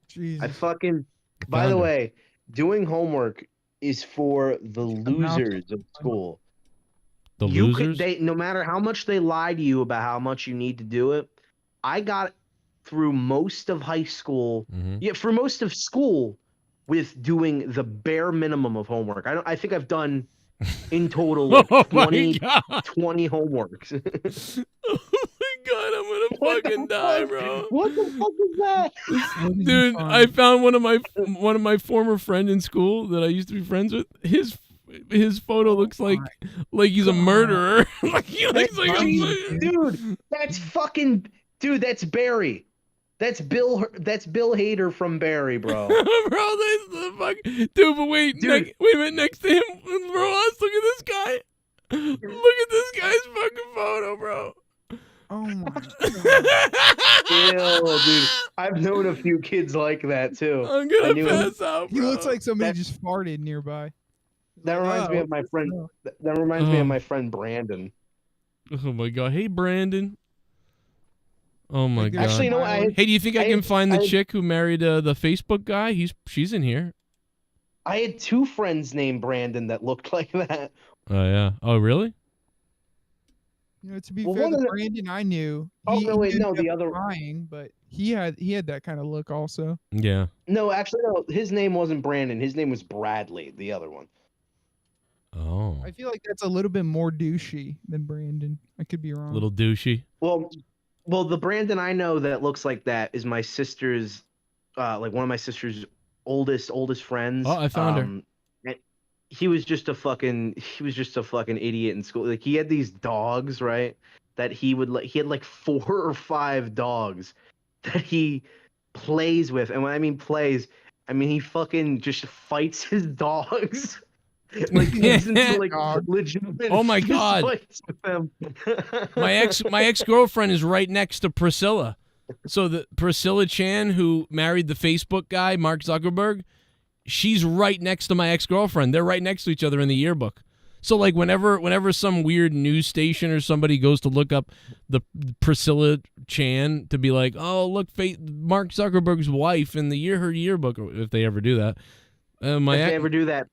Jesus. I fucking. By the way, doing homework is for the losers of school. The losers? No matter how much they lie to you about how much you need to do it, I got through most of high school, for most of school, with doing the bare minimum of homework. I think I've done in total like 20 homeworks. Oh my god, I'm gonna fucking die, bro. What the fuck is that? Dude, I found one of my former friend in school that I used to be friends with. His photo looks like he's a murderer. Like he looks like dude, that's fucking that's Barry. That's Bill Hader from Barry, bro. Bro, that's the fuck. Dude, but wait, wait a minute, next to him, bro, let's look at this guy. Look at this guy's fucking photo, bro. Oh my god. Ew, dude. I've known a few kids like that too. I'm gonna pass out, bro. He looks like somebody just farted nearby. That reminds me of my friend. That reminds me of my friend Brandon. Oh my god. Hey, Brandon. Oh my god. Actually, you know what? Hey, do you think I can find the chick who married the Facebook guy? She's in here. I had two friends named Brandon that looked like that. Oh yeah. Oh really? You know, to be fair, the Brandon I knew. The other crying, but he had that kind of look also. Yeah. No, actually, no. His name wasn't Brandon. His name was Bradley. The other one. Oh. I feel like that's a little bit more douchey than Brandon. I could be wrong. Little douchey. Well, the Brandon I know that looks like that is my sister's, like one of my sister's oldest friends. Oh, I found her. And he was just a fucking idiot in school. Like he had these dogs, right? That he had like 4 or 5 dogs that he plays with, and when I mean plays, I mean he fucking just fights his dogs. Like he's into like legitimate. Oh my god! fights with them. my ex-girlfriend is right next to Priscilla. So the Priscilla Chan, who married the Facebook guy, Mark Zuckerberg, she's right next to my ex-girlfriend. They're right next to each other in the yearbook. So like whenever some weird news station or somebody goes to look up the Priscilla Chan to be like, oh look, Mark Zuckerberg's wife in the her yearbook, if they ever do that. If they ever do that,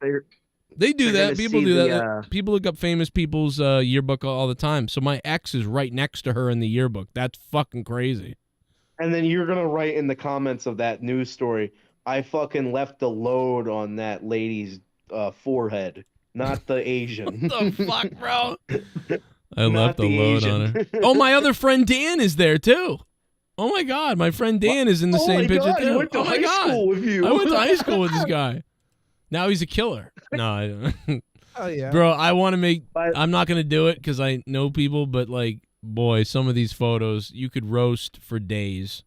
they do they're that. People do that. People look up famous people's yearbook all the time. So my ex is right next to her in the yearbook. That's fucking crazy. And then you're gonna write in the comments of that news story, I fucking left the load on that lady's forehead, not the Asian. What the fuck, bro? I left the load on her. Oh, my other friend Dan is there too. Oh my god, my friend Dan is in the same picture too. I went to high school with you. I went to high school with this guy. Now he's a killer. No, I don't. Oh yeah, bro. I want to make. I'm not gonna do it because I know people, but like, boy, some of these photos you could roast for days.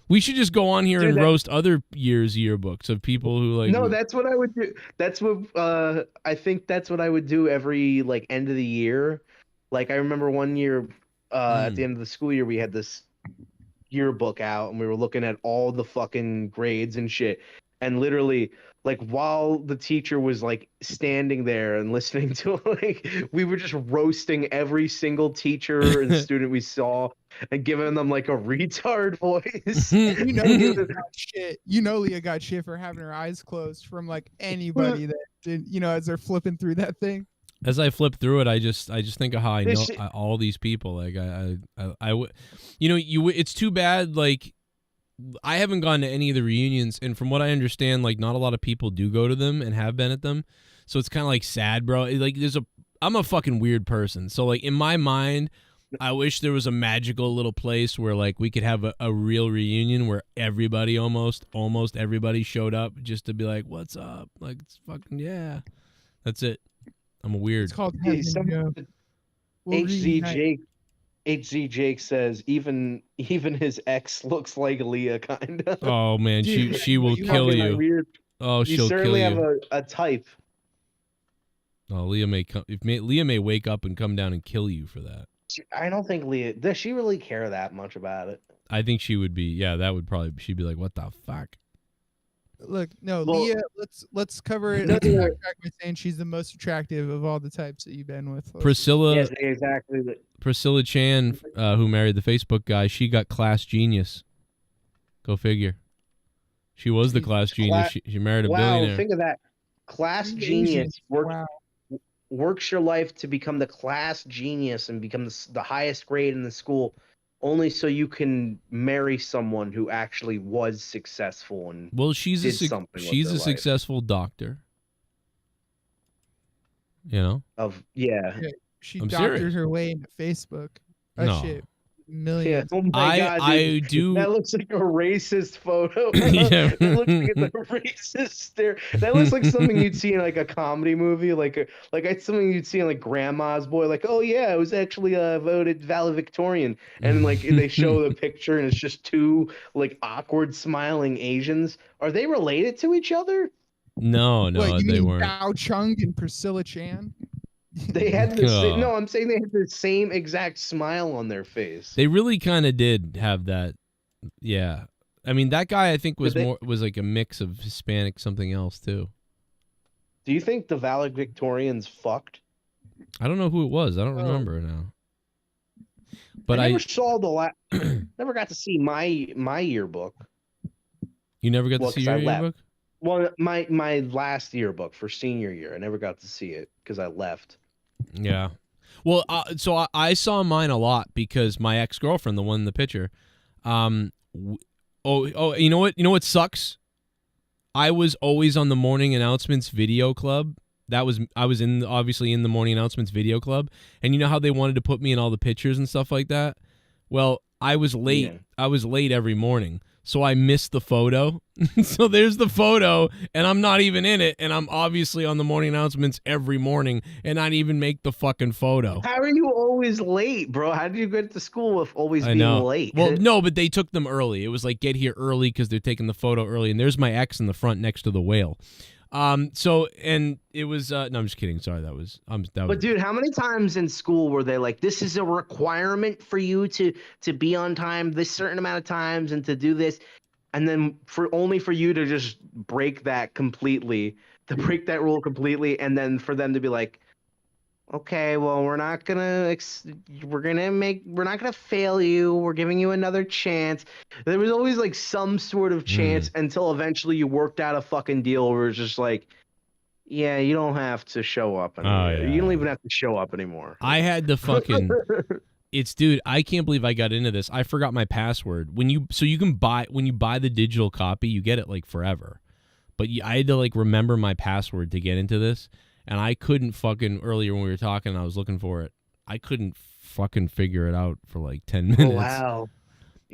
We should just go on here and roast other years' yearbooks of people who like. No, that's what I would do. That's what I think. That's what I would do every like end of the year. Like I remember one year at the end of the school year, we had this yearbook out, and we were looking at all the fucking grades and shit. And literally, like while the teacher was like standing there and listening to like, we were just roasting every single teacher and student we saw and giving them like a retard voice. You know, Leah got shit. You know, Leah got shit for having her eyes closed from like anybody that did. You know, as they're flipping through that thing. As I flip through it, I just think of how I know all these people. Like I would, you know, it's too bad. Like I haven't gone to any of the reunions, and from what I understand, like not a lot of people do go to them and have been at them. So it's kind of like sad, bro. Like I'm a fucking weird person. So like in my mind, I wish there was a magical little place where like we could have a real reunion where everybody almost everybody showed up just to be like, "What's up?" Like it's fucking yeah. That's it. I'm a weird. It's called Yeah, heaven, yo. We'll reunite. HZ Jake says even his ex looks like Leah, kind of. Oh man, she will kill you. Weird. Oh, You she'll kill certainly have you. a type. Oh, Leah may come. Leah may wake up and come down and kill you for that. I don't think Leah does. She really care that much about it? I think she would be. Yeah, that would probably. She'd be like, "What the fuck." Look, no, Well- Leah. Let's cover it. Let's backtrack by saying she's the most attractive of all the types that you've been with. Priscilla. Yes, exactly. Priscilla Chan, who married the Facebook guy, she got class genius. Go figure. She was the class genius. She married a billionaire. Think of that. Class genius works your life to become the class genius and become the highest grade in the school, only so you can marry someone who actually was successful and Well, she's did a something with she's their a life. successful doctor. You know. Yeah. She I'm doctored serious. her way into Facebook. That No. shit, millions. Oh my God, dude. I do. That looks like a racist photo. Yeah. That looks like it's a racist stare. That looks like something you'd see in like a comedy movie, like it's something you'd see in like Grandma's Boy. Like, oh yeah, it was actually voted valedictorian, and like they show the picture and it's just two like awkward smiling Asians. Are they related to each other? No, What, you they mean weren't. Dao Chung and Priscilla Chan? They had the same, Oh. no, I'm saying they had the same exact smile on their face. They really kind of did have that. Yeah. I mean, that guy I think was they- was like a mix of Hispanic something else too. Do you think the valedictorians fucked? I don't know who it was. I don't remember now. But I never saw never got to see my yearbook. You never got Well, to see 'cause I your left. yearbook? Well, my last yearbook for senior year, I never got to see it because I left. Yeah. Well, so I saw mine a lot because my ex-girlfriend, the one in the picture, you know what? You know what sucks? I was always on the morning announcements video club. I was obviously in the morning announcements video club, and you know how they wanted to put me in all the pictures and stuff like that? Well, I was late. Yeah. I was late every morning. So I missed the photo. So there's the photo, and I'm not even in it, and I'm obviously on the morning announcements every morning, and not even make the fucking photo. How are you always late, bro? How did you get to school with always I being know. late? Well, no, but they took them early. It was like get here early because they're taking the photo early, and there's my ex in the front next to the whale. So and it was no, I'm just kidding. Sorry, that was But dude, how many times in school were they like, this is a requirement for you to be on time this certain amount of times and to do this, and then only for you to just break that completely, to break that rule completely, and then for them to be like, okay, well, we're not gonna fail you. We're giving you another chance. There was always like some sort of chance until eventually you worked out a fucking deal where it's just like, yeah, you don't have to show up anymore. yeah. You don't even have to show up anymore. I had the fucking. Dude, I can't believe I got into this. I forgot my password. When you buy the digital copy, you get it like forever. But I had to like remember my password to get into this, and I couldn't fucking earlier when we were talking. I was looking for it. I couldn't fucking figure it out for like 10 minutes. Oh, wow.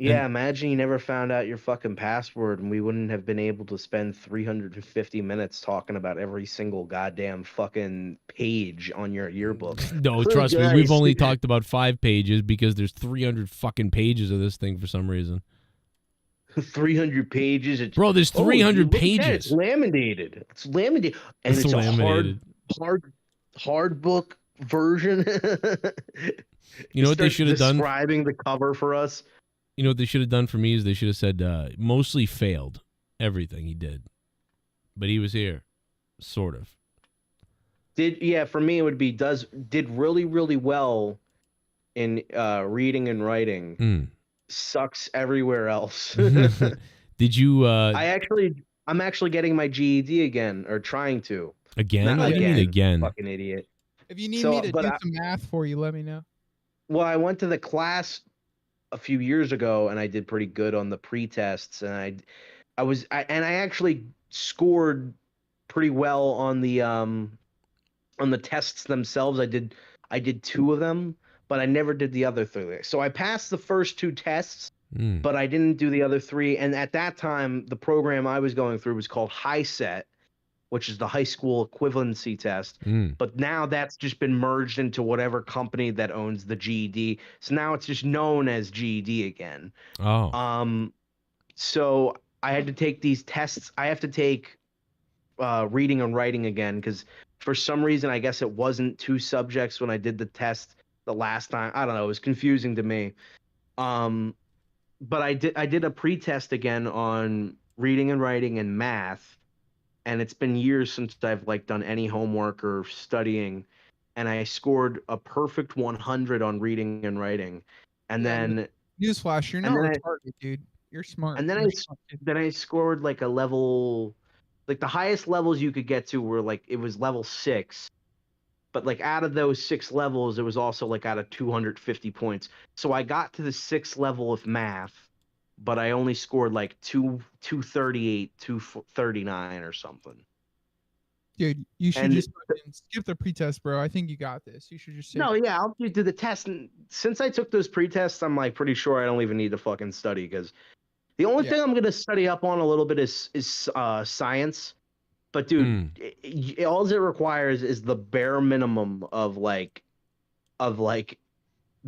Yeah, imagine you never found out your fucking password and we wouldn't have been able to spend 350 minutes talking about every single goddamn fucking page on your yearbook. No, trust me, we've only talked about 5 pages because there's 300 fucking pages of this thing for some reason. 300 pages. Bro, there's 300 dude, look at that. pages. It's laminated. It's laminated. And It's it's laminated. a hard book version. You know what they should have done? Describing the cover for us. You know what they should have done for me is they should have said mostly failed everything he did, but he was here, sort of. For me it would be did really really well in reading and writing. Sucks everywhere else. Did you? I'm actually getting my GED again, or trying to. Again? Not What do you mean again? Fucking idiot. If you need me to do some math for you, let me know. Well, I went to the class a few years ago and I did pretty good on the pre-tests, and I actually scored pretty well on the tests themselves. I did 2 of them, but I never did the other 3. So I passed the first 2 tests, Mm. but I didn't do the other 3. And at that time, the program I was going through was called HiSET, which is the high school equivalency test. Mm. But now that's just been merged into whatever company that owns the GED. So now it's just known as GED again. Oh. So I had to take these tests. I have to take reading and writing again because for some reason, I guess it wasn't 2 subjects when I did the test the last time. I don't know. It was confusing to me. But I did a pre-test again on reading and writing and math. And it's been years since I've like done any homework or studying, and I scored a perfect 100 on reading and writing. And then newsflash, you're not retarded, dude. You're smart. And then I scored like a level, like the highest levels you could get to were like it was level 6, but like out of those 6 levels, it was also like out of 250 points. So I got to the 6th level of math, but I only scored like 238, 239 or something. Dude, you should just fucking skip the pretest, bro. I think you got this. You should just say No, yeah, I'll do the test. And since I took those pre-tests, I'm like pretty sure I don't even need to fucking study because the only thing I'm gonna study up on a little bit is science. But dude, all it requires is the bare minimum of like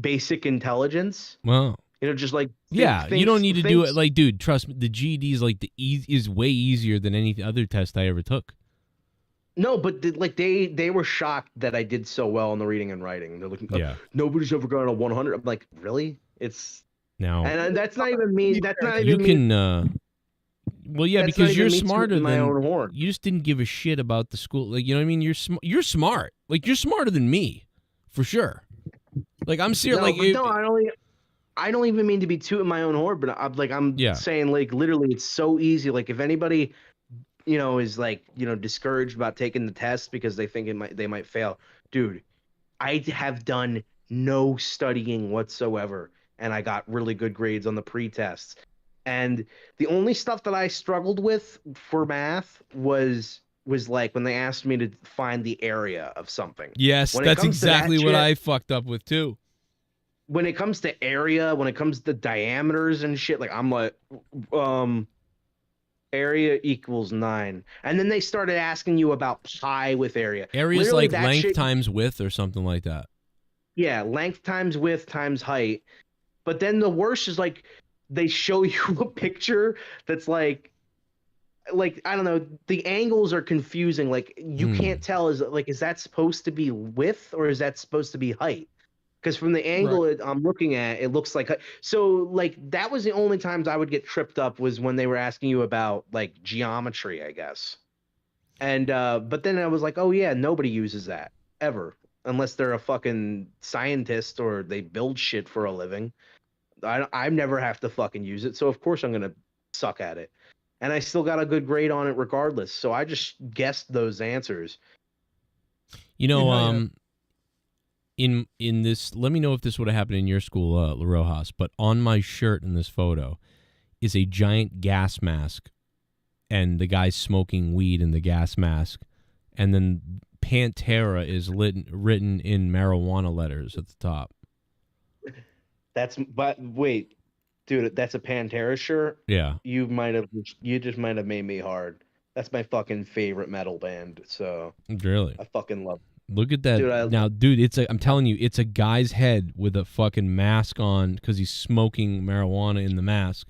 basic intelligence. Well, you know, just like you don't need to do it. Like, dude, trust me, the GED is like is way easier than any other test I ever took. No, but they were shocked that I did so well in the reading and writing. They're looking, nobody's ever gotten a 100. I'm like, really? It's no, and that's not even me. That's not even you me. can. Well, yeah, That's because not you're even me smarter tooting my than own horn. you. Just didn't give a shit about the school. Like, you know what I mean? You're smart. Like, you're smarter than me, for sure. Like, I'm serious. No, Like, but no, I don't even mean to be tooting my own horn, but I'm saying like literally, it's so easy. Like, if anybody, you know, is like, you know, discouraged about taking the test because they think they might fail, dude, I have done no studying whatsoever, and I got really good grades on the pre-tests. And the only stuff that I struggled with for math was like when they asked me to find the area of something. Yes, that's exactly what I fucked up with too. When it comes to area, when it comes to diameters and shit, like I'm like, area equals 9, and then they started asking you about pi with area. Area is Literally, like that length shit, times width or something like that. yeah, length times width times height. But then the worst is like they show you a picture that's like I don't know, the angles are confusing. Like you can't tell, is that supposed to be width or is that supposed to be height? Because from the angle I'm looking at, it looks like so. Like that was the only times I would get tripped up was when they were asking you about like geometry, I guess. And but then I was like, oh yeah, nobody uses that ever unless they're a fucking scientist or they build shit for a living. I never have to fucking use it, so of course I'm gonna suck at it. And I still got a good grade on it regardless. So I just guessed those answers. You know, in this, let me know if this would have happened in your school, La Rojas, but on my shirt in this photo is a giant gas mask, and the guy's smoking weed in the gas mask, and then Pantera is written in marijuana letters at the top. But wait, dude, that's a Pantera shirt? Yeah. You just might have made me hard. That's my fucking favorite metal band, so Really? I fucking love it. Look at that. Dude, I'm telling you, it's a guy's head with a fucking mask on because he's smoking marijuana in the mask.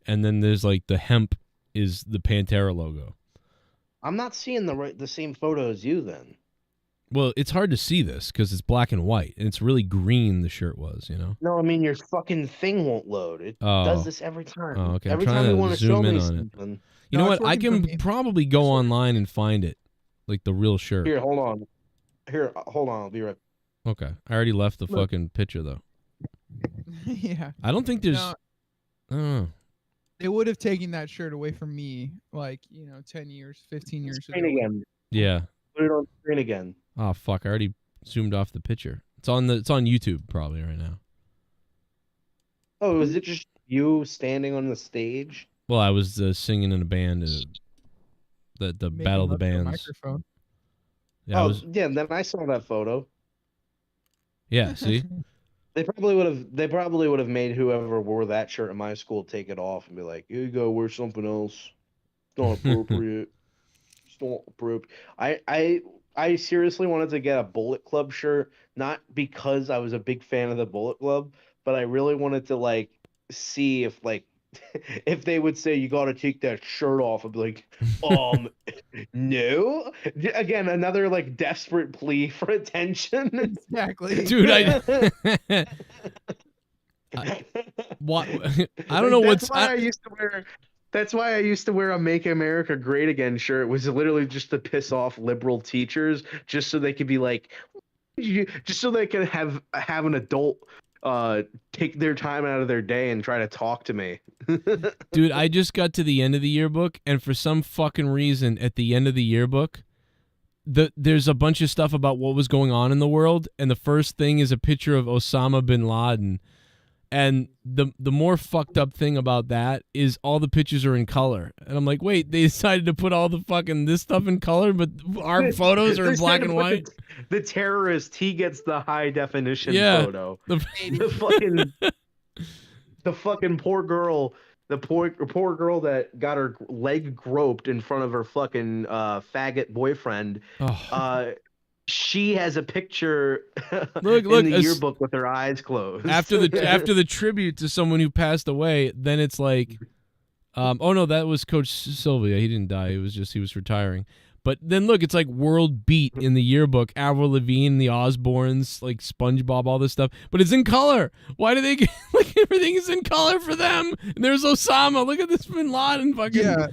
And then there's like the hemp is the Pantera logo. I'm not seeing the same photo as you then. Well, it's hard to see this because it's black and white, and it's really green, the shirt was, you know? No, I mean, your fucking thing won't load. It does this every time. Oh, okay. Every I'm time you trying want to to show zoom in me on something. it. You know what? I can probably go online and find it, like the real shirt. Here, hold on. I'll be right back. Okay. I already left the fucking picture, though. Yeah. I don't think there's... No, I don't know. they would have taken that shirt away from me, like, 10 years, 15 years ago. Again. Yeah. Put it on screen again. Oh, fuck. I already zoomed off the picture. It's on YouTube probably right now. Oh, is it just you standing on the stage? Well, I was singing in a band, the Battle of the Bands. Microphone. Yeah, then I saw that photo. Yeah, see? They probably would have made whoever wore that shirt in my school take it off and be like, "You go wear something else. It's not appropriate. It's not appropriate." I seriously wanted to get a Bullet Club shirt, not because I was a big fan of the Bullet Club, but I really wanted to like see if like if they would say you got to take that shirt off. I'd be like, no. Again, another like desperate plea for attention. Exactly. Dude, what? I don't know That's why I used to wear a Make America Great Again shirt. It was literally just to piss off liberal teachers, just so they could be like, just so they could have an adult take their time out of their day and try to talk to me. Dude, I just got to the end of the yearbook, and for some fucking reason, at the end of the yearbook, there's a bunch of stuff about what was going on in the world, and the first thing is a picture of Osama bin Laden. And the more fucked up thing about that is all the pictures are in color. And I'm like, wait, they decided to put all the fucking this stuff in color, but our photos are in black and white? The terrorist, he gets the high definition photo. The fucking poor girl, the poor girl that got her leg groped in front of her fucking faggot boyfriend. She has a picture look, in the yearbook with her eyes closed. After the tribute to someone who passed away, then it's like, oh no, that was Coach Sylvia. He didn't die. It was just he was retiring. But then look, it's like World Beat in the yearbook. Avril Lavigne, the Osbournes, like SpongeBob, all this stuff. But it's in color. Why do they get like everything is in color for them? And there's Osama. Look at this Bin Laden fucking. Yeah.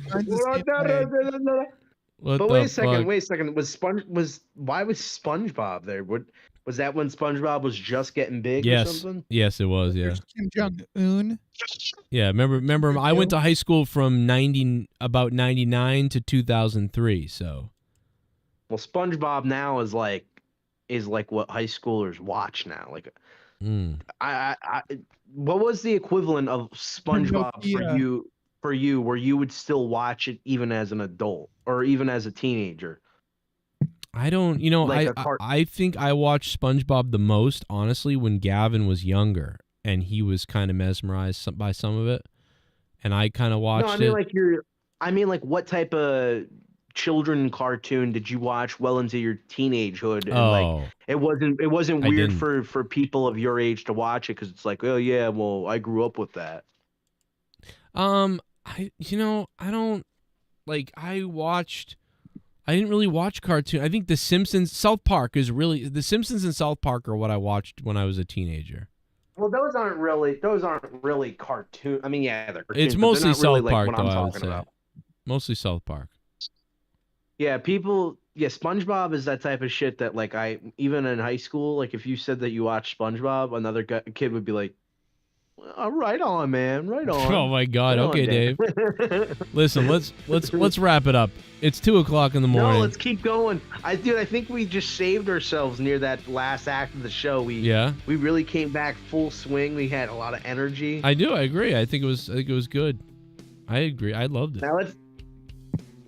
What wait a fuck? second. Why was SpongeBob there? Was that when SpongeBob was just getting big or something? Yes, it was. Yeah. Kim Jong-un. Yeah. Remember, I went to high school from about 99 to 2003. So. Well, SpongeBob now is like what high schoolers watch now. Like, what was the equivalent of SpongeBob for you, where you would still watch it even as an adult or even as a teenager? I don't, I think I watched SpongeBob the most, honestly, when Gavin was younger and he was kind of mesmerized by some of it. And I kind of watched it. I mean, what type of children cartoon did you watch well into your teenagehood? And it wasn't weird for people of your age to watch it because it's like, oh yeah, well, I grew up with that. I didn't really watch cartoon. I think The Simpsons, South Park The Simpsons and South Park are what I watched when I was a teenager. Well, those aren't really cartoon. I mean, yeah, they're cartoons. It's mostly South Park, what though, I'm I would talking say. about. Mostly South Park. Yeah, SpongeBob is that type of shit that, like, even in high school, like, if you said that you watched SpongeBob, another kid would be like, right on, man, right on. Oh my God. Right okay, on, Dave. Listen, let's wrap it up. It's 2:00 in the morning. No, let's keep going. I think we just saved ourselves near that last act of the show. We really came back full swing. We had a lot of energy. I agree. I think it was good. I agree. I loved it.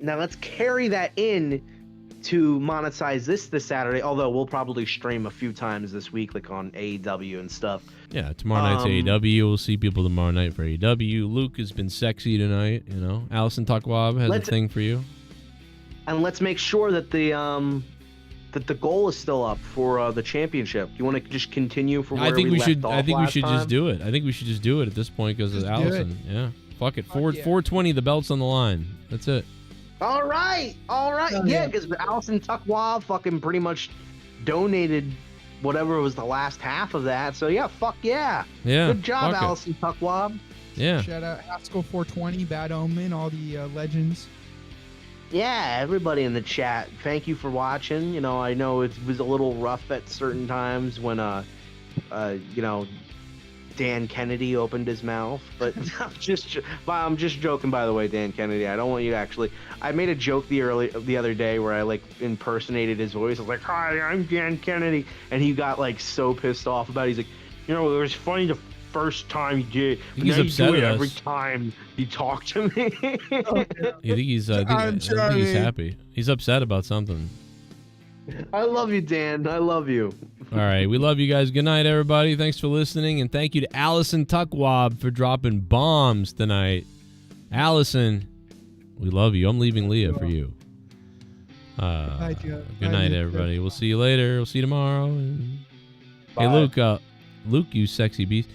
Now let's carry that in to monetize this Saturday, although we'll probably stream a few times this week, like on AEW and stuff. Yeah, tomorrow night's AEW. We'll see people tomorrow night for AEW. Luke has been sexy tonight, Allison Takwab has a thing for you. And let's make sure that the goal is still up for the championship. You want to just continue from where we left off I think we should last just do it. I think we should just do it at this point because of Allison. Yeah, fuck it. 420, the belt's on the line. That's it. All right. Yeah, because Allison Tuckwab fucking pretty much donated whatever was the last half of that. So yeah, fuck yeah. Yeah. Good job, Allison Tuckwab. Yeah. Shout out Haskell 420, Bad Omen, all the legends. Yeah, everybody in the chat. Thank you for watching. I know it was a little rough at certain times when Dan Kennedy opened his mouth, but I'm just joking, by the way, Dan Kennedy. I don't want you to actually. I made a joke the other day where I impersonated his voice. I was like, "Hi, I'm Dan Kennedy," and he got so pissed off about it. He's like, it was funny the first time you did, but now you do it every time you talk to me. You think he's? I think he's happy. He's upset about something. I love you, Dan. I love you. All right. We love you guys. Good night, everybody. Thanks for listening. And thank you to Allison Tuckwab for dropping bombs tonight. Allison, we love you. I'm leaving Leah for you. Good night, everybody. We'll see you later. We'll see you tomorrow. And hey, Luke, you sexy beast.